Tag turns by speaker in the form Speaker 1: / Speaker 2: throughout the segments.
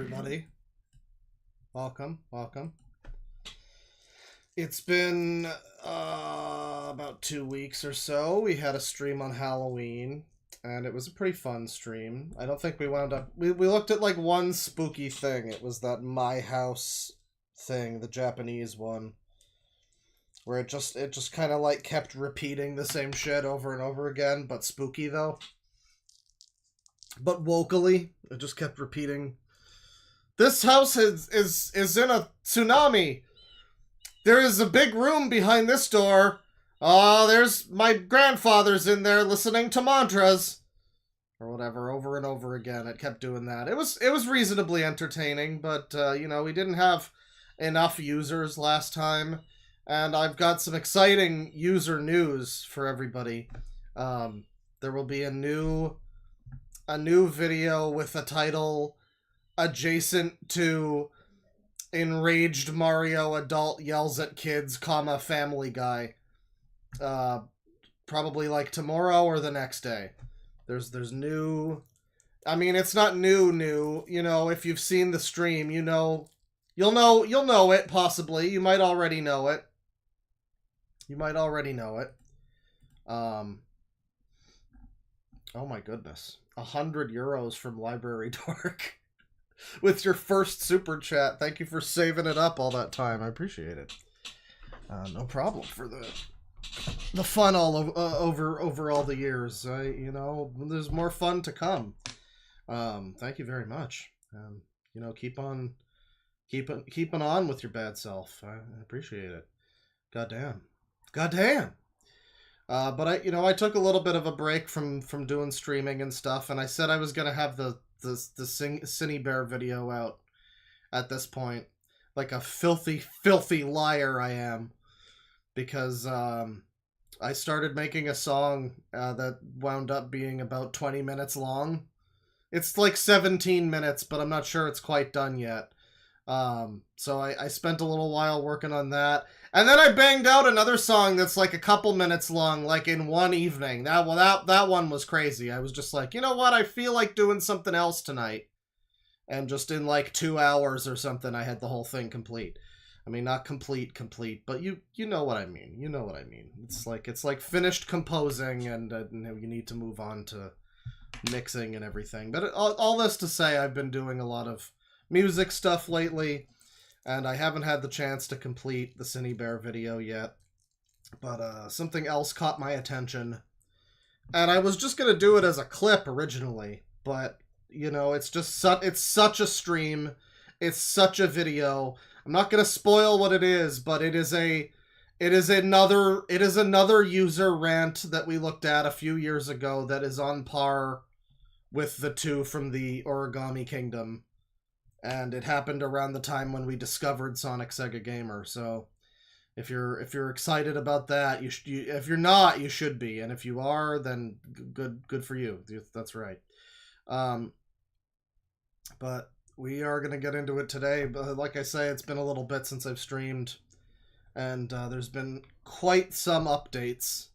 Speaker 1: everybody. Welcome. It's been about 2 weeks or so. We had a stream on Halloween, and it was a pretty fun stream. I don't think we wound up... We looked at, like, one spooky thing. It was that My House thing, the Japanese one, where it just kind of, like, kept repeating the same shit over and over again, but spooky, though. But vocally, it just kept repeating, "This house is in a tsunami. There is a big room behind this door. There's my grandfather's in there listening to mantras." Or whatever, over and over again. It kept doing that. It was reasonably entertaining, but, you know, we didn't have enough users last time. And I've got some exciting user news for everybody. There will be a new video with a title adjacent to "Enraged Mario Adult Yells at Kids, Family Guy." Probably like tomorrow or the next day. There's new... I mean, it's not new. You know, if you've seen the stream, you know... You'll know it, possibly. You might already know it. Oh my goodness. 100 euros from Library Dork with your first super chat. Thank you for saving it up all that time. I appreciate it. No problem for the fun all over all the years. You know, there's more fun to come. Thank you very much. You know, keeping on with your bad self. I appreciate it. Goddamn. But I took a little bit of a break from doing streaming and stuff, and I said I was gonna have the Cine Bear video out at this point, like a filthy liar I am, because I started making a song that wound up being about 20 minutes long. It's like 17 minutes, but I'm not sure it's quite done yet. So I spent a little while working on that. And then I banged out another song that's like a couple minutes long, like in one evening. That one was crazy. I was just like, you know what? I feel like doing something else tonight. And just in like 2 hours or something, I had the whole thing complete. I mean, not complete, but you know what I mean. You know what I mean. It's like finished composing, and you need to move on to mixing and everything. But all this to say, I've been doing a lot of music stuff lately, and I haven't had the chance to complete the Cine Bear video yet. But something else caught my attention, and I was just gonna do it as a clip originally, but you know, it's such a stream, it's such a video. I'm not gonna spoil what it is, but it is another user rant that we looked at a few years ago that is on par with the two from the Origami Kingdom. And it happened around the time when we discovered Sonic Sega Gamer. So if you're excited about that, if you're not, you should be. And if you are, then good for you. That's right. But we are going to get into it today. But like I say, it's been a little bit since I've streamed. And there's been quite some updates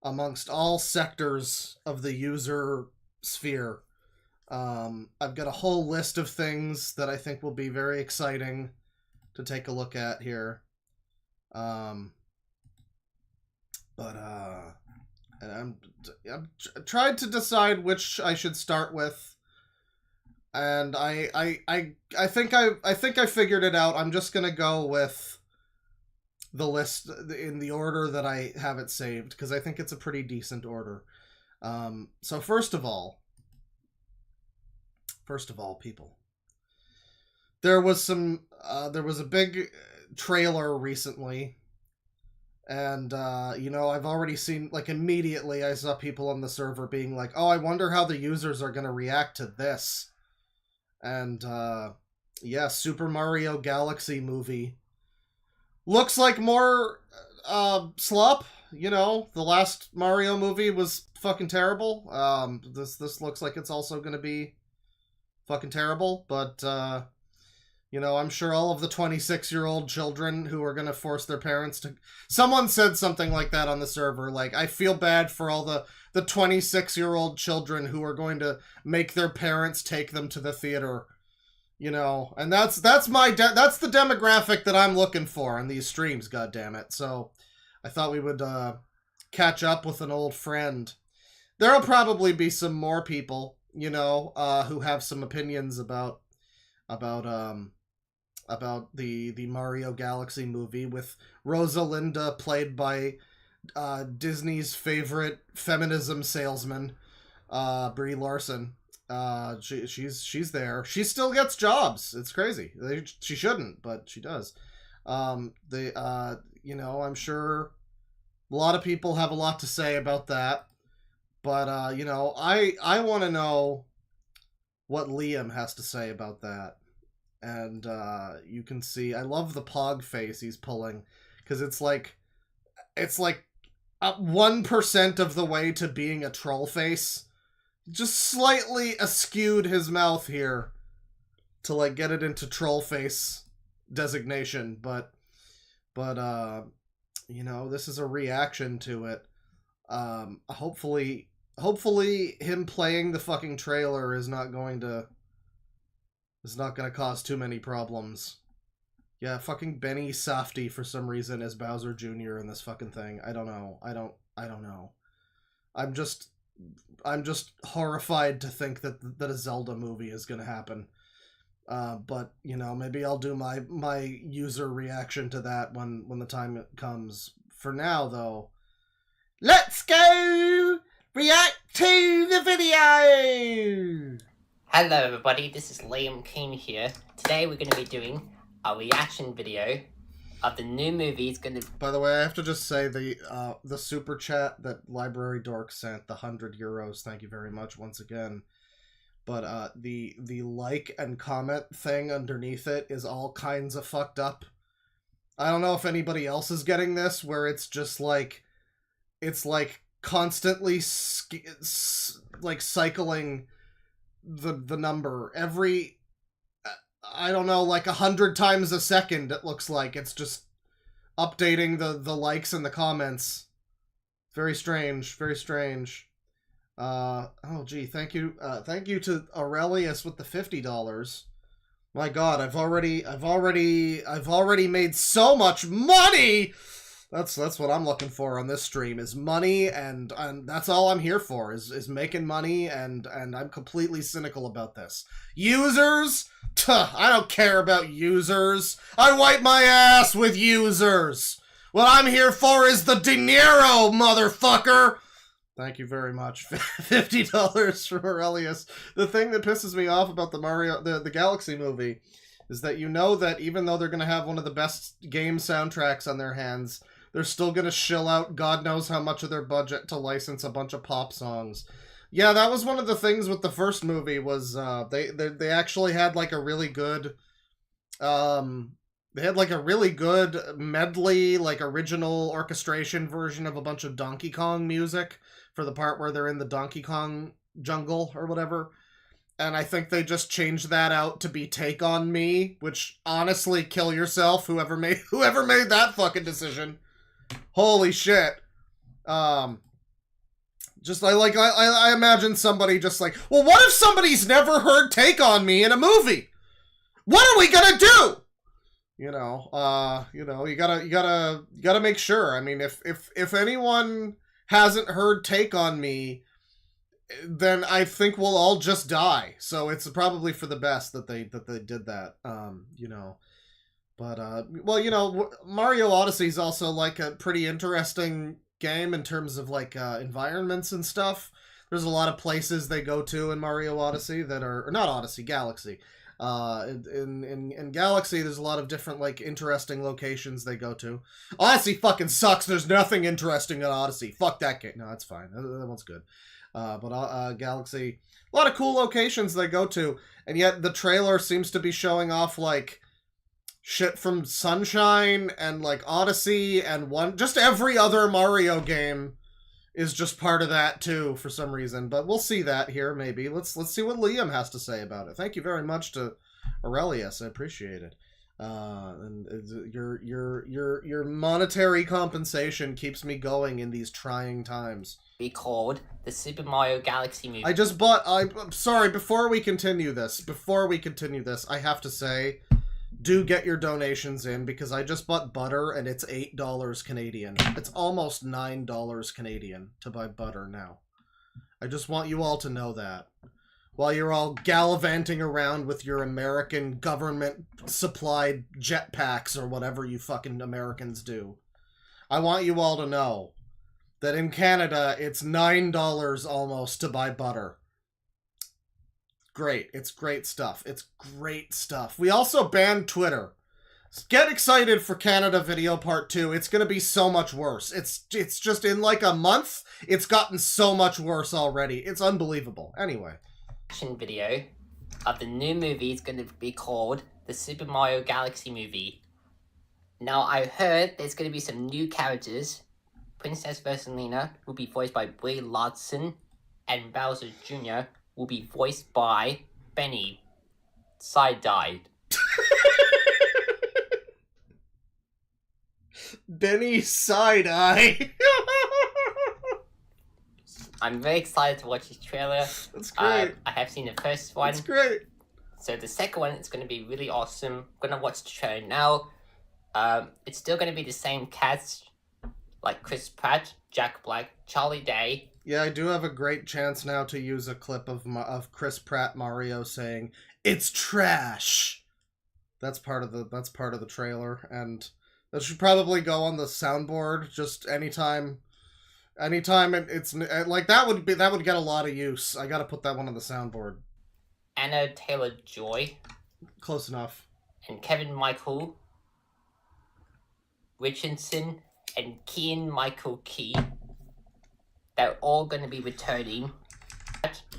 Speaker 1: amongst all sectors of the user sphere. I've got a whole list of things that I think will be very exciting to take a look at here. And I'm tried to decide which I should start with, and I think I figured it out. I'm just gonna go with the list in the order that I have it saved, because I think it's a pretty decent order. So first of all, people, there was a big trailer recently, and you know, I've already seen, like, immediately I saw people on the server being like, "Oh, I wonder how the users are gonna react to this." And yeah, Super Mario Galaxy movie looks like more slop. You know, the last Mario movie was fucking terrible. This looks like it's also gonna be fucking terrible, but you know, I'm sure all of the 26-year-old children who are gonna force their parents to... Someone said something like that on the server, like, I feel bad for all the 26-year-old children who are going to make their parents take them to the theater You know, and that's the demographic that I'm looking for in these streams, goddammit. So I thought we would catch up with an old friend. There'll probably be some more people, you know, who have some opinions about the Mario Galaxy movie, with Rosalinda played by Disney's favorite feminism salesman, Brie Larson. She's there. She still gets jobs. It's crazy. She shouldn't, but she does. You know, I'm sure a lot of people have a lot to say about that, but you know, I want to know what Liam has to say about that. And you can see, I love the pog face he's pulling, because it's like 1% of the way to being a troll face. Just slightly askewed his mouth here to like get it into troll face designation, but you know, this is a reaction to it. Hopefully him playing the fucking trailer is not going to cause too many problems. Yeah, fucking Benny Safdie for some reason as Bowser Jr. in this fucking thing. I don't know. I don't know. I'm just horrified to think that a Zelda movie is going to happen. But, you know, maybe I'll do my user reaction to that when the time comes. For now, though, let's go react to the video!
Speaker 2: Hello everybody, this is Liam Keane here. Today we're going to be doing a reaction video of the new movie. It's going to...
Speaker 1: By the way, I have to just say the super chat that Library Dork sent, the €100, thank you very much once again. But the like and comment thing underneath it is all kinds of fucked up. I don't know if anybody else is getting this, where it's just like, it's like constantly like cycling the number every, I don't know, like 100 times a second. It looks like it's just updating the likes and the comments. Very strange, very strange. Oh gee, thank you to Aurelius with the $50. My God, I've already made so much money. That's what I'm looking for on this stream, is money, and that's all I'm here for, is making money, and I'm completely cynical about this. Users? Tuh, I don't care about users. I wipe my ass with users. What I'm here for is the dinero, motherfucker. Thank you very much. $50 from Aurelius. The thing that pisses me off about the Galaxy movie is that, you know, that even though they're going to have one of the best game soundtracks on their hands, they're still going to shill out God knows how much of their budget to license a bunch of pop songs. Yeah, that was one of the things with the first movie, was they actually had like a really good they had like a really good medley, like original orchestration version of a bunch of Donkey Kong music for the part where they're in the Donkey Kong jungle or whatever. And I think they just changed that out to be Take On Me, which, honestly, kill yourself, whoever made that fucking decision. Holy shit. I imagine somebody just like, well, what if somebody's never heard Take On Me in a movie? What are we gonna do? You know, you gotta make sure. I mean, if anyone hasn't heard Take On Me, then I think we'll all just die. So it's probably for the best that they did that. You know, but well, you know, Mario Odyssey is also like a pretty interesting game in terms of like environments and stuff. There's a lot of places they go to in Mario Odyssey that are, or not Odyssey, Galaxy. In Galaxy, there's a lot of different, like, interesting locations they go to. Odyssey fucking sucks. There's nothing interesting in Odyssey. Fuck that game. No, that's fine. That one's good. But Galaxy, a lot of cool locations they go to, and yet the trailer seems to be showing off, like, shit from Sunshine and, like, Odyssey and just every other Mario game is just part of that too for some reason, but we'll see that here maybe. Let's see what Liam has to say about it. Thank you very much to Aurelius, I appreciate it. And your monetary compensation keeps me going in these trying times.
Speaker 2: Be called the Super Mario Galaxy movie.
Speaker 1: I just bought. I'm sorry. Before we continue this, I have to say, do get your donations in because I just bought butter and it's $8 Canadian. It's almost $9 Canadian to buy butter now. I just want you all to know that. While you're all gallivanting around with your American government-supplied jetpacks or whatever you fucking Americans do. I want you all to know that in Canada, it's $9 almost to buy butter. Great. It's great stuff. It's great stuff. We also banned Twitter. Get excited for Canada Video Part 2. It's going to be so much worse. It's just in like a month, it's gotten so much worse already. It's unbelievable. Anyway.
Speaker 2: Video of the new movie is going to be called the Super Mario Galaxy movie. Now, I heard there's going to be some new characters. Princess Rosalina will be voiced by Brie Larson, and Bowser Jr. will be voiced by Benny. Side-eyed.
Speaker 1: Benny Side-Eye.
Speaker 2: I'm very excited to watch this trailer.
Speaker 1: That's great.
Speaker 2: I have seen the first one.
Speaker 1: That's great.
Speaker 2: So the second one is going to be really awesome. I'm going to watch the trailer now. It's still going to be the same cast, like Chris Pratt, Jack Black, Charlie Day.
Speaker 1: Yeah, I do have a great chance now to use a clip of Chris Pratt Mario saying, "It's trash." That's part of the trailer, and that should probably go on the soundboard just anytime it's like that would get a lot of use. I gotta put that one on the soundboard.
Speaker 2: Anna Taylor-Joy.
Speaker 1: Close enough.
Speaker 2: And Kevin Michael Richardson and Kean Michael Key. They're all going to be returning.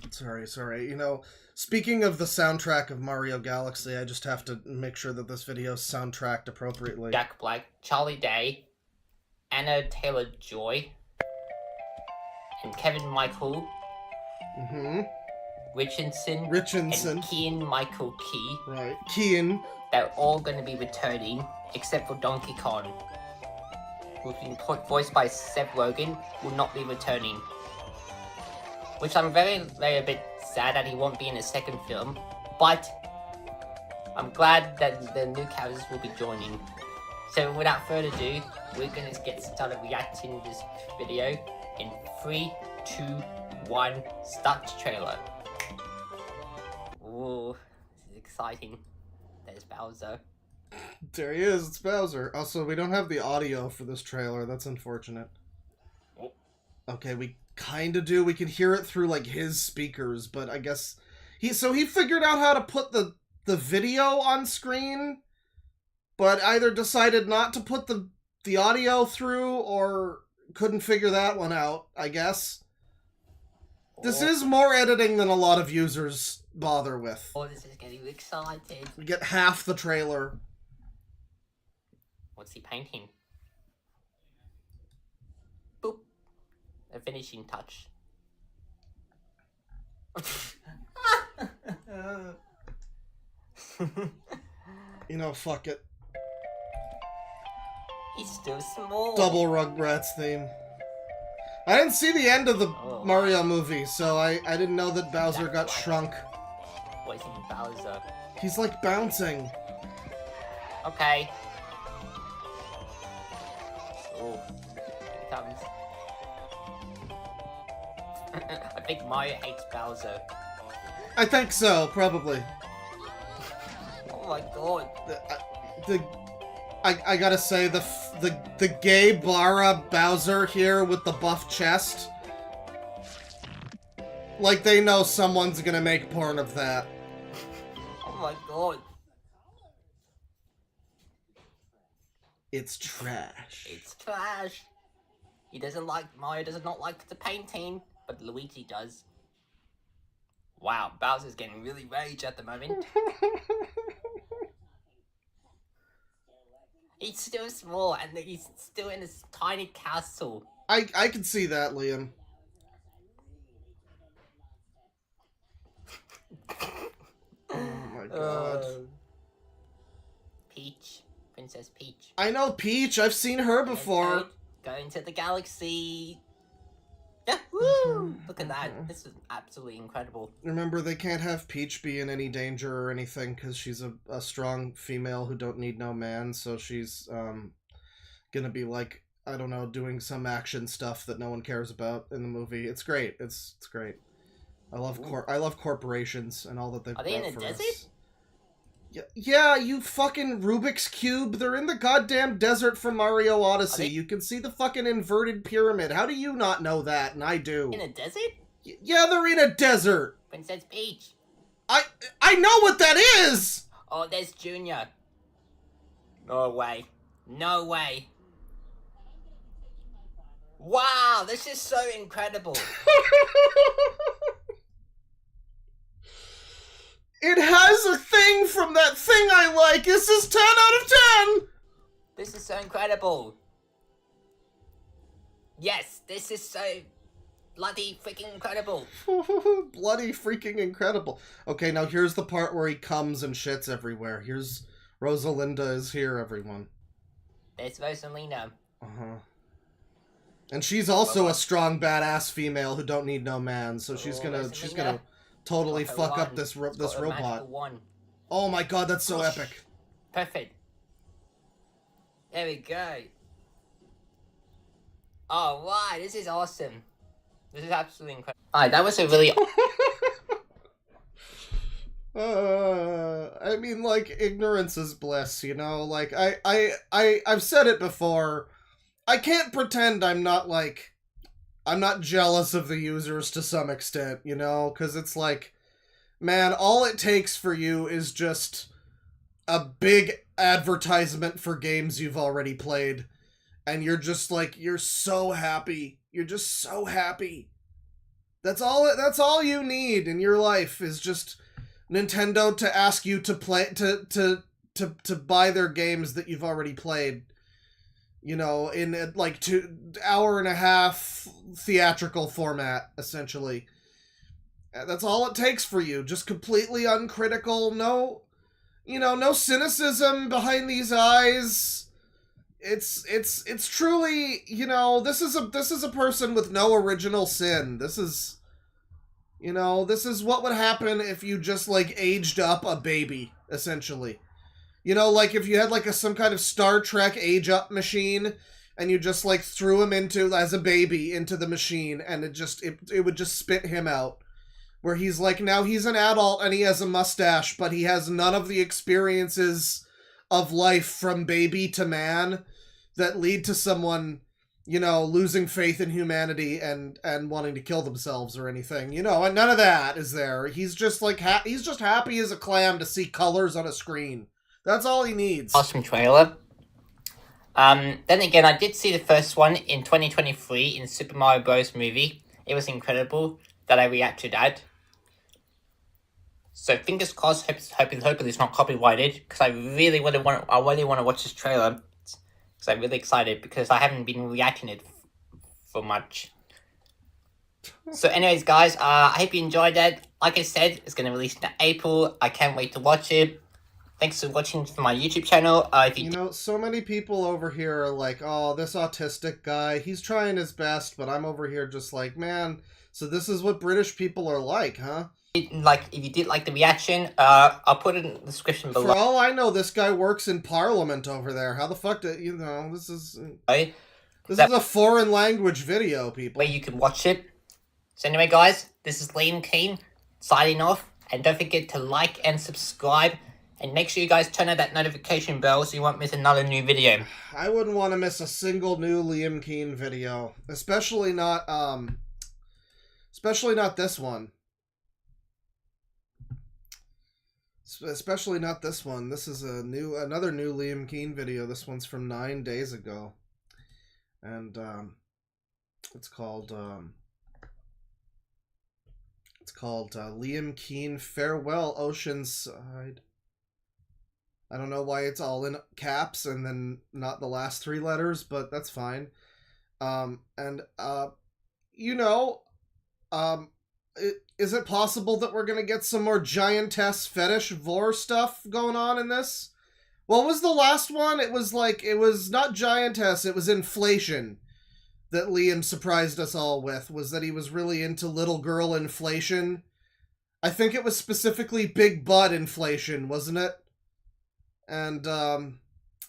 Speaker 1: Sorry. You know, speaking of the soundtrack of Mario Galaxy, I just have to make sure that this video is soundtracked appropriately.
Speaker 2: Jack Black, Charlie Day, Anna Taylor-Joy, and Kevin Michael Richardson and Kean Michael Key.
Speaker 1: Right. Kean.
Speaker 2: They're all going to be returning, except for Donkey Kong, who's been voiced by Seth Rogen, will not be returning. Which I'm very a bit sad that he won't be in the second film, but I'm glad that the new characters will be joining. So without further ado, we're going to get started reacting to this video in 3, 2, 1, start the trailer. Ooh, this is exciting. There's Bowser.
Speaker 1: There he is, it's Bowser. Also, we don't have the audio for this trailer, that's unfortunate.
Speaker 2: Oh.
Speaker 1: Okay, we kind of do. We can hear it through, like, his speakers, but I guess... He figured out how to put the video on screen, but either decided not to put the audio through, or couldn't figure that one out, I guess. Oh. This is more editing than a lot of users bother with.
Speaker 2: Oh, this is getting excited.
Speaker 1: We get half the trailer.
Speaker 2: What's he painting? Boop. A finishing touch.
Speaker 1: You know, fuck it.
Speaker 2: He's still small.
Speaker 1: Double Rugrats theme. I didn't see the end of the Mario movie, so I didn't know that Bowser got shrunk.
Speaker 2: What's in Bowser?
Speaker 1: He's like bouncing.
Speaker 2: Okay. Oh, here it comes. I think Mario hates Bowser.
Speaker 1: I think so, probably.
Speaker 2: Oh my god.
Speaker 1: I gotta say, the gay Bara Bowser here with the buff chest, like they know someone's gonna make porn of that.
Speaker 2: Oh my god.
Speaker 1: It's trash.
Speaker 2: It's trash. Mario does not like the painting, but Luigi does. Wow, Bowser's getting really rage at the moment. He's still small, and he's still in this tiny castle.
Speaker 1: I can see that, Liam. Oh my god.
Speaker 2: Peach. Princess Peach.
Speaker 1: I know Peach. I've seen her
Speaker 2: There's
Speaker 1: before.
Speaker 2: Toad going to the galaxy. Yeah, woo! Look at that. This is absolutely incredible.
Speaker 1: Remember, they can't have Peach be in any danger or anything because she's a strong female who don't need no man. So she's gonna be like, I don't know, doing some action stuff that no one cares about in the movie. It's great. It's great. I love corporations and all that they've
Speaker 2: Are they in
Speaker 1: brought
Speaker 2: a
Speaker 1: for
Speaker 2: desert?
Speaker 1: us. Yeah, you fucking Rubik's Cube. They're in the goddamn desert from Mario Odyssey. You can see the fucking inverted pyramid. How do you not know that? And I do.
Speaker 2: In a desert?
Speaker 1: Yeah, they're in a desert.
Speaker 2: Princess Peach.
Speaker 1: I know what that is!
Speaker 2: Oh, there's Junior. No way. No way. Wow, this is so incredible.
Speaker 1: It has a thing from that thing I like. This is 10 out of 10.
Speaker 2: This is so incredible. Yes, this is so bloody freaking incredible.
Speaker 1: Bloody freaking incredible. Okay, now here's the part where he comes and shits everywhere. Here's Rosalinda is here, everyone.
Speaker 2: There's Rosalina.
Speaker 1: Uh-huh. And she's also a strong, badass female who don't need no man, so she's gonna totally fuck up this robot. Oh my god, that's so epic.
Speaker 2: Perfect. There we go. Oh, wow, this is awesome. This is absolutely incredible. Alright, that was a really...
Speaker 1: I mean, like, ignorance is bliss, you know? Like, I've said it before. I can't pretend I'm not jealous of the users to some extent, you know? Because it's like, man, all it takes for you is just a big advertisement for games you've already played. And you're just like, you're so happy. You're just so happy. That's all you need in your life is just Nintendo to ask you to play, to buy their games that you've already played. You know, in like 2 hour and a half theatrical format, essentially. That's all it takes for you. Just completely uncritical. No cynicism behind these eyes. It's truly, you know, this is a person with no original sin. This is what would happen if you just like aged up a baby, essentially. You know, like if you had like some kind of Star Trek age up machine and you just like threw him as a baby into the machine and it would just spit him out. Where he's like, now he's an adult and he has a mustache, but he has none of the experiences of life from baby to man that lead to someone, you know, losing faith in humanity and wanting to kill themselves or anything, you know, and none of that is there. He's just like, he's just happy as a clam to see colors on a screen. That's all he needs.
Speaker 2: Awesome trailer. Then again, I did see the first one in 2023 in Super Mario Bros. Movie. It was incredible that I reacted at. So fingers crossed, hopefully it's not copyrighted, because I really want to watch this trailer. Because I'm really excited, because I haven't been reacting it for much. So anyways, guys, I hope you enjoyed that. Like I said, it's going to release in April. I can't wait to watch it. Thanks for watching for my YouTube channel.
Speaker 1: You know, so many people over here are like, oh, this autistic guy, he's trying his best, but I'm over here just like, man, so this is what British people are like, huh?
Speaker 2: Like, if you did like the reaction, I'll put it in the description below.
Speaker 1: For all I know, this guy works in Parliament over there. How the fuck do you know? This is a foreign language video, people.
Speaker 2: Where you can watch it. So anyway, guys, this is Liam Keen signing off, and don't forget to like and subscribe, and make sure you guys turn on that notification bell so you won't miss another new video.
Speaker 1: I wouldn't want to miss a single new Liam Keen video, especially not this one. Especially not this one. This is another new Liam Keen video. This one's from 9 days ago. And it's called Liam Keen Farewell Oceanside. I don't know why it's all in caps and then not the last 3 letters, but that's fine. Is it possible that we're going to get some more giantess fetish vor stuff going on in this? What was the last one? It was not Giantess, it was Inflation that Liam surprised us all with, was that he was really into little girl inflation. I think it was specifically Big Butt inflation, wasn't it? And,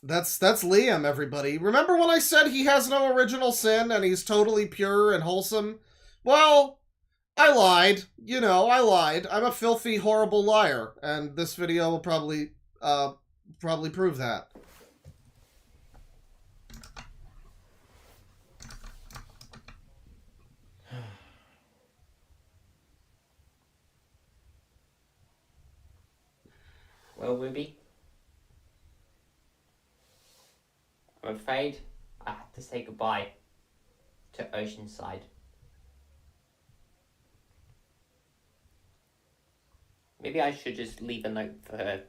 Speaker 1: that's Liam, everybody. Remember when I said he has no original sin and he's totally pure and wholesome? Well, I lied. You know, I lied. I'm a filthy, horrible liar, and this video will probably prove that.
Speaker 2: Well, Ruby, I'm afraid I have to say goodbye to Oceanside. Maybe I should just leave a note for her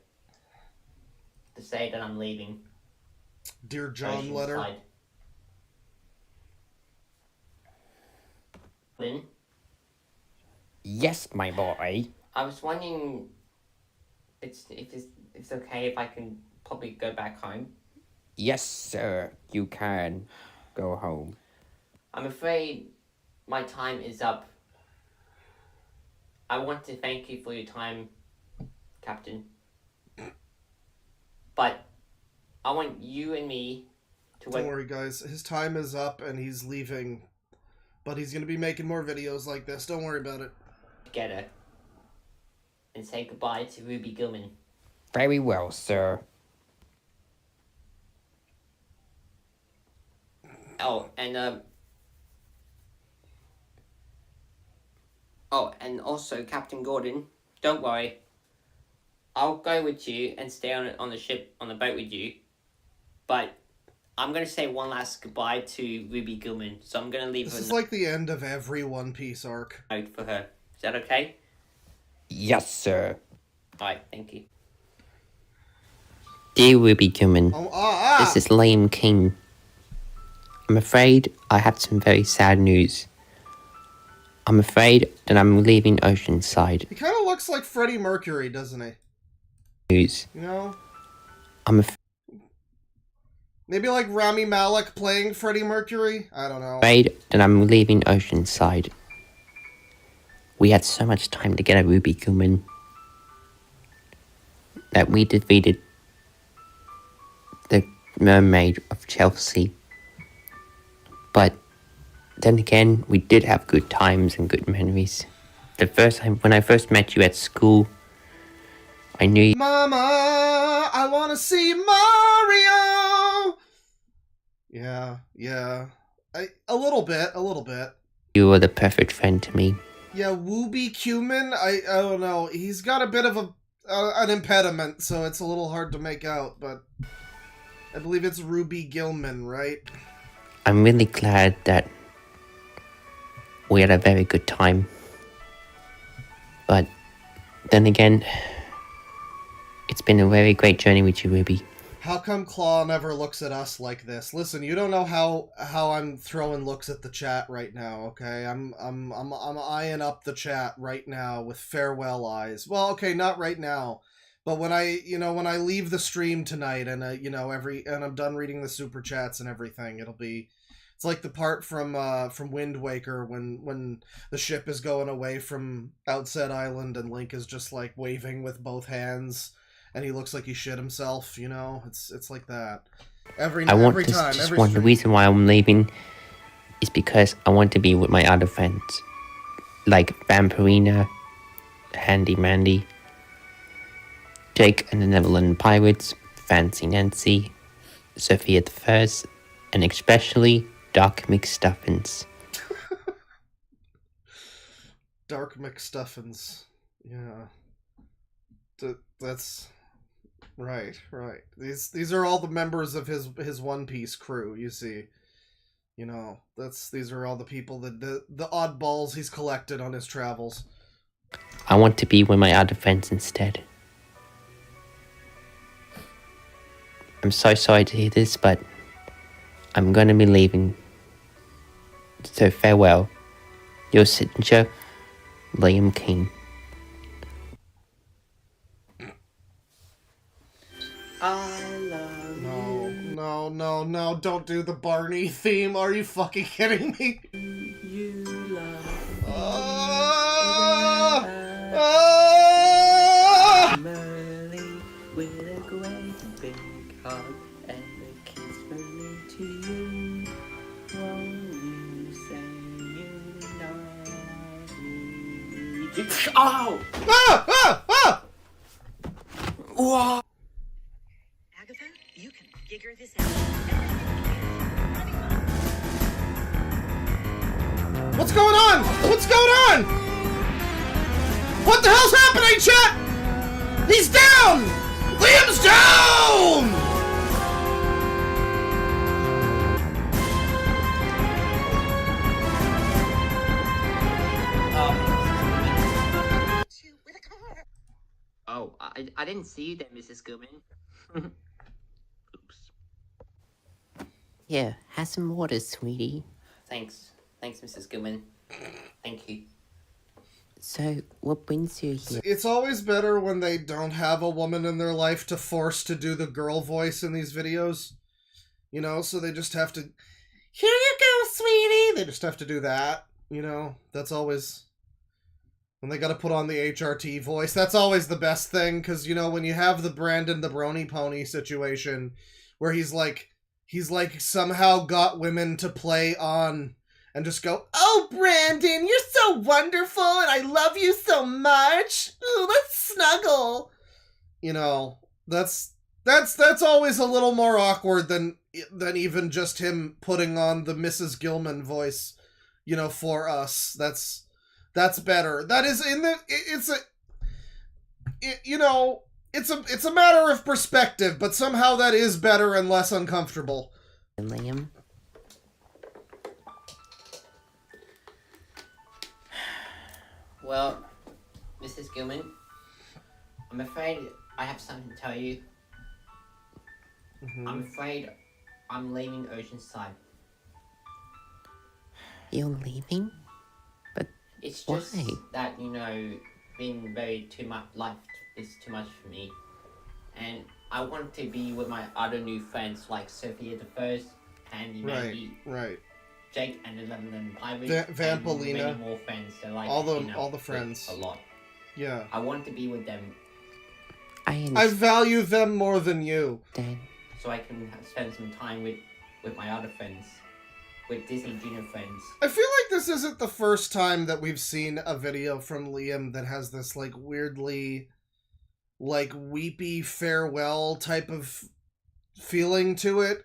Speaker 2: to say that I'm leaving.
Speaker 1: Dear John
Speaker 2: Oceanside.
Speaker 1: letter.
Speaker 2: Lynn?
Speaker 3: Yes, my boy.
Speaker 2: I was wondering if it's okay if I can probably go back home.
Speaker 3: Yes, sir, you can go home.
Speaker 2: I'm afraid my time is up. I want to thank you for your time, Captain. But I want you and me to
Speaker 1: Don't worry, guys. His time is up and he's leaving. But he's going to be making more videos like this. Don't worry about it.
Speaker 2: together and say goodbye to Ruby Gilman.
Speaker 3: Very well, sir.
Speaker 2: Oh, and also, Captain Gordon, don't worry. I'll go with you and stay on the ship, on the boat with you. But I'm going to say one last goodbye to Ruby Gilman. So I'm going to leave
Speaker 1: This
Speaker 2: her
Speaker 1: is like the end of every One Piece arc.
Speaker 2: note for her. Is that okay?
Speaker 3: Yes, sir.
Speaker 2: Alright, thank you.
Speaker 3: Dear Ruby Gilman, this is Liam King. I'm afraid I have some very sad news. I'm afraid that I'm leaving Oceanside.
Speaker 1: He kind of looks like Freddie Mercury, doesn't he?
Speaker 3: News.
Speaker 1: You know?
Speaker 3: I'm
Speaker 1: Maybe like Rami Malek playing Freddie Mercury? I don't know.
Speaker 3: afraid that I'm leaving Oceanside. We had so much time together, Ruby Gilman, that we defeated the Mermaid of Chelsea. But then again, we did have good times and good memories. The first time, when I first met you at school, I knew you...
Speaker 1: Mama, I want to see Mario! Yeah. A little bit.
Speaker 3: You were the perfect friend to me.
Speaker 1: Yeah, Wooby Cumin, I don't know. He's got a bit of an impediment, so it's a little hard to make out, but I believe it's Ruby Gilman, right?
Speaker 3: I'm really glad that we had a very good time. But then again, it's been a very great journey with you, Ruby.
Speaker 1: How come Claw never looks at us like this? Listen, you don't know how I'm throwing looks at the chat right now, okay? I'm eyeing up the chat right now with farewell eyes. Well, okay, not right now, but when I leave the stream tonight and and I'm done reading the super chats and everything, it's like the part from Wind Waker when the ship is going away from Outset Island and Link is just like waving with both hands. And he looks like he shit himself, you know? It's like that. Every time.
Speaker 3: The reason why I'm leaving is because I want to be with my other friends. Like Vampirina, Handy Mandy, Jake and the Neverland Pirates, Fancy Nancy, Sophia the First, and especially Dark McStuffins.
Speaker 1: Dark McStuffins. Yeah. That's... Right. These are all the members of his One Piece crew, you see. You know, these are all the people that the oddballs he's collected on his travels.
Speaker 3: I want to be with my other friends instead. I'm so sorry to hear this, but I'm gonna be leaving. So farewell. Your signature, Liam King.
Speaker 2: I
Speaker 1: no, no, no, don't do the Barney theme. Are you fucking kidding me?
Speaker 4: You love
Speaker 1: Ah!
Speaker 4: me.
Speaker 1: Ah!
Speaker 4: Merrily with a great big hug and a kiss from me to you. Won't you say you love me? Oh!
Speaker 1: Ah! Ah! Ah!
Speaker 4: Whoa!
Speaker 5: Agatha, you can figure this out.
Speaker 1: What's going on? What's going on? What the hell's happening, chat? He's down! Liam's down!
Speaker 5: With a car.
Speaker 2: Oh, I didn't see you there, Mrs. Gilman. Oops.
Speaker 3: Here, have some water, sweetie.
Speaker 2: Thanks. Thanks, Mrs. Gilman. Thank you.
Speaker 3: So, what brings you here?
Speaker 1: It's always better when they don't have a woman in their life to force to do the girl voice in these videos. You know, so they just have to... Here you go, sweetie! They just have to do that, you know? That's always... When they gotta put on the HRT voice, that's always the best thing, because, you know, when you have the Brandon the Brony Pony situation, where he's like somehow got women to play on and just go, "Oh, Brandon, you're so wonderful and I love you so much. Ooh, let's snuggle." You know, that's always a little more awkward than even just him putting on the Mrs. Gilman voice, you know, for us. That's better. That is it's a matter of perspective, but somehow that is better and less uncomfortable.
Speaker 3: Liam?
Speaker 2: Well, Mrs. Gilman, I'm afraid I have something to tell you. I'm afraid I'm leaving Oceanside.
Speaker 3: You're leaving?
Speaker 2: It's just
Speaker 3: Why?
Speaker 2: that, you know, being very too much, life is too much for me. And I want to be with my other new friends like Sophia the First, Andy, Maggie,
Speaker 1: Right.
Speaker 2: Jake, and the London Pirates,
Speaker 1: Vampalina.
Speaker 2: and many more friends. So like,
Speaker 1: All the-
Speaker 2: you know,
Speaker 1: all the friends.
Speaker 2: a lot.
Speaker 1: Yeah.
Speaker 2: I want to be with them
Speaker 1: I value them more than you.
Speaker 3: understand.
Speaker 2: so I can spend some time with my other friends, with Disney Junior friends.
Speaker 1: I feel like this isn't the first time that we've seen a video from Liam that has this, like, weirdly, like, weepy farewell type of feeling to it.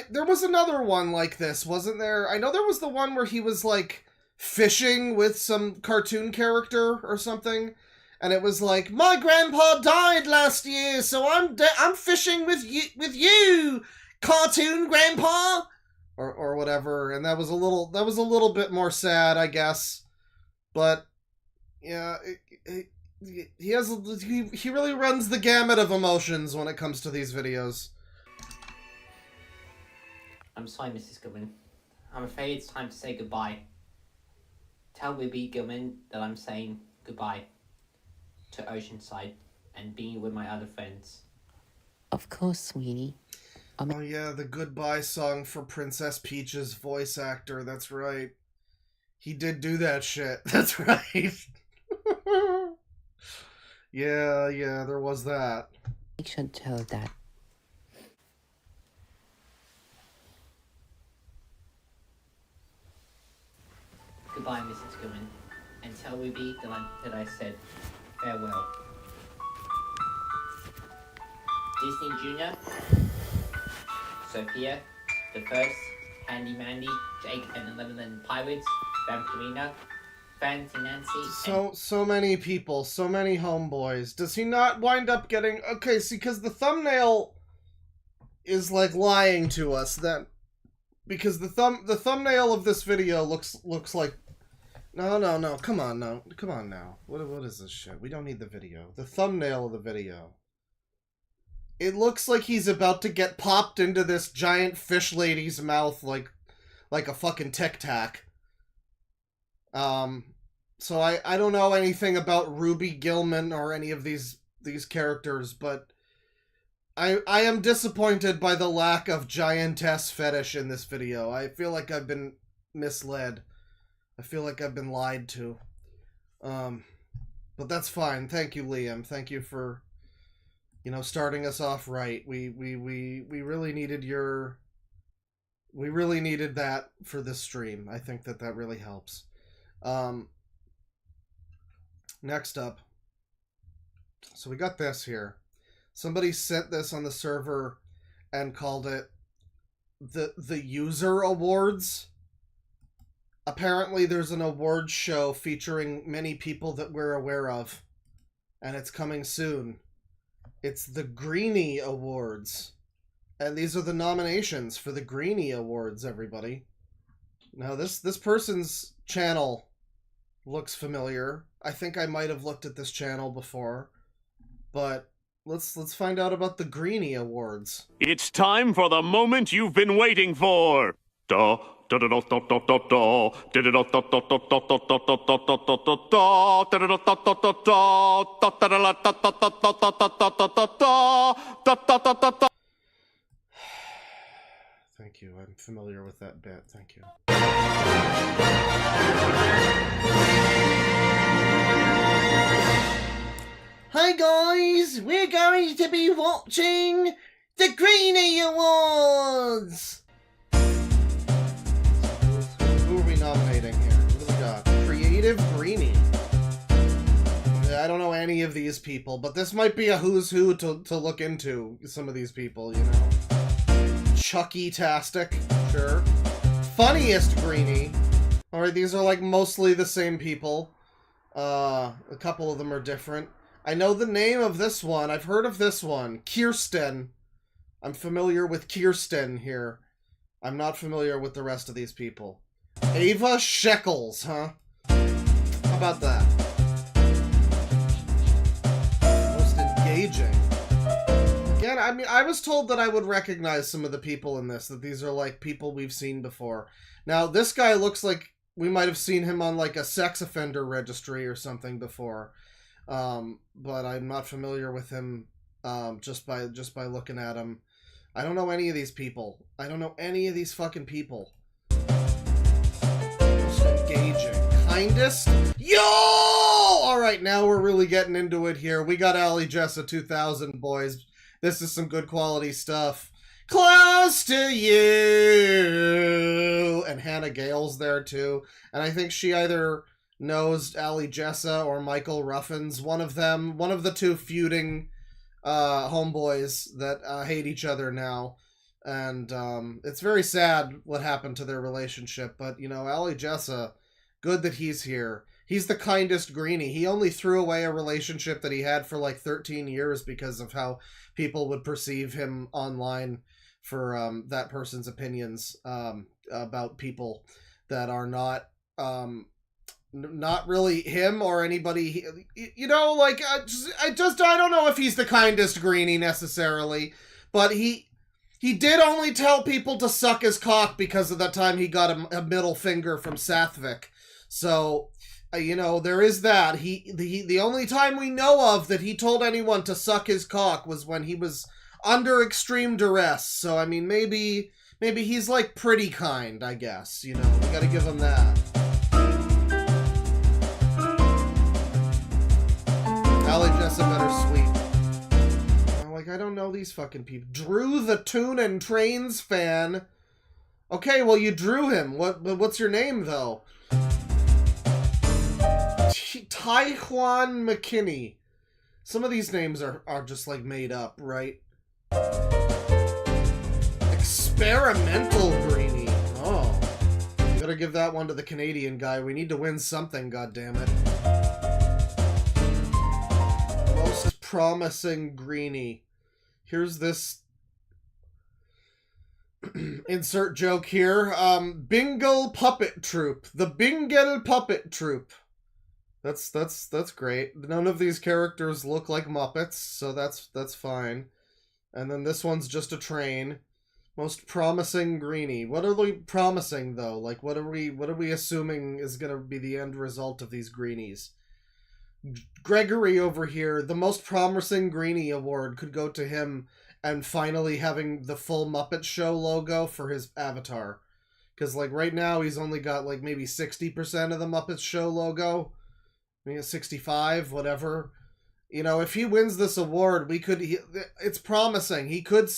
Speaker 1: There was another one like this, wasn't there? I know there was the one where he was, like, fishing with some cartoon character or something, and it was like, "My grandpa died last year, so I'm fishing with you, cartoon grandpa," or whatever. And that was a little bit more sad, I guess. But yeah, he really runs the gamut of emotions when it comes to these videos.
Speaker 2: I'm sorry, Mrs. Gilman. I'm afraid it's time to say goodbye. Tell Libby Gilman that I'm saying goodbye to Oceanside and being with my other friends.
Speaker 3: Of course, sweetie.
Speaker 1: Oh yeah, the goodbye song for Princess Peach's voice actor, that's right. He did do that shit, that's right. Yeah, there was that.
Speaker 3: Make sure to tell that.
Speaker 2: Goodbye, Mrs. Gilman, and tell Libby that I said farewell. Disney Junior, Sophia, the First, Handy Mandy, Jake and the Lebanon Pirates, Vampirina, Fancy Nancy.
Speaker 1: So many people, so many homeboys. Does he not wind up getting... Okay, see, because the thumbnail is, like, lying to us, then. Because the thumbnail of this video looks like... No, come on now. What is this shit? We don't need the video. The thumbnail of the video. It looks like he's about to get popped into this giant fish lady's mouth like a fucking Tic Tac. So I don't know anything about Ruby Gilman or any of these characters, but I am disappointed by the lack of giantess fetish in this video. I feel like I've been misled. I feel like I've been lied to. But that's fine. Thank you, Liam. Thank you for, you know, starting us off right. We really needed your... We really needed that for this stream. I think that that really helps. Next up. So we got this here. Somebody sent this on the server and called it the User Awards. Apparently there's an awards show featuring many people that we're aware of, and it's coming soon. It's the Greenie Awards. And these are the nominations for the Greenie Awards, everybody. Now this person's channel looks familiar. I think I might have looked at this channel before. But let's find out about the Greenie Awards.
Speaker 6: It's time for the moment you've been waiting for. Da da da da da da da da da da da da da da da da da da.
Speaker 1: Thank you. I'm familiar with that bit. Thank you. Hi guys, we're going to be watching the Greenie Awards! Who are we nominating here? What do we got? Creative Greenie. I don't know any of these people, but this might be a who's who to look into, some of these people, you know. Chucky-tastic, sure. Funniest Greenie. Alright, these are like mostly the same people. A couple of them are different. I know the name of this one. I've heard of this one. Kirsten. I'm familiar with Kirsten here. I'm not familiar with the rest of these people. Ava Shekels, huh? How about that? Most engaging. Again, I mean, I was told that I would recognize some of the people in this, that these are like people we've seen before. Now, this guy looks like we might have seen him on like a sex offender registry or something before. But I'm not familiar with him just by looking at him. I don't know any of these people. I don't know any of these fucking people. Most engaging. Kindest? Yo! Alright, now we're really getting into it here. We got Ali Jessa 2000, boys. This is some good quality stuff. Close to you! And Hannah Gale's there too. And I think she either knows Ali Jessa or Michael Ruffins, one of them, one of the two feuding homeboys that hate each other now. And it's very sad what happened to their relationship, but you know, Ali Jessa, good that he's here. He's the kindest Greenie. He only threw away a relationship that he had for like 13 years because of how people would perceive him online for that person's opinions about people that are not really him or anybody, you know, like, I don't know if he's the kindest Greenie necessarily, but he did only tell people to suck his cock because of the time he got a middle finger from Sathvik. So, you know, there is that. The only time we know of that he told anyone to suck his cock was when he was under extreme duress. So, I mean, maybe he's like pretty kind, I guess, you know, we gotta give him that. Ali Jessa better sweet. Like, I don't know these fucking people. Drew the Tune and Trains fan. Okay, well, you drew him. What's your name, though? Taiwan McKinney. Some of these names are just, like, made up, right? Experimental Greenie. Oh. You gotta give that one to the Canadian guy. We need to win something, goddammit. Most promising Greenie. Here's this insert joke here. Bingle Puppet Troupe. The Bingle Puppet Troupe. That's great. None of these characters look like Muppets, so that's fine. And then this one's just a train. Most promising Greenie. What are we promising though? Like what are we assuming is gonna be the end result of these Greenies? Gregory over here, the most promising Greenie award could go to him and finally having the full Muppet Show logo for his avatar. Because, like, right now he's only got, like, maybe 60% of the Muppet Show logo. I mean, 65, whatever. You know, if he wins this award, it's promising. He could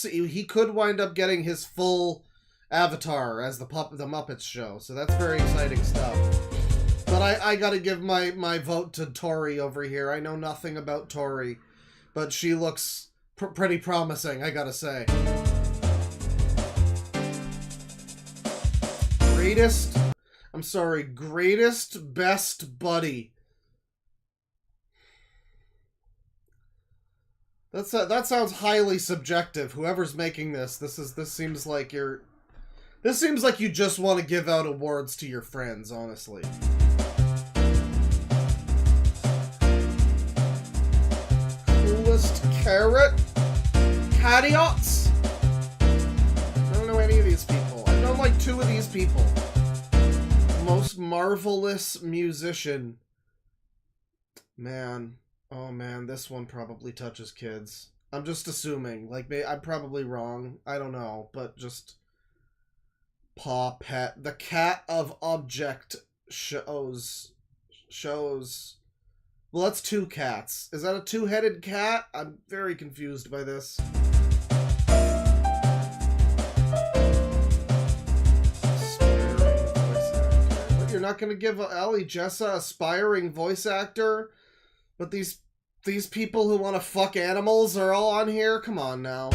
Speaker 1: wind up getting his full avatar as the Muppets Show. So that's very exciting stuff. But I gotta give my vote to Tori over here. I know nothing about Tori, but she looks pretty promising, I gotta say. Greatest best buddy. That sounds highly subjective. Whoever's making this seems like you just want to give out awards to your friends, honestly. Coolest carrot? Cadiots? I don't know any of these people. I know like 2 of these people. Most marvelous musician. Man. Oh man, this one probably touches kids. I'm just assuming. Like, I'm probably wrong. I don't know, but just... Paw Pet. The Cat of Object shows... Well, that's 2 cats. Is that a 2-headed cat? I'm very confused by this. What, you're not going to give Ali Jessa aspiring voice actor? But these people who want to fuck animals are all on here? Come on now.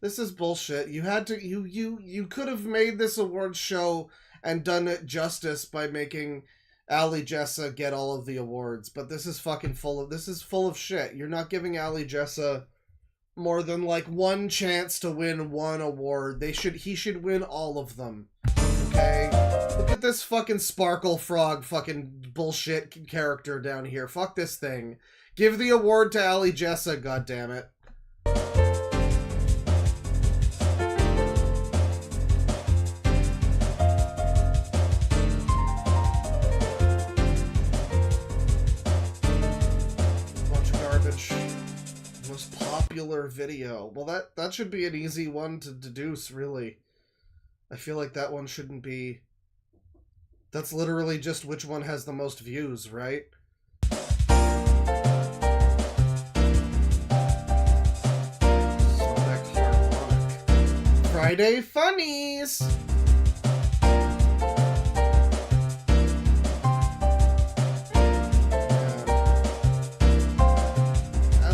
Speaker 1: This is bullshit. You had to you could have made this awards show and done it justice by making Ali Jessa get all of the awards, but this is fucking full of shit. You're not giving Ali Jessa more than like 1 chance to win 1 award. He should win all of them. Okay? Look at this fucking Sparkle Frog fucking bullshit character down here. Fuck this thing. Give the award to Ali Jessa, goddammit. Bunch of garbage. Most popular video. Well, that should be an easy one to deduce, really. I feel like that one shouldn't be... That's literally just which one has the most views, right? Friday Funnies!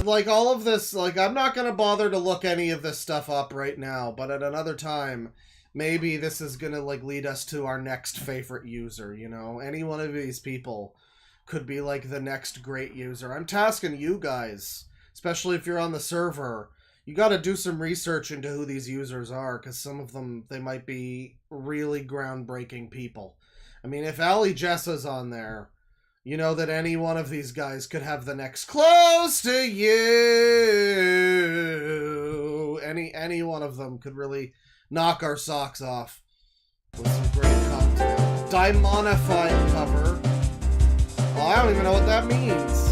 Speaker 1: Like, all of this, like, I'm not gonna bother to look any of this stuff up right now, but at another time, maybe this is gonna, like, lead us to our next favorite user, you know? Any one of these people could be, like, the next great user. I'm tasking you guys, especially if you're on the server. You gotta do some research into who these users are, because some of them, they might be really groundbreaking people. I mean, if Ali Jessa's on there, you know that any one of these guys could have the next Close to You. Any one of them could really knock our socks off with some great content. Dimonified cover. Oh, I don't even know what that means.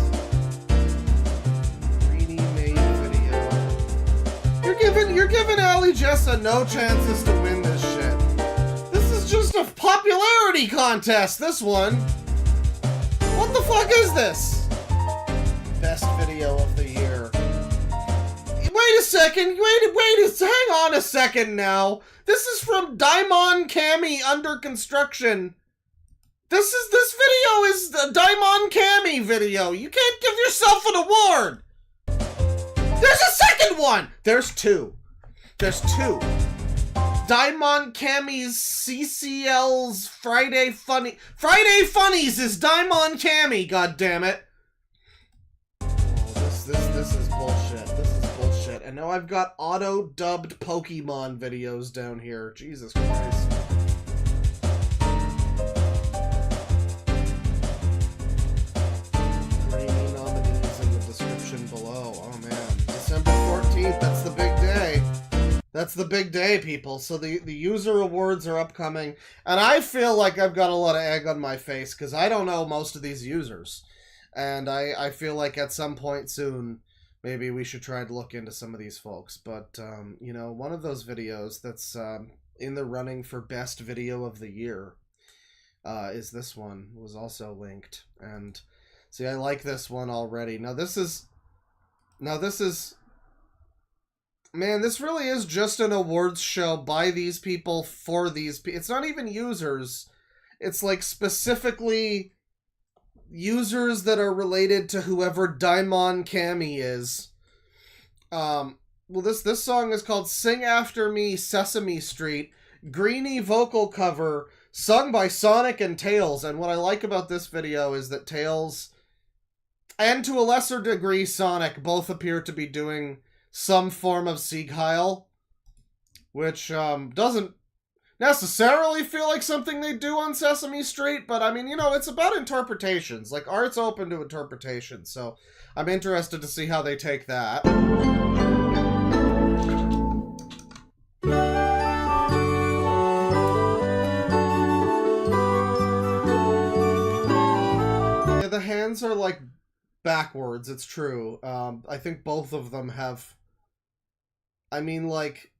Speaker 1: You're giving Ali Jessa no chances to win this shit. This is just a popularity contest, this one. What the fuck is this? Best video of the year. Wait a second, hang on a second now. This is from Daimon Kami Under Construction. This video is the Daimon Kami video. You can't give yourself an award. There's a second one! There's 2. Daimon Kami's CCL's Friday Funnies is Daimon Kami, goddammit. Oh, this is bullshit. This is bullshit. And now I've got auto-dubbed Pokemon videos down here. Jesus Christ. 3 nominees in the description below. Oh man. December 14th, that's the big day. That's the big day, people. So the user awards are upcoming, and I feel like I've got a lot of egg on my face because I don't know most of these users, and I feel like at some point soon maybe we should try to look into some of these folks. But you know, one of those videos that's in the running for best video of the year is this one. Was also linked, and see, I like this one already. Now this is. Man, this really is just an awards show by these people for these people. It's not even users. It's like specifically users that are related to whoever Daimon Kami is. Well, this song is called Sing After Me, Sesame Street. Greenie vocal cover, sung by Sonic and Tails. And what I like about this video is that Tails, and to a lesser degree Sonic, both appear to be doing some form of Sieg Heil, which doesn't necessarily feel like something they do on Sesame Street, but I mean, you know, it's about interpretations. Like, art's open to interpretation, so I'm interested to see how they take that. Yeah, the hands are like backwards, it's true. I think both of them have, I mean, like,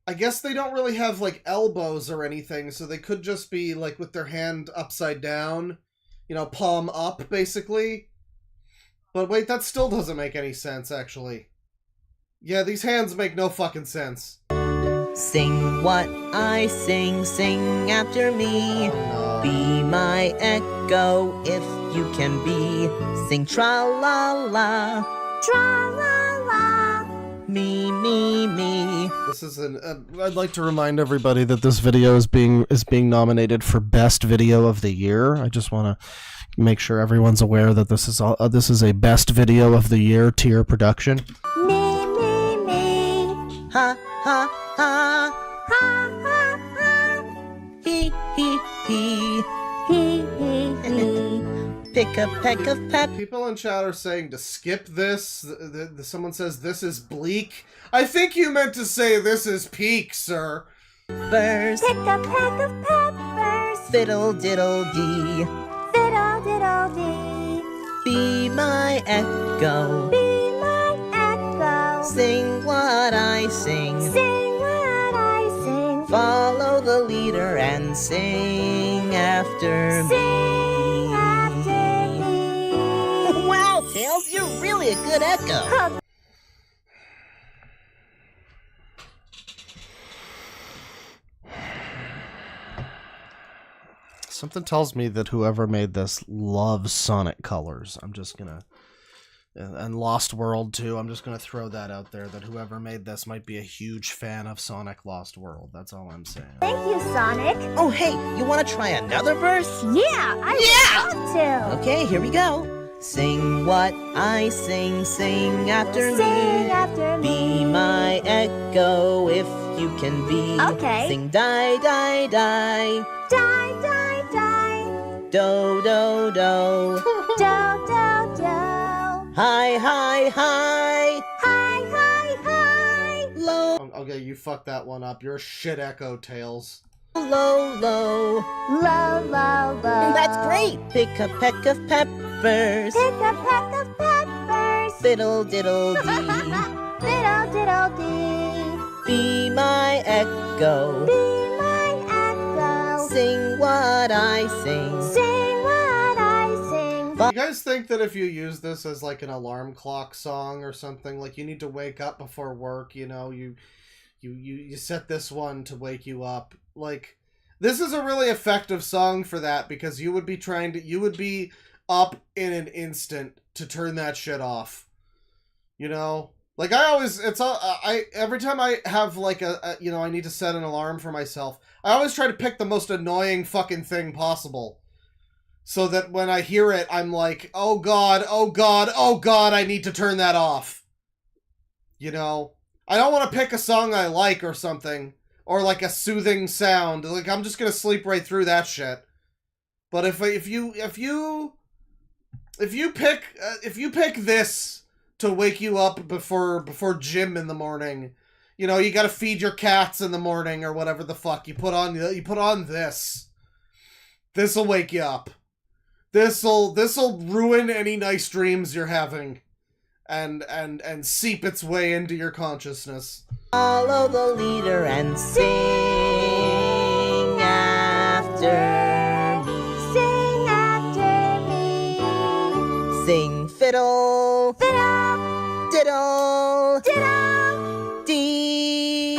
Speaker 1: I guess they don't really have, like, elbows or anything, so they could just be, like, with their hand upside down, you know, palm up, basically. But wait, that still doesn't make any sense, actually. Yeah, these hands make no fucking sense.
Speaker 4: Sing what I sing, sing after me.
Speaker 1: Oh, no.
Speaker 4: Be my echo if you can be. Sing tra-la-la, tra-la-la, me, me, me.
Speaker 1: This is I'd like to remind everybody that this video is being nominated for Best Video of the Year. I just want to make sure everyone's aware that this is a Best Video of the Year tier production.
Speaker 4: Me, me, me. Ha, ha, ha. Ha, ha, ha. He, he, he. He, he, he. Pick a peck of pep.
Speaker 1: People in chat are saying to skip this. Someone says this is bleak. I think you meant to say this is peak, sir.
Speaker 4: Pick a peck of peppers. Fiddle diddle dee. Fiddle diddle dee. Be my echo. Be my echo. Sing what I sing. Sing what I sing. Follow the leader and sing after me. Sing after me. Wow, Tails, you're really a good echo.
Speaker 1: Something tells me that whoever made this loves Sonic colors. I'm just gonna... And Lost World, too. I'm just gonna throw that out there, that whoever made this might be a huge fan of Sonic Lost World. That's all I'm saying.
Speaker 7: Thank you, Sonic.
Speaker 4: Oh, hey, you want to try another verse?
Speaker 7: Yeah, I would love to.
Speaker 4: Okay, here we go. Sing what I sing, sing after me.
Speaker 7: Sing after me.
Speaker 4: Be my echo if you can be.
Speaker 7: Okay.
Speaker 4: Sing die, die, die.
Speaker 7: Die, die, die.
Speaker 4: Do, do, do.
Speaker 7: Do, do, do.
Speaker 4: Hi, hi, hi.
Speaker 7: Hi, hi, hi.
Speaker 4: Low,
Speaker 1: Okay, you fucked that one up. You're a shit echo, Tails.
Speaker 4: low, low.
Speaker 7: Low, low, low.
Speaker 4: That's great. Pick a peck of peppers.
Speaker 7: Pick a peck of peppers.
Speaker 4: Fiddle diddle dee.
Speaker 7: Diddle, diddle, dee.
Speaker 4: Be my echo.
Speaker 7: Be my echo.
Speaker 4: Sing what I sing.
Speaker 7: Sing what I sing.
Speaker 1: You guys think that if you use this as like an alarm clock song or something, like you need to wake up before work, you know, you set this one to wake you up. Like, this is a really effective song for that, because you would be up in an instant to turn that shit off. You know? Like, every time I have like you know, I need to set an alarm for myself, I always try to pick the most annoying fucking thing possible. So that when I hear it, I'm like, oh god, oh god, oh god, I need to turn that off. You know? I don't want to pick a song I like or something, or like a soothing sound. Like, I'm just gonna sleep right through that shit. But if you pick this to wake you up before gym in the morning, you know, you gotta feed your cats in the morning or whatever the fuck. You put on this. This'll wake you up. This'll ruin any nice dreams you're having. And seep its way into your consciousness.
Speaker 4: Follow the leader and sing after me.
Speaker 7: Sing after me.
Speaker 4: Sing fiddle,
Speaker 7: Fiddle,
Speaker 4: diddle,
Speaker 7: diddle,
Speaker 4: dee.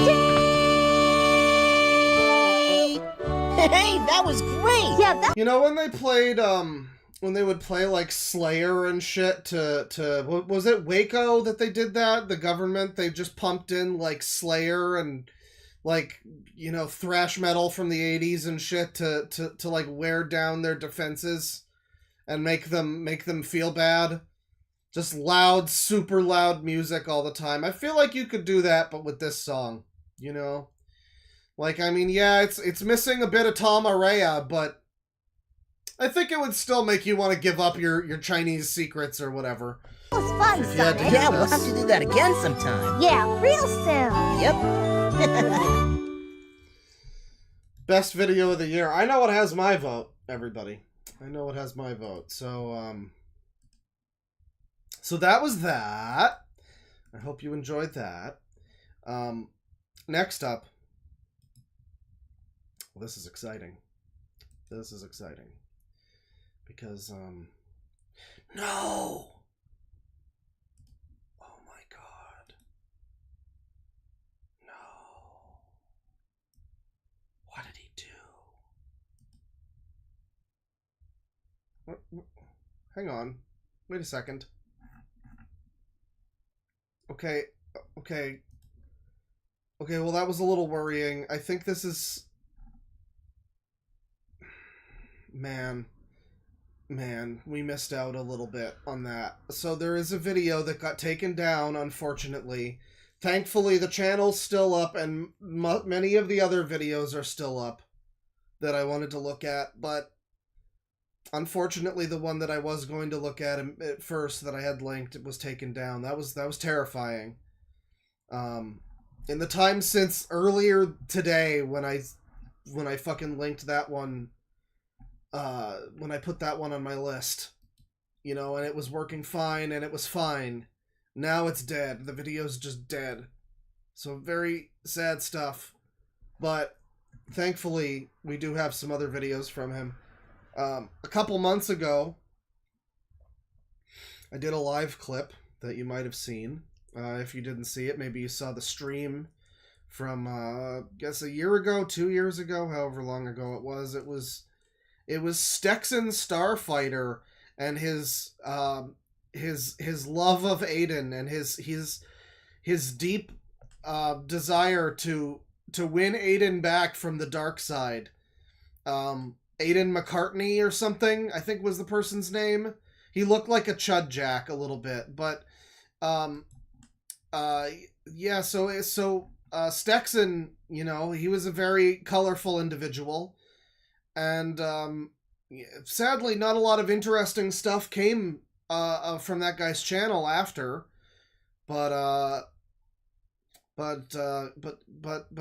Speaker 4: Hey, that was great!
Speaker 7: yeah, that
Speaker 1: You know, when they played, when they would play, like, Slayer and shit to was it Waco that they did that? The government, they just pumped in, like, Slayer and, like, you know, thrash metal from the 80s and shit to like, wear down their defenses and make them feel bad. Just loud, super loud music all the time. I feel like you could do that, but with this song, you know? Like, I mean, yeah, it's missing a bit of Tom Araya, but I think it would still make you want to give up your Chinese secrets or whatever.
Speaker 7: was fun,
Speaker 1: If you had to
Speaker 7: Sonic.
Speaker 4: Yeah, we'll have to do that again sometime.
Speaker 7: Yeah, real soon.
Speaker 4: Yep.
Speaker 1: Best video of the year. I know it has my vote, everybody. I know it has my vote. So, so that was that. I hope you enjoyed that. Next up. Well, this is exciting. This is exciting. Because, no! Oh my god. No. What did he do? What? Hang on. Wait a second. Okay, okay. Okay, well that was a little worrying. I think this is... Man, we missed out a little bit on that. So there is a video that got taken down, unfortunately. Thankfully, the channel's still up, and many of the other videos are still up that I wanted to look at, but unfortunately, the one that I was going to look at first that I had linked was taken down. That was terrifying. In the time since earlier today, when I fucking linked that one, when I put that one on my list, you know, and it was working fine, and it was fine. Now it's dead. The video's just dead. So very sad stuff. But thankfully, we do have some other videos from him. A couple months ago, I did a live clip that you might have seen. If you didn't see it, maybe you saw the stream from, I guess a year ago, 2 years ago, however long ago it was. It was Stexxan Starfighter and his love of Aiden and his deep desire to win Aiden back from the dark side. Aiden McCartney or something, I think was the person's name. He looked like a Chud Jack a little bit, but yeah. So Stexxan, you know, he was a very colorful individual. And sadly, not a lot of interesting stuff came from that guy's channel after. But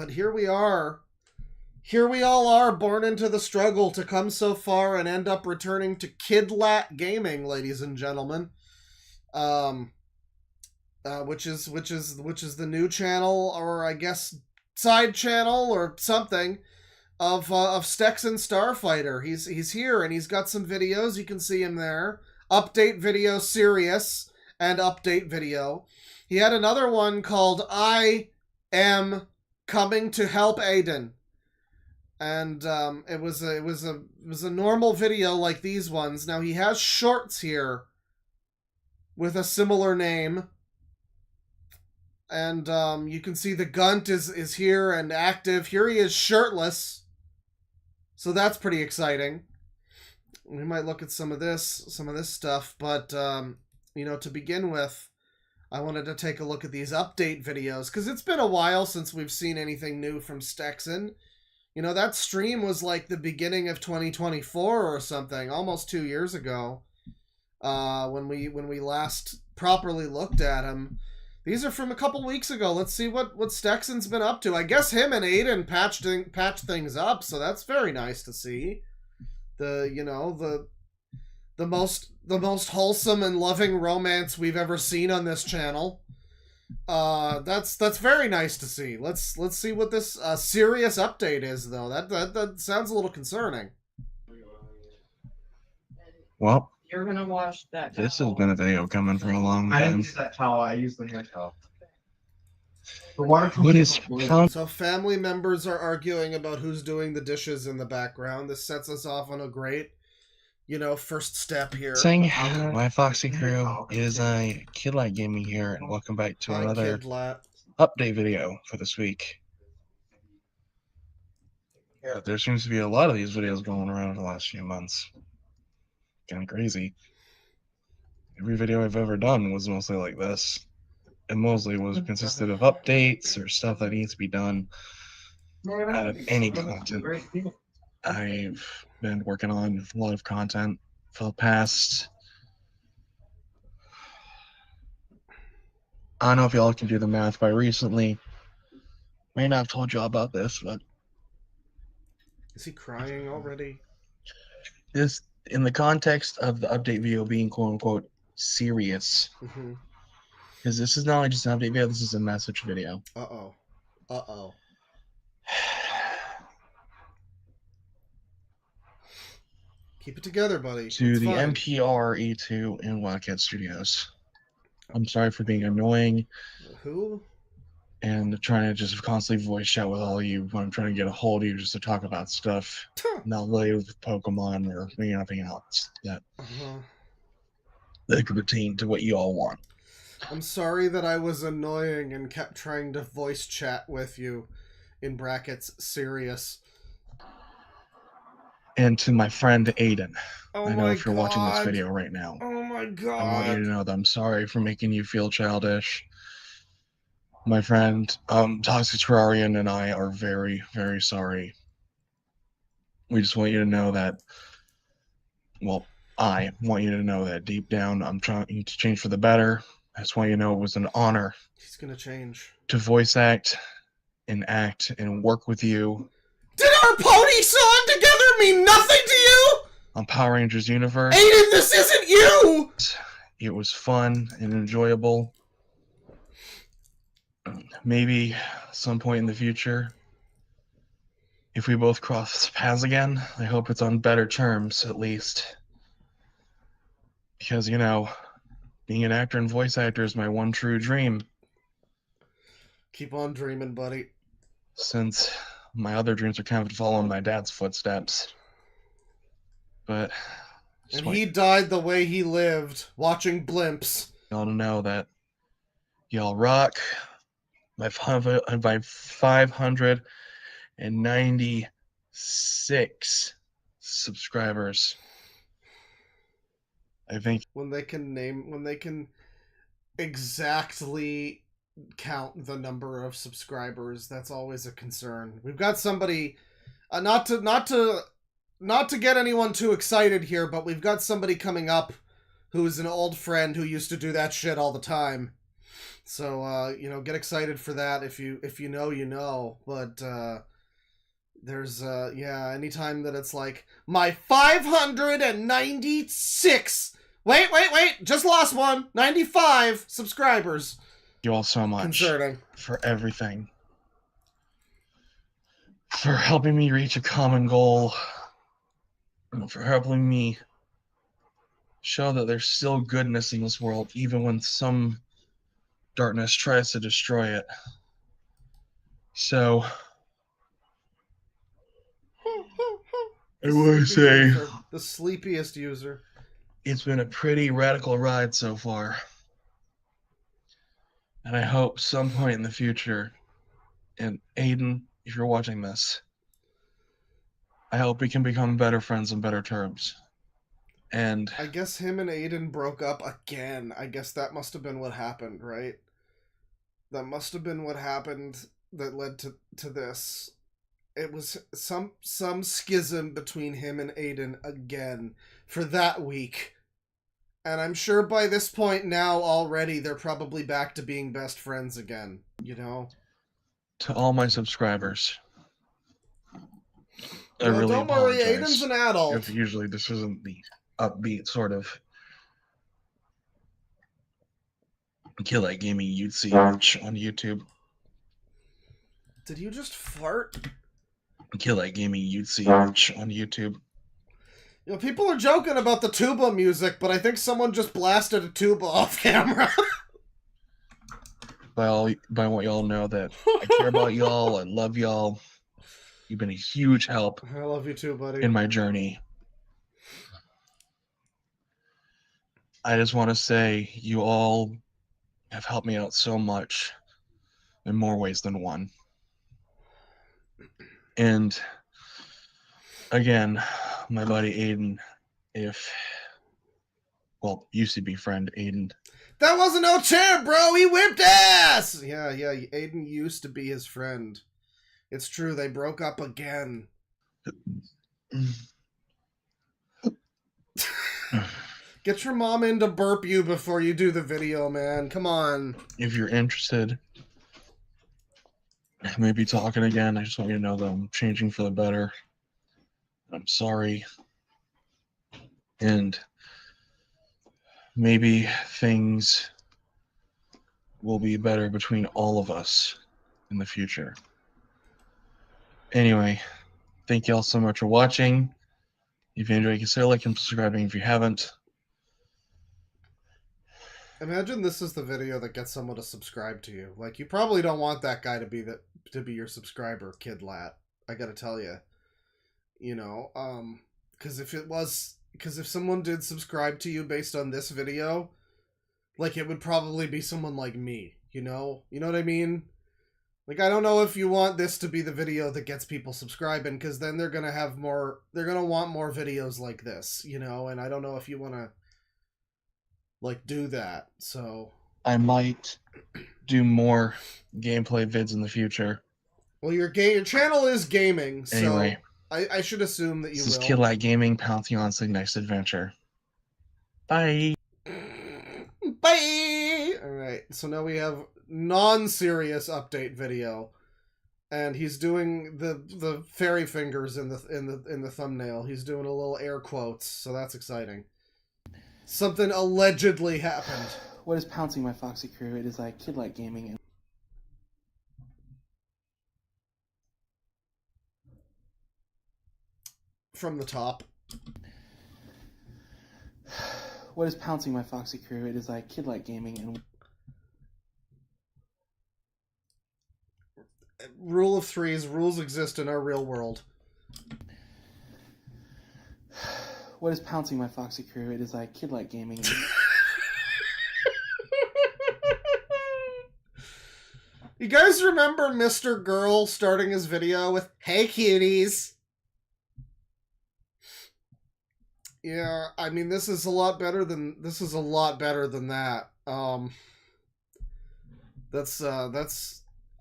Speaker 1: here we are. Here we all are, born into the struggle to come so far and end up returning to Kidlat Gaming, ladies and gentlemen. Which is the new channel, or I guess side channel or something, of Stexxan Starfighter. He's here, and he's got some videos. You can see him there. Update video serious and update video. He had another one called I Am Coming to Help Aiden. And it was a normal video like these ones. Now he has shorts here with a similar name. And you can see the Gunt is here and active. Here he is shirtless. So that's pretty exciting. We might look at some of this stuff, but you know, to begin with, I wanted to take a look at these update videos, because it's been a while since we've seen anything new from Stexxan. You know, that stream was like the beginning of 2024 or something, almost 2 years ago, when we last properly looked at him. These are from a couple weeks ago. Let's see what Stexxan's been up to. I guess him and Aiden patched things up, so that's very nice to see. The most wholesome and loving romance we've ever seen on this channel. That's very nice to see. Let's see what this serious update is, though. That sounds a little concerning.
Speaker 8: Well,
Speaker 4: You're gonna watch that.
Speaker 8: this has been a video coming for a long
Speaker 9: I didn't
Speaker 8: time.
Speaker 9: use that towel. I used the hair towel. The water
Speaker 8: What is
Speaker 1: So family members are arguing about who's doing the dishes in the background. This sets us off on a great, first step here.
Speaker 8: saying? My Foxy crew is Kidlight Gaming here, and welcome back to
Speaker 1: Hi,
Speaker 8: another
Speaker 1: Kidlat.
Speaker 8: update video for this week. Yeah, there seems to be a lot of these videos going around in the last few months. Kind of crazy. Every video I've ever done was mostly like this. It mostly consisted of updates or stuff that needs to be done out of any content. I've been working on a lot of content for the past... I don't know if y'all can do the math by recently. May not have told y'all about this, but
Speaker 1: Is he crying already?
Speaker 8: this, in the context of the update video being quote-unquote serious,
Speaker 1: Mm-hmm.
Speaker 8: because this is not only just an update video, this is a message video.
Speaker 1: Uh-oh. Uh-oh. Keep it together, buddy.
Speaker 8: To
Speaker 1: It's
Speaker 8: the
Speaker 1: fine.
Speaker 8: NPR E2 and Wildcat Studios. I'm sorry for being annoying
Speaker 1: Who?
Speaker 8: and trying to just constantly voice chat with all of you when I'm trying to get a hold of you just to talk about stuff, not related with Pokemon or anything else that could pertain to what you all want.
Speaker 1: I'm sorry that I was annoying and kept trying to voice chat with you. In brackets, serious.
Speaker 8: And to my friend Aiden,
Speaker 1: Oh
Speaker 8: I know
Speaker 1: my
Speaker 8: if you're watching this
Speaker 1: God.
Speaker 8: video right now,
Speaker 1: Oh my
Speaker 8: I want you
Speaker 1: god.
Speaker 8: to know that I'm sorry for making you feel childish. My friend, Toxic Terrarian and I are very, very sorry. We just want you to know that, well, I want you to know that deep down I'm trying to change for the better. I just want you to know it was an honor
Speaker 1: He's gonna change.
Speaker 8: to voice act and work with you
Speaker 1: Did our pony song together mean nothing to you?
Speaker 8: on Power Rangers Universe.
Speaker 1: Aiden, this isn't you!
Speaker 8: It was fun and enjoyable. Maybe some point in the future, if we both cross paths again, I hope it's on better terms, at least. Because, being an actor and voice actor is my one true dream,
Speaker 1: Keep on dreaming, buddy.
Speaker 8: since my other dreams are kind of following my dad's footsteps. But
Speaker 1: And he died the way he lived, watching blimps.
Speaker 8: y'all to know that y'all rock. My 596 subscribers. I think
Speaker 1: When they can exactly count the number of subscribers, that's always a concern. We've got somebody, not to get anyone too excited here, but we've got somebody coming up who's an old friend who used to do that shit all the time. So, get excited for that if you know, you know. But, there's, anytime that it's like, my 596, wait, just lost one, 95 subscribers.
Speaker 8: you all so much
Speaker 1: Concerning.
Speaker 8: for everything. For helping me reach a common goal. And for helping me show that there's still goodness in this world, even when some darkness tries to destroy it. So, I want to say
Speaker 1: The sleepiest user.
Speaker 8: it's been a pretty radical ride so far. And I hope some point in the future, and Aiden, if you're watching this, I hope we can become better friends on better terms. And
Speaker 1: I guess him and Aiden broke up again. I guess that must have been what happened, right? That must have been what happened that led to this. It was some schism between him and Aiden again for that week. And I'm sure by this point now already they're probably back to being best friends again, you know?
Speaker 8: To all my subscribers, I
Speaker 1: No,
Speaker 8: really
Speaker 1: don't worry,
Speaker 8: apologize
Speaker 1: Aiden's an adult.
Speaker 8: if usually this isn't the upbeat sort of Kill That Gaming you'd see on YouTube.
Speaker 1: Did you just fart?
Speaker 8: Kill That Gaming you'd see on YouTube.
Speaker 1: You know, people are joking about the tuba music, but I think someone just blasted a tuba off camera.
Speaker 8: By what y'all know, that I care about y'all, I love y'all. You've been a huge help
Speaker 1: I love you too, buddy.
Speaker 8: in my journey. I just want to say you all have helped me out so much in more ways than one. And again, my buddy Aiden, used to be friend Aiden.
Speaker 1: That wasn't no chair, bro! He whipped ass! Yeah, Aiden used to be his friend. It's true, they broke up again. Get your mom in to burp you before you do the video, man. Come on.
Speaker 8: If you're interested, maybe talking again, I just want you to know that I'm changing for the better. I'm sorry. And maybe things will be better between all of us in the future. Anyway, thank you all so much for watching. If you enjoyed, consider liking and subscribing if you haven't.
Speaker 1: Imagine this is the video that gets someone to subscribe to you. Like, you probably don't want that guy to be your subscriber, Kidlat. I gotta tell you. You know, because if someone did subscribe to you based on this video, like, it would probably be someone like me, you know? You know what I mean? Like, I don't know if you want this to be the video that gets people subscribing, because then they're gonna want more videos like this, you know? And I don't know if you want to, like, do that, so...
Speaker 8: I might do more gameplay vids in the future.
Speaker 1: Well, your channel is gaming, so...
Speaker 8: Anyway.
Speaker 1: I should assume that you will.
Speaker 8: This is Kill That Gaming, Pantheon's next adventure. Bye!
Speaker 1: Bye! Alright, so now we have non-serious update video. And he's doing the fairy fingers in the thumbnail. He's doing a little air quotes, so that's exciting. Something allegedly happened.
Speaker 10: What is pouncing my Foxy crew? It is like Kid Like Gaming and
Speaker 1: from the top.
Speaker 10: What is pouncing my Foxy crew? It is like Kid Like Gaming and
Speaker 1: Rule of threes. Rules exist in our real world.
Speaker 10: what is pouncing my Foxy crew? It is like Kid Like Gaming and
Speaker 1: You guys remember Mr. Girl starting his video with, "Hey cuties"? Yeah, I mean, this is a lot better than that.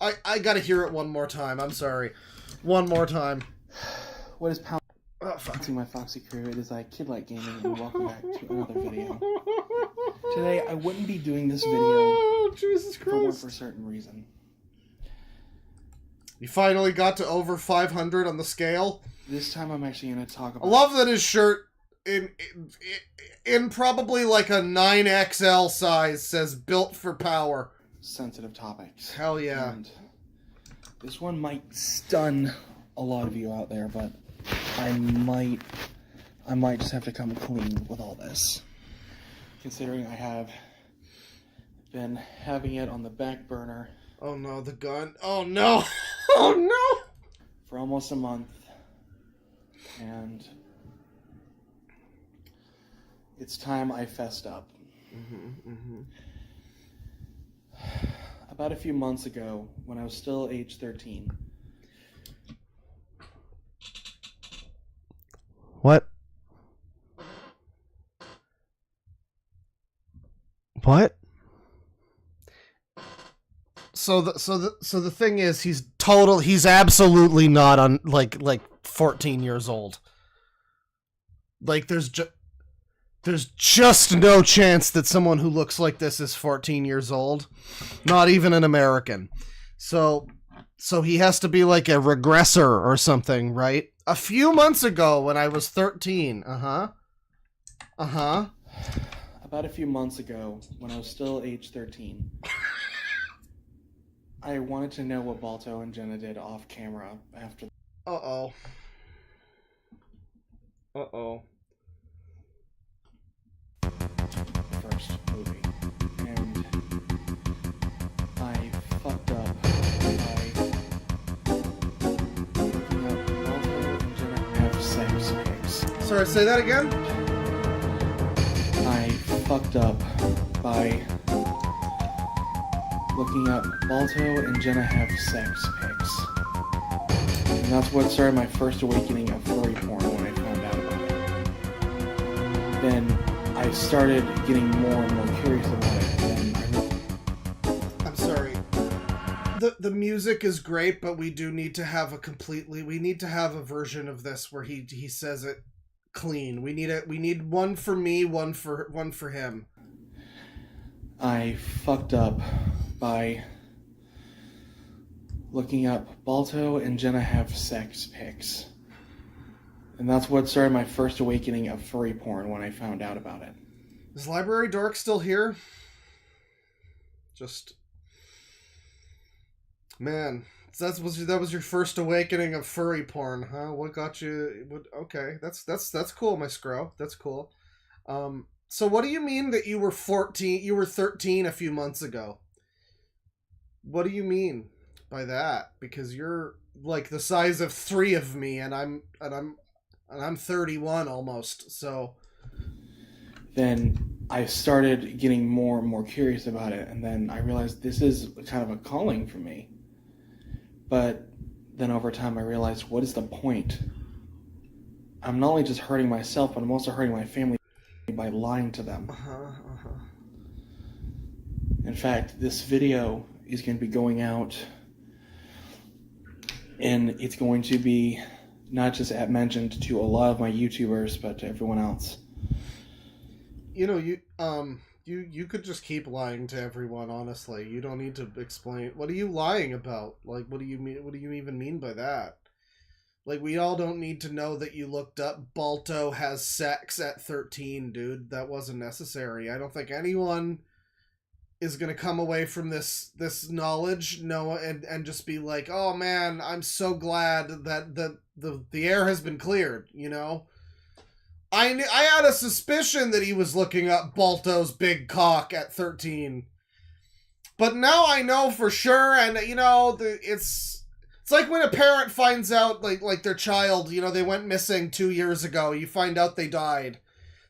Speaker 1: I gotta hear it one more time. I'm sorry. One more time.
Speaker 10: what is pouncing my Foxy crew? It is like Kid Like Gaming and welcome back to another video. Today I wouldn't be doing this video
Speaker 1: Oh, Jesus
Speaker 10: for one
Speaker 1: Christ.
Speaker 10: for certain reason.
Speaker 1: You finally got to over 500 on the scale.
Speaker 10: This time I'm actually going to talk
Speaker 1: I
Speaker 10: about
Speaker 1: love that his shirt in probably like a 9XL size says "Built for Power."
Speaker 10: sensitive topics.
Speaker 1: Hell yeah.
Speaker 10: And this one might stun a lot of you out there, but I might just have to come clean with all this. Considering I have been having it on the back burner
Speaker 1: Oh no, the gun. Oh no. Oh no.
Speaker 10: for almost a month. And it's time I fessed up. About a few months ago, when I was still age 13.
Speaker 1: What? What? So the thing is, he's absolutely not on like 14 years old. Like There's just no chance that someone who looks like this is 14 years old. Not even an American. So he has to be like a regressor or something, right? A few months ago when I was 13. Uh-huh.
Speaker 10: About a few months ago, when I was still age 13, I wanted to know what Balto and Jenna did off camera after
Speaker 1: Uh-oh.
Speaker 10: the first movie. And I fucked up by looking up Balto and Jenna have sex pics.
Speaker 1: Sorry, say that again?
Speaker 10: I fucked up by looking up Balto and Jenna have sex pics. And that's what started my first awakening of furry porn when I found out about it. Then I started getting more and more curious about it. And
Speaker 1: I'm sorry. The music is great, but we do need to have we need to have a version of this where he says it clean. We need one for me, one for him.
Speaker 10: I fucked up by looking up Balto and Jenna have sex pics. And that's what started my first awakening of furry porn when I found out about it.
Speaker 1: Is Library Dork still here? Man, that was your first awakening of furry porn, huh? What got you? Okay, that's cool, my scro. That's cool. So what do you mean that you were 14? You were 13 a few months ago. What do you mean by that? Because you're like the size of 3 of me, and I'm 31 almost. So
Speaker 10: then I started getting more and more curious about it, and then I realized this is kind of a calling for me. But then over time I realized, what is the point? I'm not only just hurting myself, but I'm also hurting my family by lying to them. In fact, this video is going to be going out, and it's going to be not just mentioned to a lot of my YouTubers, but to everyone else.
Speaker 1: You know, you could just keep lying to everyone, honestly. You don't need to explain. What are you lying about? Like, what do you mean? What do you even mean by that? Like, we all don't need to know that you looked up Balto has sex at 13, dude. That wasn't necessary. I don't think anyone is going to come away from this knowledge and just be like, oh man, I'm so glad that the air has been cleared, you know? I had a suspicion that he was looking up Balto's big cock at 13. But now I know for sure, and you know, it's like when a parent finds out like their child, you know, they went missing 2 years ago, you find out they died.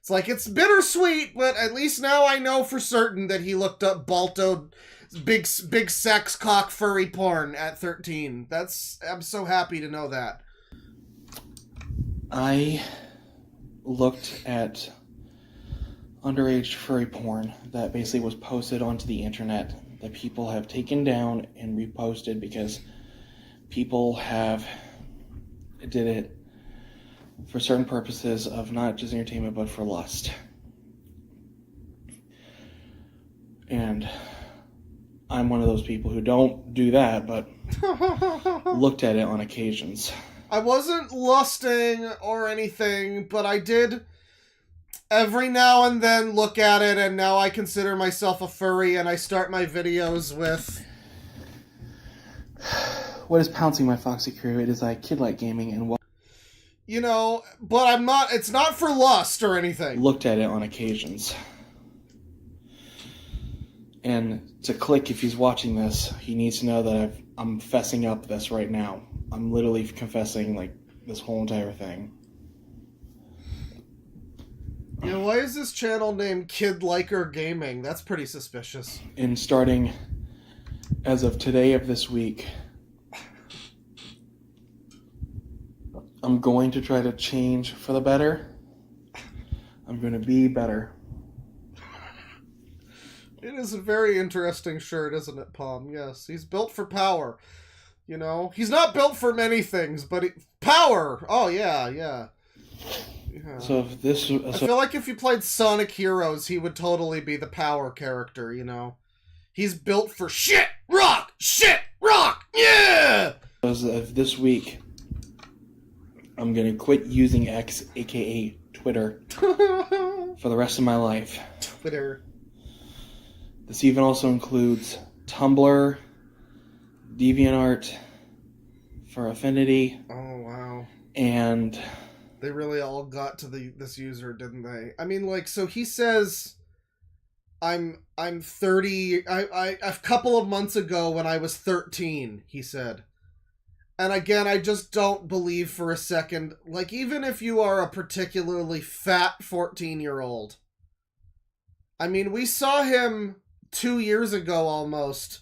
Speaker 1: It's like, it's bittersweet, but at least now I know for certain that he looked up Balto big sex cock furry porn at 13. I'm so happy to know that.
Speaker 10: I looked at underage furry porn that basically was posted onto the internet that people have taken down and reposted because people did it for certain purposes of not just entertainment but for lust. And I'm one of those people who don't do that, but looked at it on occasions.
Speaker 1: I wasn't lusting or anything, but I did every now and then look at it, and now I consider myself a furry, and I start my videos with...
Speaker 10: What is pouncing my Foxy crew? It is like kid-like gaming and...
Speaker 1: You know, but I'm not... It's not for lust or anything.
Speaker 10: Looked at it on occasions. And to Click, if he's watching this, he needs to know that I'm fessing up this right now. I'm literally confessing, like, this whole entire thing.
Speaker 1: Yeah, why is this channel named Kid Liker Gaming? That's pretty suspicious.
Speaker 10: And starting as of today of this week, I'm going to try to change for the better. I'm going to be better.
Speaker 1: It is a very interesting shirt, isn't it, Palm? Yes, he's built for power. You know, he's not built for many things, but power. Oh yeah, yeah. Yeah.
Speaker 10: So if this,
Speaker 1: I feel like if you played Sonic Heroes, he would totally be the power character, you know? He's built for shit, rock, yeah!
Speaker 10: if this week, I'm gonna quit using X, aka Twitter, for the rest of my life.
Speaker 1: Twitter.
Speaker 10: This even also includes Tumblr, DeviantArt for Affinity.
Speaker 1: Oh, wow.
Speaker 10: And
Speaker 1: they really all got to this user, didn't they? I mean, like, so he says, I'm 30. I a couple of months ago when I was 13, he said. And again, I just don't believe for a second, like, even if you are a particularly fat 14-year-old. I mean, we saw him 2 years ago almost,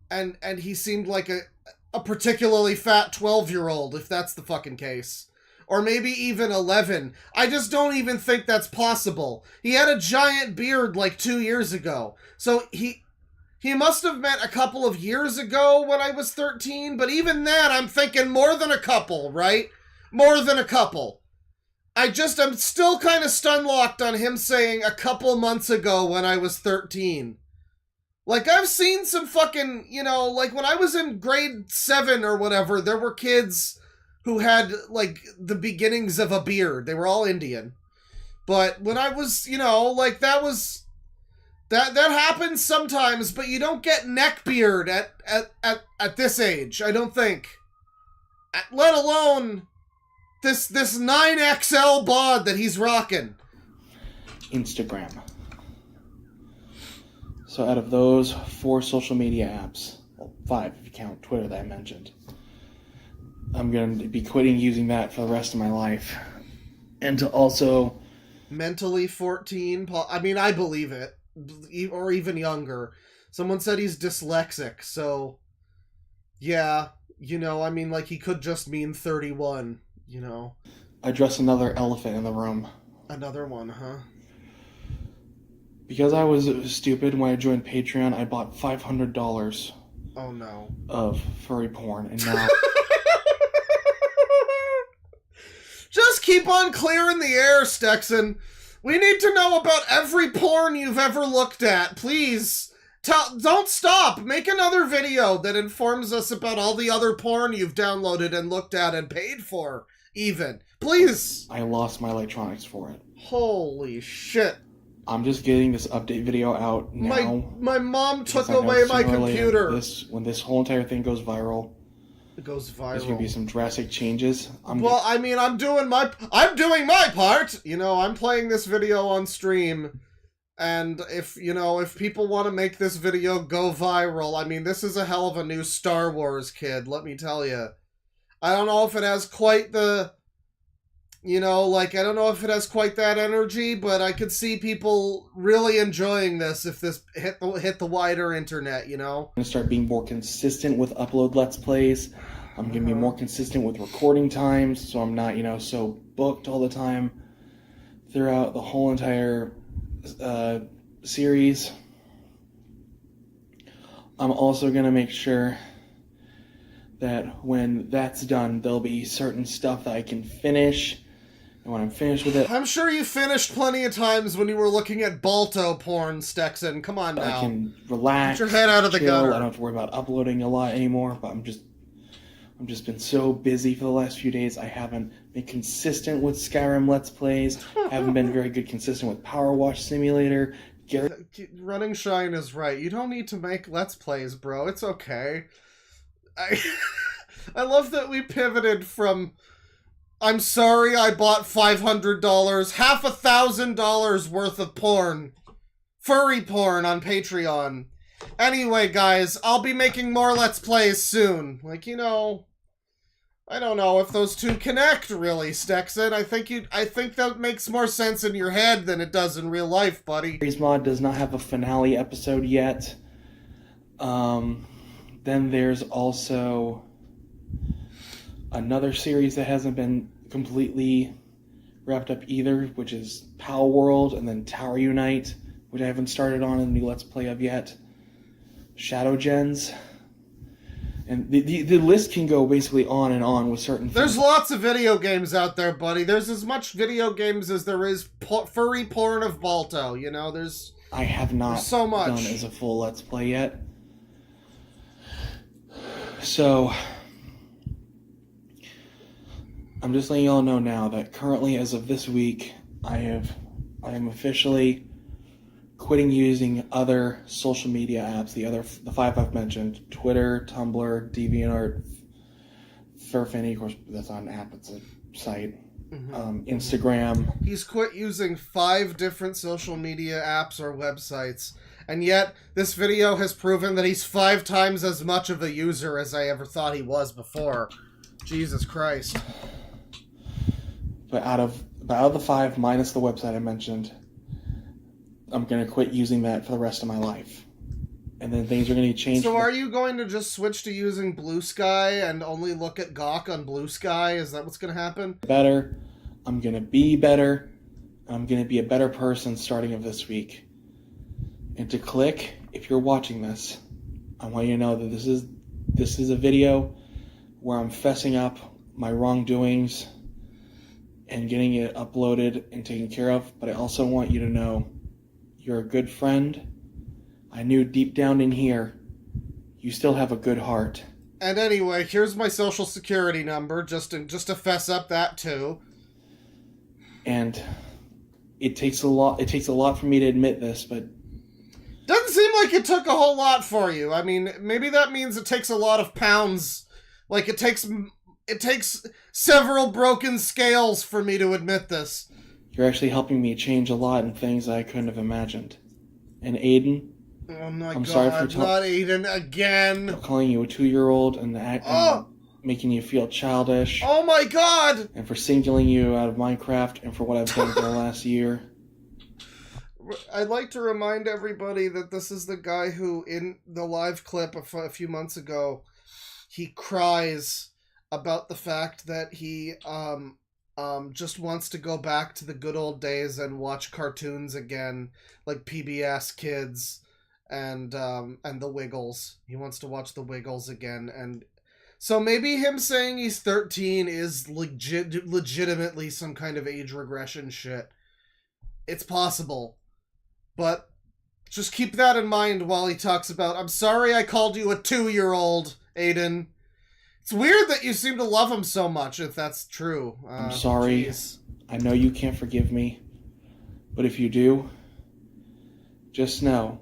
Speaker 1: and he seemed like a particularly fat 12-year-old, if that's the fucking case. Or maybe even 11. I just don't even think that's possible. He had a giant beard like 2 years ago. So he must have met a couple of years ago when I was 13, but even then I'm thinking more than a couple, right? More than a couple. I'm still kind of stun-locked on him saying a couple months ago when I was 13. Like, I've seen some fucking, you know, like when I was in grade 7 or whatever, there were kids who had, like, the beginnings of a beard. They were all Indian. But when I was, you know, like, that happens sometimes, but you don't get neck beard at this age, I don't think. Let alone this 9XL bod that he's rocking.
Speaker 10: Instagram. So out of those 4 social media apps, well, 5 if you count Twitter that I mentioned, I'm going to be quitting using that for the rest of my life. And to also...
Speaker 1: Mentally 14? I mean, I believe it. Or even younger. Someone said he's dyslexic, so... Yeah, you know, I mean, like, he could just mean 31, you know.
Speaker 10: Address another elephant in the room.
Speaker 1: Another one, huh?
Speaker 10: Because I was stupid when I joined Patreon, I bought $500
Speaker 1: oh, no.
Speaker 10: of furry porn, and now...
Speaker 1: Just keep on clearing the air, Stexxan. We need to know about every porn you've ever looked at. Please, don't stop. Make another video that informs us about all the other porn you've downloaded and looked at and paid for, even. Please.
Speaker 10: I lost my electronics for it.
Speaker 1: Holy shit.
Speaker 10: I'm just getting this update video out now.
Speaker 1: My mom took away my computer.
Speaker 10: When this whole entire thing goes viral,
Speaker 1: it goes viral.
Speaker 10: There's gonna be some drastic changes.
Speaker 1: I mean, I'm doing my part. You know, I'm playing this video on stream, and if people want to make this video go viral, I mean, this is a hell of a new Star Wars, kid. Let me tell you. I don't know if it has quite the, I don't know if it has quite that energy, but I could see people really enjoying this if this hit the wider internet, you know?
Speaker 10: I'm going to start being more consistent with upload Let's Plays. I'm going to be more consistent with recording times, so I'm not, so booked all the time throughout the whole entire series. I'm also going to make sure that when that's done, there'll be certain stuff that I can finish. And when I'm finished with it...
Speaker 1: I'm sure you finished plenty of times when you were looking at Balto porn, Stexxan. Come on now.
Speaker 10: I can relax.
Speaker 1: Get your head out of the gutter.
Speaker 10: I don't have to worry about uploading a lot anymore, but I'm just been so busy for the last few days. I haven't been consistent with Skyrim Let's Plays. Haven't been very good consistent with Power Wash Simulator.
Speaker 1: Running Shine is right. You don't need to make Let's Plays, bro. It's okay. I love that we pivoted from... I'm sorry I bought $500, $1,000 worth of porn. Furry porn on Patreon. Anyway, guys, I'll be making more Let's Plays soon. I don't know if those two connect, really, Stexxan. I think that makes more sense in your head than it does in real life, buddy.
Speaker 10: Series Mod does not have a finale episode yet. Then there's also another series that hasn't been completely wrapped up either, which is Pal World, and then Tower Unite, which I haven't started on a new Let's Play of yet. Shadow Gens. And the list can go basically on and on with certain things.
Speaker 1: There's lots of video games out there, buddy. There's as much video games as there is furry porn of Balto. You know,
Speaker 10: I have not
Speaker 1: so much
Speaker 10: done as a full Let's Play yet. So, I'm just letting y'all know now that currently, as of this week, I am officially quitting using other social media apps, the 5 I've mentioned: Twitter, Tumblr, DeviantArt, Furfinny, of course that's not an app, it's a site, Instagram.
Speaker 1: He's quit using 5 different social media apps or websites, and yet this video has proven that he's 5 times as much of a user as I ever thought he was before. Jesus Christ.
Speaker 10: But out of the 5, minus the website I mentioned, I'm going to quit using that for the rest of my life. And then things are going to change.
Speaker 1: So are you going to just switch to using Blue Sky and only look at Gawk on Blue Sky? Is that what's going to happen?
Speaker 10: Better. I'm going to be better. I'm going to be a better person starting of this week. And to click, if you're watching this, I want you to know that this is a video where I'm fessing up my wrongdoings and getting it uploaded and taken care of. But I also want you to know you're a good friend. I knew deep down in here, you still have a good heart.
Speaker 1: And anyway, here's my social security number, just to fess up that too.
Speaker 10: And it takes a lot for me to admit this, but
Speaker 1: doesn't seem like it took a whole lot for you. I mean, maybe that means it takes a lot of pounds. Like it takes several broken scales for me to admit this.
Speaker 10: You're actually helping me change a lot in things I couldn't have imagined. And Aiden,
Speaker 1: oh my
Speaker 10: I'm
Speaker 1: God,
Speaker 10: sorry for
Speaker 1: not Aiden again.
Speaker 10: Calling you a 2-year-old and making you feel childish.
Speaker 1: Oh my God!
Speaker 10: And for singling you out of Minecraft and for what I've done for the last year.
Speaker 1: I'd like to remind everybody that this is the guy who, in the live clip a few months ago, he cries about the fact that he just wants to go back to the good old days and watch cartoons again, like PBS Kids and the Wiggles. He wants to watch the Wiggles again, and so maybe him saying he's 13 is legitimately some kind of age regression shit. It's possible, but just keep that in mind while he talks about, I'm sorry I called you a 2-year-old, Aiden. It's weird that you seem to love him so much, if that's true.
Speaker 10: I'm sorry.
Speaker 1: Geez.
Speaker 10: I know you can't forgive me. But if you do, just know,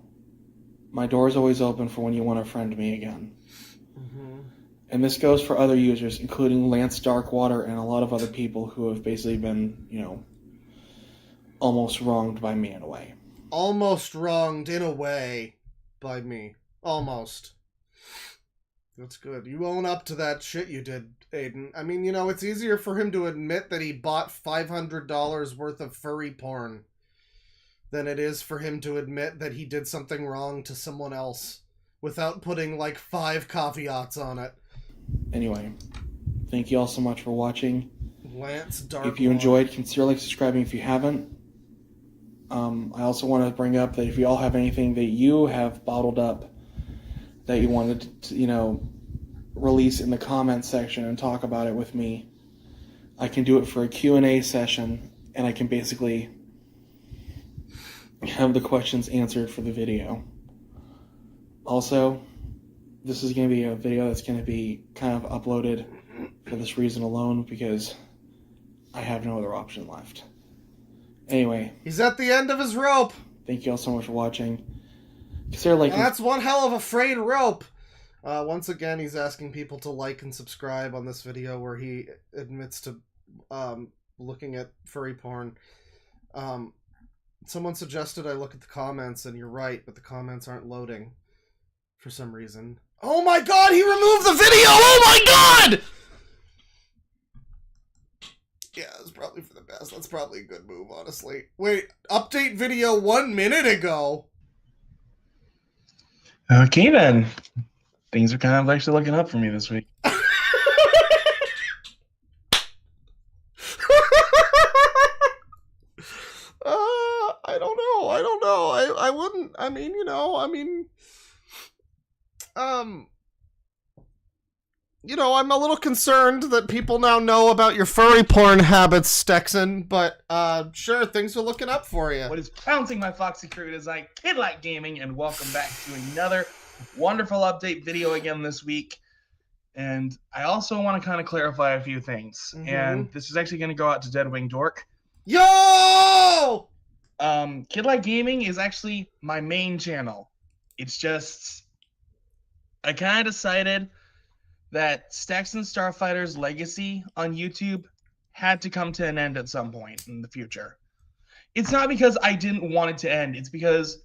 Speaker 10: my door is always open for when you want to friend me again.
Speaker 1: Mm-hmm.
Speaker 10: And this goes for other users, including Lance Darkwater and a lot of other people who have basically been, almost wronged by me in a way.
Speaker 1: Almost wronged in a way by me. Almost. That's good. You own up to that shit you did, Aiden. I mean, it's easier for him to admit that he bought $500 worth of furry porn than it is for him to admit that he did something wrong to someone else without putting, 5 caveats on it.
Speaker 10: Anyway, thank you all so much for watching.
Speaker 1: Lance Darkwater.
Speaker 10: If you enjoyed, consider subscribing if you haven't. I also want to bring up that if you all have anything that you have bottled up that you wanted to, release in the comments section and talk about it with me, I can do it for a Q&A session, and I can basically have the questions answered for the video. Also, this is going to be a video that's going to be kind of uploaded for this reason alone, because I have no other option left. Anyway.
Speaker 1: He's at the end of his rope.
Speaker 10: Thank you all so much for watching. Consider
Speaker 1: That's one hell of a frayed rope. Once again, he's asking people to like and subscribe on this video where he admits to looking at furry porn. Someone suggested I look at the comments, and you're right, but the comments aren't loading for some reason. Oh my God, he removed the video! Oh my God! Yeah, it's probably for the best. That's probably a good move, honestly. Wait, update video 1 minute ago?
Speaker 8: Okay, then. Things are kind of actually looking up for me this week.
Speaker 1: I don't know. I wouldn't, you know, I'm a little concerned that people now know about your furry porn habits, Stexxan, but sure, things are looking up for you.
Speaker 10: What is pouncing my Foxy crew is I Kid Like Gaming, and welcome back to another wonderful update video again this week. And I also want to kind of clarify a few things. And this is actually going to go out to Deadwing Dork.
Speaker 1: Yo!
Speaker 10: Kid Like Gaming is actually my main channel. It's just, I kind of decided that Stexxan Starfighter's legacy on YouTube had to come to an end at some point in the future. It's not because I didn't want it to end. It's because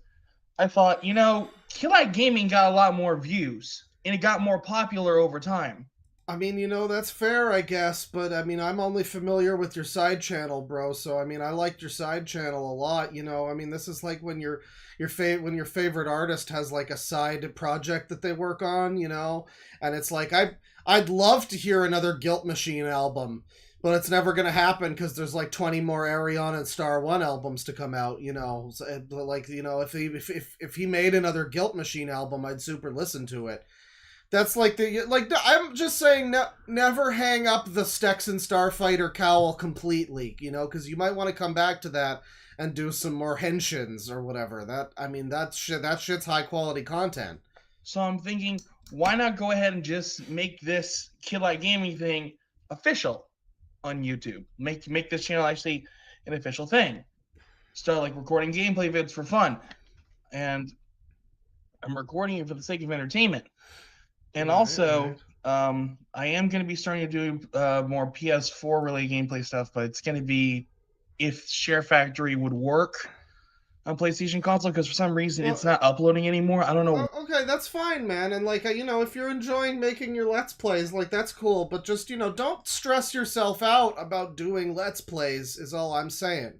Speaker 10: I thought, you know, Kid Like Gaming got a lot more views, and it got more popular over time.
Speaker 1: I mean, you know, that's fair, I guess, but I mean, I'm only familiar with your side channel, bro, so I mean, I liked your side channel a lot, you know. I mean, this is like when your favorite artist has like a side project that they work on, you know, and it's like I'd love to hear another Guilt Machine album, but it's never going to happen because there's like 20 more Arion and Star One albums to come out, you know. So, like, you know, if he made another Guilt Machine album, I'd super listen to it. That's like I'm just saying, never hang up the Stexxan Starfighter cowl completely, you know, because you might want to come back to that and do some more henshins or whatever. That shit's high quality content.
Speaker 10: So I'm thinking, why not go ahead and just make this Kid Like Gaming thing official on YouTube? Make this channel actually an official thing. Start like recording gameplay vids for fun, and I'm recording it for the sake of entertainment. And also, I am going to be starting to do more PS4 related gameplay stuff, but it's going to be if Share Factory would work on PlayStation console, because for some reason it's not uploading anymore. I don't know.
Speaker 1: Okay, that's fine, man. And like, you know, if you're enjoying making your Let's Plays, like, that's cool. But just, you know, don't stress yourself out about doing Let's Plays is all I'm saying.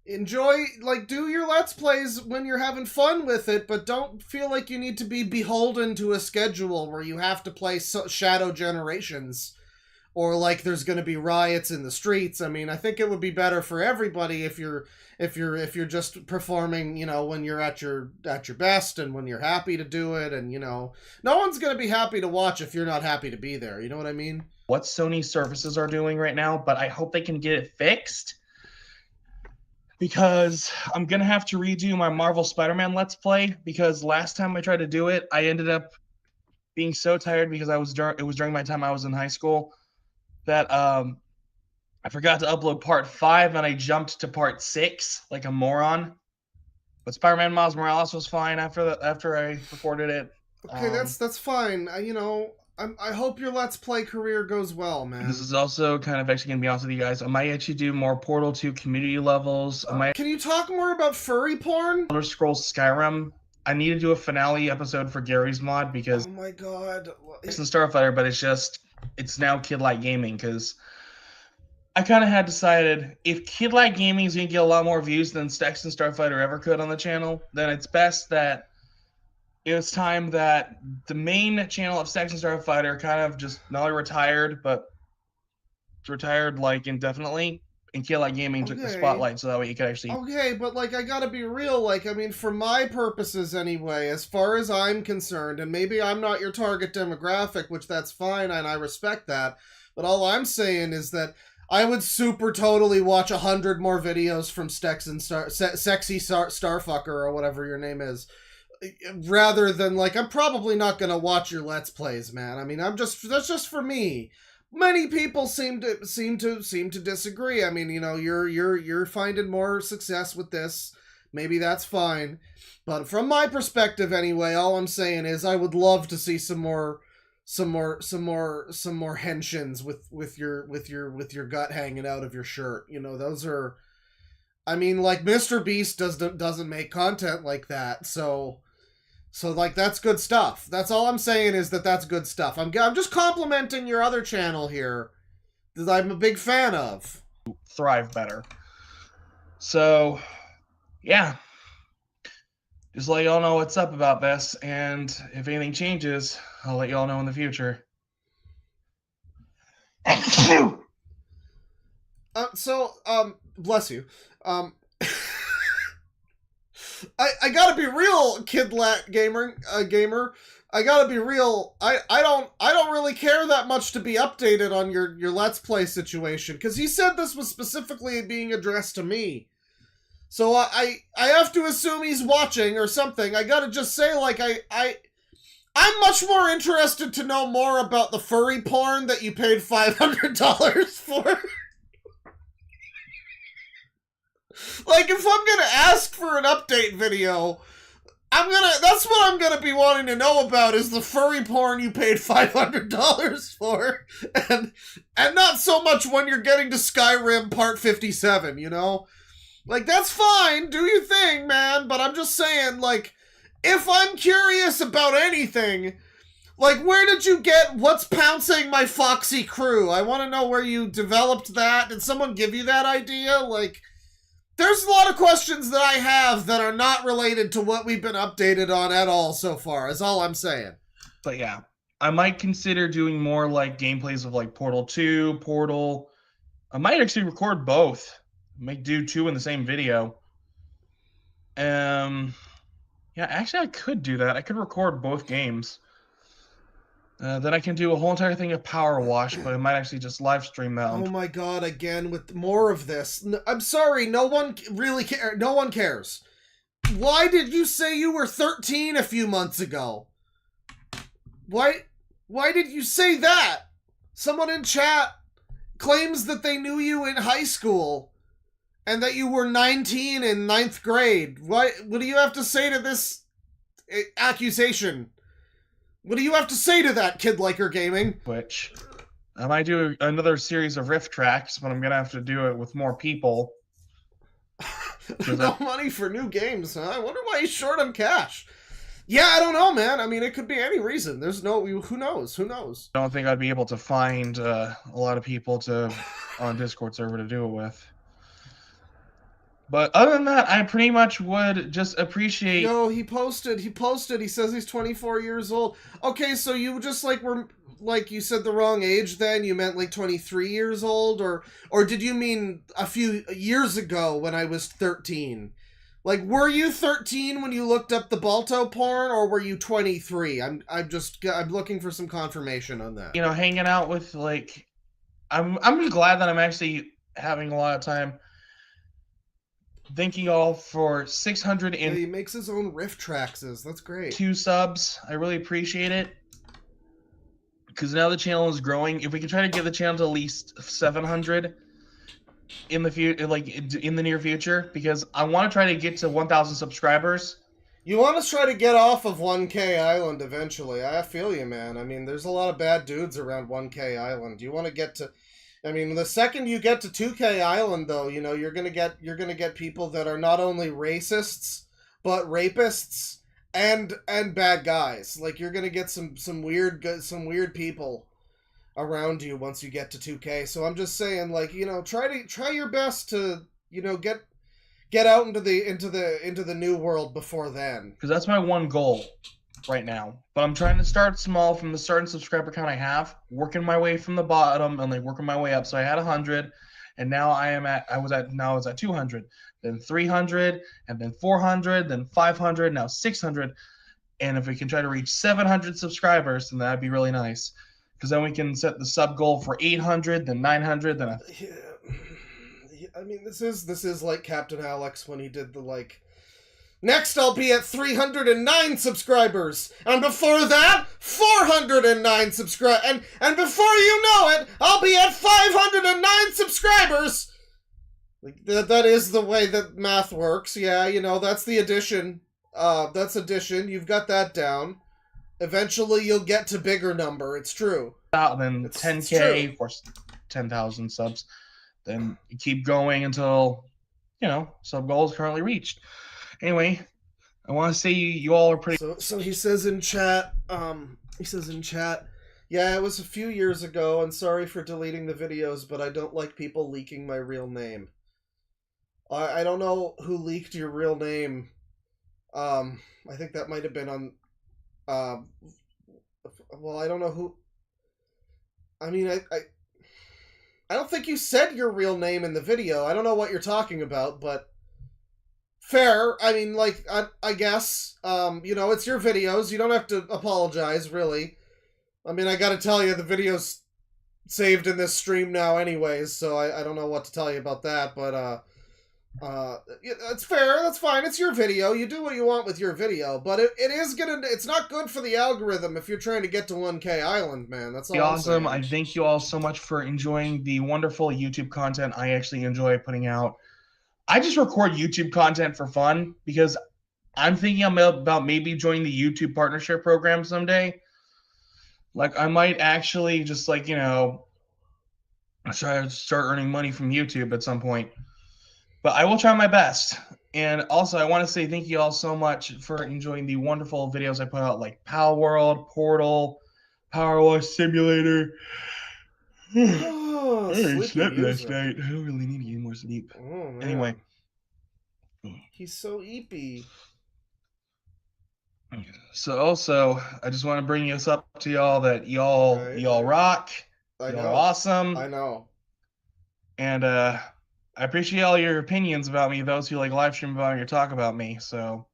Speaker 1: Enjoy, like, do your Let's Plays when you're having fun with it, but don't feel like you need to be beholden to a schedule where you have to play Shadow Generations, or like there's going to be riots in the streets. I mean, I think it would be better for everybody if you're just performing, you know, when you're at your best and when you're happy to do it, and, you know, no one's going to be happy to watch if you're not happy to be there. You know what I mean?
Speaker 10: What Sony's services are doing right now, but I hope they can get it fixed. Because I'm going to have to redo my Marvel Spider-Man Let's Play, because last time I tried to do it, I ended up being so tired because it was during my time I was in high school that I forgot to upload part 5 and I jumped to part 6 like a moron. But Spider-Man Miles Morales was fine after I recorded it.
Speaker 1: Okay, that's fine. You know, I hope your Let's Play career goes well, man.
Speaker 10: This is also kind of actually going to be honest with you guys. I might actually do more Portal 2 community levels.
Speaker 1: Can you talk more about furry porn?
Speaker 10: Elder Scrolls Skyrim. I need to do a finale episode for Gary's mod because...
Speaker 1: Oh my god.
Speaker 10: It's in Starfighter, but it's now Kid Like Gaming, because I kind of had decided if Kid Like Gaming is going to get a lot more views than Stexxan Starfighter ever could on the channel, then it's best that it's time that the main channel of Stexxan Starfighter kind of just not only retired, but retired like indefinitely, and Kid Like Gaming took the spotlight, so that way you could actually...
Speaker 1: Okay, but like, I gotta be real, like, I mean, for my purposes anyway, as far as I'm concerned, and maybe I'm not your target demographic, which that's fine, and I respect that, but all I'm saying is that I would super totally watch 100 more videos from Stexxan Sexy Starfucker, or whatever your name is, rather than, like, I'm probably not gonna watch your Let's Plays, man. I mean, that's just for me. Many people seem to disagree. I mean, you know, you're finding more success with this. Maybe that's fine, but from my perspective, anyway, all I'm saying is I would love to see some more henshins with your gut hanging out of your shirt. You know, those are. I mean, like, Mr. Beast doesn't make content like that, so like, that's good stuff. That's all I'm saying, is that's good stuff. I'm just complimenting your other channel here that I'm a big fan of.
Speaker 10: Thrive better. So, yeah. Just let y'all know what's up about this, and if anything changes, I'll let y'all know in the future.
Speaker 1: Bless you. I gotta be real, gamer. I gotta be real. I don't really care that much to be updated on your Let's Play situation, because he said this was specifically being addressed to me. So I have to assume he's watching or something. I gotta just say, like, I'm much more interested to know more about the furry porn that you paid $500 for. Like, if I'm gonna ask for an update video, that's what I'm gonna be wanting to know about, is the furry porn you paid $500 for. And not so much when you're getting to Skyrim Part 57, you know? Like, that's fine, do your thing, man, but I'm just saying, like, if I'm curious about anything, like, where did you get What's Pouncing My Foxy Crew? I want to know where you developed that. Did someone give you that idea? Like, there's a lot of questions that I have that are not related to what we've been updated on at all so far, is all I'm saying.
Speaker 10: But yeah, I might consider doing more like gameplays of like Portal 2, Portal. I might actually record both. Make do two in the same video. Yeah, actually I could do that. I could record both games. Then I can do a whole entire thing of Power Wash, but I might actually just live stream that.
Speaker 1: Oh my god, again with more of this. I'm sorry, no one really cares. No one cares. Why did you say you were 13 a few months ago? Why did you say that? Someone in chat claims that they knew you in high school and that you were 19 in 9th grade. What do you have to say to this accusation? What do you have to say to that, Kid Liker Gaming?
Speaker 10: Which I might do another series of riff tracks, but I'm gonna have to do it with more people.
Speaker 1: No money for new games, huh? I wonder why he's short on cash. Yeah, I don't know, man. I mean, it could be any reason. There's no... Who knows? Who knows?
Speaker 10: I don't think I'd be able to find a lot of people on Discord server to do it with. But other than that, I pretty much would just appreciate...
Speaker 1: No, he posted. He says he's 24 years old. Okay, so you just, like, were... Like, you said the wrong age then? You meant, like, 23 years old? Or did you mean a few years ago when I was 13? Like, were you 13 when you looked up the Balto porn, or were you 23? I'm looking for some confirmation on that.
Speaker 10: You know, hanging out with, like... I'm just glad that I'm actually having a lot of time. Thank you all for 600 and...
Speaker 1: Yeah, he makes his own riff tracks. That's great.
Speaker 10: 2 subs. I really appreciate it. Because now the channel is growing. If we can try to get the channel to at least 700 in the future, like in the near future, because I want to try to get to 1,000 subscribers.
Speaker 1: You want to try to get off of 1K Island eventually. I feel you, man. I mean, there's a lot of bad dudes around 1K Island. You want to get to... I mean, the second you get to 2K Island, though, you know, you're gonna get people that are not only racists, but rapists and bad guys. Like, you're gonna get some weird people around you once you get to 2K. So I'm just saying, like, you know, try your best to, you know, get out into the new world before then.
Speaker 10: Because that's my one goal right now. But I'm trying to start small from the starting subscriber count I have, working my way from the bottom and like working my way up. So I had 100, and now I was at 200, then 300, and then 400, then 500, now 600. And if we can try to reach 700 subscribers, then that'd be really nice. Because then we can set the sub goal for 800, then 900, then
Speaker 1: I mean, this is like Captain Alex when he did the, like, next I'll be at 309 subscribers, and before that, 409 subscribers, and before you know it, I'll be at 509 subscribers! Like, that is the way that math works, yeah, you know, that's the addition. That's addition, you've got that down. Eventually you'll get to bigger number, it's true.
Speaker 10: Then 10K, or 10,000 subs. Then you keep going until, you know, sub goal is currently reached. Anyway, I want to say you all are pretty...
Speaker 1: So he says in chat, yeah, it was a few years ago, and sorry for deleting the videos, but I don't like people leaking my real name. I don't know who leaked your real name. I think that might have been on... well, I don't know who... I mean, I don't think you said your real name in the video. I don't know what you're talking about, but fair. I mean, like, I guess, you know, it's your videos. You don't have to apologize, really. I mean, I gotta tell you, the video's saved in this stream now anyways, so I don't know what to tell you about that, but, it's fair, that's fine, it's your video, you do what you want with your video, but it's not good for the algorithm if you're trying to get to 1K Island, man, that's all
Speaker 10: Awesome.
Speaker 1: I'm saying.
Speaker 10: I thank you all so much for enjoying the wonderful YouTube content I actually enjoy putting out. I just record YouTube content for fun because I'm thinking about maybe joining the YouTube partnership program someday. Like, I might actually just, like, you know, try to start earning money from YouTube at some point. But I will try my best. And also, I want to say thank you all so much for enjoying the wonderful videos I put out, like Pal World, Portal, Power Wash Simulator.
Speaker 1: Oh,
Speaker 10: I
Speaker 1: sleepy
Speaker 10: slept last
Speaker 1: user.
Speaker 10: night. I don't really need to get more sleep.
Speaker 1: Oh, man.
Speaker 10: Anyway.
Speaker 1: He's so eepy.
Speaker 10: So also, I just want to bring this up to y'all that y'all rock.
Speaker 1: I
Speaker 10: Y'all
Speaker 1: know.
Speaker 10: are awesome.
Speaker 1: I know.
Speaker 10: And I appreciate all your opinions about me, those who like live stream about me or talk about me. So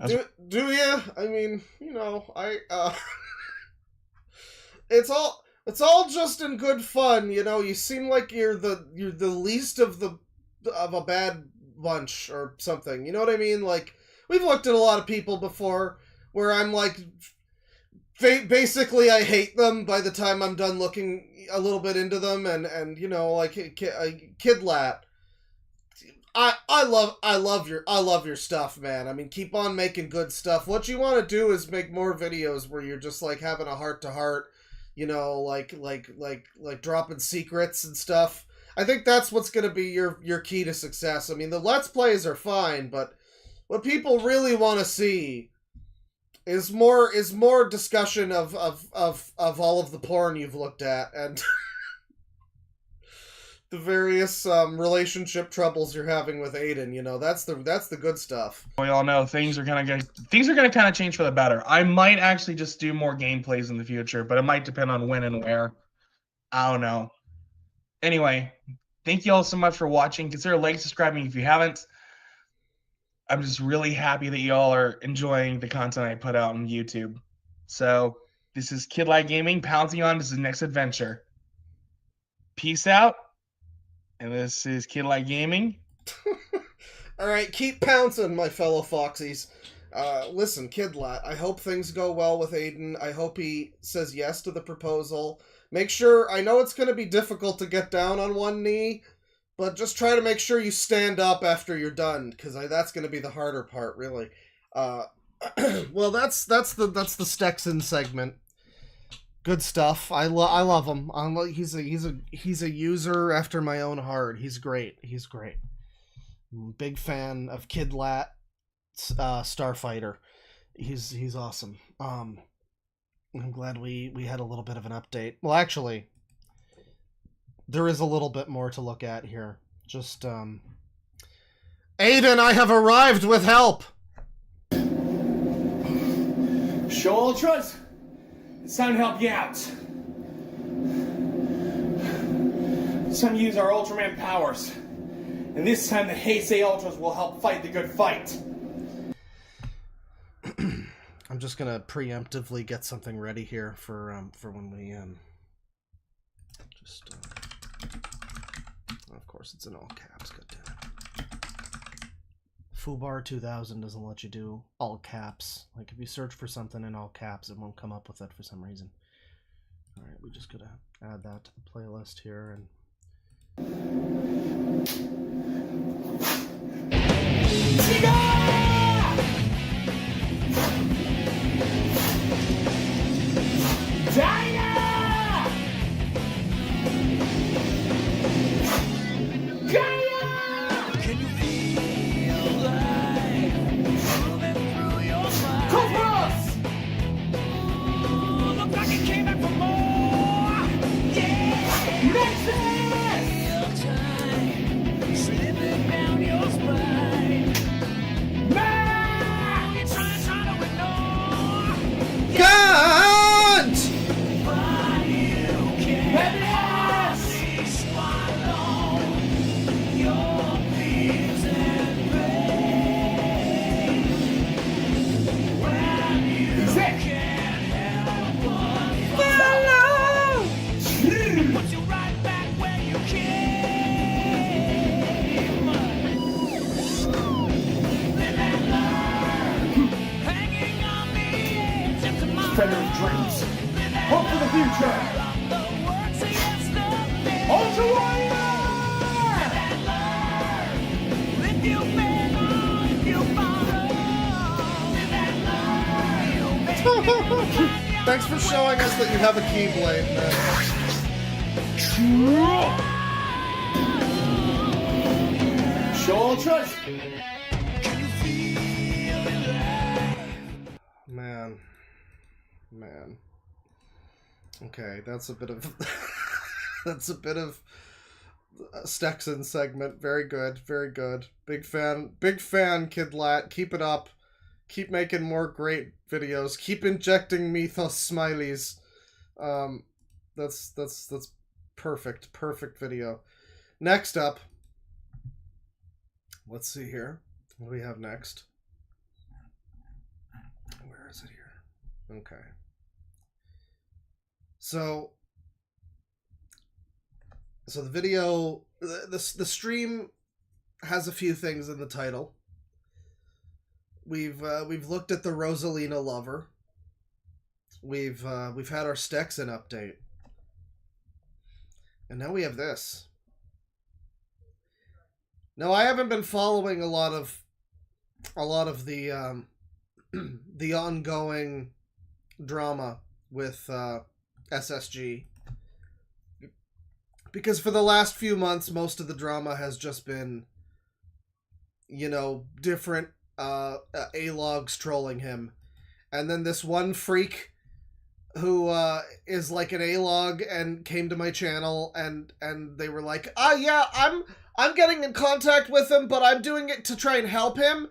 Speaker 1: Do you? I mean, you know, it's all just in good fun, you know. You seem like you're the least of a bad bunch or something. You know what I mean? Like, we've looked at a lot of people before where I'm like, basically I hate them by the time I'm done looking a little bit into them, and you know, like Kidlat. I love your stuff, man. I mean, keep on making good stuff. What you want to do is make more videos where you're just like having a heart to heart, you know, like dropping secrets and stuff. I think that's what's going to be your key to success. I mean, the Let's Plays are fine, but what people really want to see is more discussion of all of the porn you've looked at and the various relationship troubles you're having with Aiden. You know, that's the good stuff.
Speaker 10: we all know things are gonna kind of change for the better. I might actually just do more gameplays in the future, but it might depend on when and where. I don't know. Anyway, thank you all so much for watching. Consider liking, subscribing if you haven't. I'm just really happy that y'all are enjoying the content I put out on YouTube. So, this is Kidlight Gaming, pouncing on to his next adventure. Peace out. And this is Kidlight Gaming.
Speaker 1: Alright, keep pouncing, my fellow Foxies. Listen, Kidlat, I hope things go well with Aiden. I hope he says yes to the proposal. Make sure, I know it's going to be difficult to get down on one knee, but just try to make sure you stand up after you're done, because that's going to be the harder part, really. Well, that's the Stexxan segment. Good stuff. I love him. He's a user after my own heart. He's great. He's great. Big fan of Kidlat, Starfighter. He's awesome. I'm glad we had a little bit of an update. Well, actually, there is a little bit more to look at here. Just, Aiden, I have arrived with help!
Speaker 11: Show Ultras, it's time to help you out. It's time to use our Ultraman powers. And this time the Heisei Ultras will help fight the good fight.
Speaker 1: I'm just gonna preemptively get something ready here for when we of course it's in all caps. Good damn it. Fubar 2000 doesn't let you do all caps. Like if you search for something in all caps, it won't come up with it for some reason. All right, we just gotta add that to the playlist here and.
Speaker 11: dreams. Hope for the future. Ultra Warrior!
Speaker 1: Thanks for showing us that you have a Keyblade, man.
Speaker 11: Show Ultras!
Speaker 1: Man. Okay, that's a bit of that's a bit of a Stexxan segment. Very good, very good. Big fan, Kidlat. Keep it up. Keep making more great videos. Keep injecting mythos smileys. That's perfect video. Next up, let's see here. What do we have next? Where is it here? Okay. So the video, the stream has a few things in the title. We've looked at the Rosalina lover. We've had our Stexxan update, and now we have this. Now, I haven't been following a lot of the the ongoing drama with SSG, because for the last few months, most of the drama has just been, you know, different A-logs trolling him, and then this one freak who is like an A-log and came to my channel and they were like, yeah, I'm getting in contact with him, but I'm doing it to try and help him.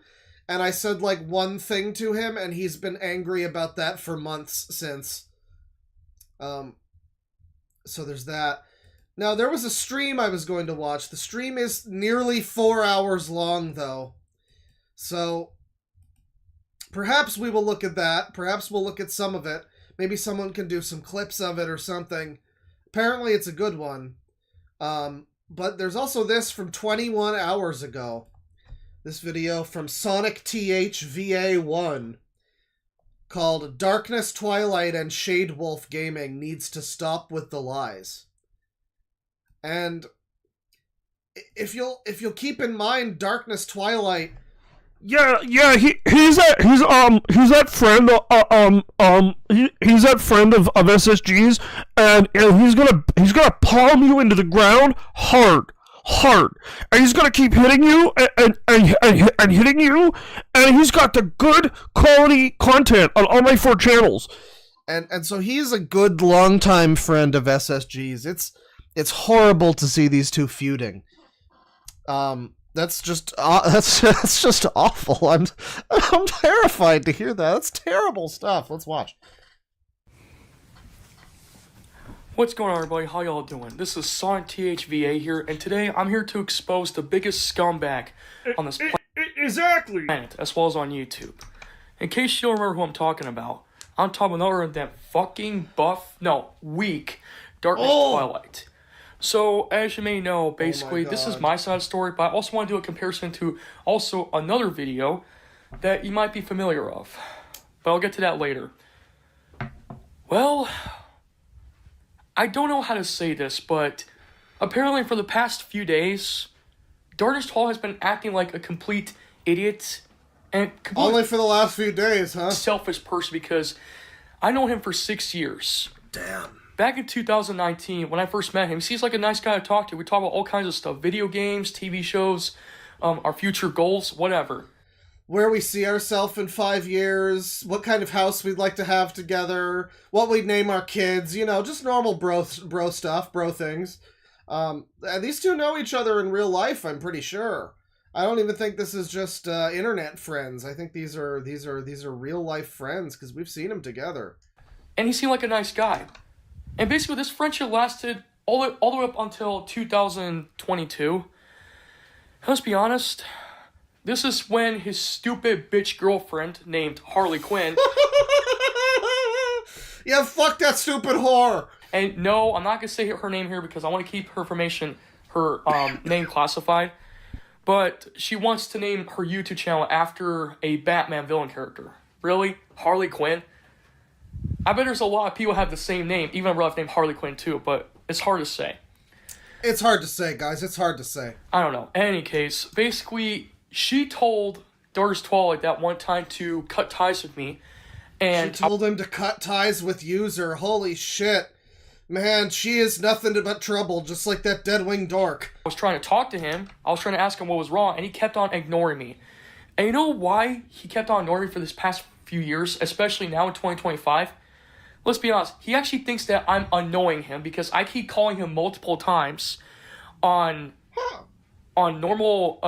Speaker 1: And I said like one thing to him, and he's been angry about that for months since. So there's that. Now, there was a stream I was going to watch. The stream is nearly 4 hours long, though. So perhaps we will look at that. Perhaps we'll look at some of it. Maybe someone can do some clips of it or something. Apparently it's a good one. But there's also this from 21 hours ago. This video from Sonic THVA1 called Darkness, Twilight, and Shade Wolf Gaming Needs to Stop with the Lies. And if you'll keep in mind, Darkness, Twilight...
Speaker 12: Yeah, he's that friend, he's that friend of SSG's, and he's gonna palm you into the ground hard, and he's gonna keep hitting you and hitting you, and he's got the good quality content on all my 4 channels.
Speaker 1: And so he's a good longtime friend of SSG's. It's horrible to see these two feuding. That's just awful. I'm terrified to hear that. That's terrible stuff. Let's watch.
Speaker 13: What's going on, everybody? How y'all doing? This is Sonic THVA here, and today I'm here to expose the biggest scumbag on this planet, as well as on YouTube. In case you don't remember who I'm talking about, I'm talking about none other than fucking weak Darkness Twilight. So, as you may know, basically, this is my side of the story, but I also want to do a comparison to also another video that you might be familiar of. But I'll get to that later. Well, I don't know how to say this, but apparently for the past few days, Darkness Twilight has been acting like a complete idiot. And
Speaker 1: only for the last few days, huh?
Speaker 13: Selfish person, because I know him for 6 years.
Speaker 1: Damn.
Speaker 13: Back in 2019, when I first met him, he's like a nice guy to talk to. We talk about all kinds of stuff. Video games, TV shows, our future goals, whatever.
Speaker 1: Where we see ourselves in 5 years, what kind of house we'd like to have together, what we'd name our kids, you know, just normal bro stuff, bro things. And these two know each other in real life, I'm pretty sure. I don't even think this is just internet friends. I think these are real life friends, because we've seen them together.
Speaker 13: And he seemed like a nice guy. And basically, this friendship lasted all the way up until 2022. Let's be honest, this is when his stupid bitch girlfriend named Harley Quinn...
Speaker 1: Yeah, fuck that stupid whore!
Speaker 13: And no, I'm not going to say her name here because I want to keep her information, her name classified. But she wants to name her YouTube channel after a Batman villain character. Really? Harley Quinn? I bet there's a lot of people who have the same name, even a real life named Harley Quinn too, but it's hard to say.
Speaker 1: It's hard to say, guys. It's hard to say.
Speaker 13: I don't know. In any case, basically, she told Darkest Twilight that one time to cut ties with me, and
Speaker 1: she told him to cut ties with User. Holy shit. Man, she is nothing but trouble, just like that Deadwing dork.
Speaker 13: I was trying to talk to him. I was trying to ask him what was wrong, and he kept on ignoring me. And you know why he kept on ignoring me for this past few years, especially now in 2025? Let's be honest. He actually thinks that I'm annoying him because I keep calling him multiple times on normal,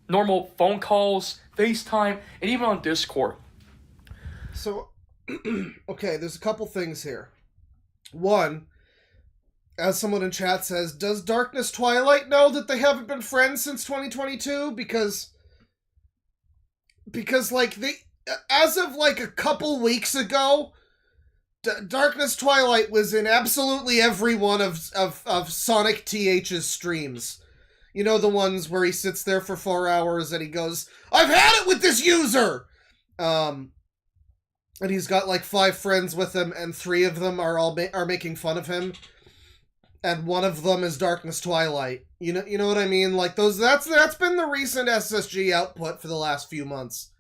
Speaker 13: normal phone calls, FaceTime, and even on Discord.
Speaker 1: So, okay, there's a couple things here. One, as someone in chat says, does Darkness Twilight know that they haven't been friends since 2022? Because like, as of like a couple weeks ago, Darkness Twilight was in absolutely every one of Sonic TH's streams. You know, the ones where he sits there for 4 hours and he goes, I've had it with this user! And he's got like 5 friends with him, and 3 of them are making fun of him, and one of them is Darkness Twilight. You know what I mean? Like that's been the recent SSG output for the last few months.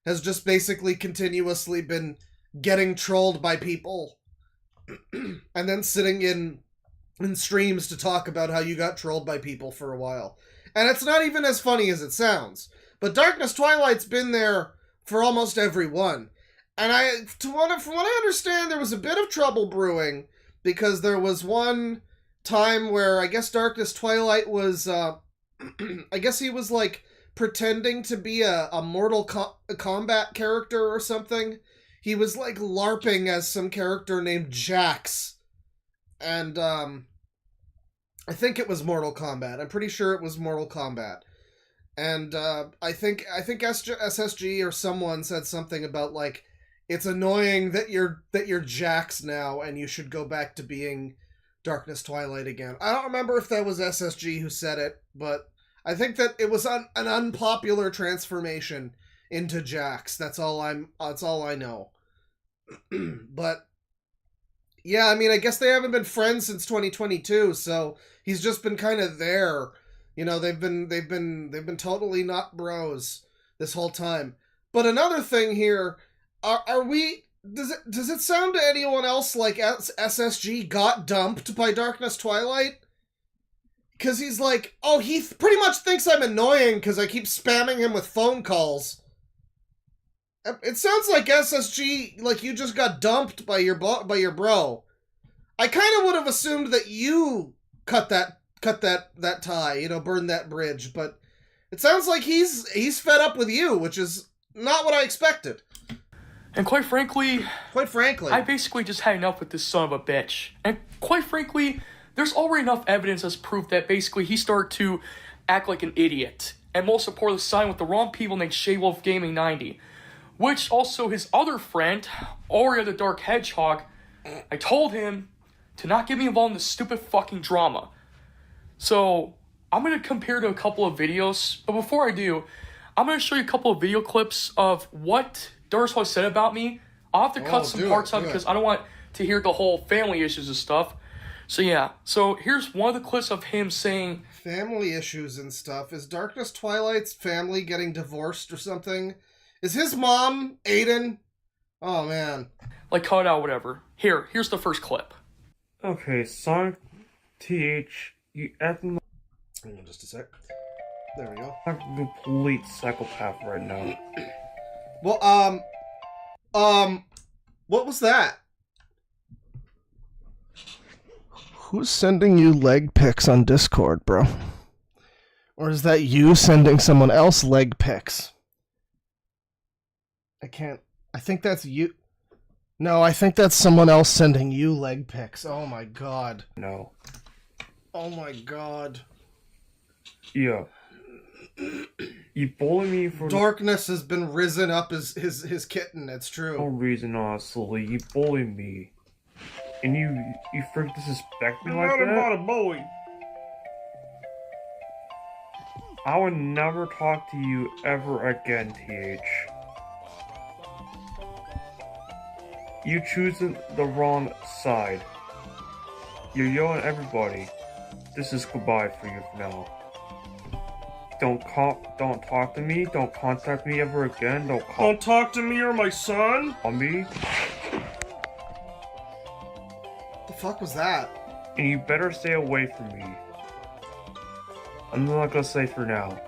Speaker 1: Has just basically continuously been getting trolled by people, and then sitting in streams to talk about how you got trolled by people for a while. And it's not even as funny as it sounds. But Darkness Twilight's been there for almost every one. And from what I understand, there was a bit of trouble brewing, because there was one time where I guess Darkness Twilight was, I guess he was like pretending to be a Mortal Kombat character or something. He was like LARPing as some character named Jax. And I think it was Mortal Kombat. I'm pretty sure it was Mortal Kombat. And I think SSG or someone said something about like, it's annoying that you're Jax now and you should go back to being Darkness Twilight again. I don't remember if that was SSG who said it, but I think that it was an unpopular transformation into Jax. That's all I know. But yeah, I mean, I guess they haven't been friends since 2022, so he's just been kind of there. You know, they've been totally not bros this whole time. But another thing here, are we? Does it sound to anyone else like SSG got dumped by Darkness Twilight? Because he's like, oh, he pretty much thinks I'm annoying because I keep spamming him with phone calls. It sounds like SSG, like you just got dumped by your bro. I kind of would have assumed that you cut that tie, you know, burn that bridge, but it sounds like he's fed up with you, which is not what I expected.
Speaker 13: And quite frankly, I basically just had enough with this son of a bitch. And quite frankly, there's already enough evidence as proof that basically he started to act like an idiot. And most importantly, signed with the wrong people named Shaywolf Gaming 90. Which also his other friend, Aria the Dark Hedgehog, I told him to not get me involved in this stupid fucking drama. So, I'm going to compare to a couple of videos. But before I do, I'm going to show you a couple of video clips of what Darkest said about me. I'll have to cut some parts out because I don't want to hear the whole family issues and stuff. So yeah, so here's one of the clips of him saying...
Speaker 1: Family issues and stuff. Is Darkness Twilight's family getting divorced or something? Is his mom Aiden? Oh, man.
Speaker 13: Like, cut out whatever. Here's the first clip.
Speaker 12: Okay, Sonic TH, you acting like...
Speaker 1: Hang on just a sec. There we go.
Speaker 12: I'm a complete psychopath right now.
Speaker 1: Well, what was that? Who's sending you leg pics on Discord, bro? Or is that you sending someone else leg pics? I think that's you. No, I think that's someone else sending you leg pics. Oh my god.
Speaker 12: No.
Speaker 1: Oh my god.
Speaker 12: Yeah. You bully me for...
Speaker 1: Darkness has been risen up as his kitten, it's true.
Speaker 12: No reason, honestly. You bully me. And you freaking disrespect me like that?
Speaker 1: I'm not a bully.
Speaker 12: I would never talk to you ever again, TH.
Speaker 13: You choosing the wrong side. You're yelling at everybody. This is goodbye for you for now. Don't talk to me. Don't contact me ever again. Don't talk to me or my son. On me.
Speaker 1: The fuck was that?
Speaker 13: And you better stay away from me. I'm not gonna say for now.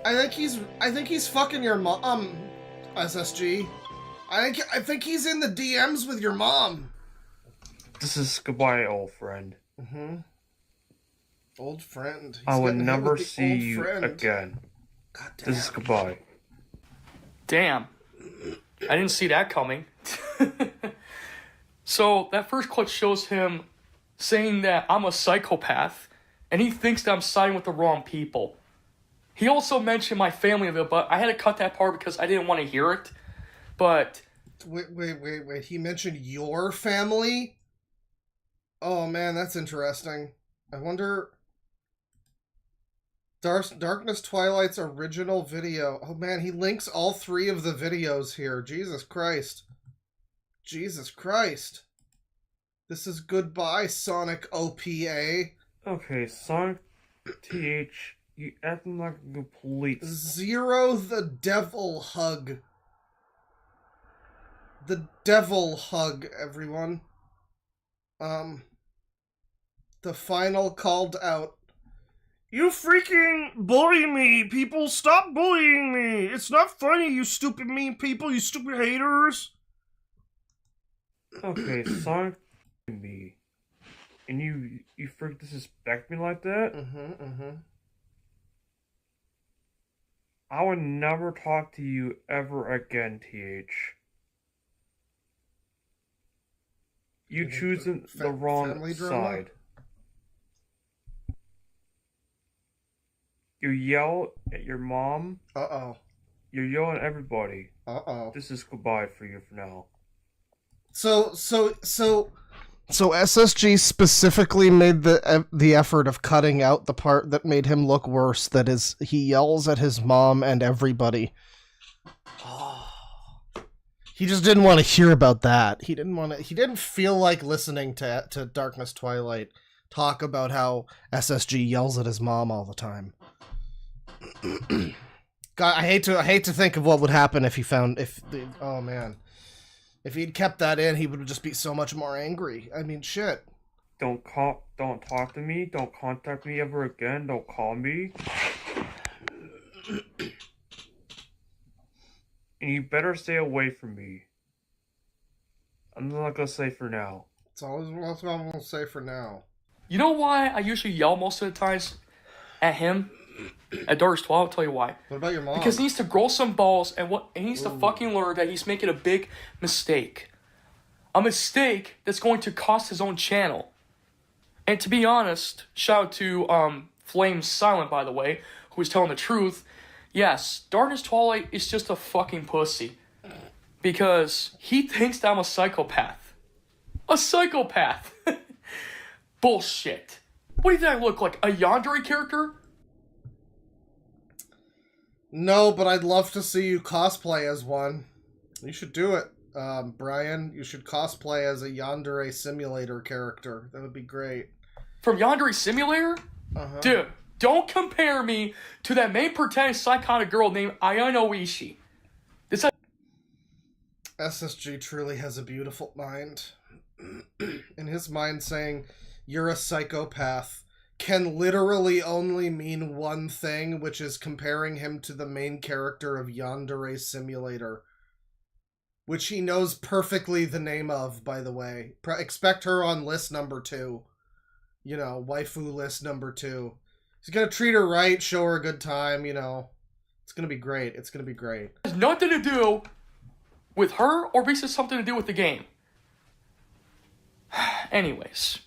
Speaker 1: I think he's fucking your mom, SSG. I think he's in the DMs with your mom.
Speaker 13: This is goodbye, old friend.
Speaker 1: Mm-hmm. Old friend. He's
Speaker 13: I will
Speaker 1: getting hit
Speaker 13: never
Speaker 1: with the
Speaker 13: see
Speaker 1: old
Speaker 13: you
Speaker 1: friend.
Speaker 13: again.
Speaker 1: God damn.
Speaker 13: This is goodbye. Damn. I didn't see that coming. So, that first clip shows him saying that I'm a psychopath, and he thinks that I'm siding with the wrong people. He also mentioned my family a bit, but I had to cut that part because I didn't want to hear it. But...
Speaker 1: Wait. He mentioned your family? Oh, man, that's interesting. I wonder... Darkness Twilight's original video. Oh, man, he links all 3 of the videos here. Jesus Christ. Jesus Christ. This is goodbye, Sonic OPA.
Speaker 13: Okay, Sonic TH, you acting like a complete...
Speaker 1: Zero the Devil Hug. The Devil Hug, everyone. The final called out.
Speaker 12: You freaking bully me, people! Stop bullying me! It's not funny, you stupid mean people, you stupid haters!
Speaker 13: Okay, Sonic me. And you freaking disrespect me like that? I would never talk to you ever again, TH. You choosing the wrong side. You yell at your mom.
Speaker 1: Uh-oh.
Speaker 13: You're yelling at everybody.
Speaker 1: Uh-oh.
Speaker 13: This is goodbye for you for now.
Speaker 1: So SSG specifically made the effort of cutting out the part that made him look worse. That is, he yells at his mom and everybody. He just didn't want to hear about that. He didn't feel like listening to Darkness Twilight talk about how SSG yells at his mom all the time. God, I hate to think of what would happen if oh man. If he'd kept that in, he would just be so much more angry. I mean, shit.
Speaker 13: Don't talk to me. Don't contact me ever again. Don't call me. And you better stay away from me. I'm not gonna say for now.
Speaker 1: That's all I'm gonna say for now.
Speaker 13: You know why I usually yell most of the times at him? At Darkest Twilight, I'll tell you why.
Speaker 1: What about your mom?
Speaker 13: Because he needs to grow some balls and he needs to fucking learn that he's making a big mistake. A mistake that's going to cost his own channel. And to be honest, shout out to Flame Silent, by the way, who is telling the truth. Yes, Darkness Twilight is just a fucking pussy. Because he thinks that I'm a psychopath. A psychopath! Bullshit. What do you think I look like? A Yandere character?
Speaker 1: No, but I'd love to see you cosplay as one. You should do it, Brian. You should cosplay as a Yandere Simulator character. That would be great.
Speaker 13: From Yandere Simulator?
Speaker 1: Uh-huh.
Speaker 13: Dude, don't compare me to that main protagonist psychotic girl named Ayano Ishii.
Speaker 1: SSG truly has a beautiful mind. In his mind, saying, "You're a psychopath," can literally only mean one thing, which is comparing him to the main character of Yandere Simulator. Which he knows perfectly the name of, by the way. Expect her on list number 2. You know, waifu list number 2. He's gonna treat her right, show her a good time, you know. It's gonna be great. It's gonna be great.
Speaker 13: It has nothing to do with her or basically something to do with the game. Anyways.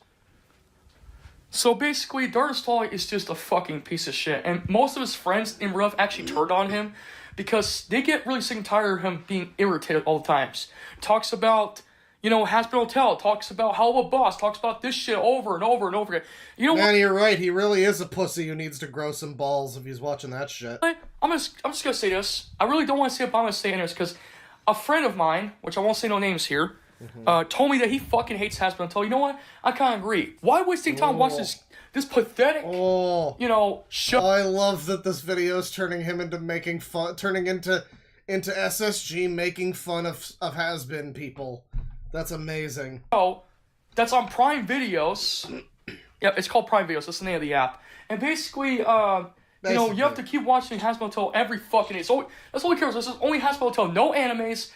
Speaker 13: So basically, Darkest Twilight is just a fucking piece of shit. And most of his friends in real life actually turned on him because they get really sick and tired of him being irritated all the times. Talks about, you know, Hasbro Hotel. Talks about Hell of a Boss. Talks about this shit over and over and over again. You know
Speaker 1: Man, you're right. He really is a pussy who needs to grow some balls if he's watching that shit.
Speaker 13: I'm just gonna say this. I really don't want to say it, but I'm gonna say it anyways because a friend of mine, which I won't say no names here, told me that he fucking hates Has-Been Hotel. You know what? I kind of agree. Why wasting time watching this pathetic, show?
Speaker 1: I love that this video is turning him into making fun, turning into SSG making fun of Has-Been people. That's amazing.
Speaker 13: Oh, that's on Prime Videos. Yep, it's called Prime Videos. That's the name of the app. And basically, you have to keep watching Has-Been Hotel every fucking day. So that's all we care about. This is only Has-Been Hotel. No animes.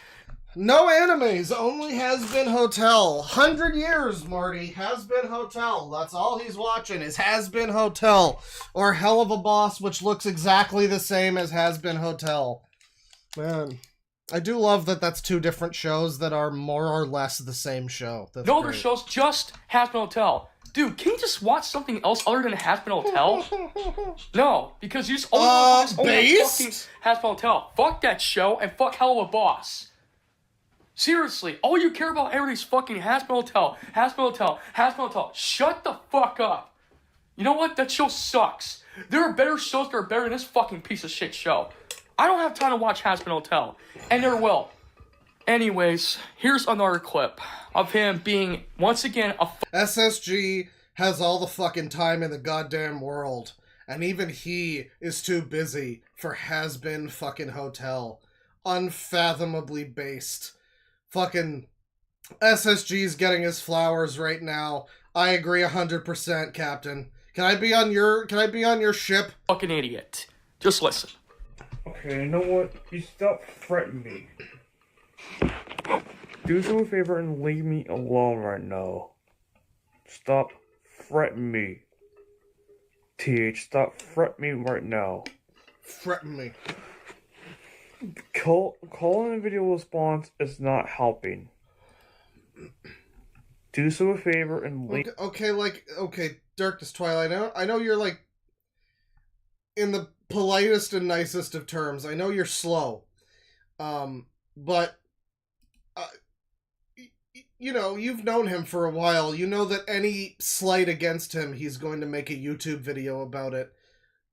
Speaker 1: No animes. Only Has-Been Hotel. 100 years, Marty. Has-Been Hotel. That's all he's watching is Has-Been Hotel. Or Hell of a Boss, which looks exactly the same as Has-Been Hotel. Man, I do love that that's two different shows that are more or less the same show. That's
Speaker 13: no other shows, just Has-Been Hotel. Dude, can you just watch something else other than Has-Been Hotel? No, because you just only watch fucking Has-Been Hotel. Fuck that show and fuck Hell of a Boss. Seriously, all you care about everybody's fucking Has-Been Hotel, Has-Been Hotel, Has-Been Hotel. Shut the fuck up. You know what? That show sucks. There are better shows that are better than this fucking piece of shit show. I don't have time to watch Has-Been Hotel, and never will. Anyways, here's another clip of him being, once again, a
Speaker 1: SSG has all the fucking time in the goddamn world, and even he is too busy for Has-Been fucking Hotel. Unfathomably based. Fucking SSG's getting his flowers right now. I agree 100%, Captain. Can I be on your ship?
Speaker 13: Fucking idiot. Just listen.
Speaker 12: Okay, you know what? You stop fretting me. Do yourself a favor and leave me alone right now. Stop fretting me. TH, stop fretting me right now.
Speaker 1: Fretting me.
Speaker 12: Calling a video response is not helping. Do so a favor and leave.
Speaker 1: Okay, Darkness Twilight. I know you're like in the politest and nicest of terms. I know you're slow, but you've known him for a while. You know that any slight against him, he's going to make a YouTube video about it.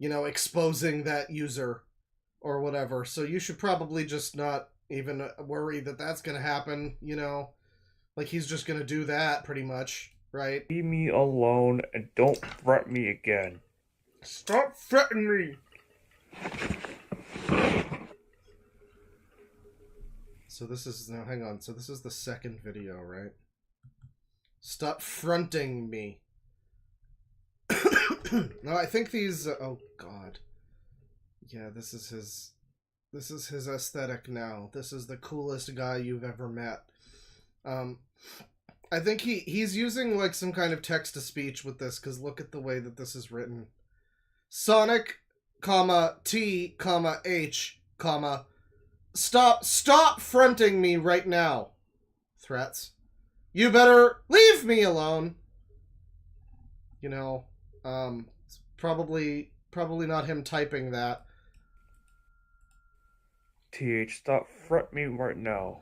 Speaker 1: Exposing that user or whatever. So you should probably just not even worry that that's going to happen. Like he's just going to do that pretty much, right?
Speaker 12: Leave me alone and don't fret me again.
Speaker 1: Stop fretting me. So this is, now hang on, so this is the second video, right? Stop fronting me. No, I think these, oh god. Yeah, this is his aesthetic now. This is the coolest guy you've ever met. I think he's using like some kind of text-to-speech with this, because look at the way that this is written. Sonic, T, H, stop fronting me right now. Threats. You better leave me alone. It's probably not him typing that.
Speaker 12: TH, stop fret me right now.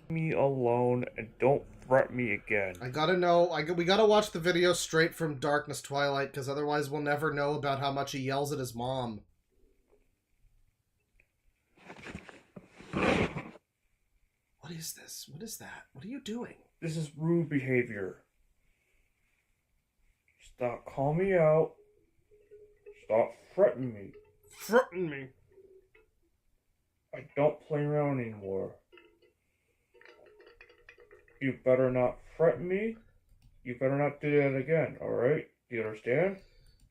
Speaker 12: Leave me alone and don't fret me again.
Speaker 1: I gotta know, we gotta watch the video straight from Darkness Twilight, because otherwise we'll never know about how much he yells at his mom. What is this? What is that? What are you doing?
Speaker 12: This is rude behavior. Stop calling me out. Stop fretting me.
Speaker 1: Fretting me?
Speaker 12: I don't play around anymore. You better not fret me. You better not do that again, alright? Do you understand?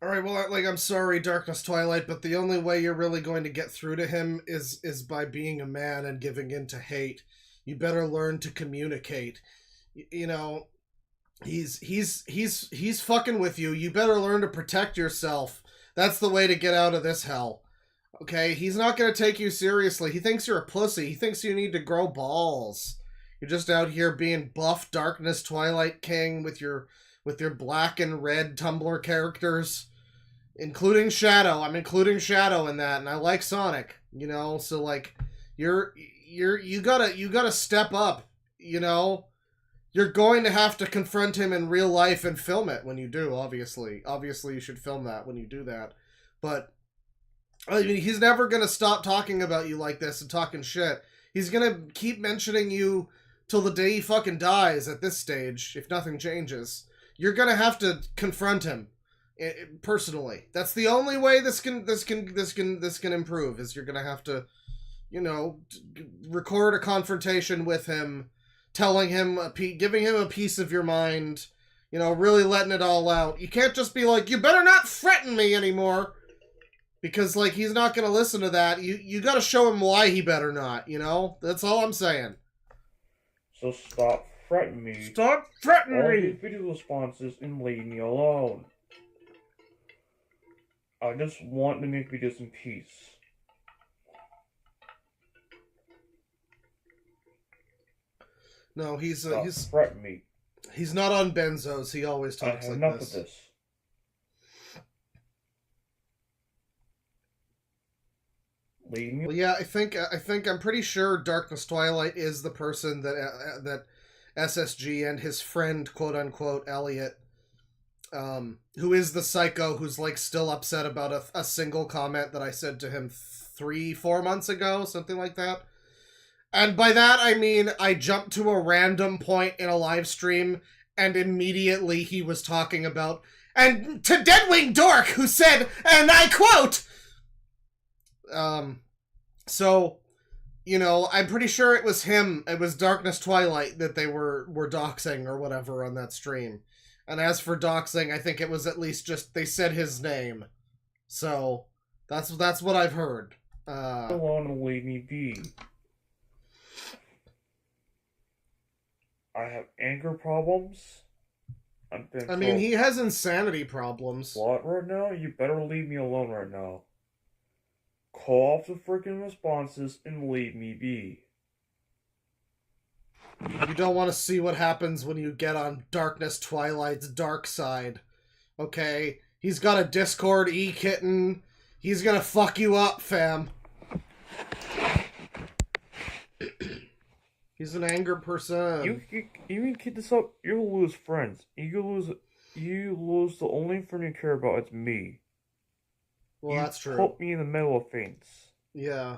Speaker 1: Alright, well, I'm sorry, Darkness Twilight, but the only way you're really going to get through to him is by being a man and giving in to hate. You better learn to communicate. He's fucking with you. You better learn to protect yourself. That's the way to get out of this hell. Okay? He's not going to take you seriously. He thinks you're a pussy. He thinks you need to grow balls. You're just out here being buff Darkness Twilight King with your black and red Tumblr characters, including Shadow. I'm including Shadow in that, and I like Sonic. So like you gotta step up. You're going to have to confront him in real life and film it when you do. Obviously you should film that when you do that. But I mean, he's never gonna stop talking about you like this and talking shit. He's gonna keep mentioning you till the day he fucking dies at this stage, if nothing changes. You're gonna have to confront him personally. That's the only way this can improve, is you're gonna have to, you know, record a confrontation with him, telling him, giving him a piece of your mind, you know, really letting it all out. You can't just be like, you better not threaten me anymore, because, like, he's not gonna listen to that. You gotta show him why he better not, you know? That's all I'm saying.
Speaker 12: So stop threatening me.
Speaker 1: Stop threatening
Speaker 12: all
Speaker 1: me!
Speaker 12: these video responses and leave me alone. I just want to make videos in peace.
Speaker 1: No, he's
Speaker 12: threaten me.
Speaker 1: He's not on benzos. He always talks like
Speaker 12: enough
Speaker 1: this.
Speaker 12: of this. Leave me.
Speaker 1: Well, yeah, I think I'm pretty sure Darkness Twilight is the person that SSG and his friend, quote unquote, Elliot, who is the psycho who's like still upset about a single comment that I said to him 3-4 months ago, something like that. And by that I mean I jumped to a random point in a live stream and immediately he was talking about, and to Deadwing Dork, who said, and I quote, so, you know, I'm pretty sure it was him, it was Darkness Twilight that they were doxing or whatever on that stream. And as for doxing, I think it was at least just, they said his name. So, that's what I've heard.
Speaker 12: Don't want to leave me be. I have anger problems.
Speaker 1: I mean, he has insanity problems.
Speaker 12: What right now? You better leave me alone right now. Call off the freaking responses and leave me be.
Speaker 1: You don't want to see what happens when you get on Darkness Twilight's dark side. Okay? He's got a Discord e-kitten. He's gonna fuck you up, fam. He's an anger person.
Speaker 12: You can keep this up, you'll lose friends. You lose the only friend you care about, it's me.
Speaker 1: Well, that's true.
Speaker 12: Put me in the middle of things.
Speaker 1: Yeah.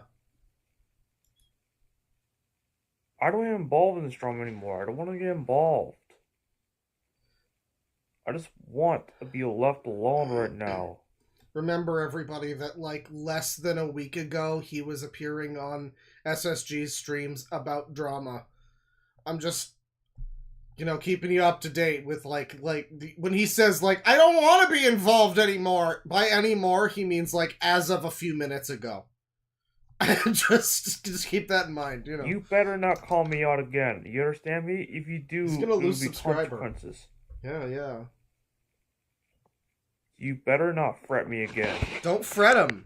Speaker 12: I don't get involved in this drama anymore. I don't want to get involved. I just want to be left alone right now.
Speaker 1: Remember, everybody, that, like, less than a week ago, he was appearing on SSG's streams about drama. I'm just, you know, keeping you up to date with, when he says, like, I don't want to be involved anymore. By anymore, he means, like, as of a few minutes ago. just keep that in mind, you know.
Speaker 12: You better not call me out again. You understand me? If you do,
Speaker 1: he's gonna lose
Speaker 12: there will be
Speaker 1: subscriber.
Speaker 12: consequences.
Speaker 1: Yeah.
Speaker 12: You better not fret me again.
Speaker 1: Don't fret him.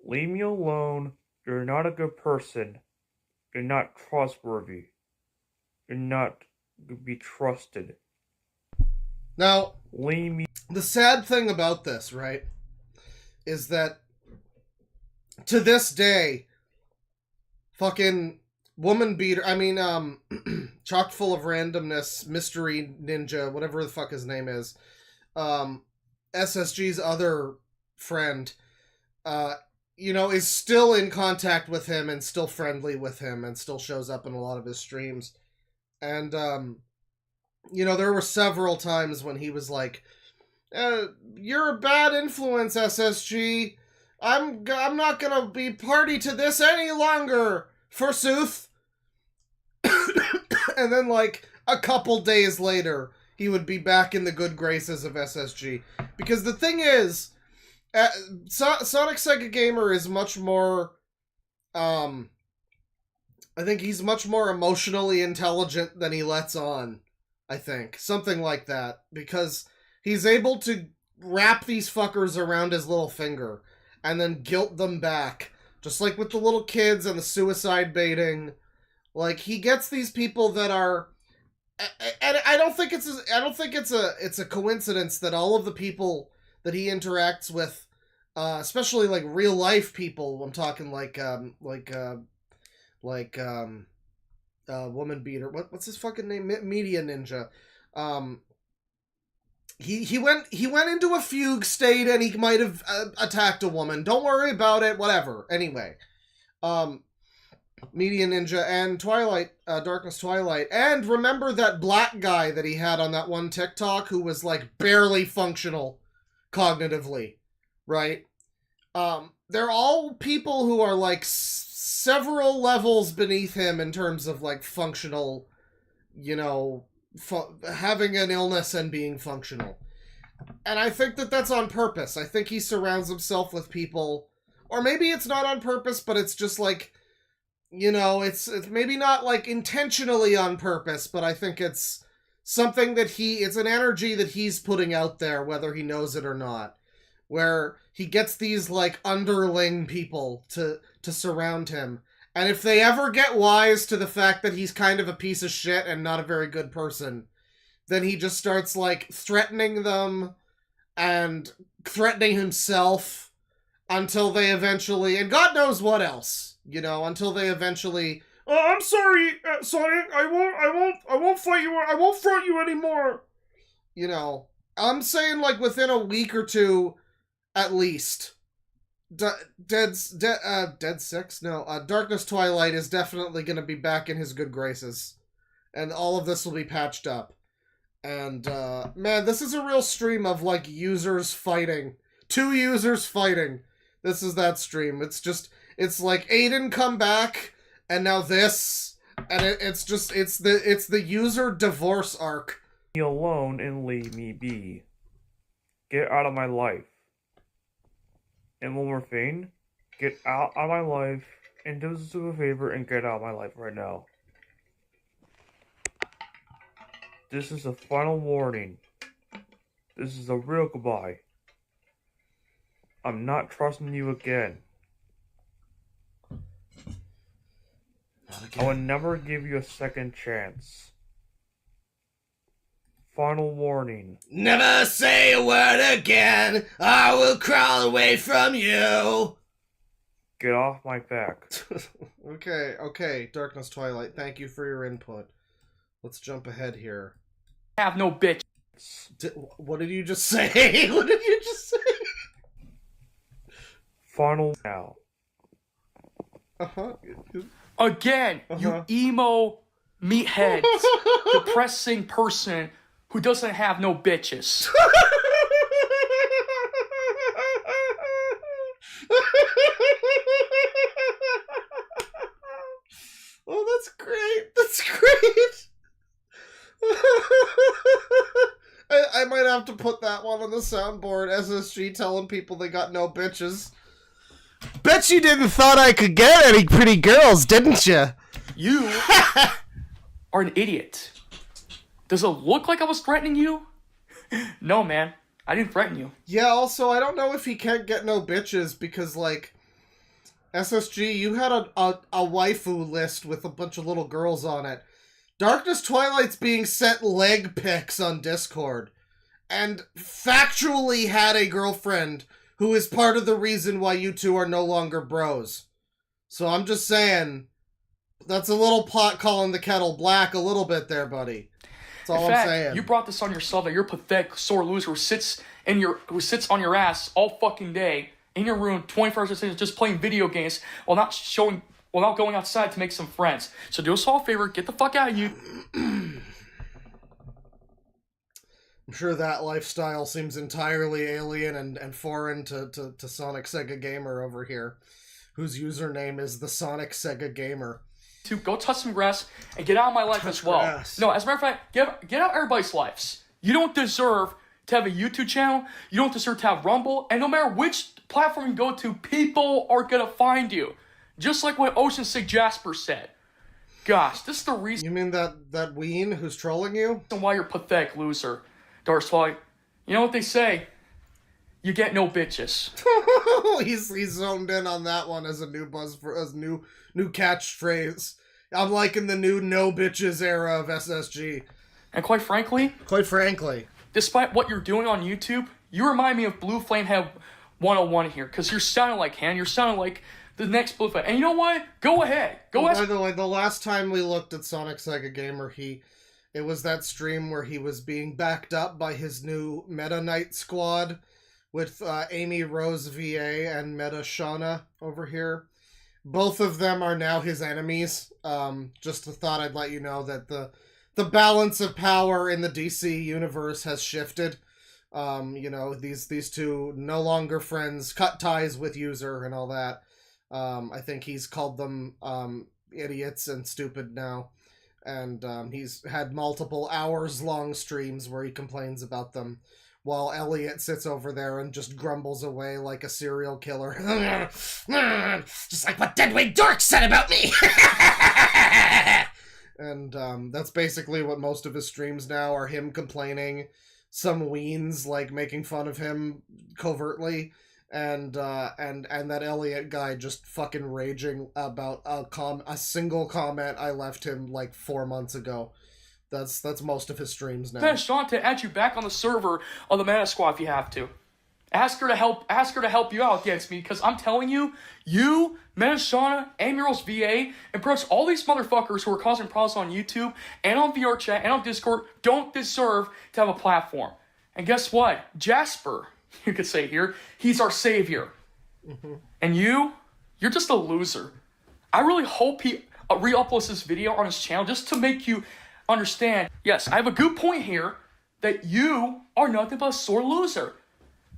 Speaker 12: Leave me alone. You're not a good person. You're not trustworthy. You're not to be trusted.
Speaker 1: Now,
Speaker 12: leave me.
Speaker 1: The sad thing about this, right, is that to this day, fucking woman beater, chock full of randomness, mystery ninja, whatever the fuck his name is, SSG's other friend, you know, is still in contact with him and still friendly with him and still shows up in a lot of his streams. And, you know, there were several times when he was like, you're a bad influence, SSG. I'm not gonna be party to this any longer, forsooth. And then, like, a couple days later, he would be back in the good graces of SSG. Because the thing is, Sonic Sega Gamer is much more, I think he's much more emotionally intelligent than he lets on. I think. Something like that. Because he's able to wrap these fuckers around his little finger and then guilt them back. Just like with the little kids and the suicide baiting. Like, he gets these people that are... And I don't think it's a coincidence that all of the people that he interacts with, especially like real life people, I'm talking woman beater. What's his fucking name? Media Ninja. he went into a fugue state and he might have attacked a woman. Don't worry about it. Whatever. Anyway, Media Ninja and Twilight, Darkness Twilight, and remember that black guy that he had on that one TikTok who was like barely functional cognitively, right? They're all people who are like several levels beneath him in terms of like functional, you know, having an illness and being functional. And I think that that's on purpose. I think he surrounds himself with people, or maybe it's not on purpose, but it's just like, you know, it's maybe not like intentionally on purpose, but I think it's something that it's an energy that he's putting out there, whether he knows it or not, where he gets these like underling people to surround him. And if they ever get wise to the fact that he's kind of a piece of shit and not a very good person, then he just starts, like, threatening them and threatening himself until they eventually, and God knows what else, you know, until they eventually,
Speaker 12: oh, I'm sorry, Sonic, I won't fight you, I won't front you anymore.
Speaker 1: You know, I'm saying, like, within a week or two, at least. Dead Six? No, Darkness Twilight is definitely going to be back in his good graces. And all of this will be patched up. And, man, this is a real stream of, like, users fighting. 2 users fighting. This is that stream. It's just, it's like Aiden come back, and now this, and it's the user divorce arc.
Speaker 12: Me alone and leave me be. Get out of my life. And one more thing, get out of my life, and do us a favor and get out of my life right now. This is a final warning. This is a real goodbye. I'm not trusting you again. I will never give you a second chance. Final warning.
Speaker 1: Never say a word again. I will crawl away from you.
Speaker 12: Get off my back.
Speaker 1: Okay, Darkness Twilight, thank you for your input. Let's jump ahead here.
Speaker 13: Have no bitch.
Speaker 1: What did you just say? What did you just say?
Speaker 12: Final now.
Speaker 13: Again, you emo meathead, depressing person who doesn't have no bitches.
Speaker 1: Oh, that's great. That's great. I might have to put that one on the soundboard. SSG telling people they got no bitches. Bet you didn't thought I could get any pretty girls, didn't you?
Speaker 13: You are an idiot. Does it look like I was threatening you? No, man. I didn't threaten you.
Speaker 1: Yeah, also, I don't know if he can't get no bitches because, like, SSG, you had a waifu list with a bunch of little girls on it. Darkness Twilight's being sent leg pics on Discord and factually had a girlfriend who is part of the reason why you two are no longer bros. So I'm just saying, that's a little pot calling the kettle black a little bit there, buddy. That's all I'm saying.
Speaker 13: You brought this on yourself that you're a pathetic, sore loser who sits on your ass all fucking day in your room 24 hours a day just playing video games while not going outside to make some friends. So do us all a favor, get the fuck out of you.
Speaker 1: I'm sure that lifestyle seems entirely alien and foreign to Sonic Sega Gamer over here, whose username is the Sonic Sega Gamer.
Speaker 13: To go touch some grass and get out of my life as well.
Speaker 1: Grass.
Speaker 13: No, as a matter of fact, get out of everybody's lives. You don't deserve to have a YouTube channel. You don't deserve to have Rumble. And no matter which platform you go to, people are gonna find you. Just like what Ocean Sig Jasper said. Gosh, this is the reason.
Speaker 1: You mean that ween who's trolling you?
Speaker 13: Why you're a pathetic loser, Darth Twilight. You know what they say? You get no bitches.
Speaker 1: he's zoned in on that one as a new new catchphrase. I'm liking the new no bitches era of SSG.
Speaker 13: And quite frankly, despite what you're doing on YouTube, you remind me of Blue Flamehead 101 here, because you're sounding like Han, you're sounding like the next Blue Flame. And you know what? Go ahead.
Speaker 1: By the way, the last time we looked at Sonic Sega Gamer, It was that stream where he was being backed up by his new Meta Knight squad with Amy Rose VA and Meta Shauna over here. Both of them are now his enemies. Just thought I'd let you know that the balance of power in the DC universe has shifted. You know, these two no longer friends, cut ties with User and all that. I think he's called them idiots and stupid now. And he's had multiple hours-long streams where he complains about them, while Elliot sits over there and just grumbles away like a serial killer. Just like what Deadweight Dork said about me! And that's basically what most of his streams now are, him complaining, some weens like making fun of him covertly, and that Elliot guy just fucking raging about a single comment I left him like 4 months ago. That's most of his streams now.
Speaker 13: Send Sean to add you back on the server on the Mana Squad if you have to. Ask her to help you out against me, because I'm telling you, Mana Shauna, and Mural's VA, and pretty much all these motherfuckers who are causing problems on YouTube and on VR chat and on Discord don't deserve to have a platform. And guess what? Jasper, you could say here, he's our savior. Mm-hmm. And you're just a loser. I really hope he re-uploads this video on his channel just to make you understand, yes, I have a good point here, that you are nothing but a sore loser.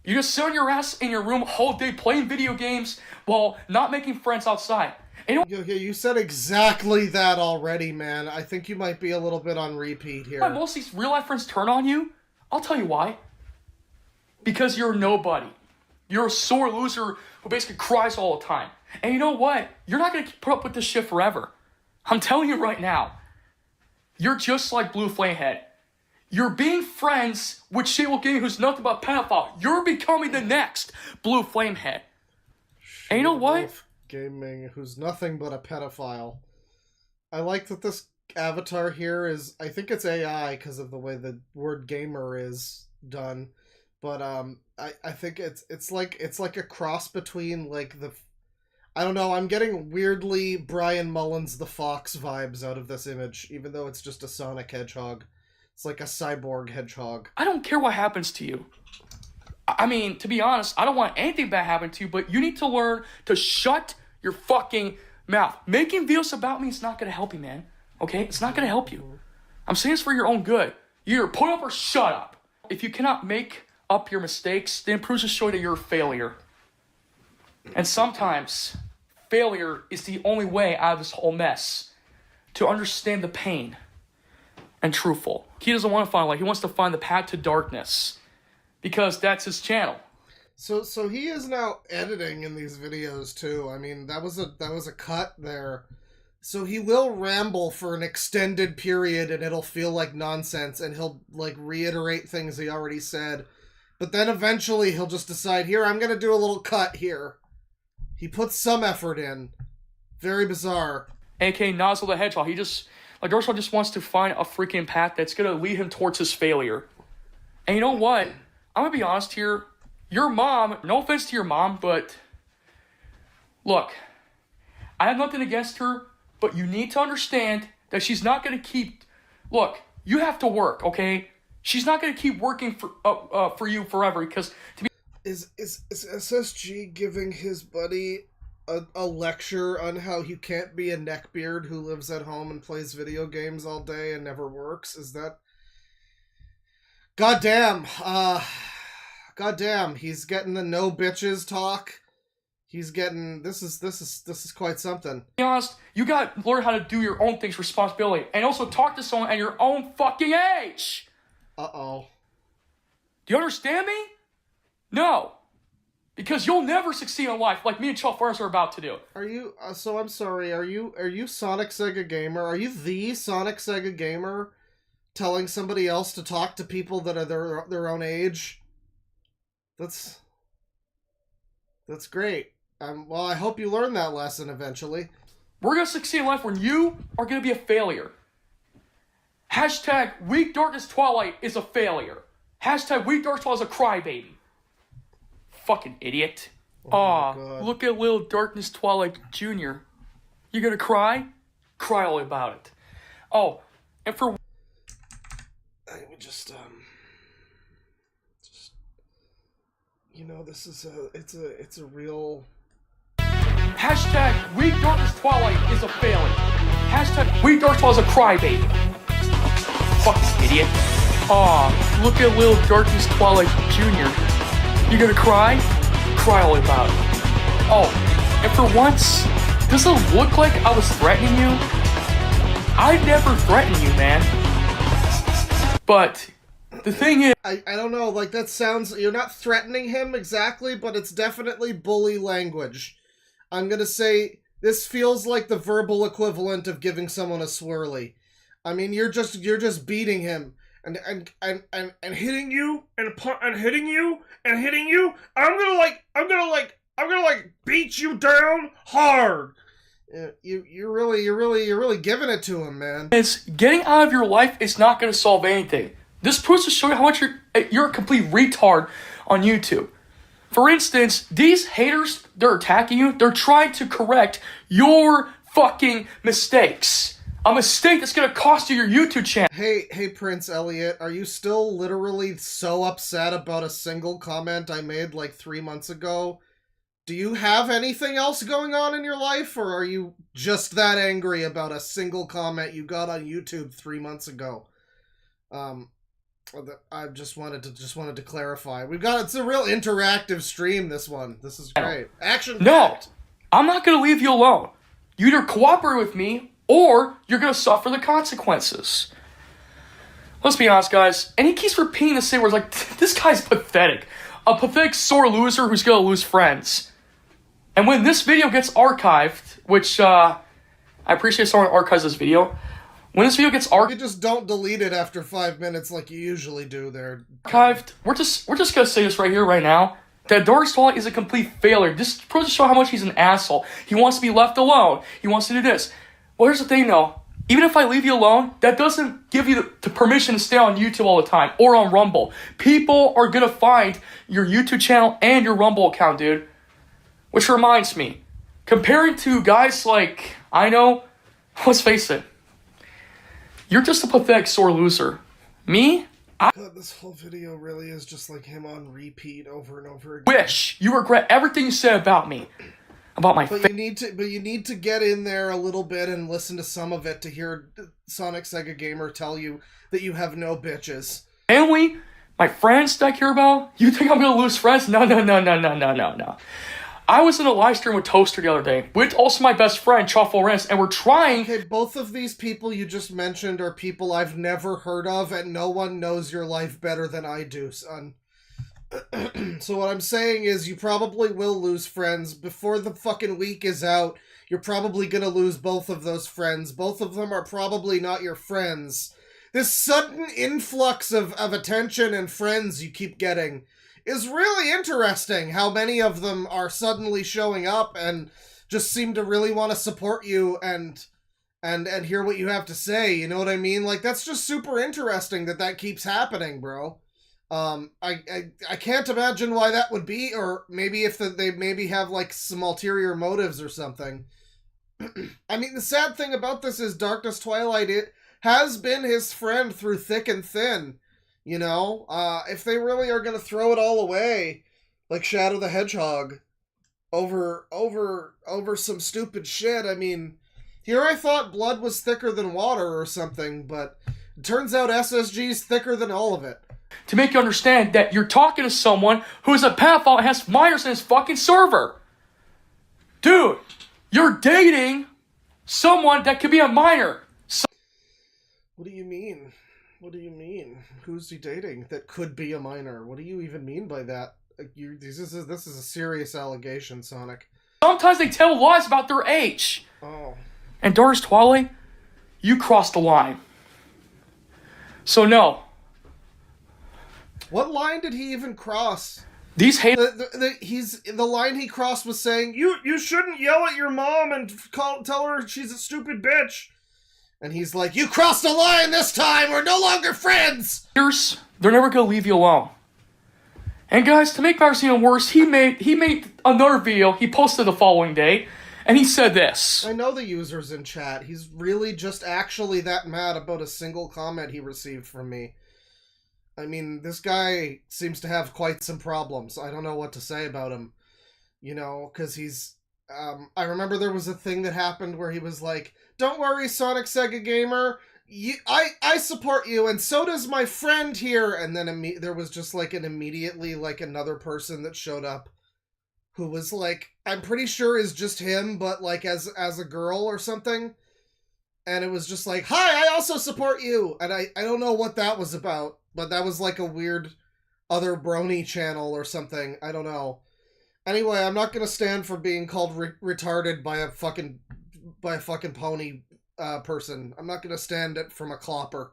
Speaker 13: You just sit on your ass in your room all day playing video games while not making friends outside. And
Speaker 1: you said exactly that already, man. I think you might be a little bit on repeat here.
Speaker 13: Why most of these real-life friends turn on you? I'll tell you why. Because you're nobody. You're a sore loser who basically cries all the time. And you know what? You're not going to put up with this shit forever. I'm telling you right now. You're just like Blue Flamehead. You're being friends with Shable Gaming, who's nothing but a pedophile. You're becoming the next Blue Flamehead. And you know what?
Speaker 1: Gaming, who's nothing but a pedophile. I like that this avatar here is, I think it's AI because of the way the word gamer is done. But I think it's like a cross between like the, I don't know, I'm getting weirdly Brian Mullins the Fox vibes out of this image, even though it's just a Sonic Hedgehog. It's like a cyborg hedgehog.
Speaker 13: I don't care what happens to you. I mean, to be honest, I don't want anything bad happen to you, but you need to learn to shut your fucking mouth. Making videos about me is not going to help you, man. Okay? It's not going to help you. I'm saying this for your own good. You either put up or shut up. If you cannot make up your mistakes, then it proves to show that you're a failure. And sometimes, failure is the only way out of this whole mess. To understand the pain. And truthful. He doesn't want to find light. He wants to find the path to darkness. Because that's his channel.
Speaker 1: So he is now editing in these videos too. I mean, that was a cut there. So he will ramble for an extended period and it'll feel like nonsense and he'll like reiterate things he already said. But then eventually he'll just decide, here, I'm going to do a little cut here. He puts some effort in. Very bizarre.
Speaker 13: A.K.A. Nozzle the Hedgehog. He just, like, Dorsal just wants to find a freaking path that's going to lead him towards his failure. And you know what? I'm going to be honest here. Your mom, no offense to your mom, but look, I have nothing against her, but you need to understand that she's not going to keep, look, you have to work, okay? She's not going to keep working for you forever because to be
Speaker 1: is SSG giving his buddy a lecture on how you can't be a neckbeard who lives at home and plays video games all day and never works? Is that goddamn he's getting the no bitches talk. He's getting this is quite something.
Speaker 13: To be honest, you got to learn how to do your own things, responsibility, and also talk to someone at your own fucking age.
Speaker 1: Uh-oh.
Speaker 13: Do you understand me? No. Because you'll never succeed in life like me and Chuck Farnes are about to do.
Speaker 1: Are you, so I'm sorry, are you Sonic Sega Gamer? Are you the Sonic Sega Gamer telling somebody else to talk to people that are their own age? That's great. Well, I hope you learn that lesson eventually.
Speaker 13: We're going to succeed in life when you are going to be a failure. Hashtag Weak Darkness Twilight is a failure. Hashtag Weak Darkness Twilight is a crybaby. Fucking idiot. Aw, look at little Darkness Twilight Jr. You gonna cry? Cry all about it. Oh, and for...
Speaker 1: would just you know, this is it's a real.
Speaker 13: Hashtag We Darkest Twilight is a failing. Hashtag We Dark Twilight is a crybaby. Fucking idiot. Aw, look at little Darkest Twilight Jr. You gonna cry? Cry all about it. Oh, and for once, does it look like I was threatening you? I'd never threaten you, man. But the thing is,
Speaker 1: I don't know, like that sounds, you're not threatening him exactly, but it's definitely bully language. I'm gonna say this feels like the verbal equivalent of giving someone a swirly. I mean, you're just beating him and hitting you and hitting you and hitting you. I'm gonna beat you down hard. You're really giving it to him, man.
Speaker 13: it's getting out of your life is not gonna solve anything. This proves to show you how much you're a complete retard on YouTube. For instance, these haters, they're attacking you. They're trying to correct your fucking mistakes. A mistake that's gonna cost you your YouTube channel.
Speaker 1: Hey, Prince Elliot, are you still literally so upset about a single comment I made like 3 months ago? Do you have anything else going on in your life, or are you just that angry about a single comment you got on YouTube 3 months ago? I just wanted to clarify. It's a real interactive stream, this one. This is great. Action.
Speaker 13: No, I'm not gonna leave you alone. You either cooperate with me, or you're gonna suffer the consequences. Let's be honest, guys. And he keeps repeating the same words, like, this guy's pathetic. A pathetic sore loser who's gonna lose friends. And when this video gets archived, which, I appreciate someone archives this video. When this video gets archived,
Speaker 1: you just don't delete it after 5 minutes like you usually do there.
Speaker 13: Archived. We're just gonna say this right here, right now. That Darkest Twilight is a complete failure. This proves to show how much he's an asshole. He wants to be left alone. He wants to do this. Well, here's the thing, though. Even if I leave you alone, that doesn't give you the permission to stay on YouTube all the time or on Rumble. People are gonna find your YouTube channel and your Rumble account, dude. Which reminds me, comparing to guys like I know, let's face it. You're just a pathetic sore loser. Me?
Speaker 1: God, this whole video really is just like him on repeat over and over again.
Speaker 13: Wish you regret everything you said about me. About my
Speaker 1: But you need to get in there a little bit and listen to some of it to hear Sonic Sega Gamer tell you that you have no bitches.
Speaker 13: Family? My friends that I care about? You think I'm gonna lose friends? No. I was in a live stream with Toaster the other day, with also my best friend, Truffle Rens, and we're trying...
Speaker 1: Okay, both of these people you just mentioned are people I've never heard of, and no one knows your life better than I do, son. So what I'm saying is you probably will lose friends. Before the fucking week is out, you're probably gonna lose both of those friends. Both of them are probably not your friends. This sudden influx of attention and friends you keep getting is really interesting. How many of them are suddenly showing up and just seem to really want to support you and hear what you have to say, you know what I mean? Like, that's just super interesting that keeps happening, bro. I can't imagine why that would be, or maybe if they maybe have, like, some ulterior motives or something. I mean, the sad thing about this is Darkest Twilight, it has been his friend through thick and thin. You know, if they really are gonna throw it all away, like Shadow the Hedgehog, over some stupid shit, I mean, here I thought blood was thicker than water or something, but it turns out SSG's thicker than all of it.
Speaker 13: To make you understand that you're talking to someone who is a pedophile and has minors in his fucking server. Dude, you're dating someone that could be a minor.
Speaker 1: What do you mean? What do you mean? Who's he dating that could be a minor? What do you even mean by that? Like, this is a serious allegation, Sonic.
Speaker 13: Sometimes they tell lies about their age.
Speaker 1: Oh.
Speaker 13: And Darkest Twilight, you crossed the line. So no.
Speaker 1: What line did he even cross?
Speaker 13: These
Speaker 1: the line he crossed was saying, you shouldn't yell at your mom and tell her she's a stupid bitch. And he's like, you crossed the line this time, we're no longer friends!
Speaker 13: They're never gonna leave you alone. And guys, to make matters even worse, he made another video he posted the following day, and he said this.
Speaker 1: I know the user's in chat. He's really just actually that mad about a single comment he received from me. I mean, this guy seems to have quite some problems. I don't know what to say about him. You know, because he's... I remember there was a thing that happened where he was like, "Don't worry, Sonic Sega Gamer, I support you, and so does my friend here." And then there was just like immediately like another person that showed up who was like, I'm pretty sure is just him, but like as a girl or something. And it was just like, "Hi, I also support you." And I don't know what that was about, but that was like a weird other brony channel or something. I don't know. Anyway, I'm not gonna stand for being called retarded by a fucking pony person. I'm not gonna stand it from a clopper.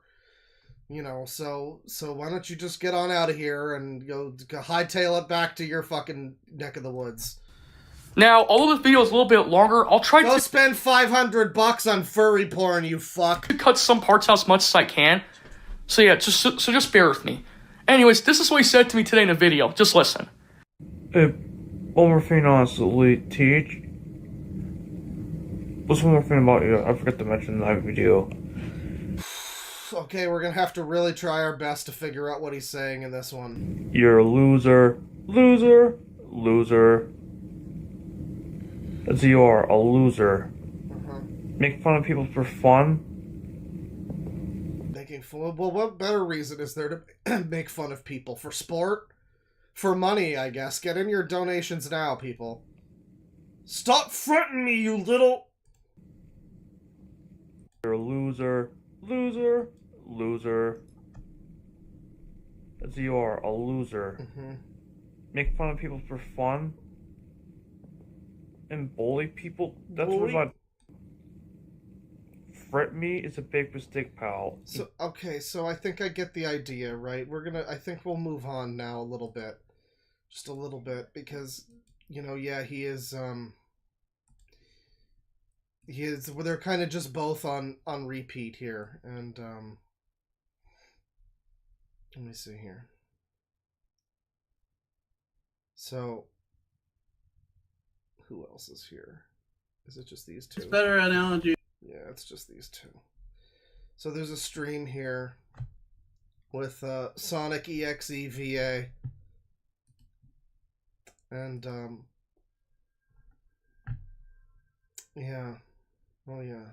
Speaker 1: You know, so why don't you just get on out of here and go hightail it back to your fucking neck of the woods.
Speaker 13: Now, although this video is a little bit longer, I'll try
Speaker 1: Go
Speaker 13: to
Speaker 1: spend $500 on furry porn, you fuck.
Speaker 13: cut some parts out as much as I can. So yeah, just bear with me. Anyways, this is what he said to me today in a video. Just listen.
Speaker 12: One more thing, honestly, Teach. What's one more thing about you? I forgot to mention in that video.
Speaker 1: Okay, we're gonna have to really try our best to figure out what he's saying in this one.
Speaker 12: You're a loser. Loser. Loser. As you are, a loser. Make fun of people for fun?
Speaker 1: Making fun? Well, what better reason is there to make fun of people? For sport? For money, I guess. Get in your donations now, people. Stop fronting me, you little...
Speaker 12: You're a loser. Loser. Loser. As you are, a loser. Make fun of people for fun? And bully people? That's what I... Fret me is a big mistake, pal.
Speaker 1: So, okay, so I think I get the idea, right? I think we'll move on now a little bit. Just a little bit, because, you know, yeah, he is, well, they're kind of just both on repeat here, and, let me see here. So, who else is here? Is it just these two?
Speaker 14: It's better analogy.
Speaker 1: Yeah, it's just these two. So there's a stream here with Sonic EXE VA. And, yeah. Oh, yeah.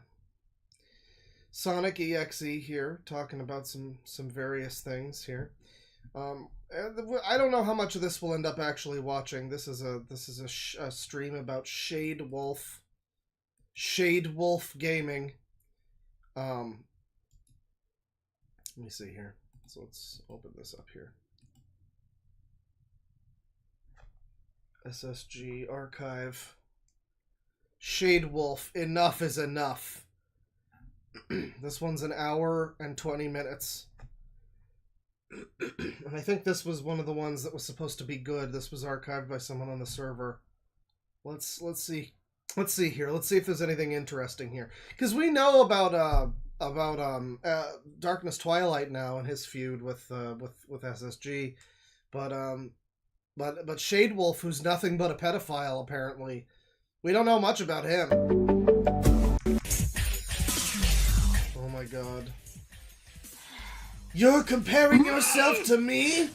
Speaker 1: Sonic EXE here, talking about some various things here. I don't know how much of this we'll end up actually watching. This is a stream about Shade Wolf Gaming. Let me see here. So let's open this up here. SSG archive. Shade Wolf, enough is enough. This one's an hour and 20 minutes. And I think this was one of the ones that was supposed to be good. This was archived by someone on the server. Let's see. Let's see here. Let's see if there's anything interesting here. Because we know about Darkness Twilight now and his feud with SSG, but Shade Wolf, who's nothing but a pedophile apparently, we don't know much about him. Oh my god. You're comparing yourself to me?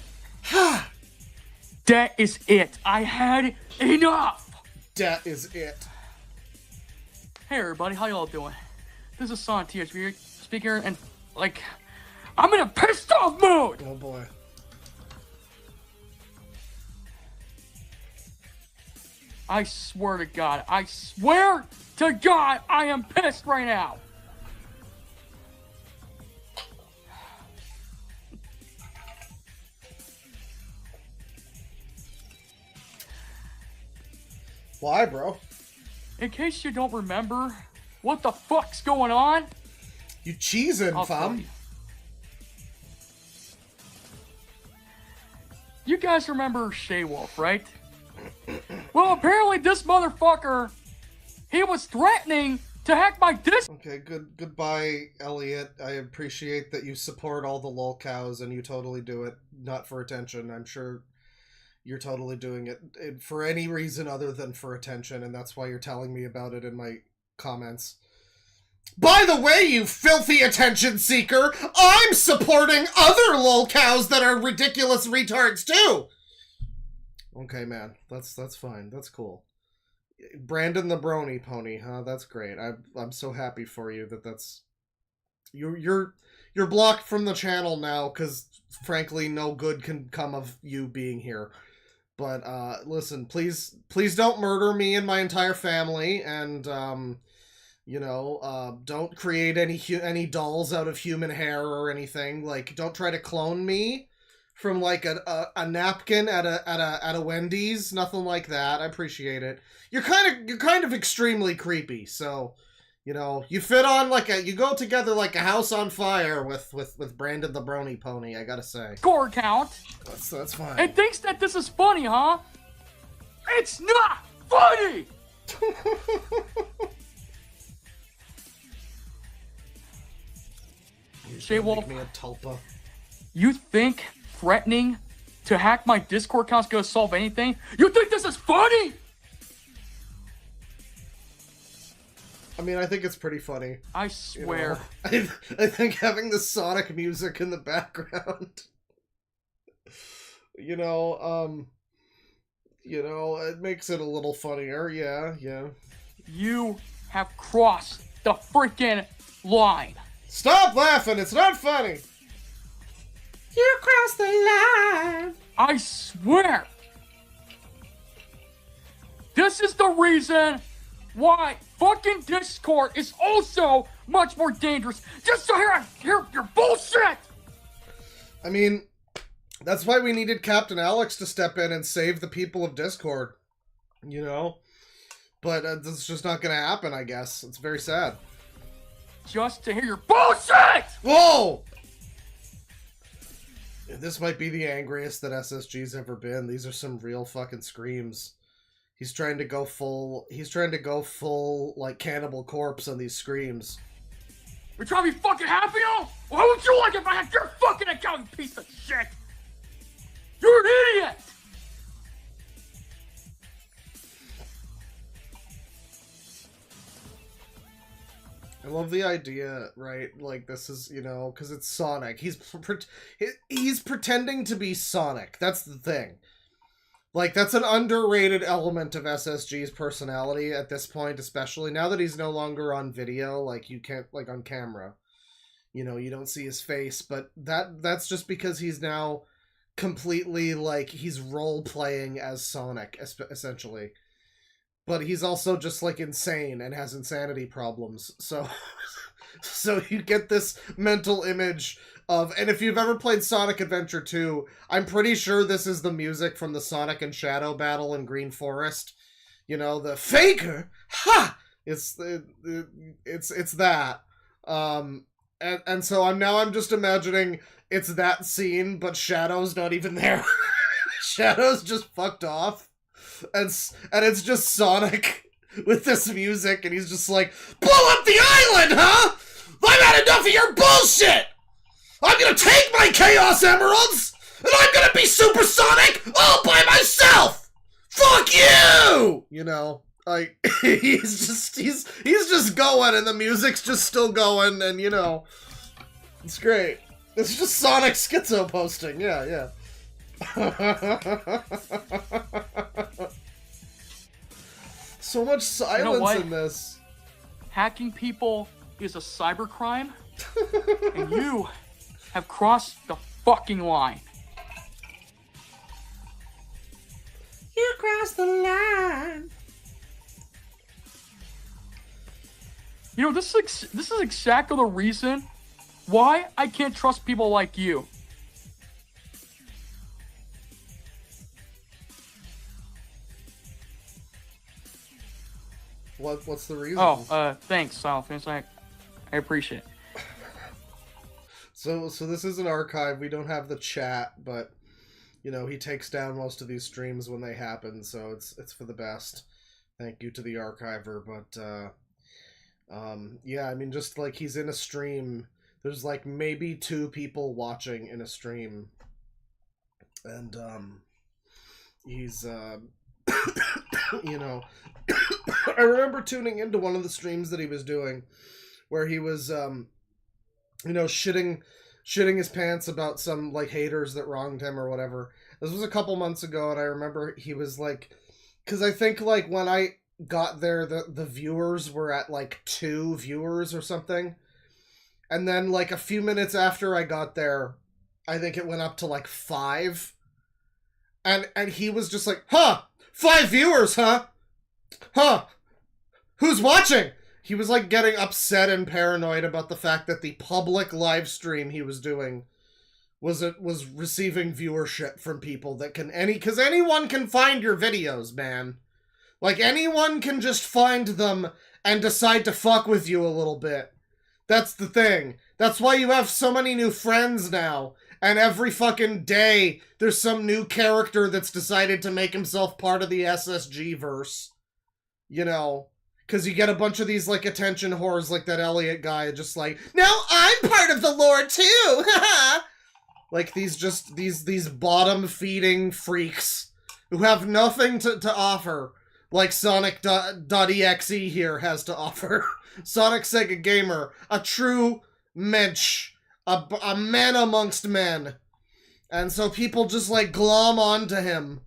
Speaker 1: Ha!
Speaker 13: That is it. I had enough.
Speaker 1: That is it.
Speaker 13: Hey everybody, how y'all doing? This is Sonic THV speaker, and like, I'm in a pissed off mood.
Speaker 1: Oh boy.
Speaker 13: I swear to God, I am pissed right now.
Speaker 1: Why, bro?
Speaker 13: In case you don't remember what the fuck's going on,
Speaker 1: you cheesing, fam.
Speaker 13: You guys remember Shade Wolf, right? Well, apparently this motherfucker, he was threatening to hack my disc.
Speaker 1: Okay, goodbye, Elliot. I appreciate that you support all the lol cows, and you totally do it not for attention. I'm sure you're totally doing it for any reason other than for attention, and that's why you're telling me about it in my comments. By the way, you filthy attention seeker, I'm supporting other lolcows that are ridiculous retards too! Okay, man. That's fine. That's cool. Brandon the Brony Pony, huh? That's great. I'm so happy for you that's... You're blocked from the channel now, because, frankly, no good can come of you being here. But, listen, please don't murder me and my entire family, and, you know, don't create any dolls out of human hair or anything. Like, don't try to clone me from, like, a napkin at a Wendy's. Nothing like that. I appreciate it. You're kind of extremely creepy, so... You know, you fit on you go together like a house on fire with Brandon the Brony Pony, I gotta say.
Speaker 13: Score count.
Speaker 1: That's fine.
Speaker 13: And thinks that this is funny, huh? It's not funny! J-Wolf,
Speaker 1: me a tulpa.
Speaker 13: You think threatening to hack my Discord account is gonna solve anything? You think this is funny?
Speaker 1: I mean, I think it's pretty funny.
Speaker 13: I swear.
Speaker 1: You know? I think having the Sonic music in the background, you know, it makes it a little funnier. Yeah.
Speaker 13: You have crossed the freaking line.
Speaker 1: Stop laughing! It's not funny. You crossed the line.
Speaker 13: I swear. This is the reason why fucking Discord is also much more dangerous. Just to hear your bullshit!
Speaker 1: I mean, that's why we needed Captain Alex to step in and save the people of Discord. You know? But this is just not gonna happen, I guess. It's very sad.
Speaker 13: Just to hear your bullshit!
Speaker 1: Whoa! This might be the angriest that SSG's ever been. These are some real fucking screams. He's trying to go full, like, Cannibal Corpse on these screams.
Speaker 13: You're trying to be fucking happy now? Well, how would you like if I had your fucking account, you piece of shit? You're an idiot!
Speaker 1: I love the idea, right? Like, this is, you know, because it's Sonic. He's pretending to be Sonic. That's the thing. Like, that's an underrated element of SSG's personality at this point, especially now that he's no longer on video, like, you can't, like, on camera. You know, you don't see his face, but that's just because he's now completely, like, he's role-playing as Sonic, essentially. But he's also just, like, insane and has insanity problems, so... so you get this mental image of, and if you've ever played Sonic Adventure 2, I'm pretty sure this is the music from the Sonic and Shadow battle in Green Forest. You know, the Faker! Ha! It's that. And so I'm just imagining it's that scene, but Shadow's not even there. Shadow's just fucked off. And it's just Sonic with this music, and he's just like, blow up the island, huh? I've had enough of your bullshit! I'm gonna take my Chaos Emeralds, and I'm gonna be Supersonic all by myself! Fuck you! You know, like, he's just going, and the music's just still going, and, you know, it's great. It's just Sonic schizo posting, yeah. So much silence in this.
Speaker 13: Hacking people is a cybercrime, and you have crossed the fucking line.
Speaker 1: You crossed the line.
Speaker 13: You know, this is exactly the reason why I can't trust people like you.
Speaker 1: What's the reason?
Speaker 13: Oh, thanks, Silence. I appreciate it.
Speaker 1: So this is an archive. We don't have the chat, but you know, he takes down most of these streams when they happen, so it's for the best. Thank you to the archiver, but yeah, I mean, just like he's in a stream, there's like maybe 2 people watching in a stream, and he's you know, I remember tuning into one of the streams that he was doing where he was, you know, shitting his pants about some, like, haters that wronged him or whatever. This was a couple months ago, and I remember he was like, because I think, like, when I got there, the viewers were at, like, 2 viewers or something. And then, like, a few minutes after I got there, I think it went up to, like, 5. And he was just like, huh, 5 viewers, huh? Huh, who's watching? He was, like, getting upset and paranoid about the fact that the public live stream he was doing was receiving viewership from people that can because anyone can find your videos, man. Like, anyone can just find them and decide to fuck with you a little bit. That's the thing. That's why you have so many new friends now. And every fucking day, there's some new character that's decided to make himself part of the SSG verse. You know? Because you get a bunch of these, like, attention whores like that Elliot guy just like, now I'm part of the lore too! Like, these bottom-feeding freaks who have nothing to offer, like Sonic.exe here has to offer. Sonic Sega Gamer, a true mensch, a man amongst men. And so people just, like, glom onto him,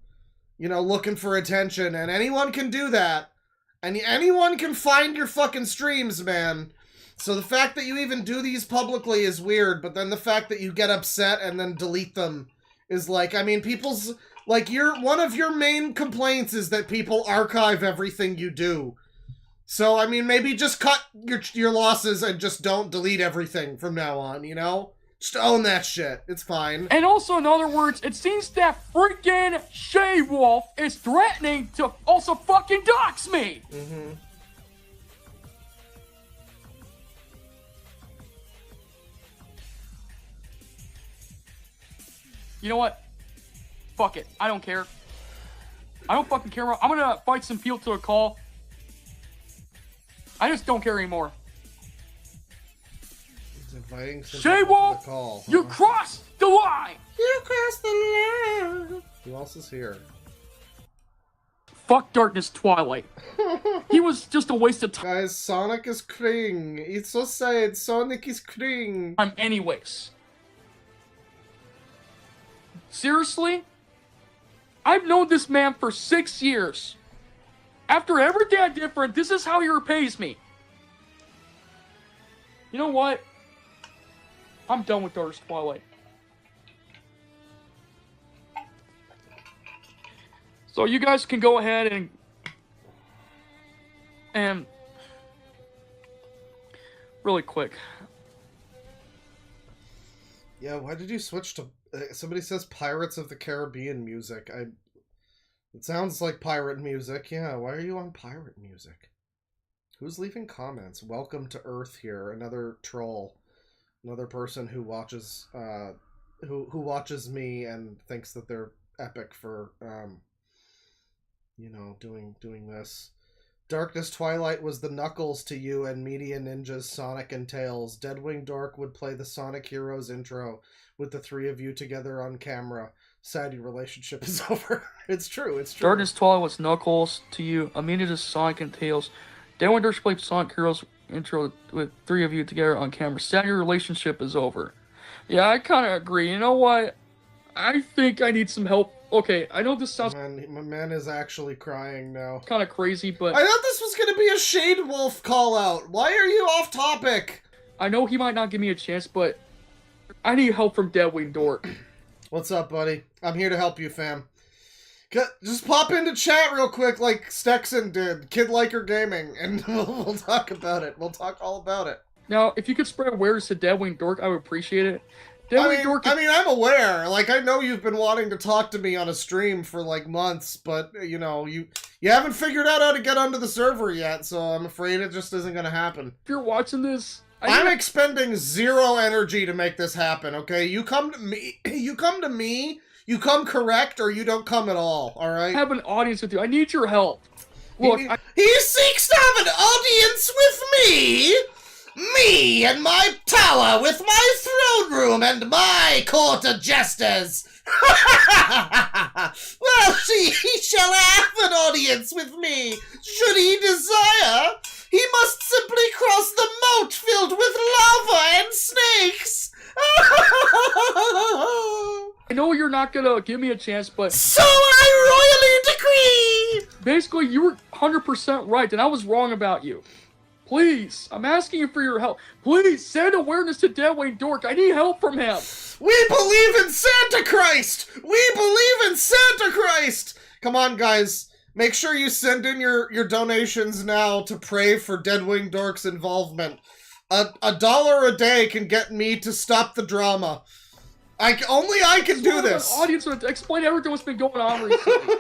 Speaker 1: you know, looking for attention, and anyone can do that. And anyone can find your fucking streams, man. So the fact that you even do these publicly is weird, but then the fact that you get upset and then delete them is like, I mean, people's, like, one of your main complaints is that people archive everything you do. So, I mean, maybe just cut your losses and just don't delete everything from now on, you know? Just own that shit. It's fine.
Speaker 13: And also, in other words, it seems that freaking Shay Wolf is threatening to also fucking dox me!
Speaker 1: Mm-hmm.
Speaker 13: You know what? Fuck it. I don't care. I don't fucking care. I'm gonna fight some people to a call. I just don't care anymore. Shay Wolf,
Speaker 1: call, huh?
Speaker 13: You crossed the line!
Speaker 1: You crossed the line! Who else is here?
Speaker 13: Fuck Darkness Twilight. He was just a waste of time.
Speaker 1: Guys, Sonic is crying. It's so sad. Sonic is crying.
Speaker 13: Anyways. Seriously? I've known this man for 6 years. After everything I did for him, this is how he repays me. You know what? I'm done with Darkness Twilight. So you guys can go ahead and really quick.
Speaker 1: Yeah, why did you switch to... somebody says Pirates of the Caribbean music. It sounds like pirate music. Yeah, why are you on pirate music? Who's leaving comments? Welcome to Earth here. Another troll. Another person who watches who watches me and thinks that they're epic for you know, doing this. Darkness Twilight was the Knuckles to you and Media Ninja's Sonic and Tails. Deadwing Dork would play the Sonic Heroes intro with the 3 of you together on camera. Sad your relationship is over. It's true, it's true.
Speaker 13: Darkness Twilight was Knuckles to you, Media Ninja's Sonic and Tails. Deadwing Dork played Sonic Heroes intro with 3 of you together on camera. Sad your relationship is over. Yeah, I kind of agree. You know what? I think I need some help. Okay, I know this sounds...
Speaker 1: My man is actually crying now.
Speaker 13: Kind of crazy, but...
Speaker 1: I thought this was going to be a Shade Wolf call-out. Why are you off topic?
Speaker 13: I know he might not give me a chance, but I need help from Deadwing Dork.
Speaker 1: What's up, buddy? I'm here to help you, fam. Just pop into chat real quick like Stexxan did, Kid Liker Gaming, and we'll talk about it. We'll talk all about it.
Speaker 13: Now, if you could spread awareness to Deadwing Dork, I would appreciate it.
Speaker 1: I mean, I'm aware. Like, I know you've been wanting to talk to me on a stream for, like, months, but, you know, you haven't figured out how to get onto the server yet, so I'm afraid it just isn't gonna happen.
Speaker 13: If you're watching this...
Speaker 1: I'm expending 0 energy to make this happen, okay? You come to me, you come correct, or you don't come at all, alright?
Speaker 13: I have an audience with you. I need your help. Look,
Speaker 1: he seeks to have an audience with me? Me and my tower with my throne room and my court of jesters. Well, he shall have an audience with me. Should he desire, he must simply cross the moat filled
Speaker 13: you're not gonna give me a chance, but
Speaker 1: so I royally decree.
Speaker 13: Basically, you were 100% right, and I was wrong about you. Please, I'm asking you for your help. Please, send awareness to Deadwing Dork. I need help from him.
Speaker 1: We believe in Santa Christ! We believe in Santa Christ! Come on, guys. Make sure you send in your donations now to pray for Deadwing Dork's involvement. $1 a day can get me to stop the drama. Only I can do this.
Speaker 13: An audience to explain everything that's been going on recently.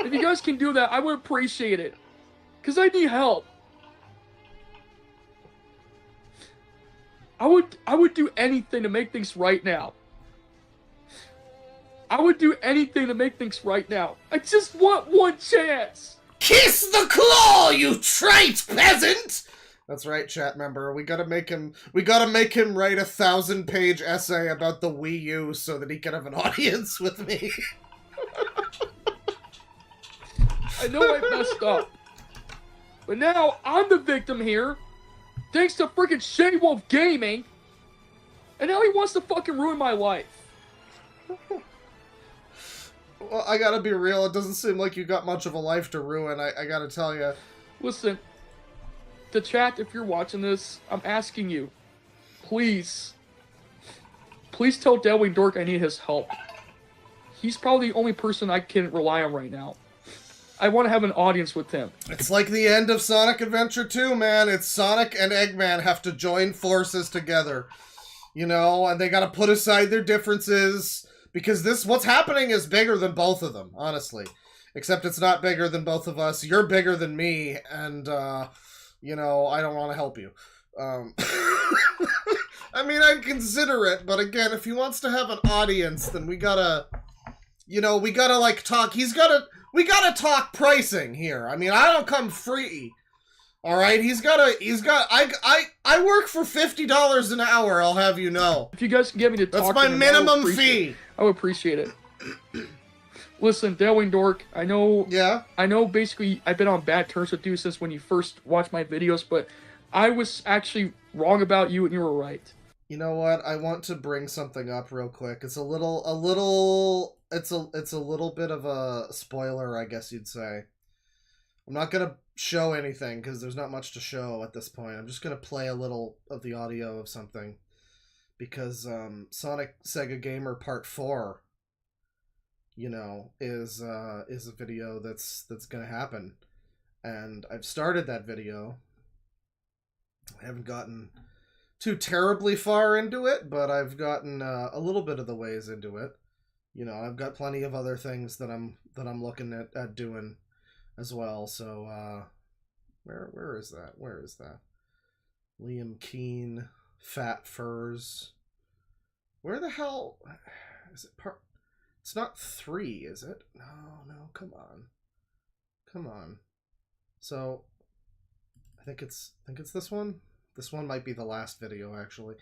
Speaker 13: If you guys can do that, I would appreciate it. Because I need help. I would do anything to make things right now. I would do anything to make things right now. I just want one chance.
Speaker 1: Kiss the claw, you trite peasant! That's right, chat member. We gotta make him write a 1,000-page essay about the Wii U so that he can have an audience with me.
Speaker 13: I know I messed up. But now I'm the victim here. Thanks to freaking Shane Wolf Gaming. And now he wants to fucking ruin my life.
Speaker 1: Well, I gotta be real. It doesn't seem like you got much of a life to ruin. I gotta tell you.
Speaker 13: Listen. The chat, if you're watching this, I'm asking you. Please. Please tell Deadwing Dork I need his help. He's probably the only person I can rely on right now. I want to have an audience with him.
Speaker 1: It's like the end of Sonic Adventure 2, man. It's Sonic and Eggman have to join forces together. You know, and they gotta put aside their differences. Because what's happening is bigger than both of them, honestly. Except it's not bigger than both of us. You're bigger than me, and, you know, I don't want to help you. I mean, I'd consider it, but again, if he wants to have an audience, then we gotta, you know, we gotta, like, talk. We gotta talk pricing here. I mean, I don't come free. Alright, I work for $50 an hour, I'll have you know.
Speaker 13: If you guys can get me to talk
Speaker 1: That's my
Speaker 13: to him,
Speaker 1: minimum fee.
Speaker 13: I would appreciate it. Listen, Deadwing Dork, I know...
Speaker 1: Yeah?
Speaker 13: I know basically I've been on bad terms with you since when you first watched my videos, but I was actually wrong about you and you were right.
Speaker 1: You know what? I want to bring something up real quick. It's a little bit of a spoiler, I guess you'd say. I'm not gonna show anything because there's not much to show at this point. I'm just gonna play a little of the audio of something because Sonic Sega Gamer Part 4, you know, is a video that's gonna happen, and I've started that video. I haven't gotten too terribly far into it, but I've gotten a little bit of the ways into it. You know, I've got plenty of other things that I'm looking at doing as well. So where is that? Where is that? Liam Keen, Fat Furs. Where the hell is it? It's not 3, is it? No, come on. So I think it's this one. This one might be the last video, actually.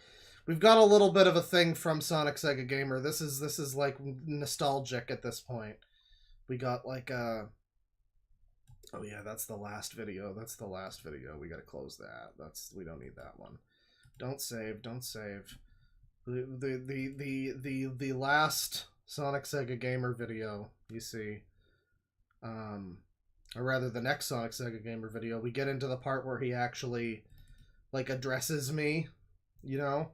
Speaker 1: We've got a little bit of a thing from Sonic Sega Gamer. This is like nostalgic at this point. We got like oh yeah, that's the last video. We gotta close that. We don't need that one. Don't save. The last Sonic Sega Gamer video, you see. Or rather the next Sonic Sega Gamer video, we get into the part where he actually like addresses me, you know?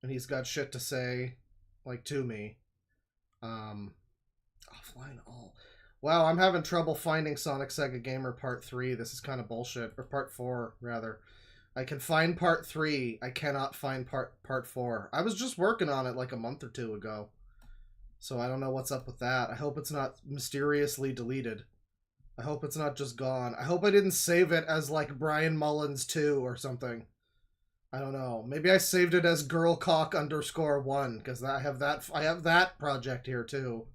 Speaker 1: And he's got shit to say, like, to me. Offline all. Wow, I'm having trouble finding Sonic Sega Gamer Part 3. This is kind of bullshit. Or Part 4, rather. I can find Part 3. I cannot find Part 4. I was just working on it like a month or two ago. So I don't know what's up with that. I hope it's not mysteriously deleted. I hope it's not just gone. I hope I didn't save it as, like, Brian Mullins 2 or something. I don't know. Maybe I saved it as girlcock_1, because I have that project here, too.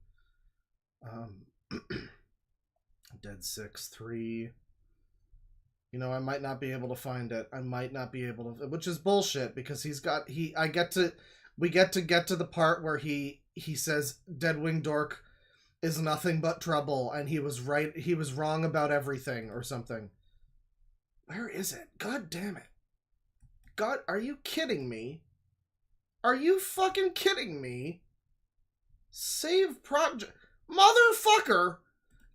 Speaker 1: Dead 6-3. You know, I might not be able to find it. Which is bullshit, because we get to get to the part where he says Deadwing Dork is nothing but trouble, and he was wrong about everything, or something. Where is it? God damn it. God, are you kidding me? Are you fucking kidding me? Save project. Motherfucker!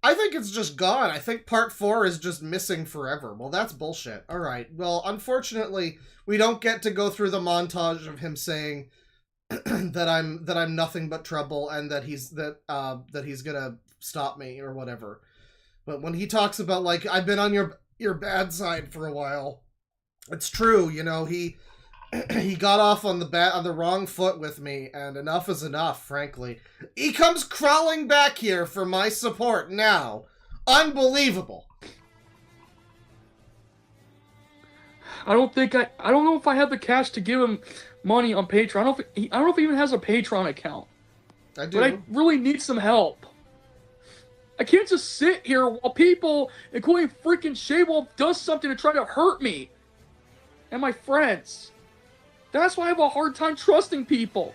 Speaker 1: I think it's just gone. I think part 4 is just missing forever. Well, that's bullshit. Alright, well, unfortunately, we don't get to go through the montage of him saying that I'm nothing but trouble and that he's gonna stop me or whatever. But when he talks about, like, I've been on your bad side for a while, it's true, you know, he got off on the wrong foot with me, and enough is enough, frankly. He comes crawling back here for my support now. Unbelievable.
Speaker 13: I don't know if I have the cash to give him money on Patreon. I don't know if he even has a Patreon account.
Speaker 1: I do.
Speaker 13: But I really need some help. I can't just sit here while people, including freaking Shaywolf, does something to try to hurt me and my friends. That's why I have a hard time trusting people.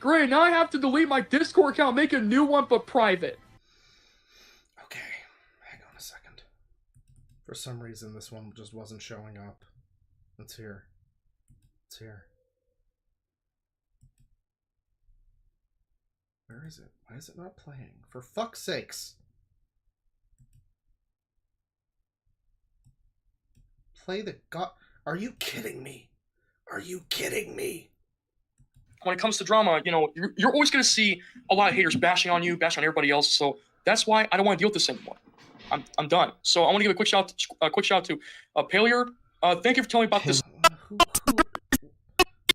Speaker 13: Great, now I have to delete my Discord account, make a new one, but private.
Speaker 1: Okay, hang on a second. For some reason, this one just wasn't showing up. It's here. It's here. Where is it? Why is it not playing? For fuck's sakes. Play the god. Are you kidding me? Are you kidding me?
Speaker 13: When it comes to drama, you know, you're always going to see a lot of haters bashing on you, bashing on everybody else. So that's why I don't want to deal with this anymore. I'm done. So I want to give a quick shout to Palier. Thank you for telling me about this.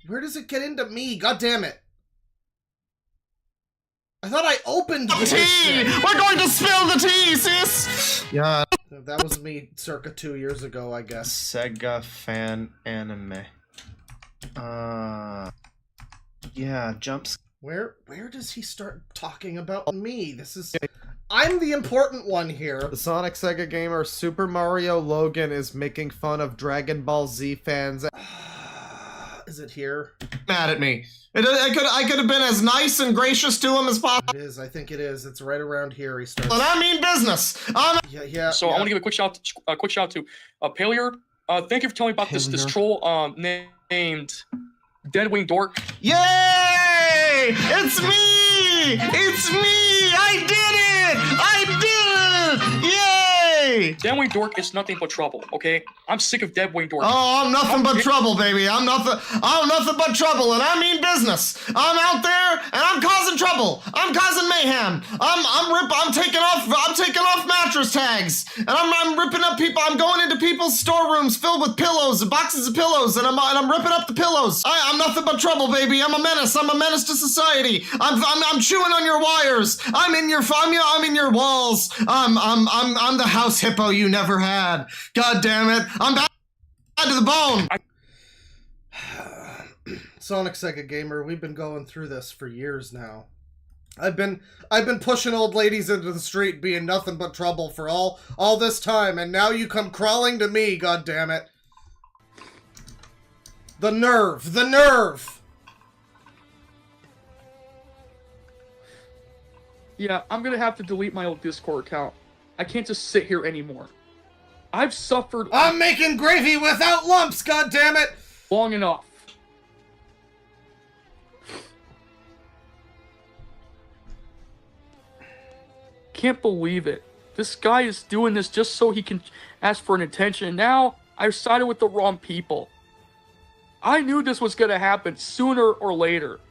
Speaker 1: Where does it get into me? God damn it. I thought I opened the tea!
Speaker 14: We're going to spill the tea, sis!
Speaker 1: Yeah. That was me circa 2 years ago, I guess.
Speaker 14: Sega fan anime. Yeah, jumps.
Speaker 1: Where does he start talking about me? This is... I'm the important one here. The Sonic Sega gamer Super Mario Logan is making fun of Dragon Ball Z fans. Is it here?
Speaker 14: Mad at me. I could have been as nice and gracious to him as possible.
Speaker 1: It is. I think it is. It's right around here. He starts.
Speaker 14: But I mean business.
Speaker 1: Yeah.
Speaker 13: So I want to give a quick shout to Palier. Thank you for telling me about this troll named Deadwing Dork.
Speaker 14: Yay! It's me! It's me! I did it! I did it! Yay!
Speaker 13: Deadwing Dork is nothing but trouble, okay? I'm sick of Deadwing Dork.
Speaker 14: Oh, I'm nothing but trouble, baby. I'm nothing but trouble, and I mean business. I'm out there and I'm causing trouble. I'm causing mayhem. I'm taking off mattress tags, and I'm ripping up people. I'm going into people's storerooms filled with pillows and boxes of pillows, and I'm ripping up the pillows. I'm nothing but trouble, baby. I'm a menace. I'm a menace to society. I'm chewing on your wires. I'm in your walls. I'm the house hippo you never had. God damn it. I'm bad to the bone.
Speaker 1: Sonic Sega Gamer, we've been going through this for years now. I've been pushing old ladies into the street being nothing but trouble for all this time, and now you come crawling to me, god damn it. The nerve! The nerve!
Speaker 13: Yeah, I'm gonna have to delete my old Discord account. I can't just sit here anymore. I've suffered...
Speaker 1: I'm making gravy without lumps, god damn it!
Speaker 13: Long enough. Can't believe it. This guy is doing this just so he can ask for an attention. And now I've sided with the wrong people. I knew this was gonna happen sooner or later.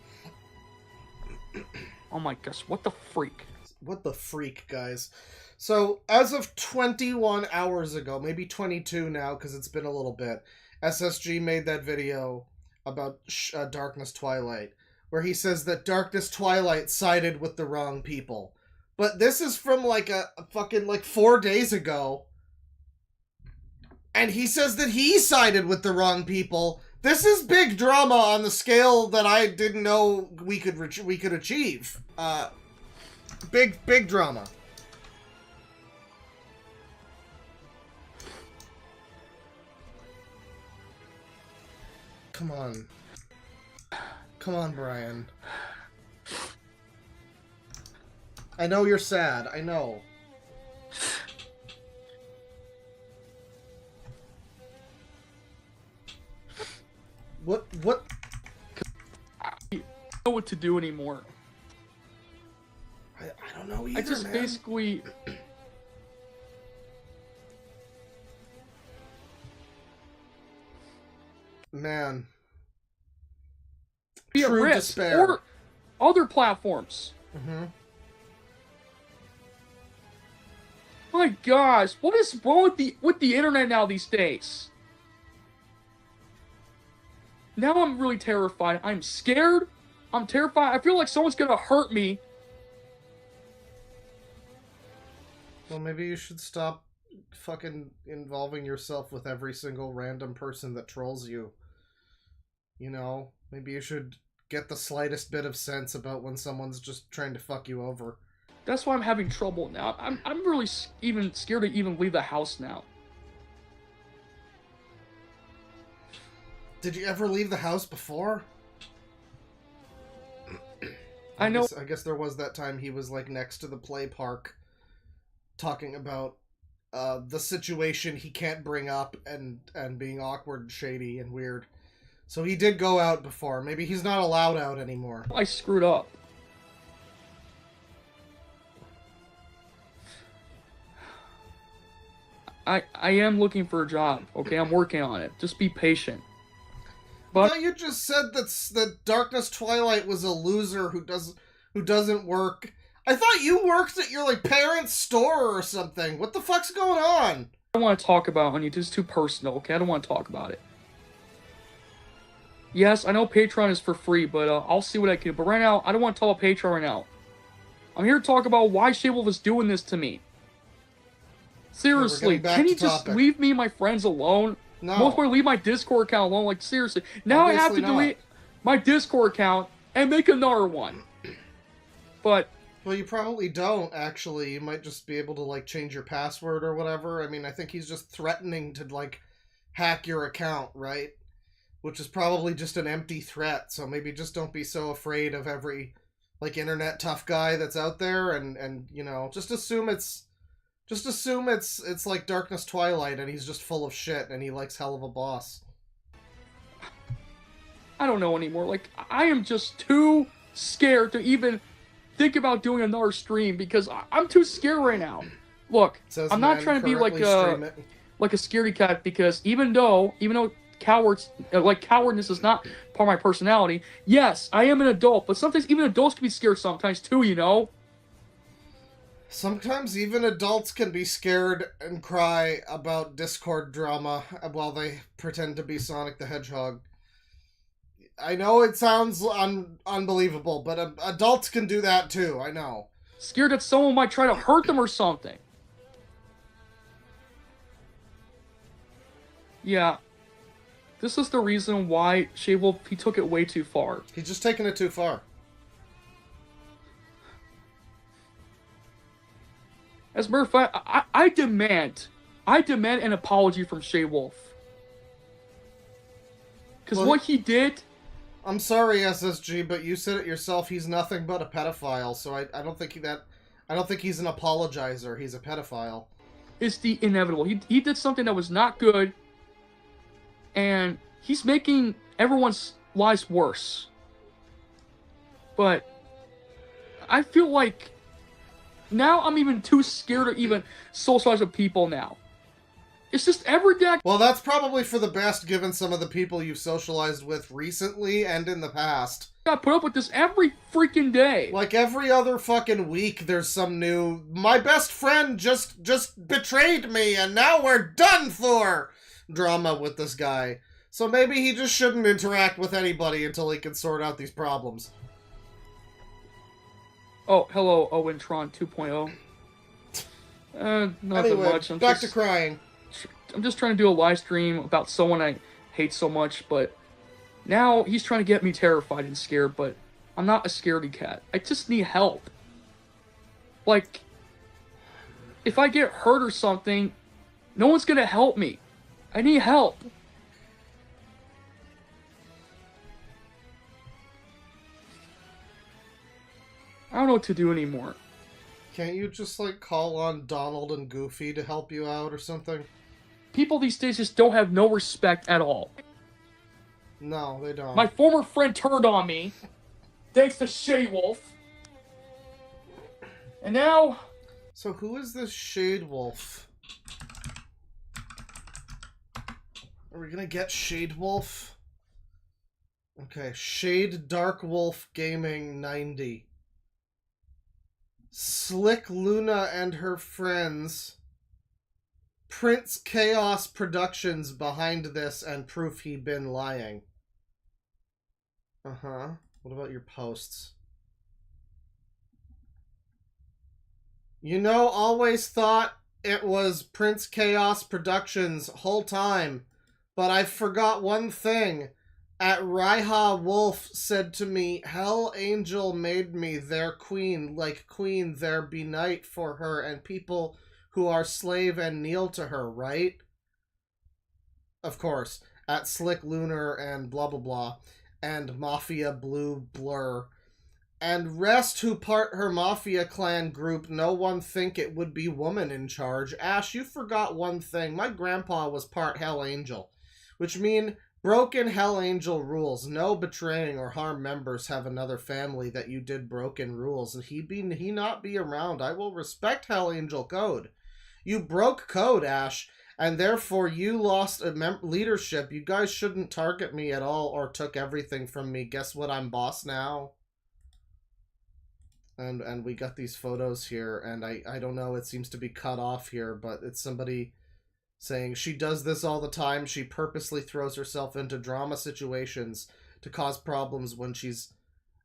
Speaker 13: Oh my gosh, what the freak?
Speaker 1: What the freak, guys? So, as of 21 hours ago, maybe 22 now, because it's been a little bit, SSG made that video about Darkness Twilight, where he says that Darkness Twilight sided with the wrong people. But this is from, like, a fucking, 4 days ago, and he says that he sided with the wrong people. This is big drama on the scale that I didn't know we could achieve. Big drama. Come on. Come on, Brian. I know you're sad. I know. What?
Speaker 13: I don't know what to do anymore.
Speaker 1: know either,
Speaker 13: I just
Speaker 1: man.
Speaker 13: basically...
Speaker 1: Man.
Speaker 13: Be at
Speaker 1: True
Speaker 13: risk.
Speaker 1: despair.
Speaker 13: Or other platforms.
Speaker 1: Mm-hmm.
Speaker 13: My gosh, what is wrong with the internet now these days? Now I'm really terrified. I'm scared. I'm terrified. I feel like someone's gonna hurt me.
Speaker 1: Well, maybe you should stop fucking involving yourself with every single random person that trolls you. You know, maybe you should get the slightest bit of sense about when someone's just trying to fuck you over.
Speaker 13: That's why I'm having trouble now. I'm really even scared to even leave the house now.
Speaker 1: Did you ever leave the house before?
Speaker 13: I know.
Speaker 1: I guess there was that time he was like next to the play park talking about the situation he can't bring up and being awkward and shady and weird. So he did go out before. Maybe he's not allowed out anymore.
Speaker 13: I screwed up. I am looking for a job, okay? I'm working on it. Just be patient.
Speaker 1: But no, you just said that Darkness Twilight was a loser who doesn't work. I thought you worked at your like parents' store or something. What the fuck's going on?
Speaker 13: I don't want to talk about it, honey. It's too personal, okay? I don't want to talk about it. Yes, I know Patreon is for free, but I'll see what I can do. But right now, I don't want to talk about Patreon right now. I'm here to talk about why Shaywolf is doing this to me. Seriously, can you just leave me and my friends alone?
Speaker 1: No.
Speaker 13: Most probably leave my Discord account alone. Like, seriously. Now I have to delete my Discord account and make another one. But...
Speaker 1: Well, you probably don't, actually. You might just be able to, like, change your password or whatever. I mean, I think he's just threatening to, like, hack your account, right? Which is probably just an empty threat, so maybe just don't be so afraid of every, like, internet tough guy that's out there, and you know, just assume it's like Darkness Twilight, and he's just full of shit, and he likes hell of a boss.
Speaker 13: I don't know anymore. Like, I am just too scared to even think about doing another stream, because I'm too scared right now. Look, I'm not trying to be like a scaredy cat, because even though cowardness is not part of my personality, yes, I am an adult, but sometimes even adults can be scared sometimes too, you know?
Speaker 1: Sometimes even adults can be scared and cry about Discord drama while they pretend to be Sonic the Hedgehog. I know it sounds unbelievable, but adults can do that too, I know.
Speaker 13: Scared that someone might try to hurt them or something. Yeah. This is the reason why Shaywolf, he took it way too far.
Speaker 1: He's just taking it too far.
Speaker 13: As a matter of fact, I demand an apology from Shaywolf. Because what he did...
Speaker 1: I'm sorry, SSG, but you said it yourself, he's nothing but a pedophile, so I don't think he's an apologizer, he's a pedophile.
Speaker 13: It's the inevitable. He did something that was not good, and he's making everyone's lives worse. But I feel like now I'm even too scared to even socialize with people now. It's just every day.
Speaker 1: Well, that's probably for the best, given some of the people you've socialized with recently and in the past.
Speaker 13: I put up with this every freaking day.
Speaker 1: Like every other fucking week, there's some new, my best friend just betrayed me and now we're done for drama with this guy. So maybe he just shouldn't interact with anybody until he can sort out these problems.
Speaker 13: Oh, hello, Owentron 2.0. Nothing
Speaker 1: anyway,
Speaker 13: much.
Speaker 1: Back to crying.
Speaker 13: I'm just trying to do a live stream about someone I hate so much, but now he's trying to get me terrified and scared, but I'm not a scaredy cat. I just need help. Like, if I get hurt or something, no one's gonna help me. I need help. I don't know what to do anymore.
Speaker 1: Can't you just, like, call on Donald and Goofy to help you out or something?
Speaker 13: People these days just don't have no respect at all.
Speaker 1: No, they don't.
Speaker 13: My former friend turned on me, thanks to Shaywolf. And now...
Speaker 1: So who is this Shade Wolf? Are we gonna get Shade Wolf? Okay, Shade Dark Wolf Gaming 90. Slick Luna and her friends. Prince Chaos Productions behind this and proof he been lying. Uh-huh. What about your posts? You know, always thought it was Prince Chaos Productions whole time, but I forgot one thing. At Raiha Wolf said to me, Hell Angel made me their queen, like queen there be night for her and people who are slave and kneel to her, right? Of course. At Slick Lunar and blah blah blah. And Mafia Blue Blur. And rest who part her Mafia clan group, no one think it would be woman in charge. Ash, you forgot one thing. My grandpa was part Hell Angel. Which mean broken Hell Angel rules. No betraying or harm members have another family that you did broken rules. And he not be around. I will respect Hell Angel code. You broke code, Ash. And therefore you lost leadership. You guys shouldn't target me at all or took everything from me. Guess what? I'm boss now. And we got these photos here, and I don't know, it seems to be cut off here, but it's somebody saying she does this all the time. She purposely throws herself into drama situations to cause problems when she's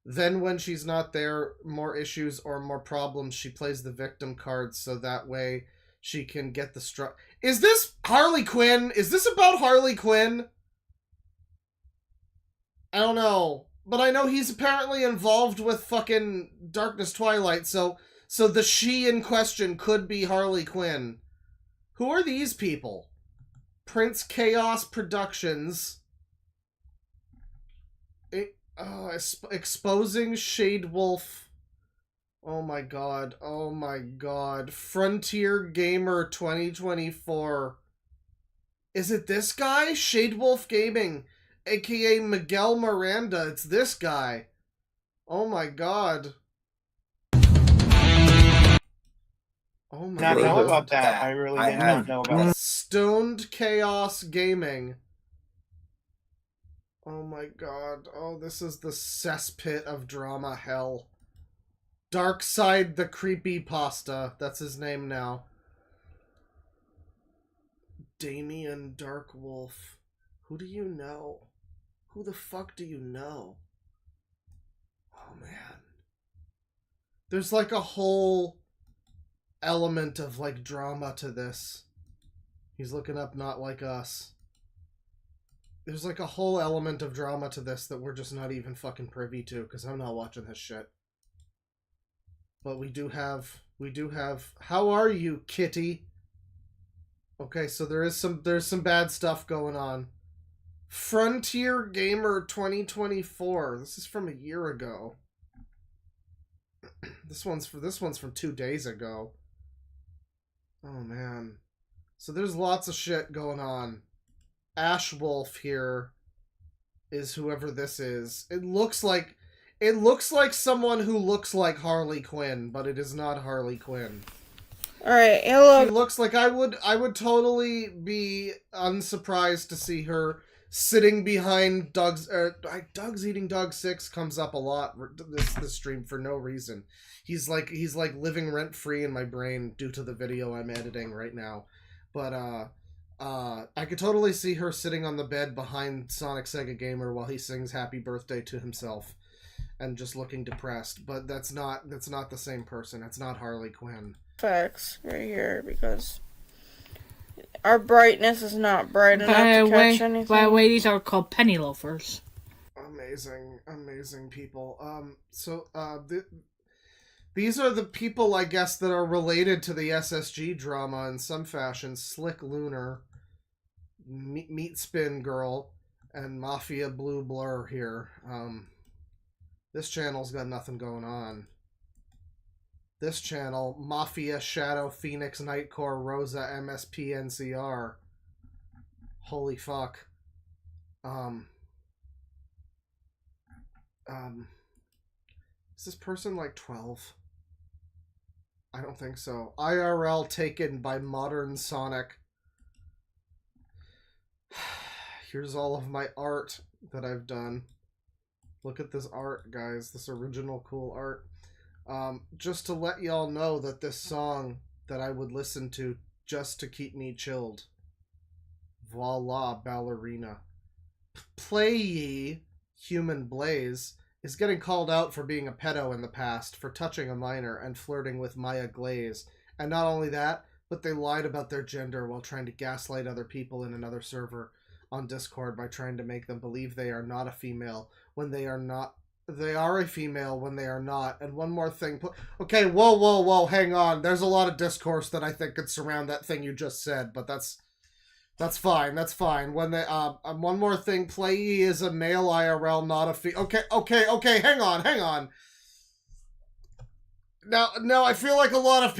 Speaker 1: not there, more issues or more problems, she plays the victim card so that way she can get the Is this Harley Quinn? Is this about Harley Quinn? I don't know. But I know he's apparently involved with fucking Darkness Twilight, so the she in question could be Harley Quinn. Who are these people? Prince Chaos Productions. Exposing Shade Wolf. Oh my god. Oh my god. Frontier Gamer 2024. Is it this guy? Shade Wolf Gaming. AKA Miguel Miranda. It's this guy. Oh my god. Oh my
Speaker 10: Not
Speaker 1: god.
Speaker 10: know about that. I really did not know about that.
Speaker 1: Stoned Chaos Gaming. Oh my god. Oh, this is the cesspit of drama hell. Darkside the Creepy Pasta. That's his name now. Damien Dark Wolf. Who do you know? Who the fuck do you know? Oh, man. There's like a whole element of like drama to this. He's looking up Not Like Us. There's like a whole element of drama to this that we're just not even fucking privy to because I'm not watching this shit. But we do have, how are you, kitty? Okay, so there's some bad stuff going on. Frontier Gamer 2024. This is from a year ago. This one's from 2 days ago. Oh man. So there's lots of shit going on. Ash Wolf here is whoever this is. It looks like someone who looks like Harley Quinn, but it is not Harley Quinn.
Speaker 15: Alright, hello.
Speaker 1: She looks like I would totally be unsurprised to see her sitting behind Doug's Eating Dog 6 comes up a lot this stream for no reason. He's like living rent free in my brain due to the video I'm editing right now. But I could totally see her sitting on the bed behind Sonic Sega Gamer while he sings Happy Birthday to himself and just looking depressed. But that's not the same person. It's not Harley Quinn.
Speaker 15: Facts right here because our brightness is not bright enough to catch anything.
Speaker 16: By the way, these are called penny loafers.
Speaker 1: Amazing people. These are the people, I guess, that are related to the SSG drama in some fashion. Slick Lunar, Meat Spin Girl, and Mafia Blue Blur here. This channel's got nothing going on. This channel, Mafia, Shadow, Phoenix, Nightcore, Rosa, MSP, NCR. Holy fuck. Is this person like 12? I don't think so. IRL taken by modern Sonic. Here's all of my art that I've done. Look at this art, guys. This original cool art. Just to let y'all know that this song that I would listen to just to keep me chilled. Voila, Ballerina. Play Ye, Human Blaze, is getting called out for being a pedo in the past, for touching a minor and flirting with Maya Glaze. And not only that, but they lied about their gender while trying to gaslight other people in another server on Discord by trying to make them believe they are not a female when they are not. They are a female when they are not. And one more thing. Okay, whoa, hang on. There's a lot of discourse that I think could surround that thing you just said, but that's fine. That's fine. When they one more thing. Play Ye is a male IRL, not a Okay. Hang on. Now, I feel like a lot of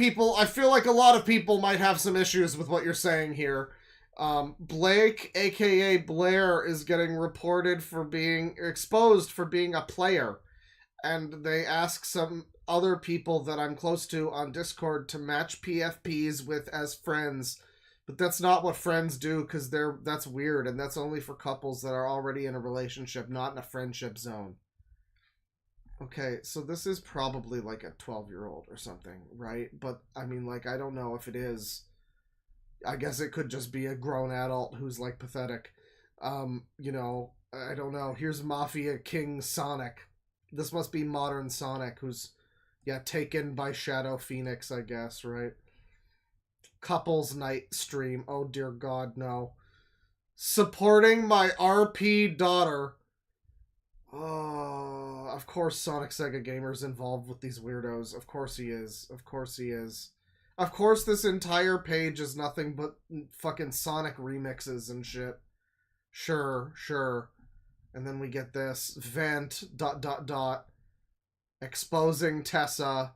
Speaker 1: people might have some issues with what you're saying here. Blake, aka Blair, is getting reported for being exposed for being a player. And they ask some other people that I'm close to on Discord to match PFPs with as friends. But that's not what friends do, because that's weird, and that's only for couples that are already in a relationship, not in a friendship zone. Okay, so this is probably like a 12-year-old or something, right? But, I mean, like, I don't know if it is. I guess it could just be a grown adult who's, like, pathetic. You know, I don't know. Here's Mafia King Sonic. This must be modern Sonic, who's, yeah, taken by Shadow Phoenix, I guess, right? Couples night stream. Oh, dear God, no. Supporting my RP daughter. Oh, of course Sonic Sega Gamer's involved with these weirdos. Of course he is. Of course he is. Of course this entire page is nothing but fucking Sonic remixes and shit. Sure. And then we get this. Vent, ... Exposing Tessa.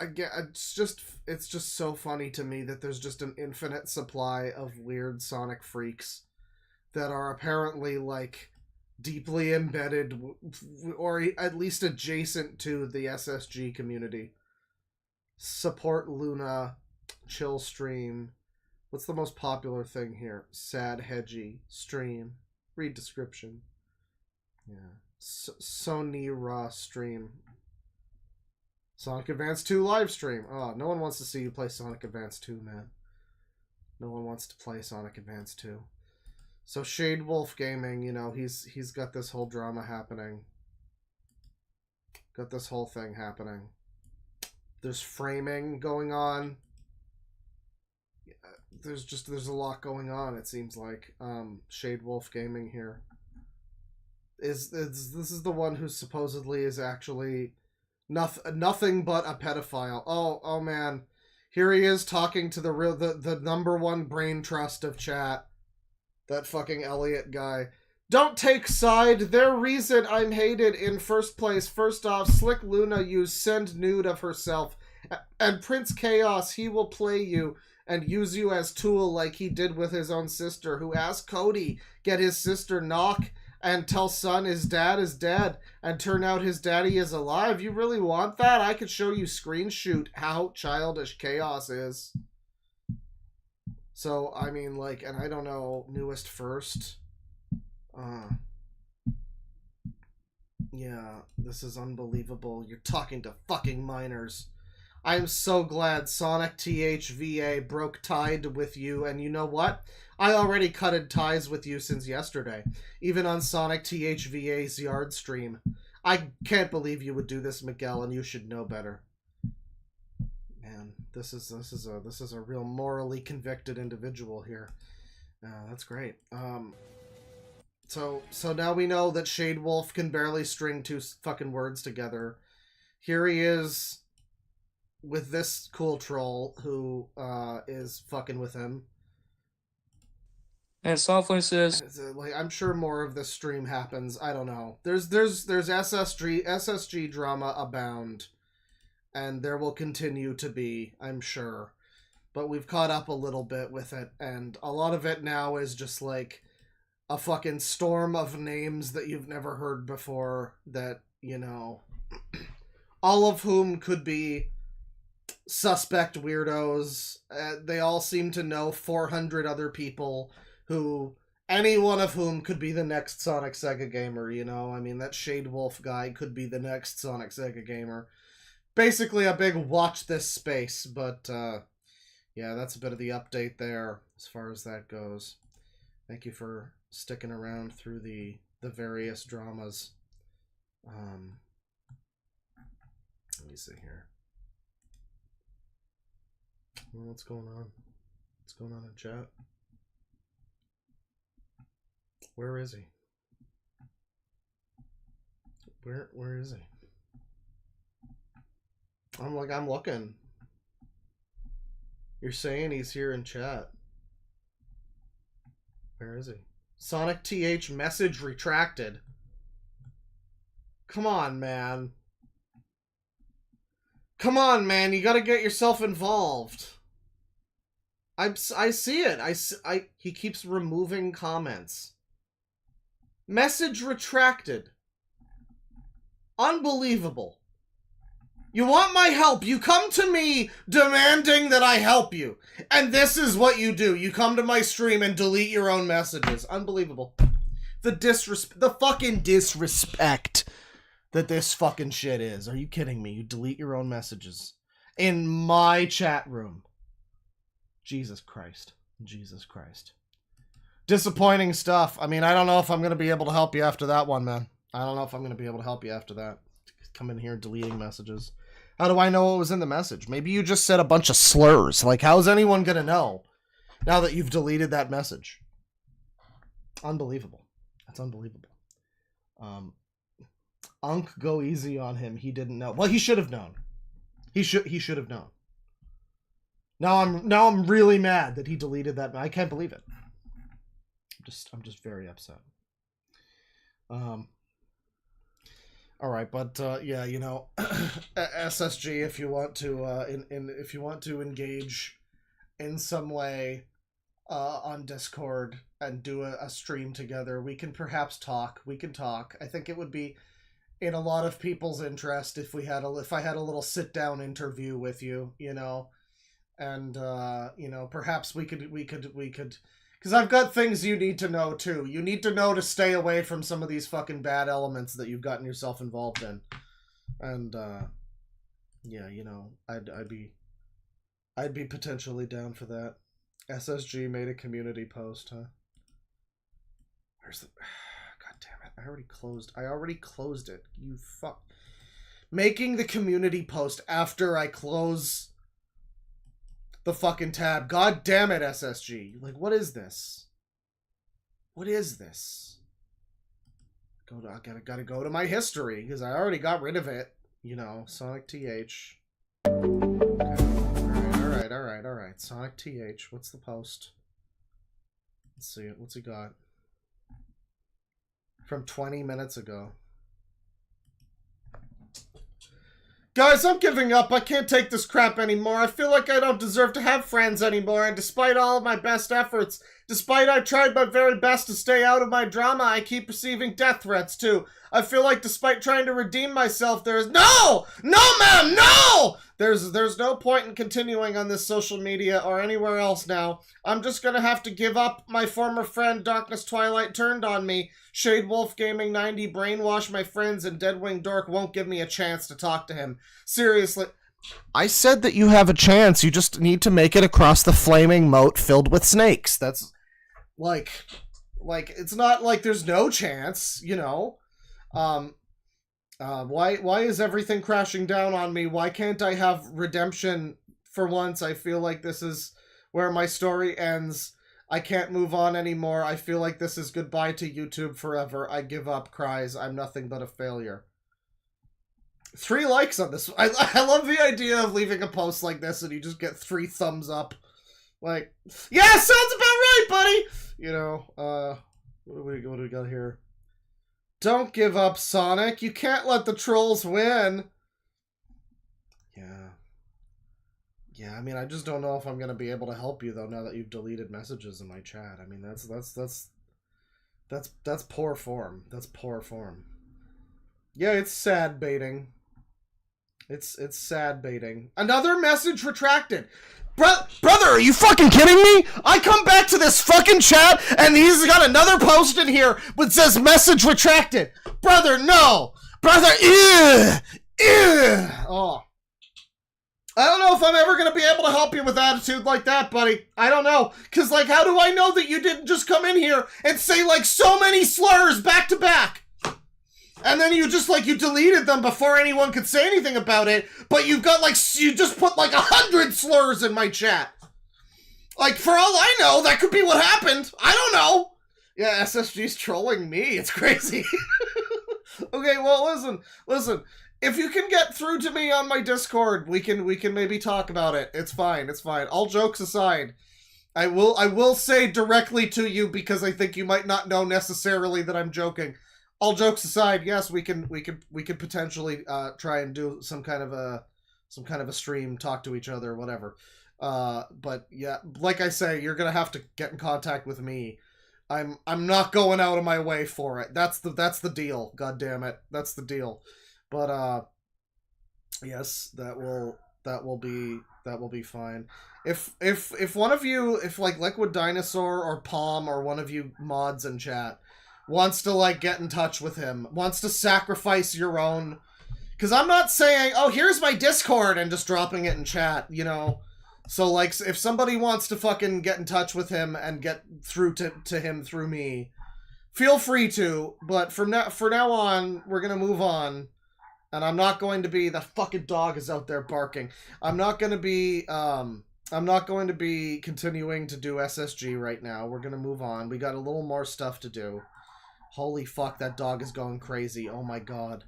Speaker 1: I get, it's just so funny to me that there's just an infinite supply of weird Sonic freaks that are apparently, like, deeply embedded, or at least adjacent to the SSG community. Support Luna, chill stream. What's the most popular thing here? Sad Hedgy, stream, read description. Yeah. Sony Raw stream. Sonic Advance 2 live stream. Oh, no one wants to see you play Sonic Advance 2, man. No one wants to play Sonic Advance 2. So Shade Wolf Gaming, you know, he's got this whole drama happening. Got this whole thing happening. There's framing going on. There's a lot going on, it seems like. Shade Wolf Gaming here. This is the one who supposedly is actually nothing but a pedophile. Oh man. Here he is talking to the number one brain trust of chat. That fucking Elliot guy. Don't take side. Their reason I'm hated in first place. First off, Slick Luna used send nude of herself. And Prince Chaos, he will play you and use you as tool like he did with his own sister, who asked Cody get his sister knock and tell son his dad is dead and turn out his daddy is alive. You really want that? I could show you screenshot how childish Chaos is. So, I mean, like, and I don't know, newest first. Yeah, this is unbelievable. You're talking to fucking minors. I'm so glad Sonic THVA broke tied with you, and you know what? I already cutted ties with you since yesterday, even on Sonic THVA's yard stream. I can't believe you would do this, Miguel, and you should know better. Man, this is a real morally convicted individual here. That's great. So now we know that Shade Wolf can barely string two fucking words together. Here he is with this cool troll who is fucking with him.
Speaker 13: And softly says,
Speaker 1: like, I'm sure more of this stream happens. I don't know. There's SSG drama abound, and there will continue to be, I'm sure. But we've caught up a little bit with it, and a lot of it now is just like a fucking storm of names that you've never heard before that, you know, all of whom could be suspect weirdos. They all seem to know 400 other people who, any one of whom could be the next Sonic Sega gamer, you know? I mean, that Shade Wolf guy could be the next Sonic Sega gamer. Basically a big watch this space, but yeah, that's a bit of the update there as far as that goes. Thank you for sticking around through the various dramas. Let me see here. What's going on? What's going on in chat? Where is he? Where is he? I'm looking. You're saying he's here in chat. Where is he? Sonic TH message retracted. Come on, man. Come on, man. You gotta get yourself involved. I see it. He keeps removing comments. Message retracted. Unbelievable. You want my help. You come to me demanding that I help you. And this is what you do. You come to my stream and delete your own messages. Unbelievable. The fucking disrespect that this fucking shit is. Are you kidding me? You delete your own messages in my chat room. Jesus Christ. Jesus Christ. Disappointing stuff. I mean, I don't know if I'm going to be able to help you after that one, man. I don't know if I'm going to be able to help you after that. Come in here deleting messages. How do I know what was in the message? Maybe you just said a bunch of slurs. Like, how's anyone going to know now that you've deleted that message? Unbelievable. That's unbelievable. Unk, go easy on him. He didn't know. Well, he should have known. He should have known. Now I'm really mad that he deleted that. I can't believe it. I'm just very upset. All right, but yeah, you know, SSG, if you want to if you want to engage in some way on Discord and do a stream together, we can perhaps talk. We can talk. I think it would be in a lot of people's interest if I had a little sit down interview with you, you know, and you know, perhaps we could because I've got things you need to know too. You need to know to stay away from some of these fucking bad elements that you've gotten yourself involved in, and yeah, you know, I'd be potentially down for that. SSG made a community post, huh? Where's the? God damn it! I already closed it. You fuck. Making the community post after I close the fucking tab. God damn it, SSG. Like, what is this? What is this? I gotta go to my history, because I already got rid of it. You know, Sonic TH. Okay. Alright. Sonic TH. What's the post? Let's see it. What's he got? From 20 minutes ago. Guys, I'm giving up. I can't take this crap anymore. I feel like I don't deserve to have friends anymore, and despite all of my best efforts, despite I tried my very best to stay out of my drama, I keep receiving death threats too. I feel like despite trying to redeem myself, there is no, ma'am, no! There's no point in continuing on this social media or anywhere else now. I'm just gonna have to give up. My former friend Darkness Twilight turned on me. Shade Wolf Gaming 90 brainwashed my friends, and Deadwing Dork won't give me a chance to talk to him. Seriously. I said that you have a chance. You just need to make it across the flaming moat filled with snakes. That's like it's not like there's no chance, you know. Why is everything crashing down on me? Why can't I have redemption for once? I feel like this is where my story ends. I can't move on anymore. I feel like this is goodbye to YouTube forever. I give up, cries. I'm nothing but a failure. 3 likes on this. I love the idea of leaving a post like this and you just get 3 thumbs up. Like, yeah, sounds about right, buddy! You know, what do we got here? Don't give up, Sonic. You can't let the trolls win. Yeah, I mean, I just don't know if I'm gonna be able to help you though now that you've deleted messages in my chat. I mean, that's poor form. That's poor form. Yeah, it's sad baiting. It's sad baiting. Another message retracted. Brother, are you fucking kidding me? I come back to this fucking chat and he's got another post in here that says message retracted. Brother, no. Brother, ew. Oh. I don't know if I'm ever going to be able to help you with attitude like that, buddy. I don't know. Because, like, how do I know that you didn't just come in here and say, like, so many slurs back to back? And then you just, like, you deleted them before anyone could say anything about it, but you've got, like, you just put, like, 100 slurs in my chat. Like, for all I know, that could be what happened. I don't know. Yeah, SSG's trolling me. It's crazy. Okay, well, listen. If you can get through to me on my Discord, we can maybe talk about it. It's fine. All jokes aside, I will say directly to you because I think you might not know necessarily that I'm joking. All jokes aside, yes, we can potentially try and do some kind of a stream, talk to each other, whatever. But yeah, like I say, you're gonna have to get in contact with me. I'm not going out of my way for it. That's the deal. God damn it, that's the deal. But yes, that will be fine. If one of you, if like Liquid Dinosaur or Palm or one of you mods in chat wants to like get in touch with him, wants to sacrifice your own, because I'm not saying, oh, here's my Discord and just dropping it in chat, you know. So like, if somebody wants to fucking get in touch with him and get through to him through me, feel free to. But for now on, we're gonna move on. And I'm not going to be, the fucking dog is out there barking. I'm not going to be continuing to do SSG right now. We're going to move on. We got a little more stuff to do. Holy fuck, that dog is going crazy. Oh my god.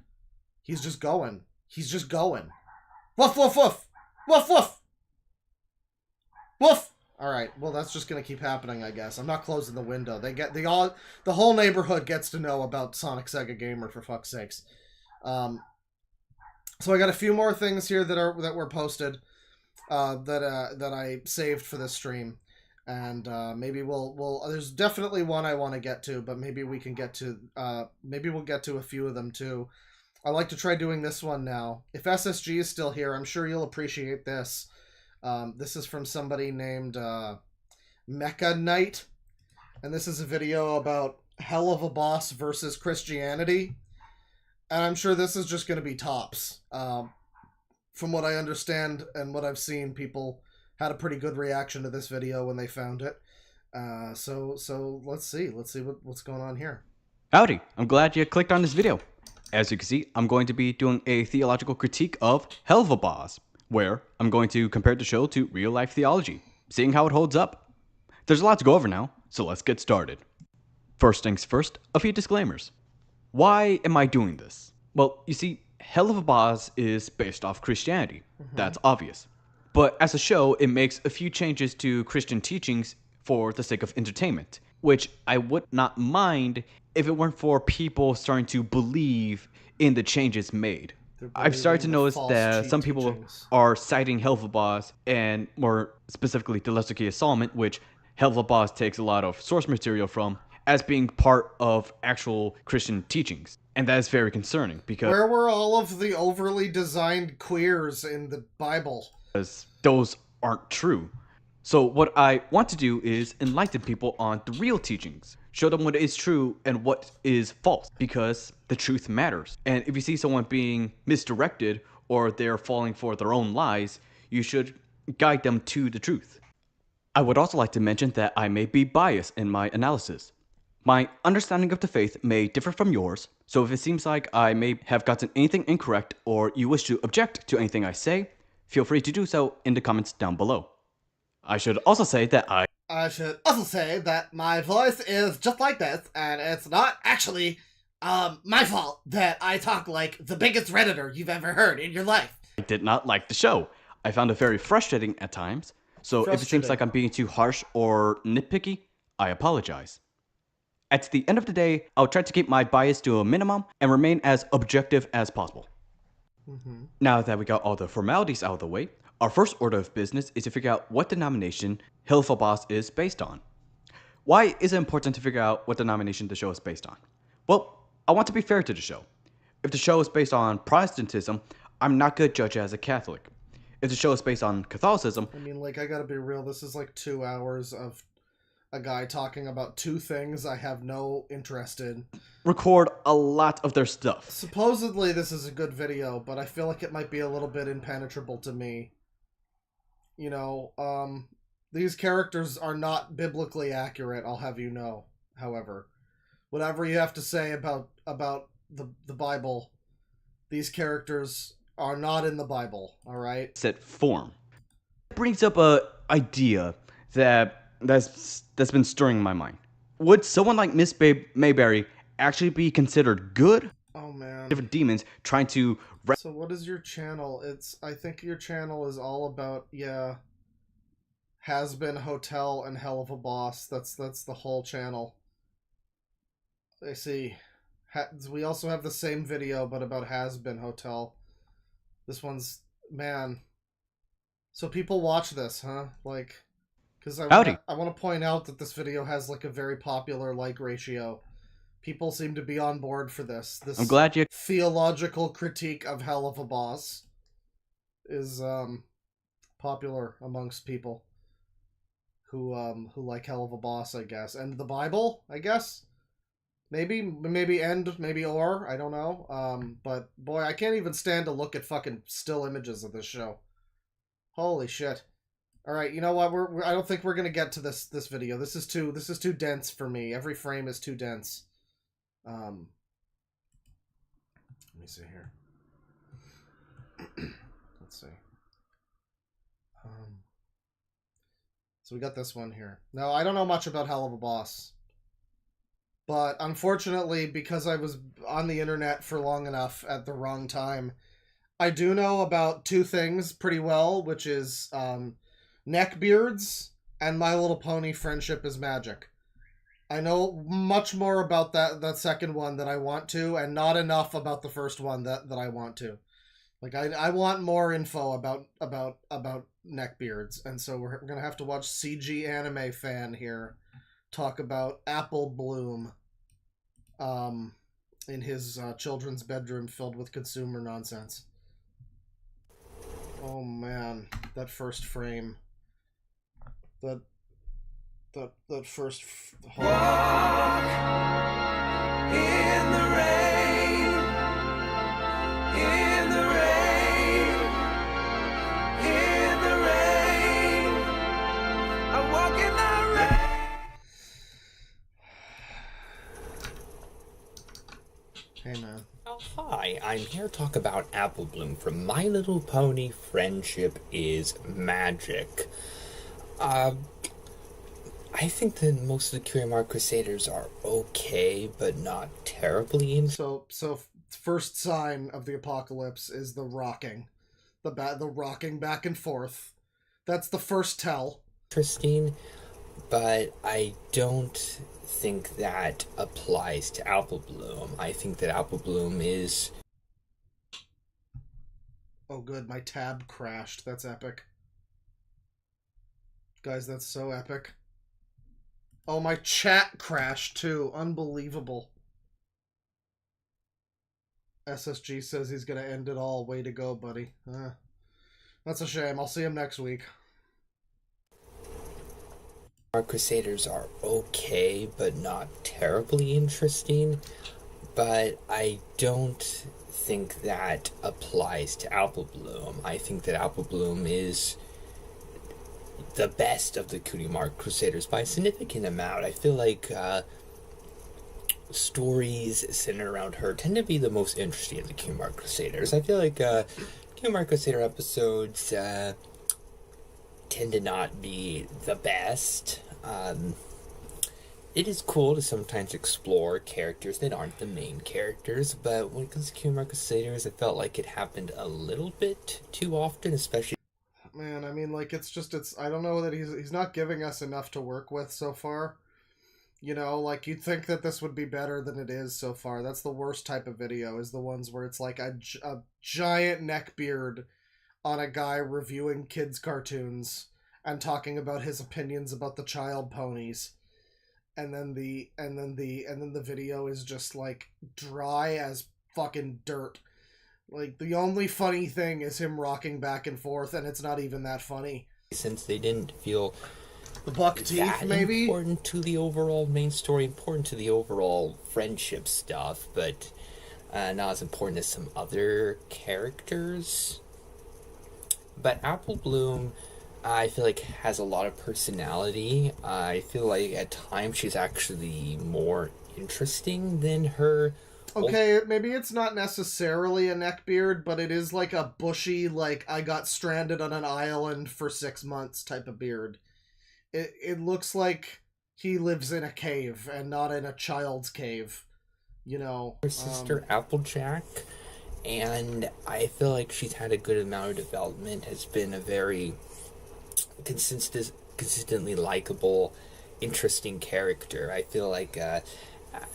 Speaker 1: He's just going. Woof, woof, woof. Woof, woof. Woof. Alright, well that's just going to keep happening, I guess. I'm not closing the window. The whole neighborhood gets to know about Sonic Sega Gamer, for fuck's sakes. So I got a few more things here that were posted that I saved for this stream, and maybe we'll there's definitely one I want to get to, but maybe we can get to maybe we'll get to a few of them too. I like to try doing this one now. If SSG is still here, I'm sure you'll appreciate this. This is from somebody named Mecha Knight, and this is a video about Hell of a Boss versus Christianity. And I'm sure this is just going to be tops. From what I understand and what I've seen, people had a pretty good reaction to this video when they found it. So let's see what's going on here.
Speaker 17: Howdy, I'm glad you clicked on this video. As you can see, I'm going to be doing a theological critique of Hell of a Boss, where I'm going to compare the show to real-life theology, seeing how it holds up. There's a lot to go over now, so let's get started. First things first, a few disclaimers. Why am I doing this? Well, you see, Hell of a Boss is based off Christianity. That's obvious. But as a show, it makes a few changes to Christian teachings for the sake of entertainment, which I would not mind if it weren't for people starting to believe in the changes made. I've started to notice that some people are citing Hell of a Boss, and more specifically the Lesser Key of Solomon, which Hell of a Boss takes a lot of source material from, as being part of actual Christian teachings. And that is very concerning, because
Speaker 1: where were all of the overly designed queers in the Bible?
Speaker 17: Because those aren't true. So what I want to do is enlighten people on the real teachings, show them what is true and what is false, because the truth matters. And if you see someone being misdirected or they're falling for their own lies, you should guide them to the truth. I would also like to mention that I may be biased in my analysis. My understanding of the faith may differ from yours, so if it seems like I may have gotten anything incorrect or you wish to object to anything I say, feel free to do so in the comments down below. I should also say that
Speaker 1: my voice is just like this, and it's not actually my fault that I talk like the biggest Redditor you've ever heard in your life.
Speaker 17: I did not like the show. I found it very frustrating at times, so if it seems like I'm being too harsh or nitpicky, I apologize. At the end of the day, I'll try to keep my bias to a minimum and remain as objective as possible. Now that we got all the formalities out of the way, our first order of business is to figure out what denomination Hell of a Boss is based on. Why is it important to figure out what denomination the show is based on? Well, I want to be fair to the show. If the show is based on Protestantism, I'm not good judge as a Catholic. If the show is based on Catholicism,
Speaker 1: I mean, like, I gotta be real, this is like 2 hours of a guy talking about 2 things I have no interest in.
Speaker 17: record a lot of their stuff.
Speaker 1: Supposedly this is a good video, but I feel like it might be a little bit impenetrable to me. You know, these characters are not biblically accurate, I'll have you know, however. Whatever you have to say about the Bible, these characters are not in the Bible, alright?
Speaker 17: Set form. It brings up a idea that's been stirring in my mind. Would someone like Miss Mayberry actually be considered good?
Speaker 1: Oh man.
Speaker 17: Different demons trying to...
Speaker 1: So what is your channel? I think your channel is all about, yeah, Has Been Hotel and Hell of a Boss. That's the whole channel. I see. We also have the same video, but about Has Been Hotel. This one's, man. So people watch this, huh? Like, because I want to point out that this video has like a very popular like ratio. People seem to be on board for this. This
Speaker 17: I'm glad you...
Speaker 1: theological critique of Hell of a Boss is popular amongst people who like Hell of a Boss, I guess, and the Bible, I guess. Maybe end, maybe or, I don't know. But boy, I can't even stand to look at fucking still images of this show. Holy shit. All right, you know what? I don't think we're gonna get to this video. This is too dense for me. Every frame is too dense. Let me see here. Let's see. So we got this one here. Now, I don't know much about Hell of a Boss. But unfortunately, because I was on the internet for long enough at the wrong time, I do know about 2 things pretty well, which is neckbeards and My Little Pony Friendship is Magic. I know much more about that second one than I want to, and not enough about the first one that I want to. Like, I want more info about neckbeards, and so we're gonna have to watch CG Anime Fan here talk about Apple Bloom in his children's bedroom filled with consumer nonsense. Oh man, that first frame. That first...
Speaker 18: Walk in the rain, in the rain, in the rain. I walk in the rain.
Speaker 1: Hey man.
Speaker 19: Oh, hi, I'm here to talk about Apple Bloom from My Little Pony Friendship is Magic. I think that most of the Curie Crusaders are okay, but not terribly
Speaker 1: So first sign of the apocalypse is the rocking. The rocking back and forth. That's the first tell.
Speaker 19: interesting, but I don't think that applies to Apple Bloom. I think that Apple Bloom is...
Speaker 1: Oh good, my tab crashed. That's epic. Guys, that's so epic. Oh, my chat crashed too. Unbelievable. SSG says he's gonna end it all. Way to go, buddy. That's a shame. I'll see him next week.
Speaker 19: Our Crusaders are okay, but not terribly interesting. But I don't think that applies to Apple Bloom. I think that Apple Bloom is the best of the Cutie-Mark Crusaders by a significant amount. I feel like stories centered around her tend to be the most interesting of the Cutie-Mark Crusaders. I feel like Cutie-Mark Crusader episodes tend to not be the best. It is cool to sometimes explore characters that aren't the main characters, but when it comes to Cutie-Mark Crusaders, I felt like it happened a little bit too often, especially...
Speaker 1: Man, I mean, like, I don't know that he's not giving us enough to work with so far. You know, like, you'd think that this would be better than it is so far. That's the worst type of video, is the ones where it's like a giant neckbeard on a guy reviewing kids' cartoons and talking about his opinions about the child ponies. And then the video is just, like, dry as fucking dirt. Like, the only funny thing is him rocking back and forth, and it's not even that funny.
Speaker 19: Since they didn't feel
Speaker 1: the buck teeth,
Speaker 19: that
Speaker 1: maybe?
Speaker 19: important to the overall main story, important to the overall friendship stuff, but not as important as some other characters. But Apple Bloom, I feel like, has a lot of personality. I feel like at times she's actually more interesting than her.
Speaker 1: Okay, maybe it's not necessarily a neckbeard, but it is like a bushy, like, I got stranded on an island for 6 months type of beard. It looks like he lives in a cave and not in a child's cave, you know.
Speaker 19: Her sister Applejack, and I feel like she's had a good amount of development, has been a very consistently likable, interesting character. I feel like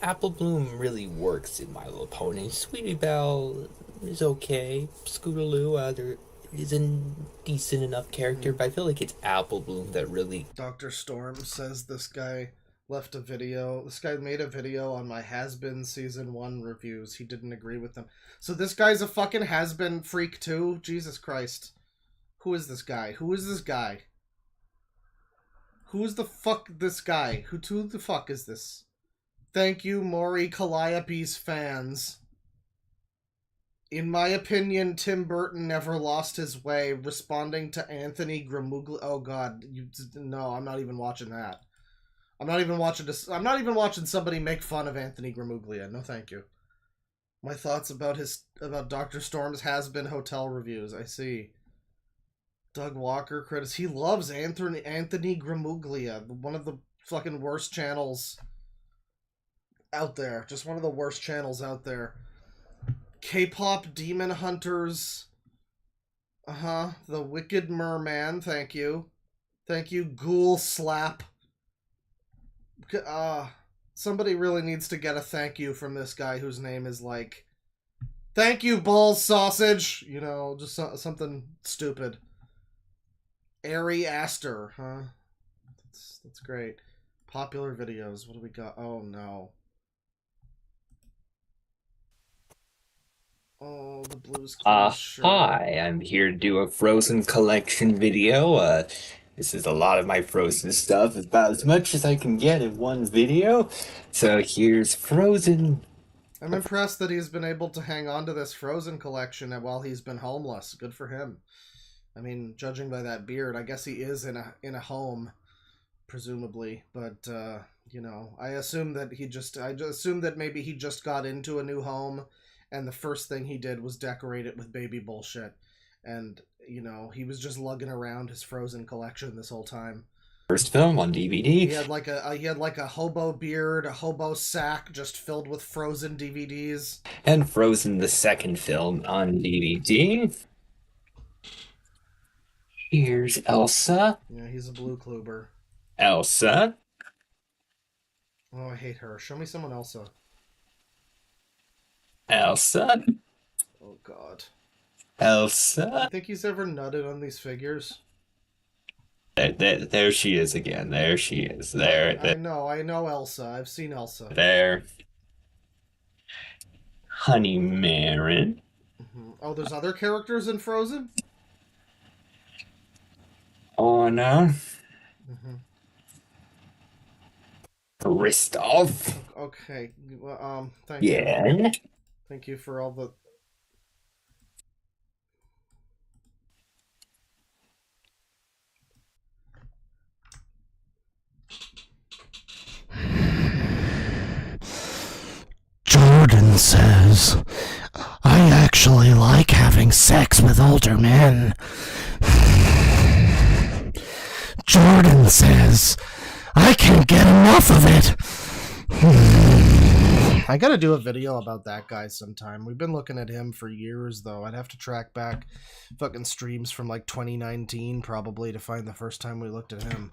Speaker 19: Apple Bloom really works in My Little Pony. Sweetie Belle is okay. Scootaloo, there is a decent enough character, but I feel like it's Apple Bloom that really...
Speaker 1: Dr. Storm says this guy left a video. This guy made a video on my Has-Been Season 1 reviews. He didn't agree with them. So this guy's a fucking has-been freak too? Jesus Christ. Who is this guy? Who is this guy? Who's the fuck this guy? Who the fuck is this? Thank you, Maury Calliope's fans. In my opinion, Tim Burton never lost his way, responding to Anthony Gramuglia. Oh god, no, I'm not even watching that. I'm not even watching somebody make fun of Anthony Gramuglia. No, thank you. My thoughts about Dr. Storm's has-been hotel reviews. I see. Doug Walker critics. He loves Anthony Gramuglia, one of the fucking worst channels out there. Just one of the worst channels out there. K-pop Demon Hunters. The Wicked Merman. Thank you. Thank you, Ghoul Slap. Somebody really needs to get a thank you from this guy whose name is like, thank you, Balls Sausage. You know, just something stupid. Ari Aster, huh? That's great. Popular videos. What do we got? Oh no. Oh, the Blues Clues shirt.
Speaker 19: Hi, I'm here to do a Frozen collection video. This is a lot of my Frozen stuff, about as much as I can get in one video. So here's Frozen.
Speaker 1: I'm impressed that he's been able to hang on to this Frozen collection while he's been homeless. Good for him. I mean, judging by that beard, I guess he is in a home, presumably. But you know, I assume that maybe he just got into a new home, and the first thing he did was decorate it with baby bullshit, and you know, he was just lugging around his Frozen collection this whole time.
Speaker 19: First film on DVD.
Speaker 1: He had like a hobo beard, a hobo sack just filled with Frozen DVDs.
Speaker 19: And Frozen, the second film on DVD. Here's Elsa.
Speaker 1: Yeah, he's a blue Kluber.
Speaker 19: Elsa.
Speaker 1: Oh, I hate her. Show me someone Elsa.
Speaker 19: Elsa.
Speaker 1: Oh, God.
Speaker 19: Elsa.
Speaker 1: You think he's ever nutted on these figures?
Speaker 19: There she is again. There she is. There.
Speaker 1: I know Elsa. I've seen Elsa.
Speaker 19: There. Honey Marin.
Speaker 1: Oh, there's other characters in Frozen?
Speaker 19: Anna. Kristoff.
Speaker 1: Okay. Well, thank you.
Speaker 19: Yeah.
Speaker 1: Thank you for all the...
Speaker 12: Jordan says, I actually like having sex with older men. Jordan says, I can't get enough of it.
Speaker 1: I gotta do a video about that guy sometime. We've been looking at him for years, though. I'd have to track back fucking streams from like 2019 probably to find the first time we looked at him.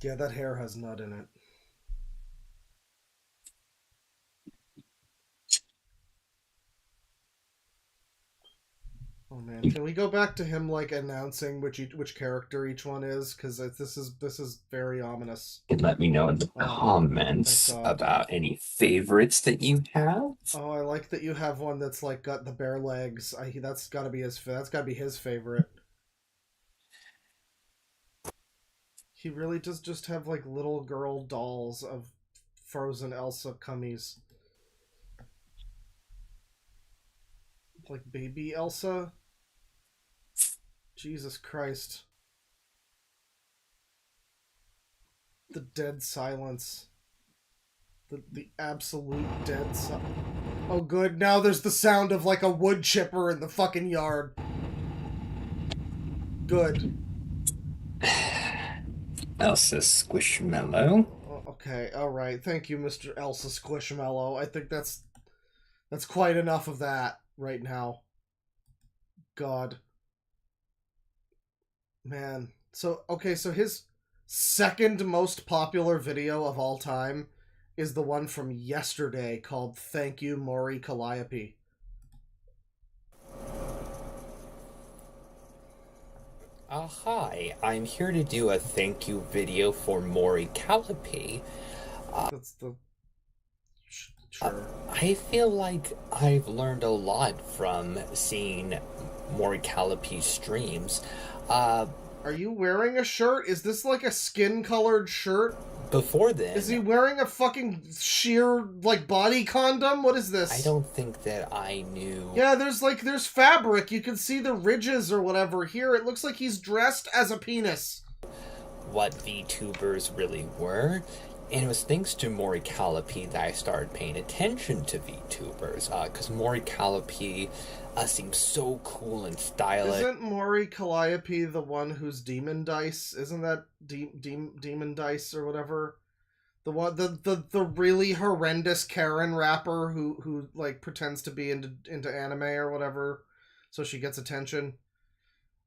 Speaker 1: Yeah, that hair has nut in it. Oh man, Can we go back to him like announcing which character each one is? Because this is very ominous.
Speaker 19: And let me know in the comments
Speaker 1: thank God.
Speaker 19: about any favorites that you have.
Speaker 1: Oh, I like that you have one that's like got the bare legs. That's got to be his favorite. He really does just have like little girl dolls of frozen Elsa cummies. Like baby Elsa? Jesus Christ. The dead silence. The absolute dead silence. Oh good, now there's the sound of like a wood chipper in the fucking yard. Good.
Speaker 19: Elsa Squishmallow.
Speaker 1: Oh, okay, alright. Thank you, Mr. Elsa Squishmallow. I think that's quite enough of that right now. God. Man. So, okay, so his second most popular video of all time is the one from yesterday called Thank You, Maury Calliope.
Speaker 19: Hi, I'm here to do a thank you video for Maury Calliope.
Speaker 1: That's the... Sure.
Speaker 19: I feel like I've learned a lot from seeing Maury Calliope's streams.
Speaker 1: Are you wearing a shirt? Is this like a skin-colored shirt?
Speaker 19: Before then...
Speaker 1: Is he wearing a fucking sheer, like, body condom? What is this?
Speaker 19: I don't think that I knew...
Speaker 1: Yeah, there's fabric. You can see the ridges or whatever. Here, it looks like he's dressed as a penis.
Speaker 19: What VTubers really were. And it was thanks to Maury Calliope that I started paying attention to VTubers. Because Maury Calliope seems so cool and stylish.
Speaker 1: Isn't Maury Calliope the one who's Demon Dice? Isn't that Demon Dice or whatever? The one, the really horrendous Karen rapper who like pretends to be into anime or whatever, so she gets attention.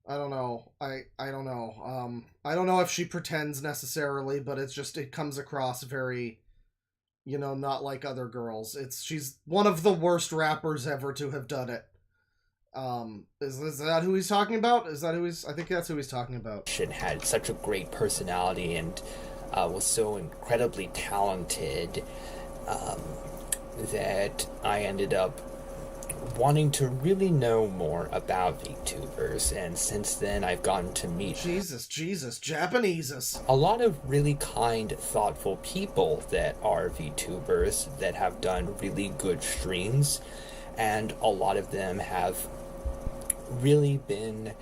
Speaker 1: I don't know. I don't know. I don't know if she pretends necessarily, but it comes across very, you know, not like other girls. She's one of the worst rappers ever to have done it. Is that who he's talking about? I think that's who he's talking about.
Speaker 19: And had such a great personality and was so incredibly talented that I ended up wanting to really know more about VTubers, and since then I've gotten to meet
Speaker 1: Jesus, Japaneses.
Speaker 19: a lot of really kind, thoughtful people that are VTubers that have done really good streams, and a lot of them have really been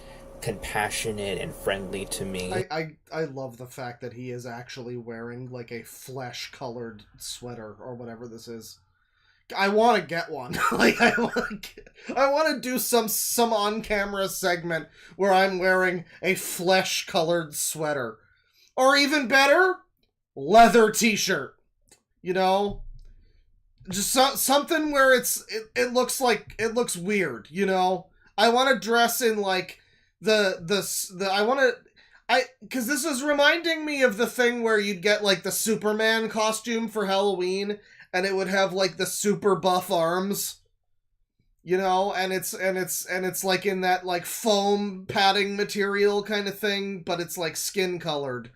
Speaker 19: compassionate and friendly to me.
Speaker 1: I love the fact that he is actually wearing like a flesh-colored sweater or whatever this is. I want to get one. Like I want to do some on-camera segment where I'm wearing a flesh-colored sweater, or even better, leather t-shirt. You know, just something where it looks weird. You know, I want to dress in like because this is reminding me of the thing where you'd get like the Superman costume for Halloween, and it would have like the super buff arms, you know, and it's like in that like foam padding material kind of thing, but it's like skin colored.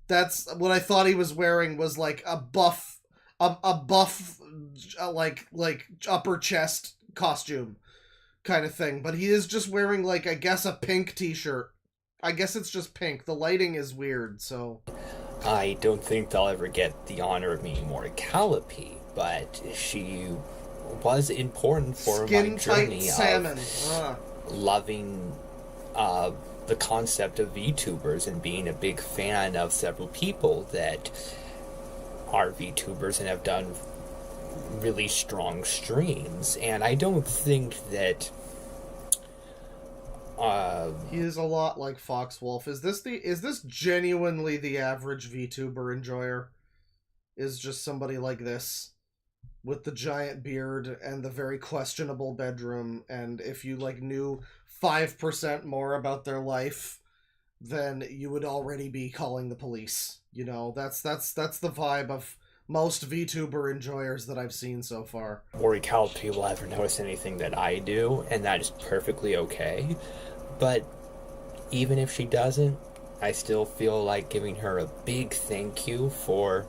Speaker 1: That's what I thought he was wearing, was like a buff like upper chest costume kind of thing, but he is just wearing like, I guess, a pink t-shirt. I guess it's just pink. The lighting is weird, so...
Speaker 19: I don't think they'll ever get the honor of meeting Maury Calliope, but she was important for my journey
Speaker 1: salmon.
Speaker 19: of loving the concept of VTubers and being a big fan of several people that are VTubers and have done really strong streams. And I don't think that
Speaker 1: he is a lot like Foxwolf. Is this genuinely the average VTuber enjoyer? Is just somebody like this with the giant beard and the very questionable bedroom, and if you like knew 5% more about their life, then you would already be calling the police. You know, that's the vibe of most VTuber enjoyers that I've seen so far.
Speaker 19: Or Calpy will ever notice anything that I do, and that is perfectly okay. But even if she doesn't, I still feel like giving her a big thank you for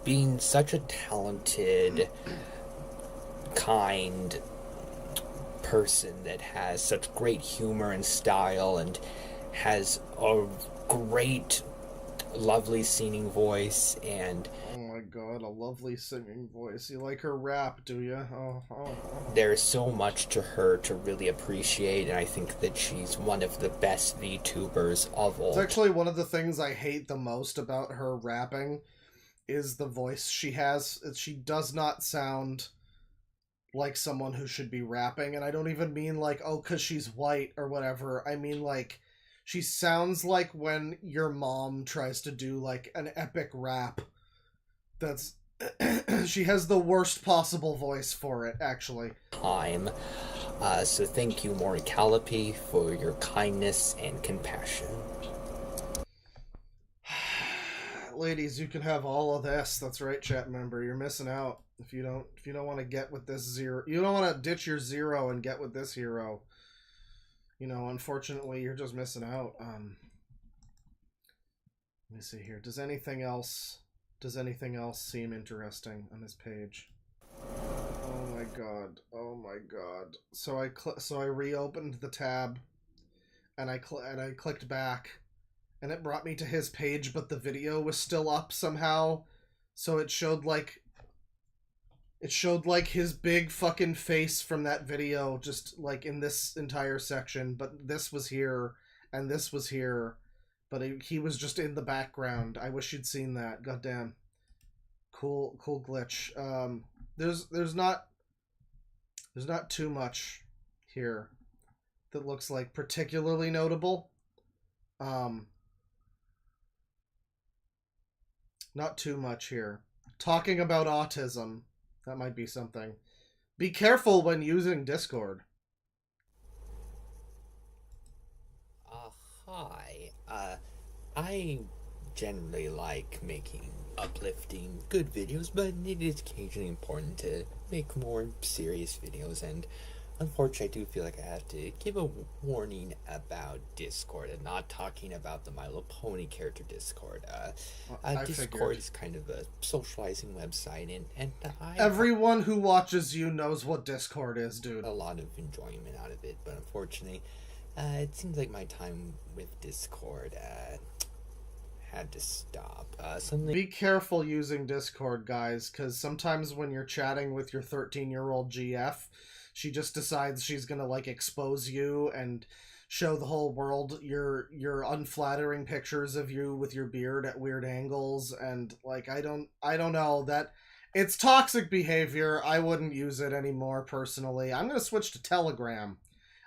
Speaker 19: being such a talented, kind person that has such great humor and style and has a great, lovely singing voice. And
Speaker 1: oh my god, a lovely singing voice. You like her rap, do you? Oh.
Speaker 19: There's so much to her to really appreciate, and I think that she's one of the best VTubers of all.
Speaker 1: It's actually one of the things I hate the most about her rapping is the voice she has. She does not sound like someone who should be rapping, and I don't even mean like, oh, because she's white or whatever. I mean like, she sounds like when your mom tries to do like an epic rap. That's she has the worst possible voice for it, actually.
Speaker 19: Time. So thank you, Mori Calipy, for your kindness and compassion.
Speaker 1: Ladies, you can have all of this. That's right, chat member. You're missing out if you don't want to get with this zero. You don't want to ditch your zero and get with this hero. You know, unfortunately, you're just missing out. Let me see here. Does anything else seem interesting on this page? Oh my god. Oh my god. So I reopened the tab and I clicked back and it brought me to his page, but the video was still up somehow. So it showed like his big fucking face from that video just like in this entire section, but this was here and this was here, but he was just in the background. I wish you'd seen that. Goddamn. Cool glitch. There's not too much here that looks like particularly notable. Not too much here. Talking about autism. That might be something. Be careful when using Discord.
Speaker 19: Hi. I generally like making uplifting, good videos, but it is occasionally important to make more serious videos, and unfortunately I do feel like I have to give a warning about Discord, and not talking about the My Little Pony character Discord. Discord is kind of a socializing website, and
Speaker 1: everyone who watches you knows what Discord is, dude.
Speaker 19: A lot of enjoyment out of it, but unfortunately, it seems like my time with Discord had to stop.
Speaker 1: Be careful using Discord, guys, because sometimes when you're chatting with your 13-year-old GF, she just decides she's gonna like expose you and show the whole world your unflattering pictures of you with your beard at weird angles, and like I don't know, that it's toxic behavior. I wouldn't use it anymore personally. I'm gonna switch to Telegram,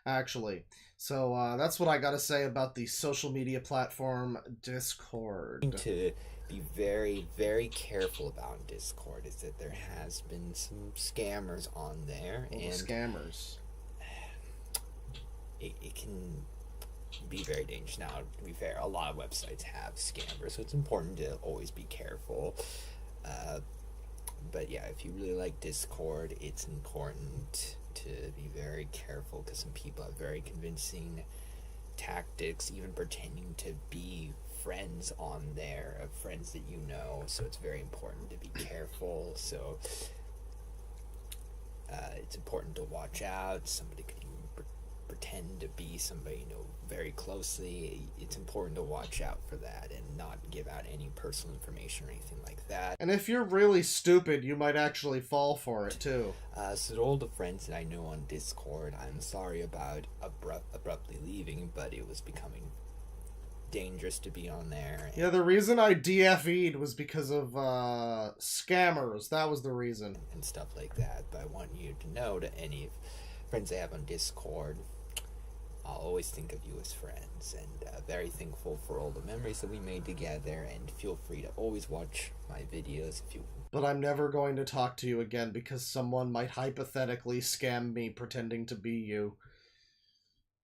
Speaker 1: actually. So that's what I gotta say about the social media platform Discord.
Speaker 19: To be very, very careful about Discord is that there has been some scammers on there, and
Speaker 1: scammers.
Speaker 19: It can be very dangerous. Now, to be fair, a lot of websites have scammers, so it's important to always be careful. But yeah, if you really like Discord, it's important to be very careful, because some people have very convincing tactics, even pretending to be friends on there, of friends that you know, so it's very important to be careful. So it's important to watch out. Somebody could even pretend to be somebody you know very closely. It's important to watch out for that and not give out any personal information or anything like that.
Speaker 1: And if you're really stupid, you might actually fall for it too.
Speaker 19: So to all the friends that I know on Discord, I'm sorry about abruptly leaving, but it was becoming dangerous to be on there.
Speaker 1: Yeah, the reason I DFE'd was because of scammers. That was the reason.
Speaker 19: And stuff like that. But I want you to know, to any friends I have on Discord, I'll always think of you as friends, and very thankful for all the memories that we made together, and feel free to always watch my videos if you...
Speaker 1: But I'm never going to talk to you again because someone might hypothetically scam me pretending to be you.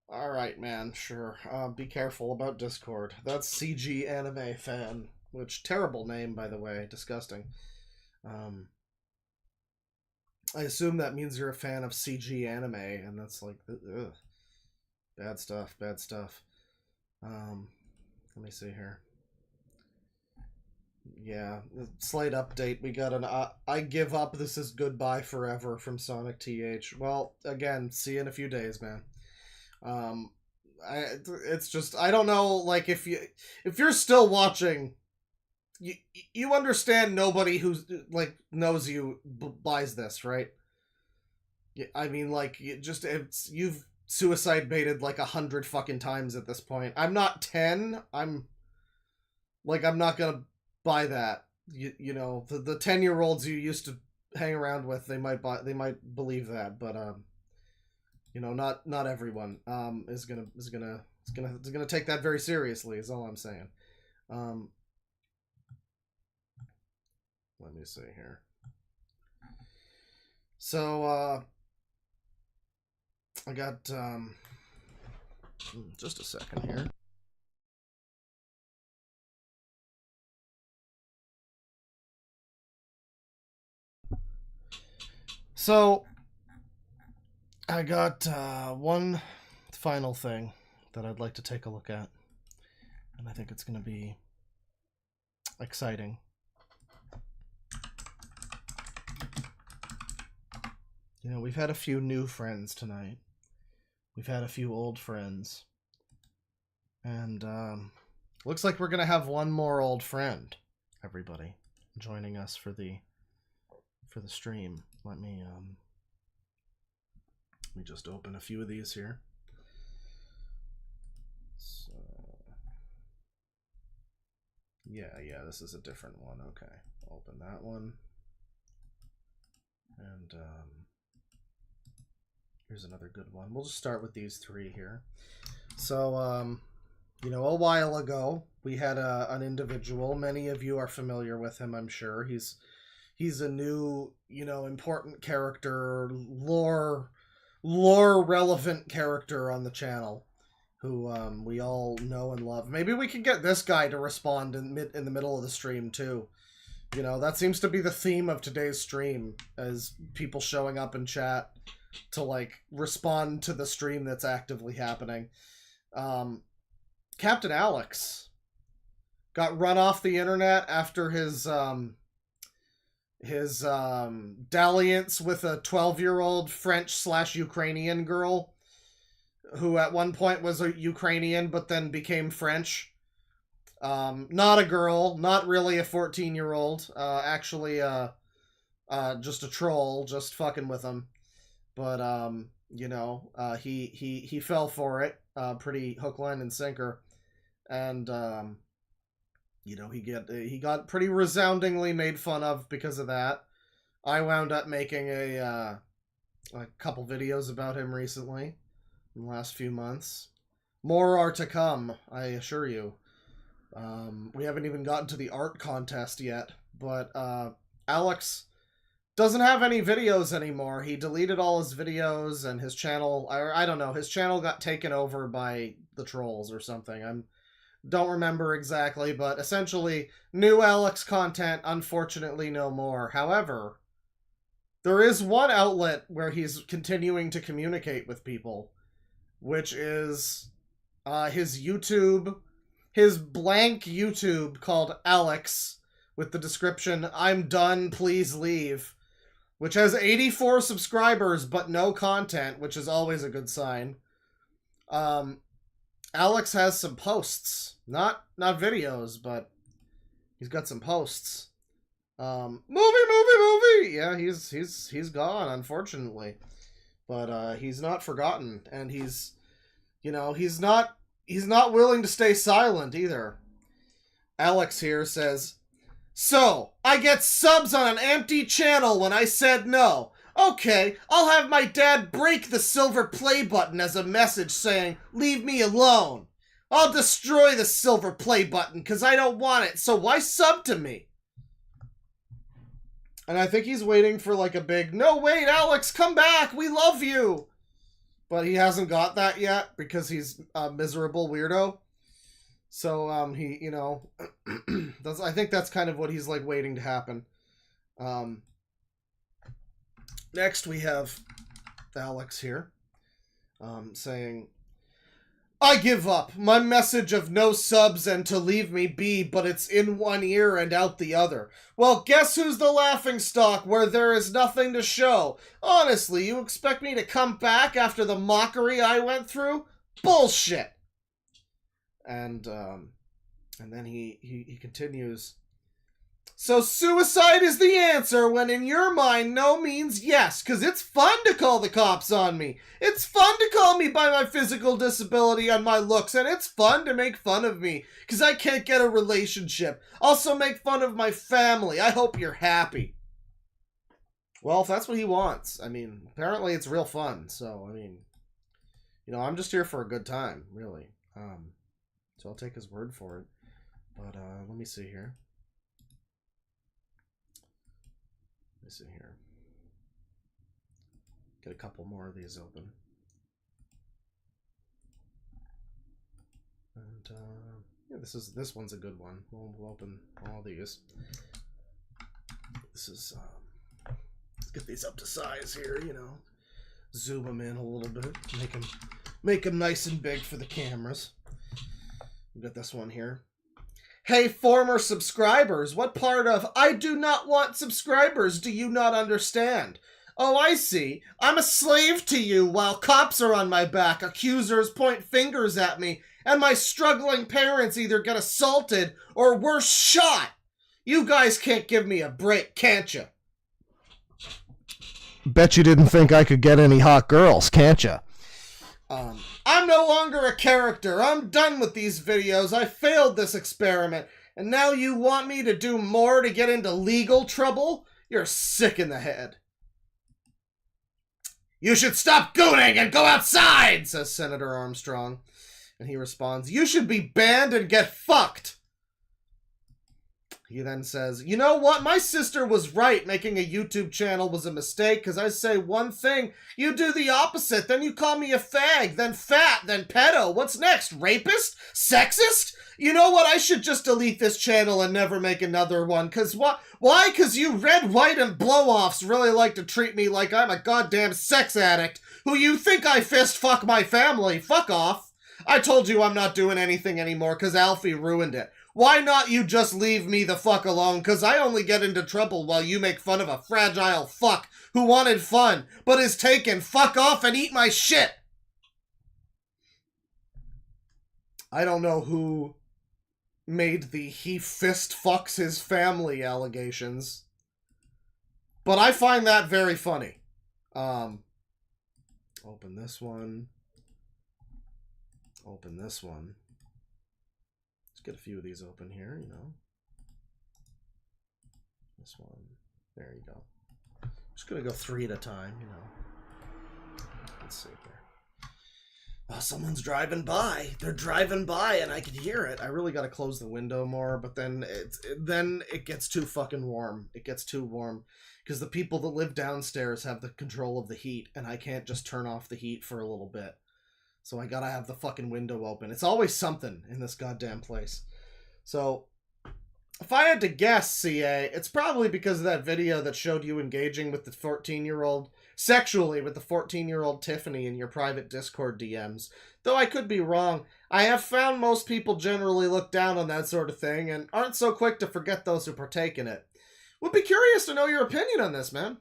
Speaker 1: Alright, man, sure. Be careful about Discord. That's CG Anime Fan. which terrible name, by the way, disgusting. I assume that means you're a fan of CG anime, and that's like, ugh. Bad stuff, bad stuff. Let me see here. Yeah, slight update. We got an I give up, this is goodbye forever from Sonic TH. Well, again, see you in a few days, man. It's just, I don't know, like, if you're still watching, you understand nobody who's, like, knows you buys this, right? I mean, like, you've suicide baited like 100 fucking times at this point. I'm not 10. I'm not gonna buy that. You know, the 10-year-olds you used to hang around with, they might believe that, but you know, not everyone is gonna take that very seriously, is all I'm saying. Let me see here. So I got just a second here. So I got one final thing that I'd like to take a look at, and I think it's going to be exciting. You know, we've had a few new friends tonight. We've had a few old friends. And looks like we're going to have one more old friend, everybody, joining us for the stream. Let me just open a few of these here. So yeah, this is a different one. Okay. Open that one. And here's another good one. We'll just start with these three here. So, you know, a while ago, we had an individual. Many of you are familiar with him, I'm sure. He's a new, you know, important character, lore-relevant character on the channel, who we all know and love. Maybe we could get this guy to respond in the middle of the stream, too. You know, that seems to be the theme of today's stream, as people showing up in chat to, like, respond to the stream that's actively happening. Captain Alex got run off the internet after his dalliance with a 12-year-old French/Ukrainian girl who at one point was a Ukrainian but then became French. Not a girl, not really a 14-year-old, actually just a troll, just fucking with him. But you know, he fell for it, pretty hook, line, and sinker, and you know, he got pretty resoundingly made fun of because of that. I wound up making a couple videos about him recently, in the last few months. More are to come, I assure you. We haven't even gotten to the art contest yet, but Alex doesn't have any videos anymore. He deleted all his videos, and his channel, I don't know, his channel got taken over by the trolls or something. Don't remember exactly, but essentially, new Alex content, unfortunately no more. However, there is one outlet where he's continuing to communicate with people, which is his YouTube, his blank YouTube called Alex, with the description, "I'm done, please leave," which has 84 subscribers but no content, which is always a good sign. Alex has some posts, not videos, but he's got some posts. Movie. Yeah, he's gone, unfortunately, but he's not forgotten, and he's, you know, he's not willing to stay silent either. Alex here says, "So, I get subs on an empty channel when I said no. Okay, I'll have my dad break the silver play button as a message saying, 'Leave me alone.' I'll destroy the silver play button because I don't want it, so why sub to me?" And I think he's waiting for like a big, "No, wait, Alex, come back, we love you." But he hasn't got that yet because he's a miserable weirdo. So, he, you know, I think that's kind of what he's, like, waiting to happen. Next, we have Alex here, saying, I give up. My message of no subs and to leave me be, but it's in one ear and out the other. Well, guess who's the laughingstock where there is nothing to show? Honestly, you expect me to come back after the mockery I went through? Bullshit! And then he continues. So suicide is the answer when in your mind no means yes, because it's fun to call the cops on me. It's fun to call me by my physical disability and my looks, and it's fun to make fun of me, because I can't get a relationship. Also make fun of my family. I hope you're happy. Well, if that's what he wants, I mean, apparently it's real fun, so, I mean, you know, I'm just here for a good time, really. So I'll take his word for it. But, let me see here. Let me see here. Get a couple more of these open. And yeah, this one's a good one. We'll open all these. This is let's get these up to size here. You know, zoom them in a little bit, make them nice and big for the cameras. We've got this one here. Hey, former subscribers, what part of I do not want subscribers do you not understand? Oh, I see. I'm a slave to you while cops are on my back, accusers point fingers at me, and my struggling parents either get assaulted or worse, shot. You guys can't give me a break, can't you?
Speaker 14: Bet you didn't think I could get any hot girls, can't you?
Speaker 1: I'm no longer a character. I'm done with these videos. I failed this experiment. And now you want me to do more to get into legal trouble? You're sick in the head. You should stop gooning and go outside, says Senator Armstrong. And he responds, you should be banned and get fucked. He then says, you know what? My sister was right. Making a YouTube channel was a mistake because I say one thing, you do the opposite. Then you call me a fag, then fat, then pedo. What's next? Rapist? Sexist? You know what? I should just delete this channel and never make another one. Because what? Why? Because you red, white, and blow-offs really like to treat me like I'm a goddamn sex addict who you think I fist fuck my family. Fuck off. I told you I'm not doing anything anymore because Alfie ruined it. Why not you just leave me the fuck alone? Because I only get into trouble while you make fun of a fragile fuck who wanted fun, but is taken. Fuck off and eat my shit. I don't know who made the he fist fucks his family allegations, but I find that very funny. Open this one. Open this one. Get a few of these open here, you know. This one. There you go. Just gonna go 3 at a time, you know. Let's see here. Oh, someone's driving by. They're driving by and I can hear it. I really gotta close the window more, but then it gets too fucking warm. It gets too warm. Because the people that live downstairs have the control of the heat, and I can't just turn off the heat for a little bit. So I gotta have the fucking window open. It's always something in this goddamn place. So, if I had to guess, CA, it's probably because of that video that showed you engaging with the 14-year-old, sexually with the 14-year-old Tiffany in your private Discord DMs. Though I could be wrong. I have found most people generally look down on that sort of thing and aren't so quick to forget those who partake in it. Would be curious to know your opinion on this, man.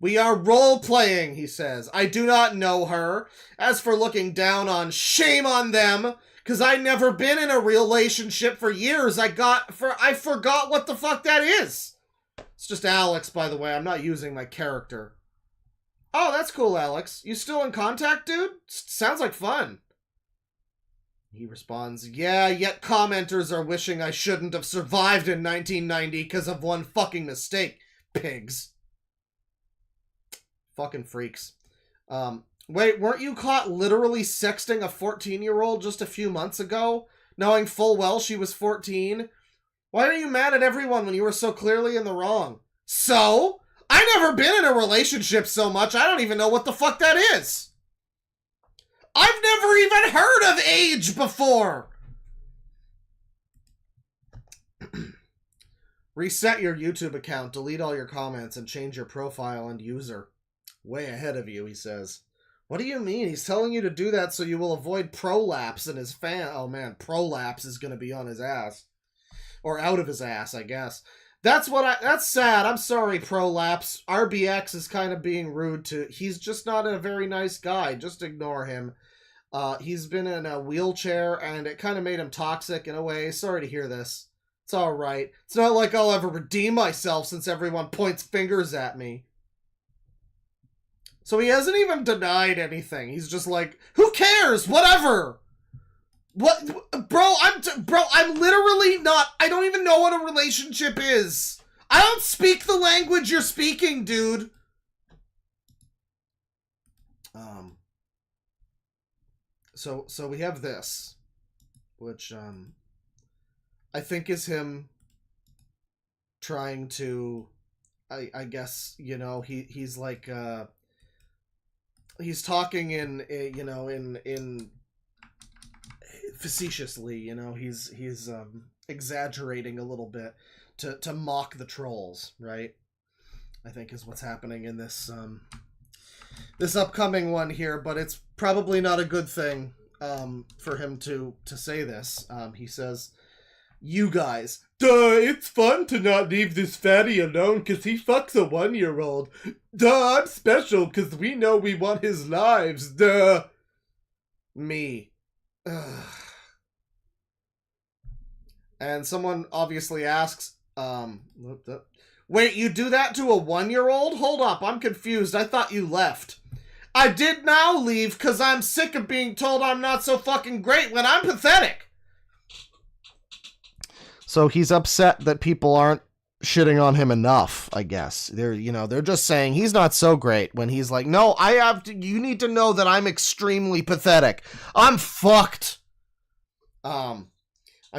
Speaker 1: We are role-playing, he says. I do not know her. As for looking down on, shame on them, because I never been in a relationship for years. I forgot what the fuck that is. It's just Alex, by the way. I'm not using my character. Oh, that's cool, Alex. You still in contact, dude? Sounds like fun. He responds, yeah, yet commenters are wishing I shouldn't have survived in 1990 because of one fucking mistake. Pigs. Fucking freaks. Wait, weren't you caught literally sexting a 14-year-old just a few months ago, knowing full well she was 14? Why are you mad at everyone when you were so clearly in the wrong? So? I never been in a relationship so much, I don't even know what the fuck that is. I've never even heard of age before. Reset your YouTube account, delete all your comments, and change your profile and user. Way ahead of you, he says. What do you mean? He's telling you to do that so you will avoid prolapse in his fan. Oh man, prolapse is going to be on his ass. Or out of his ass, I guess. That's sad. I'm sorry, prolapse. RBX is kind of being rude to... He's just not a very nice guy. Just ignore him. He's been in a wheelchair, and it kind of made him toxic in a way. Sorry to hear this. It's alright. It's not like I'll ever redeem myself since everyone points fingers at me. So he hasn't even denied anything. He's just like, who cares? Whatever. What, bro? I'm literally not. I don't even know what a relationship is. I don't speak the language you're speaking, dude. So we have this, which I think is him trying to, I guess, you know, he's like he's talking in facetiously, you know, he's exaggerating a little bit to mock the trolls, right? I think is what's happening in this this upcoming one here, but it's probably not a good thing for him to say this. He says, you guys, duh, it's fun to not leave this fatty alone because he fucks a 1-year-old. Duh, I'm special because we know we want his lives. Duh. Me. Ugh. And someone obviously asks, wait, you do that to a 1-year-old? Hold up, I'm confused. I thought you left. I did now leave because I'm sick of being told I'm not so fucking great when I'm pathetic. So he's upset that people aren't shitting on him enough, I guess. They're just saying he's not so great when he's like, no, you need to know that I'm extremely pathetic. I'm fucked. I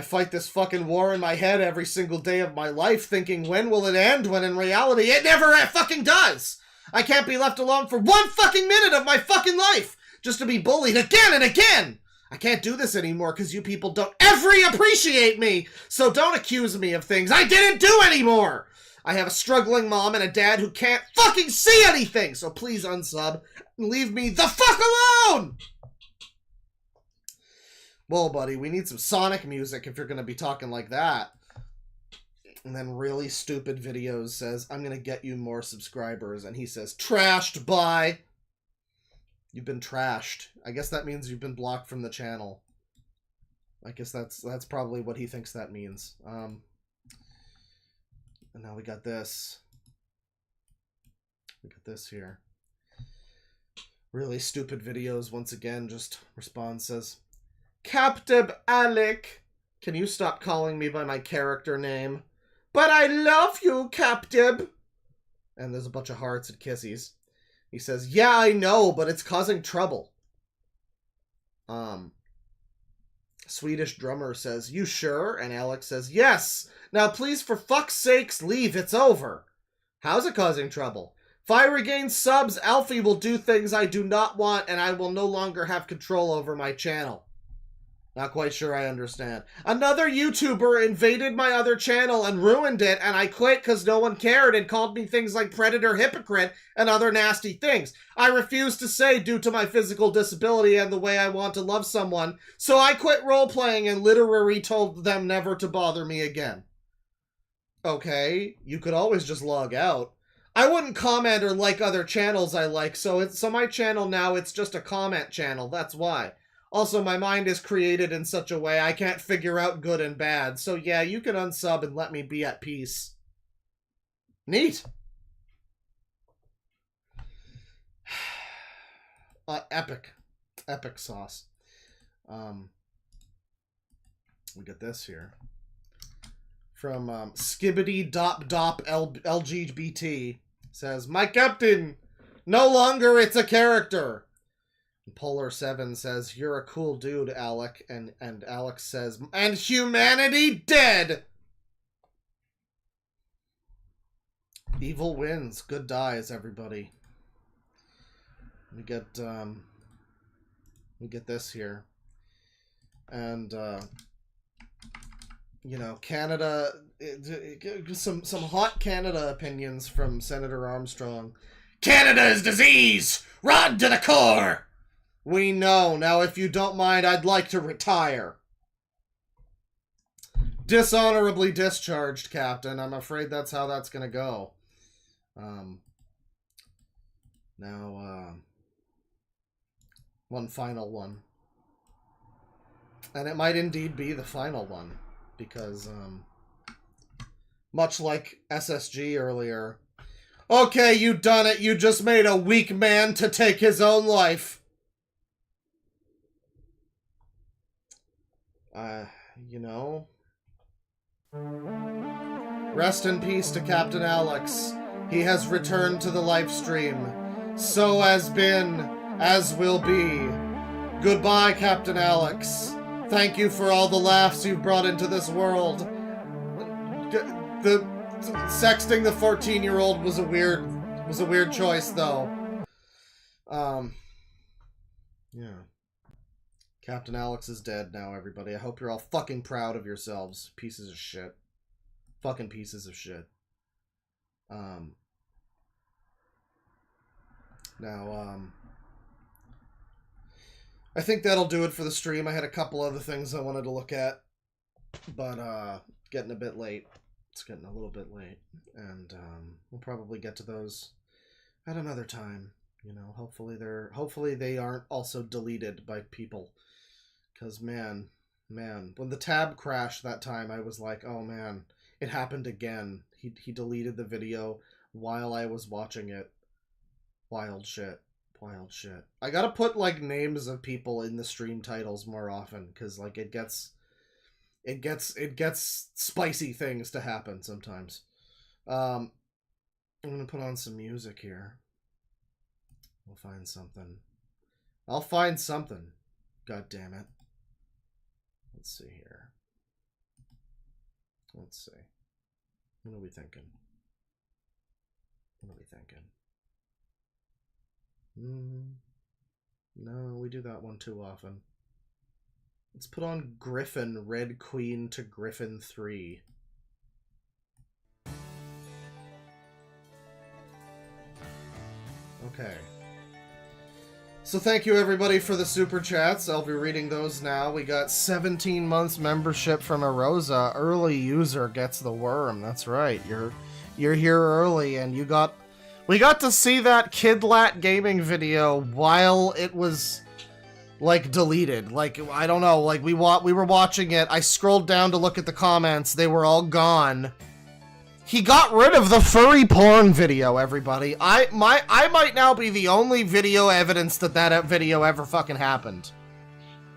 Speaker 1: fight this fucking war in my head every single day of my life thinking, when will it end? When in reality, it never fucking does. I can't be left alone for 1 fucking minute of my fucking life just to be bullied again and again. I can't do this anymore because you people don't ever appreciate me. So don't accuse me of things I didn't do anymore. I have a struggling mom and a dad who can't fucking see anything. So please unsub and leave me the fuck alone. Well, buddy, we need some Sonic music if you're going to be talking like that. And then really stupid videos says, I'm going to get you more subscribers. And he says, trashed by... You've been trashed. I guess that means you've been blocked from the channel. I guess that's probably what he thinks that means. And now we got this. We got this here. Really stupid videos once again. Just response says, Captain Alec, can you stop calling me by my character name? But I love you, Captain. And there's a bunch of hearts and kissies. He says, yeah, I know, but it's causing trouble. Swedish drummer says, you sure? And Alex says, yes. Now please, for fuck's sakes, leave. It's over. How's it causing trouble? If I regain subs, Alfie will do things I do not want, and I will no longer have control over my channel. Not quite sure I understand. Another YouTuber invaded my other channel and ruined it, and I quit because no one cared and called me things like predator, hypocrite, and other nasty things. I refuse to say due to my physical disability and the way I want to love someone, so I quit role-playing and literally told them never to bother me again. Okay, you could always just log out. I wouldn't comment or like other channels I like, so my channel now, it's just a comment channel, that's why. Also, my mind is created in such a way I can't figure out good and bad. So yeah, you can unsub and let me be at peace. Neat. Epic. Epic sauce. We get this here. From Skibbity Dop Dop LGBT. Says, my captain, no longer it's a character. Polar7 says, you're a cool dude, Alec. And Alex says, and humanity dead! Evil wins. Good dies, everybody. We get this here. And, you know, Canada, some hot Canada opinions from Senator Armstrong. Canada is disease! Rod to the core! We know. Now, if you don't mind, I'd like to retire. Dishonorably discharged, Captain. I'm afraid that's how that's gonna go. Now, one final one. And it might indeed be the final one. Because, much like SSG earlier. Okay, you done it. You just made a weak man to take his own life. You know. Rest in peace to Captain Alex. He has returned to the live stream. So has been, as will be. Goodbye, Captain Alex. Thank you for all the laughs you've brought into this world. The sexting the 14-year-old was a weird choice, though. Yeah. Captain Alex is dead now, everybody. I hope you're all fucking proud of yourselves. Pieces of shit. Fucking pieces of shit. Now, I think that'll do it for the stream. I had a couple other things I wanted to look at, but getting a bit late. It's getting a little bit late, and we'll probably get to those at another time. You know, hopefully they aren't also deleted by people, because man, when the tab crashed that time, I was like, oh man, it happened again. He deleted the video while I was watching it. Wild shit. Wild shit. I gotta put, like, names of people in the stream titles more often, because, like, it gets spicy things to happen sometimes. I'm gonna put on some music here. We'll find something. I'll find something. God damn it. Let's see here. Let's see. What are we thinking? What are we thinking? No, we do that one too often. Let's put on Griffin, Red Queen to Griffin 3. Okay. So thank you everybody for the super chats. I'll be reading those now. We got 17 months membership from Arosa. Early user gets the worm. That's right. You're here early, and we got to see that Kidlat gaming video while it was, like, deleted. Like, I don't know, like, we were watching it, I scrolled down to look at the comments, they were all gone. He got rid of the furry porn video, everybody. I might now be the only video evidence that video ever fucking happened.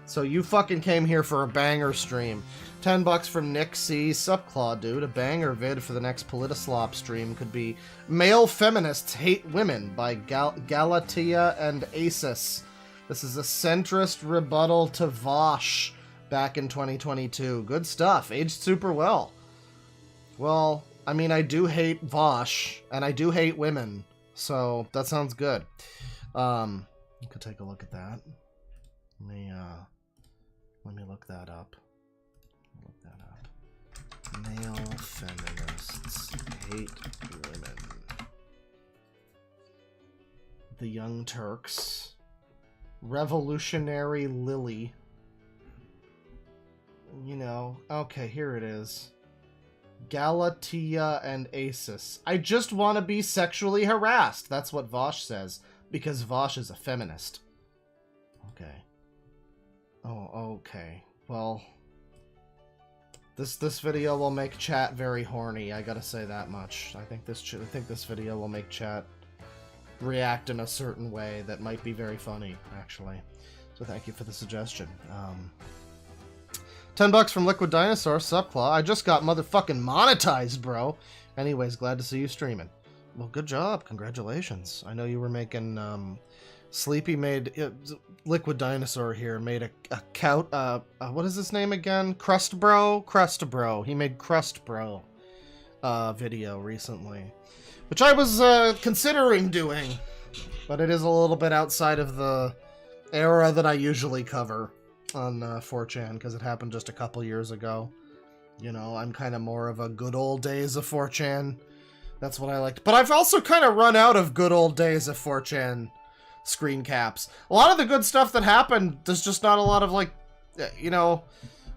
Speaker 1: So you fucking came here for a banger stream. $10 from Nick C. Subclaw, dude. A banger vid for the next Politislop stream could be Male Feminists Hate Women by Galatea and Asus. This is a centrist rebuttal to Vosh back in 2022. Good stuff. Aged super well. Well, I mean, I do hate Vosh, and I do hate women, so that sounds good. You could take a look at that. Let me look that up. Male feminists hate women. The Young Turks. Revolutionary Lily. You know, okay, here it is. Galatea and Asus. I just want to be sexually harassed. That's what Vosh says. Because Vosh is a feminist. Okay. Oh, okay. Well, this video will make chat very horny. I gotta say that much. I think this video will make chat react in a certain way that might be very funny, actually. So thank you for the suggestion. $10 from Liquid Dinosaur, Subclaw. I just got motherfucking monetized, bro. Anyways, glad to see you streaming. Well, good job. Congratulations. I know you were making, Sleepy made, Liquid Dinosaur here made a cout, what is his name again? Crust Bro? Crust Bro. He made Crust Bro, video recently. Which I was, considering doing. But it is a little bit outside of the era that I usually cover on 4chan, because it happened just a couple years ago. You know, I'm kind of more of a good old days of 4chan. That's what I liked. But I've also kind of run out of good old days of 4chan screen caps. A lot of the good stuff that happened, there's just not a lot of, like, you know,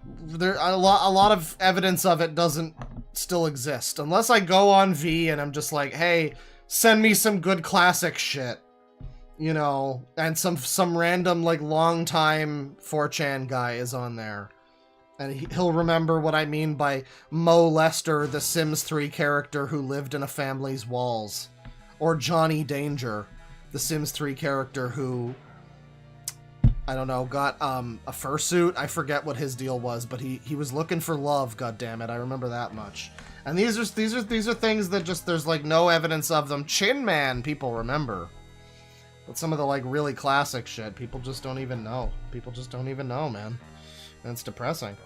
Speaker 1: there a lot of evidence of it doesn't still exist. Unless I go on V and I'm just like, hey, send me some good classic shit. You know, and some random, like, long time 4chan guy is on there. And he'll remember what I mean by Mo Lester, the Sims 3 character who lived in a family's walls. Or Johnny Danger, the Sims 3 character who, I don't know, got a fursuit. I forget what his deal was, but he was looking for love, goddammit. I remember that much. And these are things that just, there's like no evidence of them. Chin Man, people remember. But some of the, like, really classic shit, people just don't even know. People just don't even know, man. And it's depressing.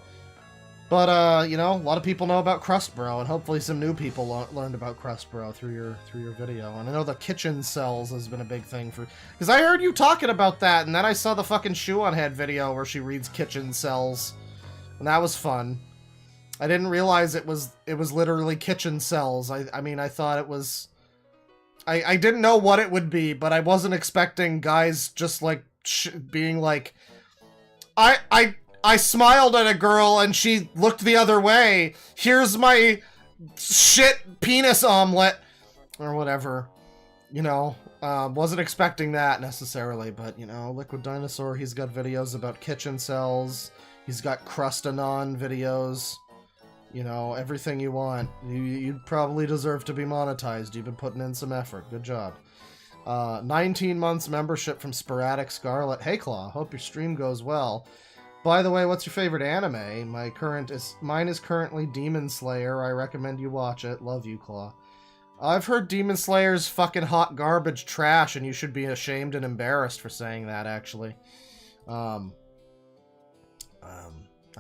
Speaker 1: But, you know, a lot of people know about Crust Bro, and hopefully some new people learned about Crust Bro through your video. And I know the kitchen cells has been a big thing for... Because I heard you talking about that, and then I saw the fucking Shoe on Head video where she reads kitchen cells. And that was fun. I didn't realize it was literally kitchen cells. I mean, I thought it was... I didn't know what it would be, but I wasn't expecting guys just, like, being like... I smiled at a girl and she looked the other way. Here's my shit penis omelet. Or whatever. You know, wasn't expecting that necessarily, but, you know, Liquid Dinosaur, he's got videos about kitchen cells. He's got Crustanon videos. You know, everything you want. You probably deserve to be monetized. You've been putting in some effort. Good job. 19 months membership from Sporadic Scarlet. Hey, Claw. Hope your stream goes well. By the way, what's your favorite anime? Mine is currently Demon Slayer. I recommend you watch it. Love you, Claw. I've heard Demon Slayer's fucking hot garbage trash, and you should be ashamed and embarrassed for saying that, actually. I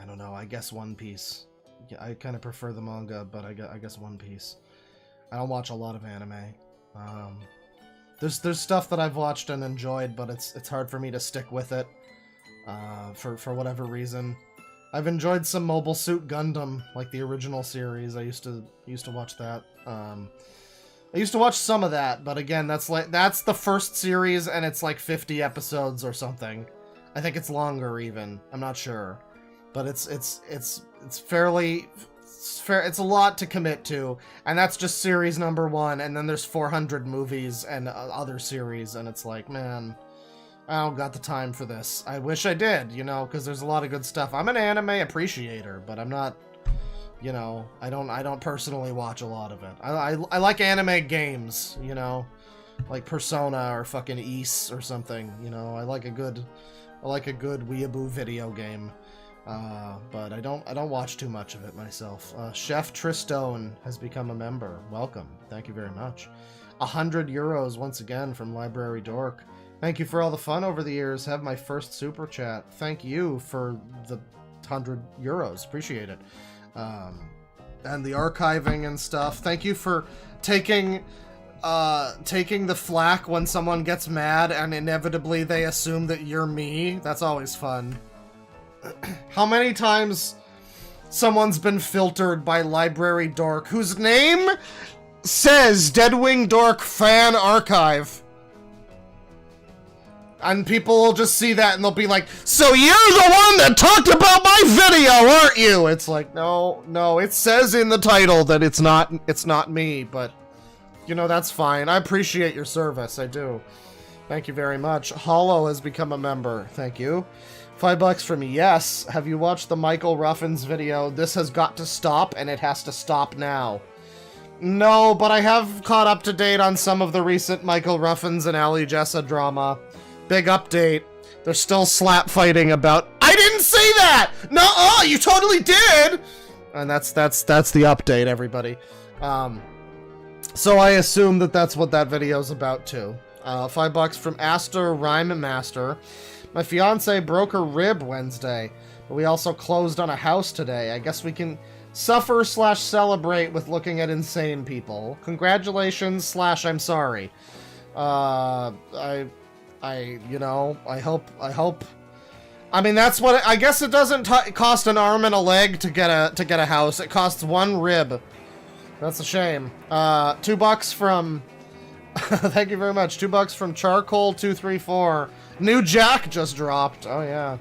Speaker 1: don't know. I guess One Piece. I kind of prefer the manga, but I guess One Piece. I don't watch a lot of anime. There's stuff that I've watched and enjoyed, but it's hard for me to stick with it. For whatever reason. I've enjoyed some Mobile Suit Gundam, like the original series. I used to watch that. I used to watch some of that, but again, that's the first series, and it's like 50 episodes or something. I think it's longer even. I'm not sure, but it's fairly. It's a lot to commit to, and that's just series number 1, and then there's 400 movies and other series, and it's like, man, I don't got the time for this. I wish I did, you know, because there's a lot of good stuff. I'm an anime appreciator, but I'm not, you know, I don't personally watch a lot of it. I like anime games, you know, like Persona or fucking Ys or something, you know. I like a good weeaboo video game. But I don't watch too much of it myself. Chef Tristone has become a member. Welcome. Thank you very much. 100 euros once again from Library Dork. Thank you for all the fun over the years. Have my first super chat. Thank you for the 100 euros. Appreciate it. And the archiving and stuff. Thank you for taking the flack when someone gets mad and inevitably they assume that you're me. That's always fun. How many times someone's been filtered by Library Dork, whose name says Deadwing Dork Fan Archive. And people will just see that and they'll be like, so you're the one that talked about my video, aren't you? It's like, no, it says in the title that it's not me, but, you know, that's fine. I appreciate your service, I do. Thank you very much. Hollow has become a member. Thank you. $5 from Yes. Have you watched the Michael Ruffins video? This has got to stop, and it has to stop now. No, but I have caught up to date on some of the recent Michael Ruffins and Ali Jessa drama. Big update. They're still slap fighting about, I didn't say that! No, oh, you totally did! And that's the update, everybody. So I assume that that's what that video's about, too. $5 from Aster Rhyme Master. My fiance broke her rib Wednesday, but we also closed on a house today. I guess we can suffer/celebrate with looking at insane people. Congratulations / I'm sorry. I hope I mean, that's what I guess it doesn't cost an arm and a leg to get a house. It costs 1 rib. That's a shame. $2 from. Thank you very much. $2 from Charcoal234. New Jack just dropped. Oh yeah.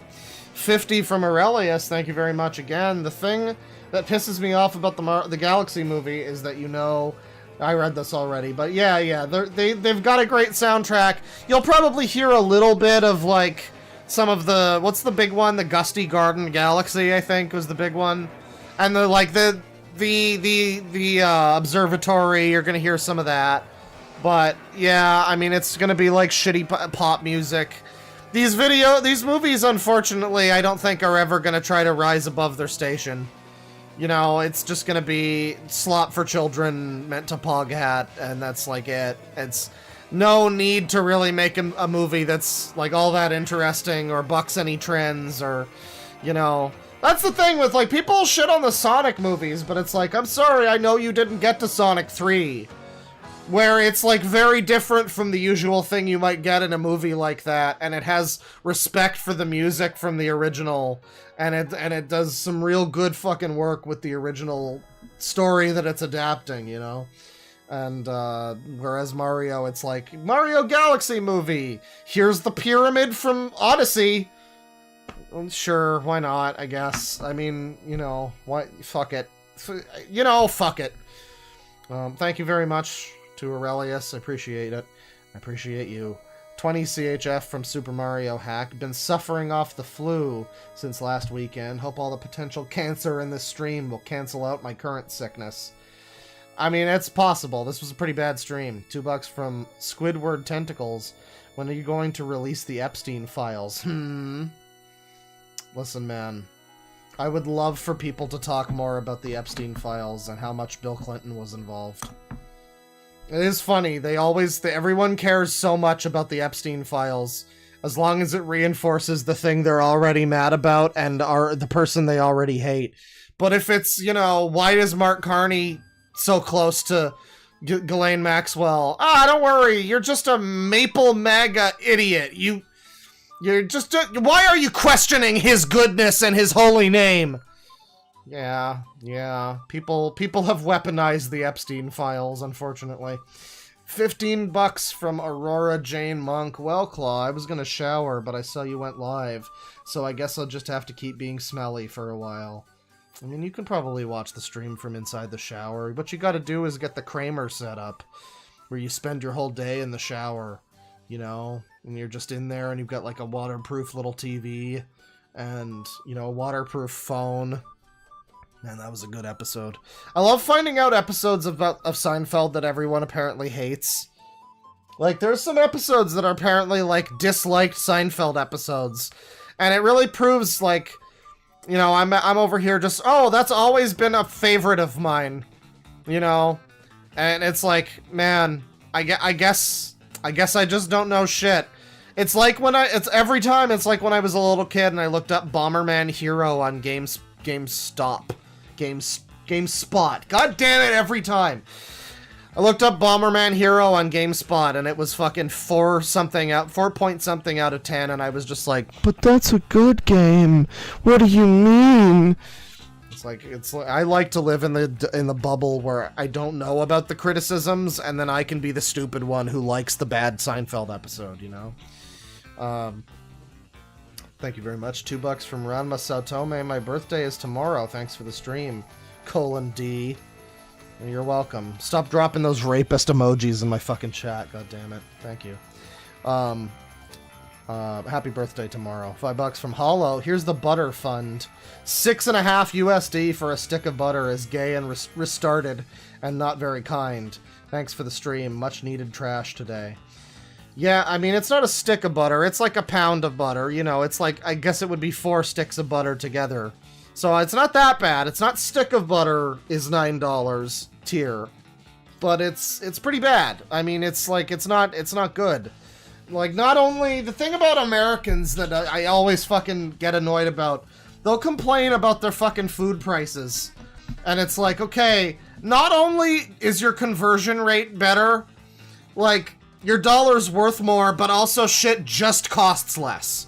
Speaker 1: 50 from Aurelius. Thank you very much again. The thing that pisses me off about the Galaxy movie is that, you know, I read this already, but yeah, they've got a great soundtrack. You'll probably hear a little bit of like some of the, what's the big one? The Gusty Garden Galaxy, I think, was the big one, and the observatory. You're gonna hear some of that, but yeah, I mean, it's gonna be like shitty pop music. These movies, unfortunately, I don't think are ever gonna try to rise above their station. You know, it's just gonna be slop for children meant to pog hat, and that's like it. It's no need to really make a movie that's like all that interesting or bucks any trends, or, you know. That's the thing with, like, people shit on the Sonic movies, but it's like, I'm sorry, I know you didn't get to Sonic 3. Where it's like very different from the usual thing you might get in a movie like that, and it has respect for the music from the original, and it does some real good fucking work with the original story that it's adapting, you know? And whereas Mario, it's like, Mario Galaxy movie, here's the pyramid from Odyssey. Well, sure, why not, I guess. I mean, you know, why, fuck it. You know, fuck it. Thank you very much to Aurelius, I appreciate it. I appreciate you. 20 CHF from Super Mario Hack. Been suffering off the flu since last weekend. Hope all the potential cancer in this stream will cancel out my current sickness. I mean, it's possible. This was a pretty bad stream. $2 from Squidward Tentacles. When are you going to release the Epstein files? Listen, man. I would love for people to talk more about the Epstein files and how much Bill Clinton was involved. It is funny, everyone cares so much about the Epstein files, as long as it reinforces the thing they're already mad about and the person they already hate. But if it's, you know, why is Mark Carney so close to Ghislaine Maxwell? Don't worry, you're just a maple MAGA idiot. You're just, why are you questioning his goodness and his holy name? Yeah. People have weaponized the Epstein files, unfortunately. $15 from Aurora Jane Monk. Well, Claw, I was gonna shower, but I saw you went live, so I guess I'll just have to keep being smelly for a while. I mean, you can probably watch the stream from inside the shower. What you gotta do is get the Kramer set up, where you spend your whole day in the shower, you know? And you're just in there, and you've got like a waterproof little TV, and, you know, a waterproof phone. Man, that was a good episode. I love finding out episodes of Seinfeld that everyone apparently hates. Like, there's some episodes that are apparently, like, disliked Seinfeld episodes. And it really proves, like, you know, I'm over here just, oh, that's always been a favorite of mine. You know? And it's like, man, I guess I just don't know shit. It's like when every time it's like when I was a little kid and I looked up Bomberman Hero on GameSpot. God damn it, every time. I looked up Bomberman Hero on GameSpot and it was fucking 4 point something out of 10, and I was just like, but that's a good game. What do you mean? It's like I like to live in the bubble where I don't know about the criticisms, and then I can be the stupid one who likes the bad Seinfeld episode, you know? Thank you very much. $2 from Ranma Saotome. My birthday is tomorrow. Thanks for the stream. :D. You're welcome. Stop dropping those rapist emojis in my fucking chat. God damn it. Thank you. Happy birthday tomorrow. $5 from Hollow. Here's the butter fund. 6.5 USD for a stick of butter is gay and restarted and not very kind. Thanks for the stream. Much needed trash today. Yeah, I mean, it's not a stick of butter. It's like a pound of butter. You know, it's like, I guess it would be 4 sticks of butter together. So it's not that bad. It's not stick of butter is $9 tier. But it's pretty bad. I mean, it's like, it's not good. Like, not only, the thing about Americans that I always fucking get annoyed about, they'll complain about their fucking food prices. And it's like, okay, not only is your conversion rate better, like, your dollar's worth more, but also shit just costs less.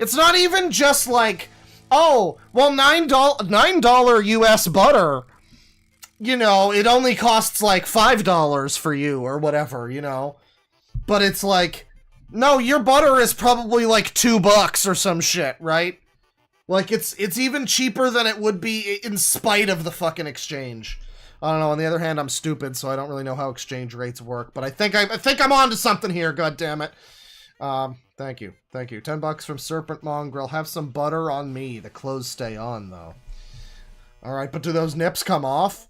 Speaker 1: It's not even just like, oh, well, $9 US butter, you know, it only costs like $5 for you or whatever, you know. But it's like, no, your butter is probably like $2 or some shit, right? Like, it's even cheaper than it would be in spite of the fucking exchange. I don't know. On the other hand, I'm stupid, so I don't really know how exchange rates work. But I think I'm onto something here. God damn it. Thank you. $10 from Serpent Mongrel. Have some butter on me. The clothes stay on though. All right, but do those nips come off?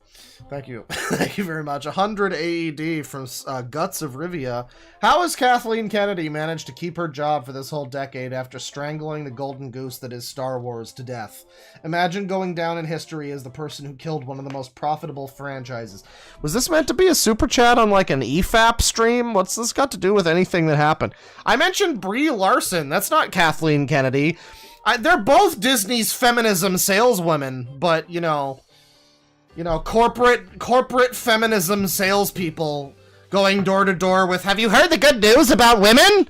Speaker 1: Thank you. Thank you very much. 100 AED from Guts of Rivia. How has Kathleen Kennedy managed to keep her job for this whole decade after strangling the golden goose that is Star Wars to death? Imagine going down in history as the person who killed one of the most profitable franchises. Was this meant to be a super chat on like an EFAP stream? What's this got to do with anything that happened? I mentioned Brie Larson. That's not Kathleen Kennedy. They're both Disney's feminism saleswomen, but you know, corporate feminism salespeople going door to door with, have you heard the good news about women?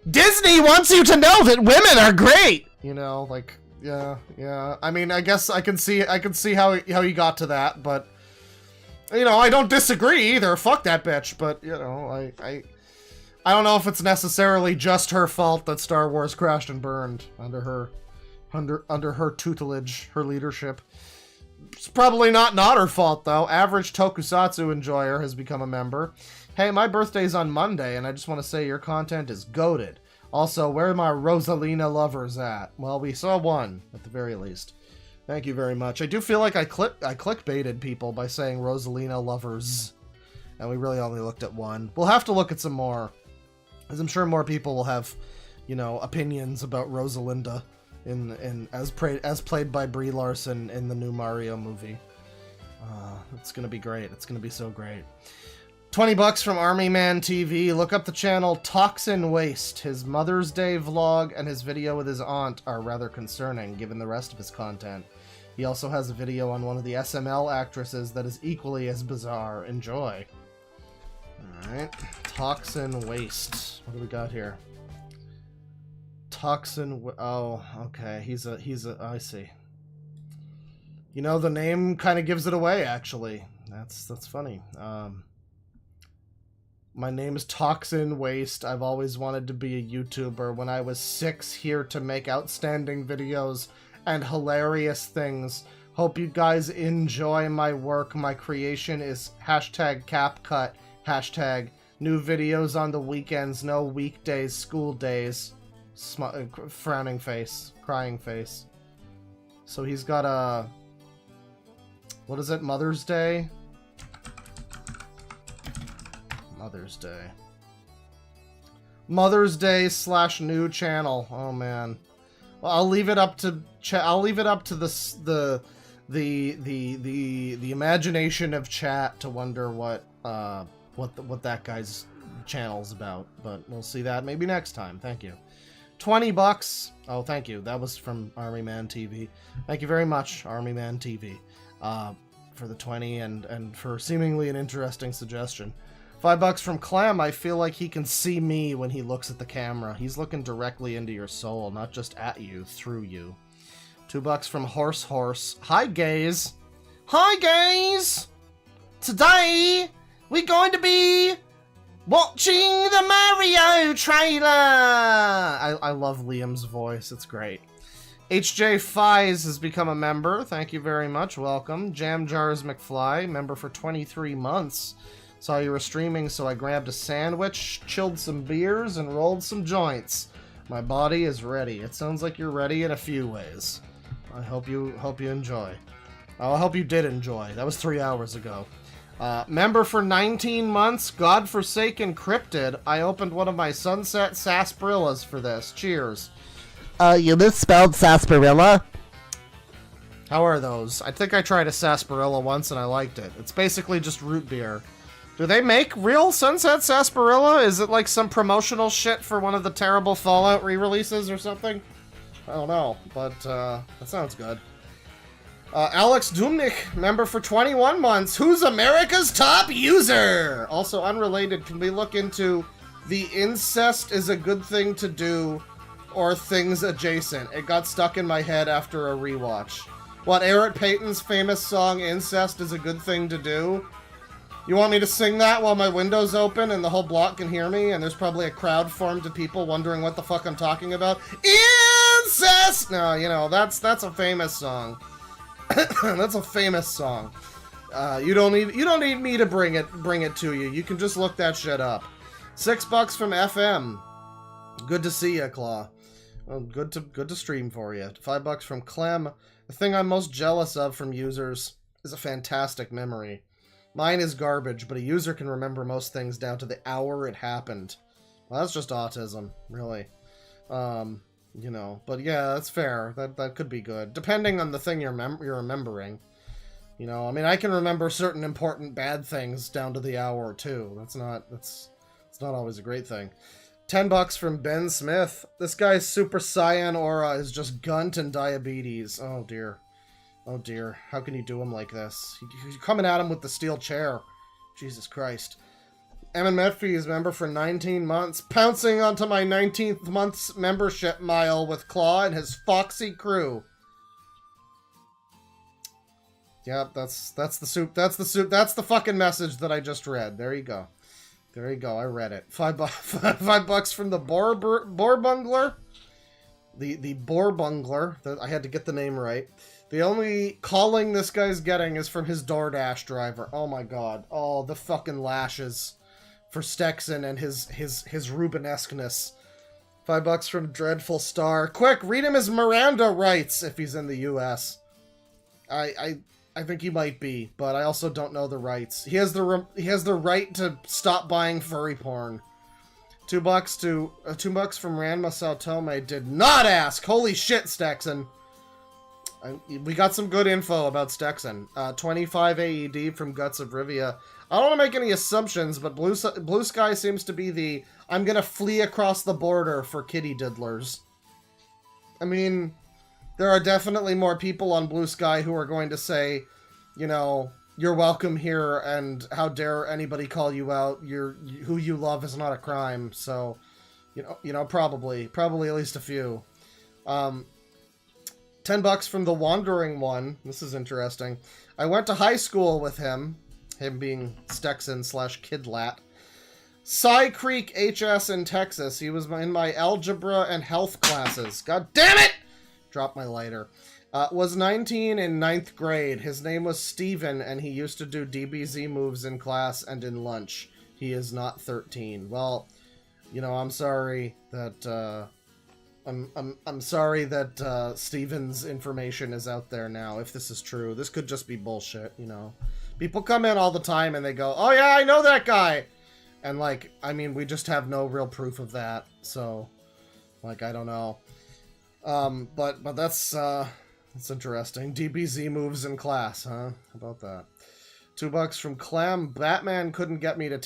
Speaker 1: Disney wants you to know that women are great. You know, like, yeah. I mean, I guess I can see how he got to that, but you know, I don't disagree either. Fuck that bitch, but you know, I don't know if it's necessarily just her fault that Star Wars crashed and burned under her tutelage, her leadership. It's probably not her fault, though. Average Tokusatsu enjoyer has become a member. Hey, my birthday's on Monday, and I just want to say your content is goated. Also, where are my Rosalina lovers at? Well, we saw one, at the very least. Thank you very much. I do feel like I clickbaited people by saying Rosalina lovers, and we really only looked at one. We'll have to look at some more, as I'm sure more people will have, you know, opinions about Rosalinda. As played by Brie Larson in the new Mario movie. It's gonna be great. It's gonna be so great. $20 from Army Man TV. Look up the channel Toxin Waste. His Mother's Day vlog and his video with his aunt are rather concerning, given the rest of his content. He also has a video on one of the SML actresses that is equally as bizarre. Enjoy. Alright. Toxin Waste. What do we got here? Oh, okay. He's a I see. You know, the name kind of gives it away, actually. That's funny. My name is Toxin Waste. I've always wanted to be a YouTuber. When I was 6, here to make outstanding videos and hilarious things. Hope you guys enjoy my work. My creation is #CapCut. New videos on the weekends, no weekdays, school days. Frowning face, crying face. So he's got a, what is it, Mother's Day? Mother's Day / new channel. Oh man. Well, I'll leave it up to the imagination of chat to wonder what that guy's channel's about, but we'll see that maybe next time. Thank you. $20. Oh, thank you. That was from Army Man TV. Thank you very much, Army Man TV, for the 20 and for seemingly an interesting suggestion. $5 from Clam. I feel like he can see me when he looks at the camera. He's looking directly into your soul, not just at you, through you. $2 from Horse. Hi, gays. Hi, gays. Today we're going to be watching the Mario trailer! I love Liam's voice, it's great. HJ Fies has become a member, thank you very much, welcome. Jam Jars McFly, member for 23 months. Saw you were streaming, so I grabbed a sandwich, chilled some beers, and rolled some joints. My body is ready. It sounds like you're ready in a few ways. I hope you enjoy. I hope you did enjoy. That was 3 hours ago. Member for 19 months, Godforsaken Cryptid. I opened one of my Sunset Sarsaparillas for this. Cheers. You misspelled sarsaparilla? How are those? I think I tried a sarsaparilla once and I liked it. It's basically just root beer. Do they make real Sunset Sarsaparilla? Is it like some promotional shit for one of the terrible Fallout re-releases or something? I don't know, but that sounds good. Alex Dumnik, member for 21 months. Who's America's top user? Also unrelated, can we look into the incest is a good thing to do or things adjacent. It got stuck in my head after a rewatch. What, Eric Payton's famous song Incest is a good thing to do? You want me to sing that while my window's open and the whole block can hear me and there's probably a crowd formed of people wondering what the fuck I'm talking about? Incest! No, you know, that's a famous song. That's a famous song. You don't need me to bring it to you. You can just look that shit up. $6 from FM. Good to see ya, Claw. Well, good to stream for you. $5 from Clem. The thing I'm most jealous of from users is a fantastic memory. Mine is garbage, but a user can remember most things down to the hour it happened. Well, that's just autism, really. You know, but yeah, that's fair. That could be good, depending on the thing you're remembering. You know, I mean, I can remember certain important bad things down to the hour too. It's not always a great thing. $10 from Ben Smith. This guy's Super Saiyan aura is just gunt and diabetes. Oh dear. Oh dear. How can you do him like this? You're coming at him with the steel chair. Jesus Christ. Emin Metfi is member for 19 months. Pouncing onto my 19th month's membership mile with Claw and his foxy crew. Yep, that's the soup. That's the soup. That's the fucking message that I just read. There you go. There you go. I read it. $5 from the Boar Bungler. The Boar Bungler. I had to get the name right. The only calling this guy's getting is from his DoorDash driver. Oh my god. Oh, the fucking lashes for Stexxan and his Rubenesqueness. $5 from Dreadful Star. Quick, read him his Miranda rights if he's in the U.S. I think he might be, but I also don't know the rights. He has the right to stop buying furry porn. $2 from Ranma Sao Tome did not ask. Holy shit, Stexxan. We got some good info about Stexxan. 25 AED from Guts of Rivia. I don't want to make any assumptions, but Blue Sky seems to be the I'm gonna flee across the border for kitty diddlers. I mean, there are definitely more people on Blue Sky who are going to say, you know, you're welcome here, and how dare anybody call you out? Who you love is not a crime. So, you know, probably at least a few. $10 from the Wandering One. This is interesting. I went to high school with him being Stexxan/Kidlat. Cy Creek HS in Texas. He was in my algebra and health classes. God damn it! Drop my lighter. Was 19 in 9th grade. His name was Steven, and he used to do DBZ moves in class and in lunch. He is not 13. Well, you know, I'm sorry that, I'm sorry that, Steven's information is out there now, if this is true. This could just be bullshit, you know. People come in all the time and they go, oh yeah, I know that guy! And, like, I mean, we just have no real proof of that, so, like, I don't know. But that's interesting. DBZ moves in class, huh? How about that? $2 from Clem. Batman couldn't get me to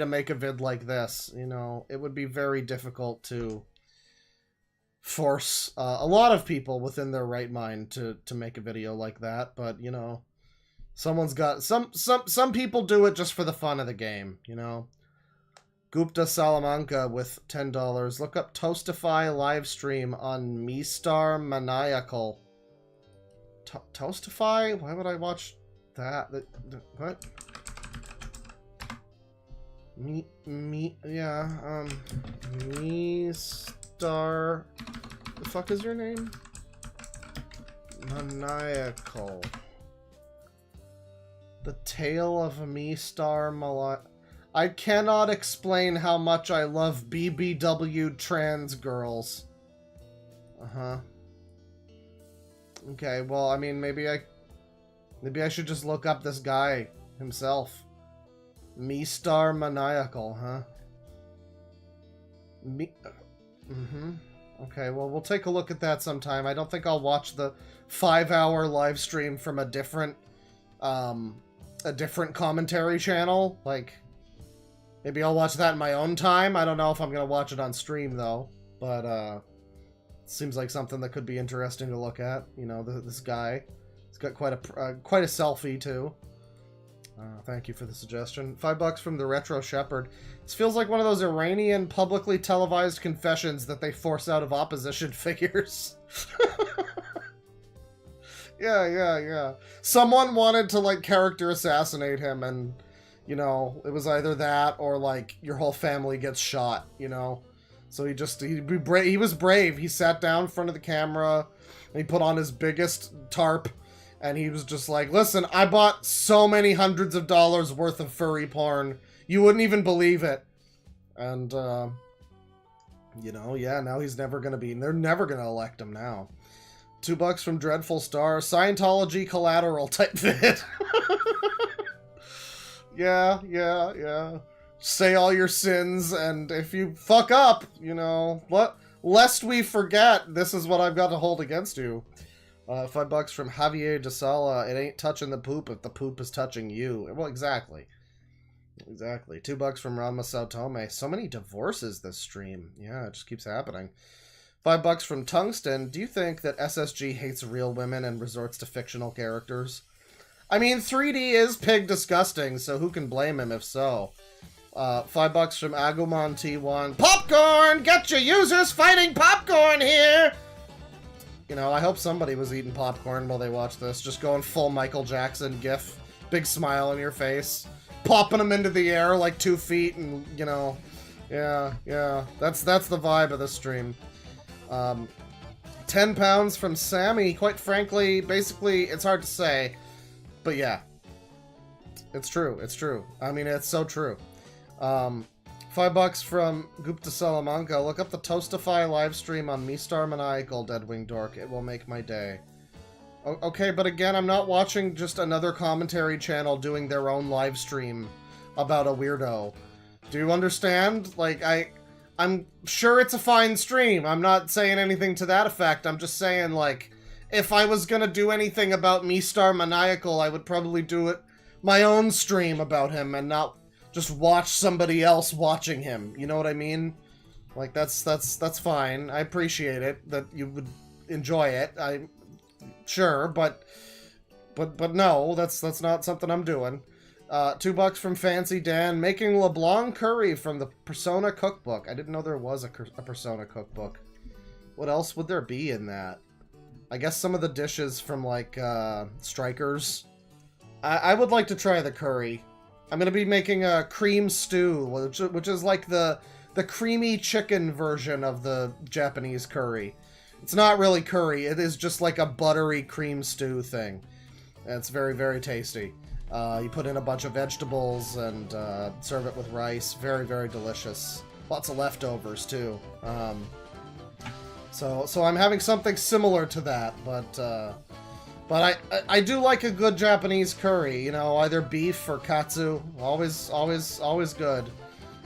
Speaker 1: make a vid like this. You know, it would be very difficult to force a lot of people within their right mind to make a video like that. But, you know, someone's got some people do it just for the fun of the game, you know. Gupta Salamanca with $10. Look up Toastify live stream on Mistar Maniacal. Toastify? Why would I watch that? What? Yeah, Mistar... The fuck is your name? Maniacal. The Tale of a Mistar Maniacal. I cannot explain how much I love BBW trans girls. Uh-huh. Okay, well, I mean, maybe I should just look up this guy himself. Mistar Maniacal, huh? Okay, well, we'll take a look at that sometime. I don't think I'll watch the 5-hour live stream from a different commentary channel. Like, maybe I'll watch that in my own time. I don't know if I'm going to watch it on stream, though. But, seems like something that could be interesting to look at. You know, this guy. He's got quite a selfie, too. Thank you for the suggestion. $5 from the Retro Shepherd. This feels like one of those Iranian publicly televised confessions that they force out of opposition figures. Yeah. Someone wanted to, like, character assassinate him, and, you know, it was either that or, like, your whole family gets shot, you know? So he was brave. He sat down in front of the camera, and he put on his biggest tarp, and he was just like, listen, I bought so many hundreds of dollars worth of furry porn. You wouldn't even believe it. And, you know, yeah, now he's never gonna be, they're never gonna elect him now. $2 from Dreadful Star. Scientology collateral type vid. Yeah. Say all your sins, and if you fuck up, you know, lest we forget, this is what I've got to hold against you. $5 from Javier de Sala. It ain't touching the poop if the poop is touching you. Well, exactly. $2 from Ranma Saotome. So many divorces this stream. Yeah, it just keeps happening. $5 from Tungsten. Do you think that SSG hates real women and resorts to fictional characters? I mean, 3D is pig disgusting, so who can blame him if so? $5 from Agumon T1. Popcorn! Get your users fighting popcorn here! You know, I hope somebody was eating popcorn while they watched this. Just going full Michael Jackson gif. Big smile on your face. Popping them into the air like 2 feet and, you know... Yeah. That's the vibe of this stream. 10 pounds from Sammy. Quite frankly, basically, it's hard to say. But yeah. It's true. I mean, it's so true. $5 from Gupta Salamanca. Look up the Toastify livestream on Mistar Maniacal, Deadwing Dork. It will make my day. Okay, but again, I'm not watching just another commentary channel doing their own live stream about a weirdo. Do you understand? Like, I'm sure it's a fine stream. I'm not saying anything to that effect. I'm just saying, like, if I was gonna do anything about Mistar Maniacal, I would probably do it my own stream about him and not just watch somebody else watching him. You know what I mean? Like, that's fine. I appreciate it that you would enjoy it. Sure, but no, that's not something I'm doing. $2 from Fancy Dan. Making LeBlanc curry from the Persona cookbook. I didn't know there was a Persona cookbook. What else would there be in that? I guess some of the dishes from, like, Strikers. I would like to try the curry. I'm gonna be making a cream stew, which is like the creamy chicken version of the Japanese curry. It's not really curry, it is just like a buttery cream stew thing. It's very, very tasty. You put in a bunch of vegetables and serve it with rice. Very, very delicious. Lots of leftovers, too. So I'm having something similar to that, but I do like a good Japanese curry, you know, either beef or katsu. Always good.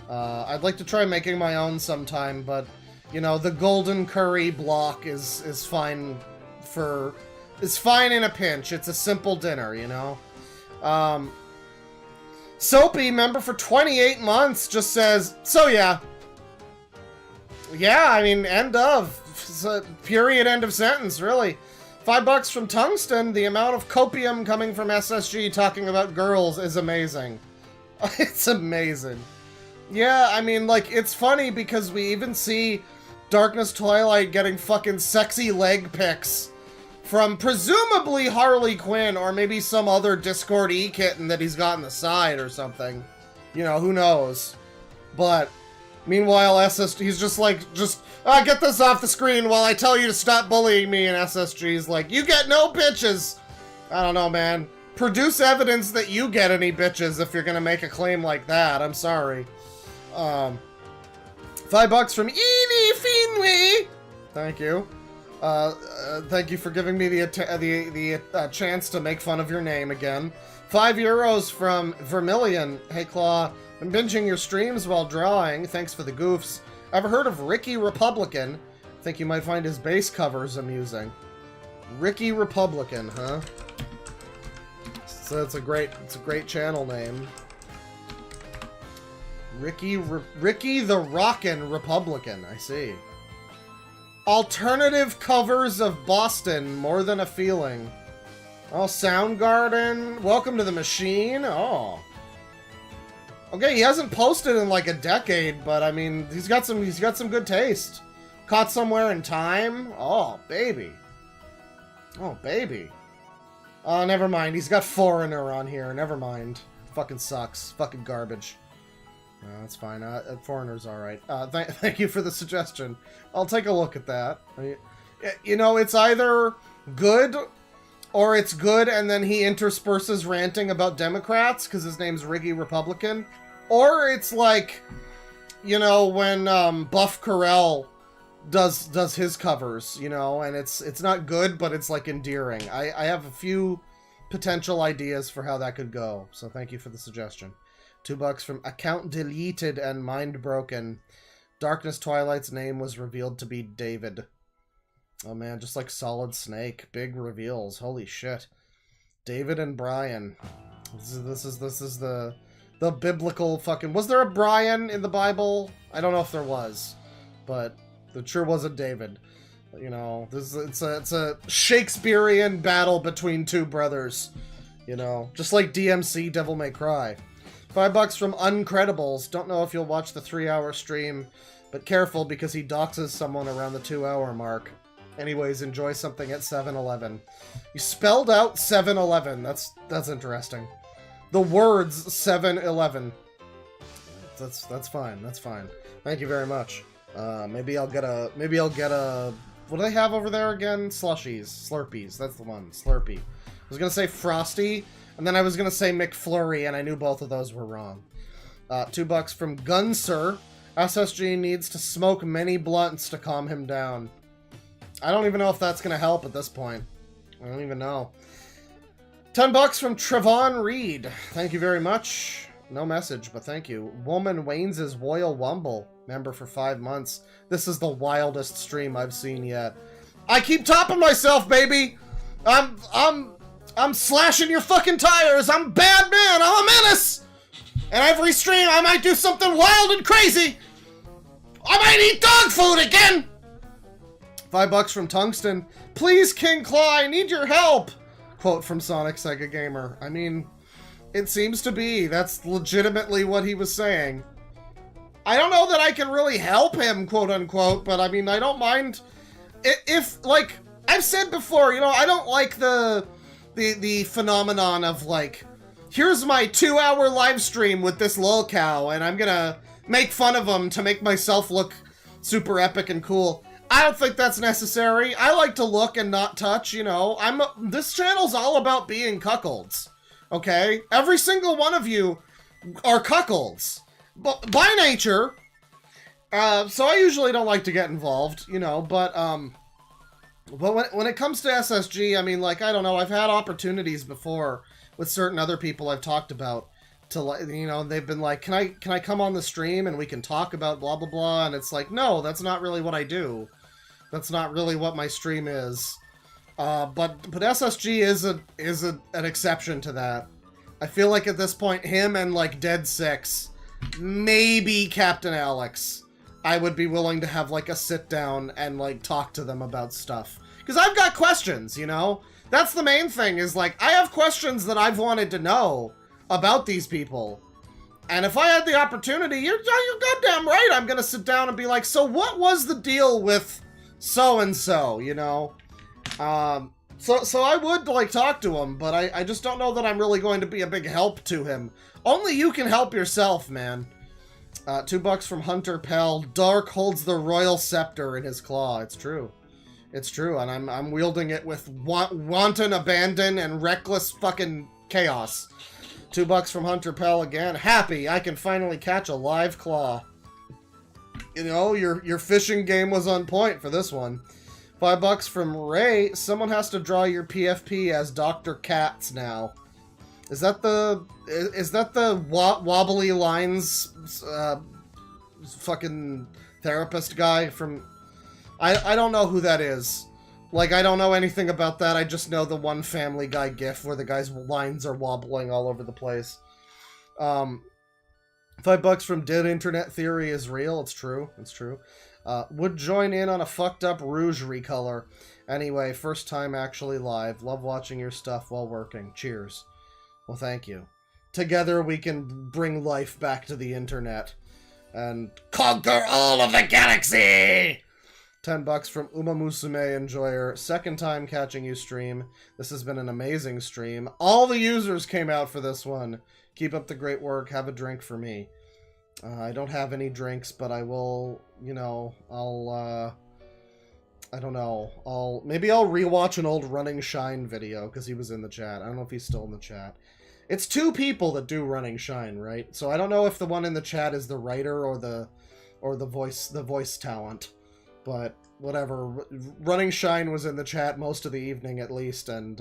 Speaker 1: I'd like to try making my own sometime, but, you know, the golden curry block is fine it's fine in a pinch. It's a simple dinner, you know? Soapy, member for 28 months, just says, so yeah. Yeah, I mean, end of. Period, end of sentence, really. $5 from Tungsten. The amount of copium coming from SSG talking about girls is amazing. It's amazing. Yeah, I mean, like, it's funny because we even see Darkness Twilight getting fucking sexy leg pics from presumably Harley Quinn or maybe some other Discord E-kitten that he's got on the side or something. You know, who knows? But meanwhile, he's just like, get this off the screen while I tell you to stop bullying me, and SSG's like, you get no bitches! I don't know, man. Produce evidence that you get any bitches if you're gonna make a claim like that. I'm sorry. $5 from Edie Finway! Thank you. Thank you for giving me the chance to make fun of your name again. €5 from Vermilion. Hey, Claw. Been binging your streams while drawing. Thanks for the goofs. Ever heard of Ricky Republican? Think you might find his bass covers amusing. Ricky Republican, huh? So it's a great channel name. Ricky the Rockin' Republican, I see. Alternative covers of Boston, More Than a Feeling. Oh, Soundgarden. Welcome to the machine. Oh. Okay, he hasn't posted in like a decade, but I mean, he's got some good taste. Caught Somewhere in Time. Oh, baby. Oh, baby. Oh, never mind. He's got Foreigner on here. Never mind. Fucking sucks. Fucking garbage. No, that's fine. Foreigner's alright. Thank you for the suggestion. I'll take a look at that. You know, it's either good, or it's good and then he intersperses ranting about Democrats, because his name's Riggy Republican. Or it's like, you know, when Buff Carell does his covers, you know, and it's not good, but it's like endearing. I have a few potential ideas for how that could go, so thank you for the suggestion. $2 from Account Deleted and Mind Broken. Darkness Twilight's name was revealed to be David. Oh man, just like Solid Snake. Big reveals. Holy shit. David and Brian. This is the biblical fucking... Was there a Brian in the Bible? I don't know if there was, but there sure was a David. You know, it's a Shakespearean battle between two brothers. You know, just like DMC Devil May Cry. $5 from Uncredibles. Don't know if you'll watch the 3-hour stream, but careful because he doxes someone around the 2-hour mark. Anyways, enjoy something at 7-Eleven. You spelled out 7-Eleven. That's interesting. The words 7-Eleven. That's fine. That's fine. Thank you very much. Maybe I'll get a. What do they have over there again? Slushies, Slurpees. That's the one. Slurpee. I was gonna say Frosty, and then I was gonna say McFlurry, and I knew both of those were wrong. $2 from Gunsir. SSG needs to smoke many blunts to calm him down. I don't even know if that's gonna help at this point. I don't even know. $10 from Trevon Reed. Thank you very much. No message, but thank you. Woman Waynes' Royal Wumble. Member for 5 months. This is the wildest stream I've seen yet. I keep topping myself, baby! I'm slashing your fucking tires! I'm a bad man! I'm a menace! And every stream I might do something wild and crazy! I might eat dog food again! $5 from Tungsten. Please, King Claw, I need your help! Quote from Sonic Sega Gamer. I mean, it seems to be. That's legitimately what he was saying. I don't know that I can really help him, quote unquote, but I mean, I don't mind if like, I've said before, you know, I don't like the phenomenon of like, here's my 2-hour live stream with this lolcow, and I'm gonna make fun of him to make myself look super epic and cool. I don't think that's necessary. I like to look and not touch, you know. This channel's all about being cuckolds, okay? Every single one of you are cuckolds, but by nature. So I usually don't like to get involved, you know, but when it comes to SSG, I mean, like, I don't know, I've had opportunities before with certain other people I've talked about to, you know, they've been like, can I come on the stream and we can talk about blah blah blah, and it's like, no, that's not really what I do. That's not really what my stream is. But SSG is an exception to that. I feel like at this point, him and like Dead Six, maybe Captain Alex, I would be willing to have like a sit down and like talk to them about stuff. Because I've got questions, you know? That's the main thing, is like, I have questions that I've wanted to know about these people. And if I had the opportunity, you're goddamn right, I'm gonna sit down and be like, so what was the deal with so-and-so, you know? So I would, like, talk to him, but I just don't know that I'm really going to be a big help to him. Only you can help yourself, man. $2 from Hunter Pell. Dark holds the royal scepter in his claw. It's true. It's true, and I'm wielding it with wanton abandon and reckless fucking chaos. $2 from Hunter Pell again. Happy, I can finally catch a live claw. You know, your fishing game was on point for this one. $5 from Ray. Someone has to draw your PFP as Dr. Katz now. Is that the wobbly lines fucking therapist guy from... I don't know who that is. Like, I don't know anything about that. I just know the one Family Guy gif where the guy's lines are wobbling all over the place. $5 from Dead Internet Theory is real. It's true. It's true. Would join in on a fucked up rouge recolor. Anyway, first time actually live. Love watching your stuff while working. Cheers. Well, thank you. Together we can bring life back to the internet and conquer all of the galaxy! $10 from Uma Musume Enjoyer. Second time catching you stream. This has been an amazing stream. All the users came out for this one. Keep up the great work. Have a drink for me. I don't have any drinks, but I will, you know, I don't know. Maybe I'll rewatch an old Running Shine video, because he was in the chat. I don't know if he's still in the chat. It's 2 people that do Running Shine, right? So I don't know if the one in the chat is the writer or the voice talent. But whatever. Running Shine was in the chat most of the evening at least, and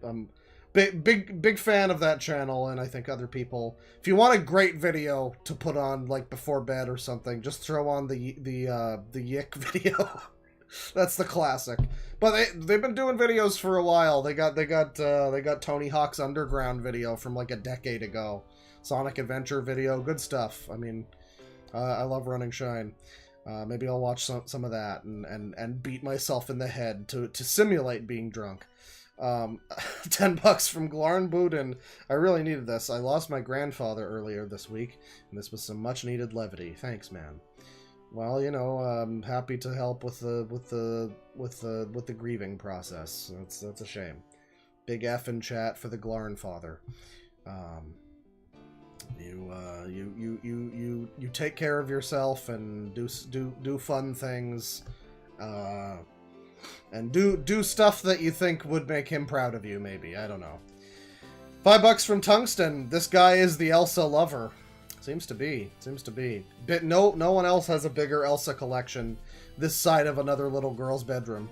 Speaker 1: I'm big fan of that channel, and I think other people. If you want a great video to put on like before bed or something, just throw on the Yick video. That's the classic. But they've been doing videos for a while. They got Tony Hawk's Underground video from like a decade ago. Sonic Adventure video, good stuff. I mean, I love Running Shine. Maybe I'll watch some of that and beat myself in the head to simulate being drunk. $10 from Glarn Budin. I really needed this. I lost my grandfather earlier this week, and this was some much needed levity. Thanks, man. Well, you know, I'm happy to help with the grieving process. That's a shame. Big F in chat for the Glarn father. You take care of yourself and do fun things, and do stuff that you think would make him proud of you. Maybe, I don't know. $5 from Tungsten. This guy is the Elsa lover. Seems to be. But no one else has a bigger Elsa collection this side of another little girl's bedroom.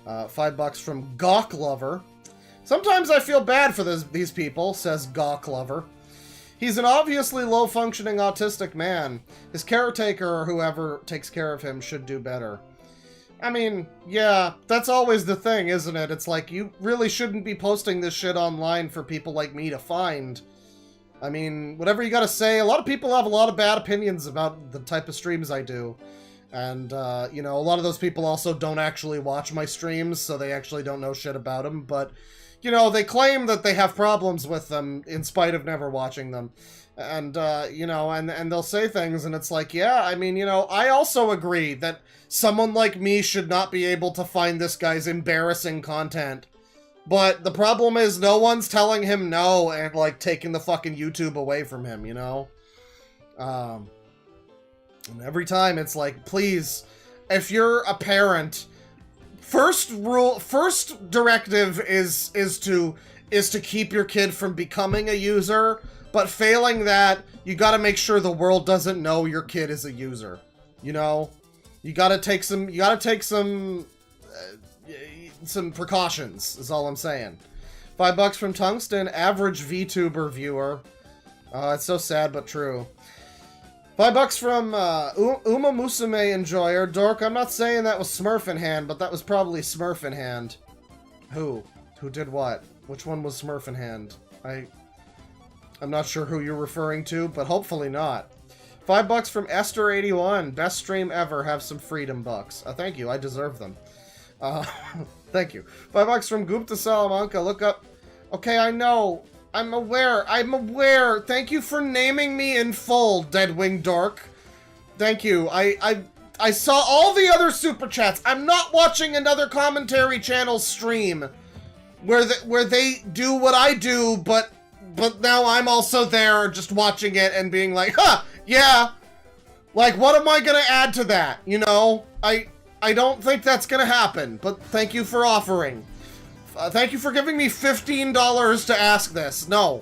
Speaker 1: $5 from Gawk Lover. Sometimes I feel bad for these people, says Gawk Lover. He's an obviously low-functioning autistic man. His caretaker or whoever takes care of him should do better. I mean, yeah, that's always the thing, isn't it? It's like, you really shouldn't be posting this shit online for people like me to find. I mean, whatever you gotta say, a lot of people have a lot of bad opinions about the type of streams I do. And, you know, a lot of those people also don't actually watch my streams, so they actually don't know shit about them, but, you know, they claim that they have problems with them in spite of never watching them. And, you know, and they'll say things, and it's like, yeah, I mean, you know, I also agree that someone like me should not be able to find this guy's embarrassing content. But the problem is no one's telling him no and, like, taking the fucking YouTube away from him, you know? And every time it's like, please, if you're a parent, first directive is to keep your kid from becoming a user, but failing that, you gotta make sure the world doesn't know your kid is a user, you know? You gotta take some precautions, is all I'm saying. $5 from Tungsten, average VTuber viewer. It's so sad but true. $5 from Uma Musume Enjoyer. Dork, I'm not saying that was Smurf in Hand, but that was probably Smurf in Hand. Who? Who did what? Which one was Smurf in Hand? I'm not sure who you're referring to, but hopefully not. $5 from Esther81. Best stream ever. Have some freedom bucks. Thank you. I deserve them. Thank you. $5 from Gupta Salamanca. Look up. Okay, I know. I'm aware. Thank you for naming me in full, Deadwing Dork. Thank you. I saw all the other super chats. I'm not watching another commentary channel stream where they do what I do, but now I'm also there just watching it and being like, huh, yeah. Like, what am I gonna add to that? You know? I don't think that's gonna happen, but thank you for offering. Thank you for giving me $15 to ask this. No.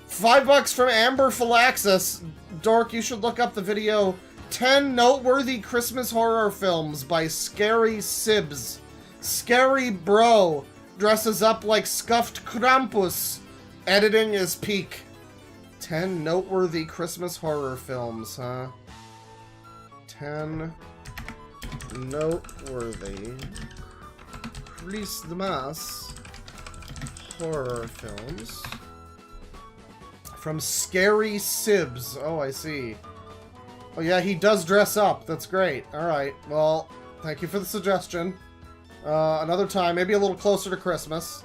Speaker 1: $5 from Amber Phylaxis. Dork, you should look up the video 10 Noteworthy Christmas Horror Films by Scary Sibs. Scary Bro dresses up like Scuffed Krampus. Editing is peak. 10 Noteworthy Christmas Horror Films, huh? 10 Noteworthy Christmas horror films from Scary Sibs. Oh, I see. Oh yeah, he does dress up. That's great. Alright, well, thank you for the suggestion. Another time, maybe a little closer to Christmas.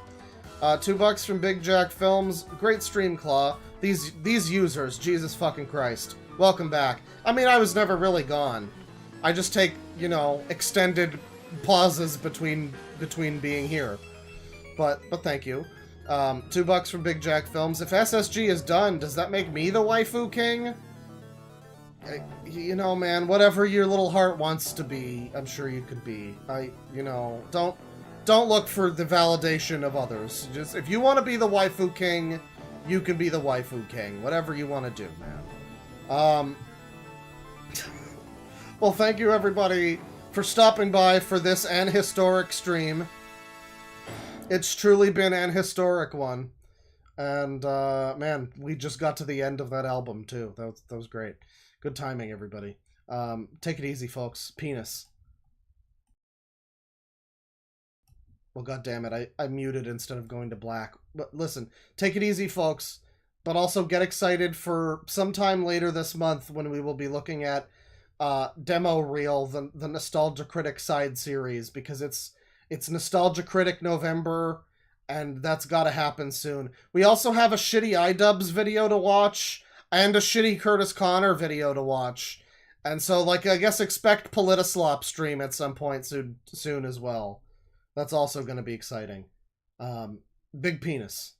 Speaker 1: $2 from Big Jack Films. Great stream, Claw. These users, Jesus fucking Christ. Welcome back. I mean, I was never really gone. I just take, you know, extended pauses between being here. But thank you. $2 from Big Jack Films. If SSG is done, does that make me the waifu king? You know, man, whatever your little heart wants to be, I'm sure you could be. You know, don't look for the validation of others. Just, if you want to be the waifu king, you can be the waifu king. Whatever you want to do, man. Well, thank you, everybody, for stopping by for this an historic stream. It's truly been an historic one. And, man, we just got to the end of that album, too. That was great. Good timing, everybody. Take it easy, folks. Penis. Well, goddammit, I muted instead of going to black. But listen, take it easy, folks. But also get excited for sometime later this month when we will be looking at Demo Reel, the Nostalgia Critic side series, because it's Nostalgia Critic November, and that's gotta happen soon. We also have a shitty iDubbbz video to watch, and a shitty Curtis Connor video to watch. And so, like, I guess expect Politislop stream at some point soon as well. That's also going to be exciting. Big penis.